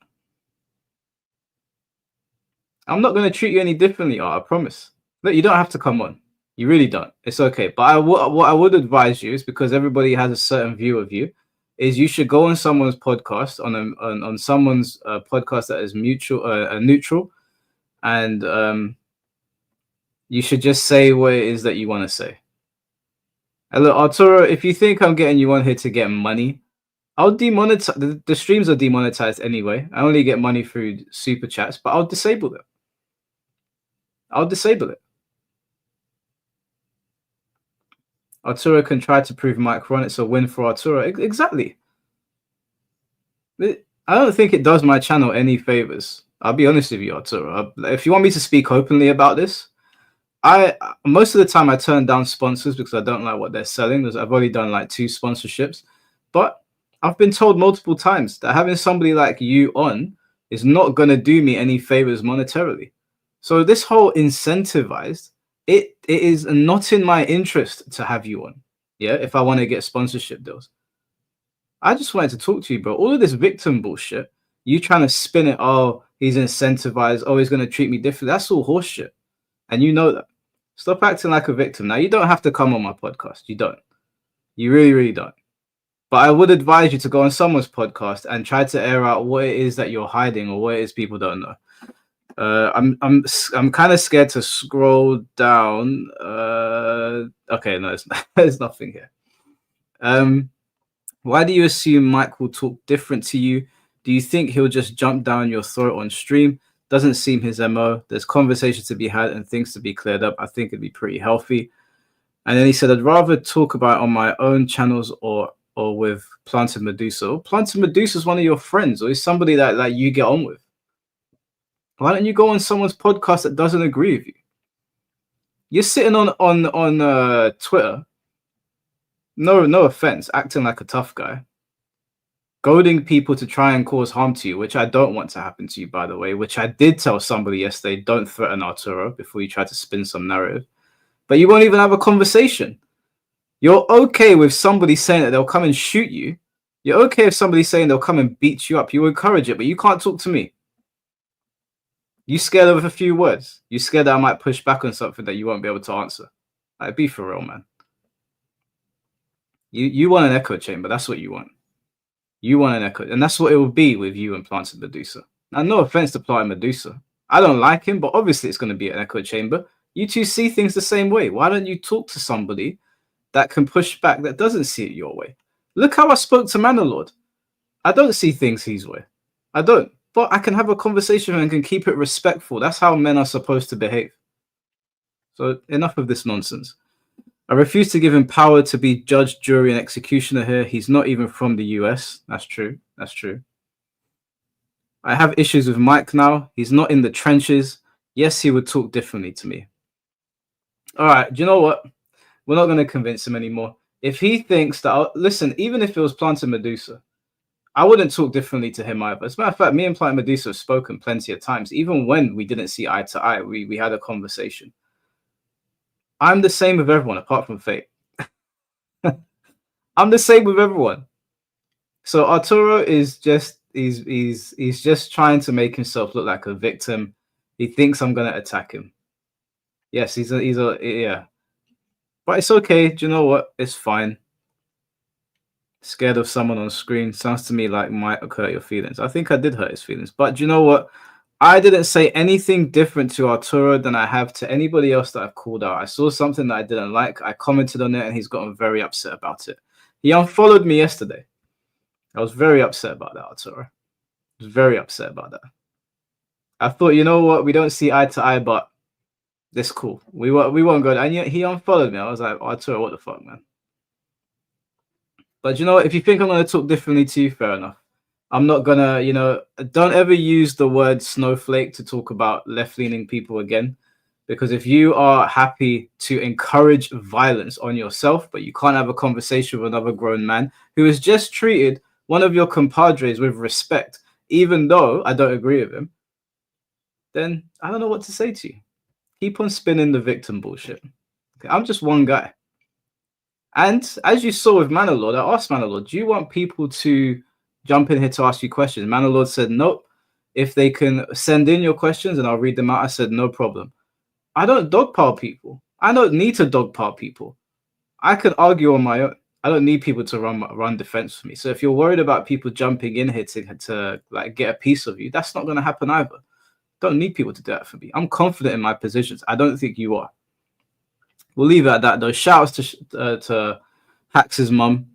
I'm not going to treat you any differently, I promise. Look, you don't have to come on. You really don't. It's okay. But what I would advise you is, because everybody has a certain view of you, is you should go on someone's podcast, on someone's podcast that is neutral, and you should just say what it is that you want to say. And look, Arturo, if you think I'm getting you on here to get money, I'll demonetize. The streams are demonetized anyway. I only get money through super chats, but I'll disable them. I'll disable it. Arturo can try to prove Mike wrong. It's a win for Arturo. Exactly. I don't think it does my channel any favors. I'll be honest with you, Arturo. If you want me to speak openly about this, most of the time I turn down sponsors because I don't like what they're selling. I've already done like 2 sponsorships, but I've been told multiple times that having somebody like you on is not going to do me any favors monetarily. So this whole incentivized, it is not in my interest to have you on. Yeah, if I want to get sponsorship deals. I just wanted to talk to you, bro. All of this victim bullshit, you trying to spin it, oh, he's incentivized, oh, he's going to treat me differently. That's all horseshit. And you know that. Stop acting like a victim. Now, you don't have to come on my podcast. You don't. You really, really don't. But I would advise you to go on someone's podcast and try to air out what it is that you're hiding or what it is people don't know. I'm kind of scared to scroll down. Okay, no, there's nothing here. Why do you assume Mike will talk different to you? Do you think he'll just jump down your throat on stream? Doesn't seem his MO. There's conversation to be had and things to be cleared up. I think it'd be pretty healthy. And then he said, I'd rather talk about it on my own channels or with Planted Medusa. Well, Planted Medusa is one of your friends, or is somebody that like you get on with. Why don't you go on someone's podcast that doesn't agree with you? You're sitting on Twitter. No offense, acting like a tough guy, goading people to try and cause harm to you, which I don't want to happen to you, by the way, which I did tell somebody yesterday, don't threaten Arturo before you try to spin some narrative. But you won't even have a conversation. You're okay with somebody saying that they'll come and shoot you. You're okay with somebody saying they'll come and beat you up. You encourage it, but you can't talk to me. You scared of a few words. You scared that I might push back on something that you won't be able to answer. Like, be for real, man. You want an echo chamber. That's what you want. You want an echo. And that's what it will be with you and Planted Medusa. Now, no offense to Planted Medusa. I don't like him, but obviously it's going to be an echo chamber. You two see things the same way. Why don't you talk to somebody that can push back, that doesn't see it your way? Look how I spoke to ManaLord. I don't see things his way. I don't. But I can have a conversation and can keep it respectful. That's how men are supposed to behave. So enough of this nonsense. I refuse to give him power to be judge, jury, and executioner here. He's not even from the US. That's true. That's true. I have issues with Mike now. He's not in the trenches. Yes, he would talk differently to me. All right. Do you know what? We're not going to convince him anymore. If he thinks that, listen, even if it was Planted Medusa, I wouldn't talk differently to him either. As a matter of fact, me and Planted Medusa have spoken plenty of times. Even when we didn't see eye to eye, we had a conversation. I'm the same with everyone apart from Fate. I'm the same with everyone. So Arturo is just he's just trying to make himself look like a victim. He thinks I'm gonna attack him. Yes, he's a yeah. But it's okay. Do you know what? It's fine. Scared of someone on screen sounds to me like might hurt your feelings. I think I did hurt his feelings. But do you know what? I didn't say anything different to Arturo than I have to anybody else that I've called out. I saw something that I didn't like. I commented on it and he's gotten very upset about it. He unfollowed me yesterday. I was very upset about that, Arturo. I was very upset about that. I thought, you know what? We don't see eye to eye, but this cool. We won't go. And yet he unfollowed me. I was like, Arturo, what the fuck, man? But you know what? If you think I'm going to talk differently to you, fair enough. I'm not going to, you know, don't ever use the word snowflake to talk about left-leaning people again. Because if you are happy to encourage violence on yourself, but you can't have a conversation with another grown man who has just treated one of your compadres with respect, even though I don't agree with him, then I don't know what to say to you. Keep on spinning the victim bullshit. Okay, I'm just one guy. And as you saw with ManaLord, I asked ManaLord, do you want people to jump in here to ask you questions? ManaLord said, nope. If they can send in your questions and I'll read them out, I said, no problem. I don't dogpile people. I don't need to dogpile people. I can argue on my own. I don't need people to run defense for me. So if you're worried about people jumping in here to like get a piece of you, that's not going to happen either. Don't need people to do that for me. I'm confident in my positions. I don't think you are. We'll leave it at that, though. Shouts to Hax's mum.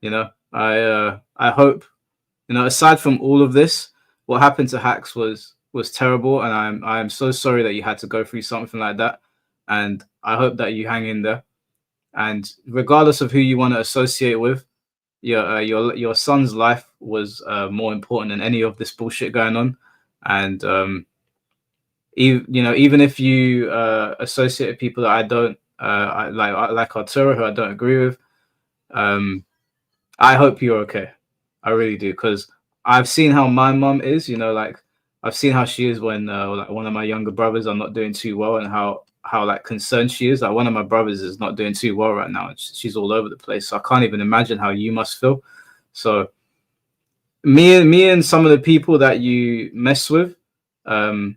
You know, I I hope, aside from all of this, what happened to Hacks was terrible, and I'm so sorry that you had to go through something like that. And I hope that you hang in there. And regardless of who you want to associate with, your son's life was more important than any of this bullshit going on. And even if you associate with people that I don't like Arturo, who I don't agree with, I hope you're okay. I really do, because I've seen how my mom is. Like I've seen how she is when like one of my younger brothers are not doing too well, and how like concerned she is. Like one of my brothers is not doing too well right now, and she's all over the place. So I can't even imagine how you must feel. So me and some of the people that you mess with, we're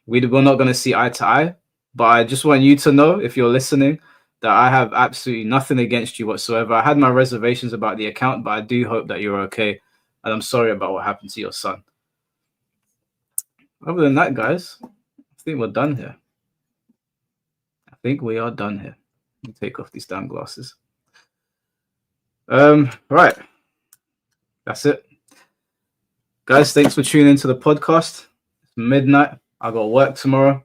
not going to see eye to eye. But I just want you to know, if you're listening, that I have absolutely nothing against you whatsoever. I had my reservations about the account, but I do hope that you're okay. And I'm sorry about what happened to your son. Other than that, guys, I think we're done here. I think we are done here. Let me take off these damn glasses. Right. That's it. Guys, thanks for tuning into the podcast. It's midnight. I got work tomorrow.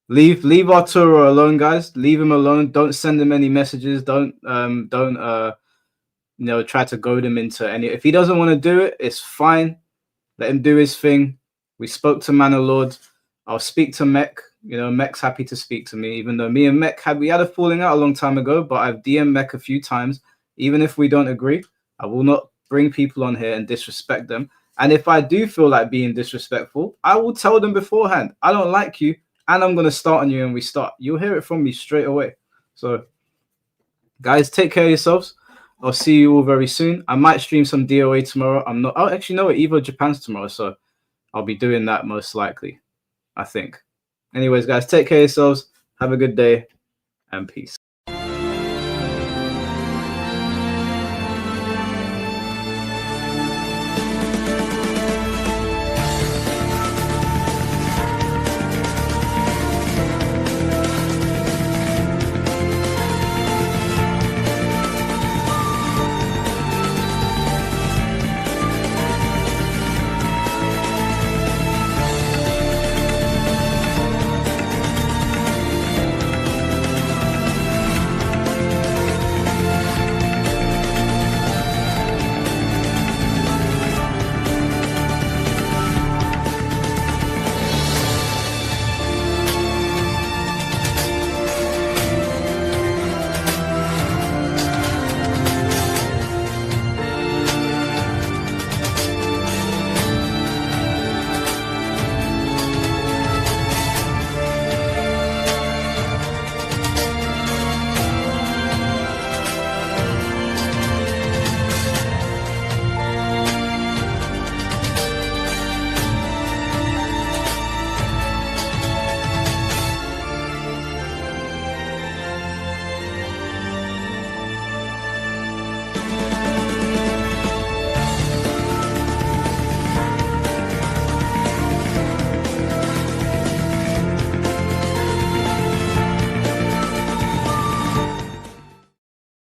Leave Arturo alone, guys. Leave him alone. Don't send him any messages. Don't try to goad him into any. If he doesn't want to do it, it's fine. Let him do his thing. We spoke to ManaLord. I'll speak to Mech. Mech's happy to speak to me, even though me and Mech had a falling out a long time ago, but I've DM'd Mech a few times. Even if we don't agree, I will not bring people on here and disrespect them. And if I do feel like being disrespectful, I will tell them beforehand, I don't like you, and I'm going to start on you, and we start. You'll hear it from me straight away. So, guys, take care of yourselves. I'll see you all very soon. I might stream some DOA tomorrow. Oh, actually, no, Evo Japan's tomorrow, so I'll be doing that most likely, I think. Anyways, guys, take care of yourselves. Have a good day, and peace.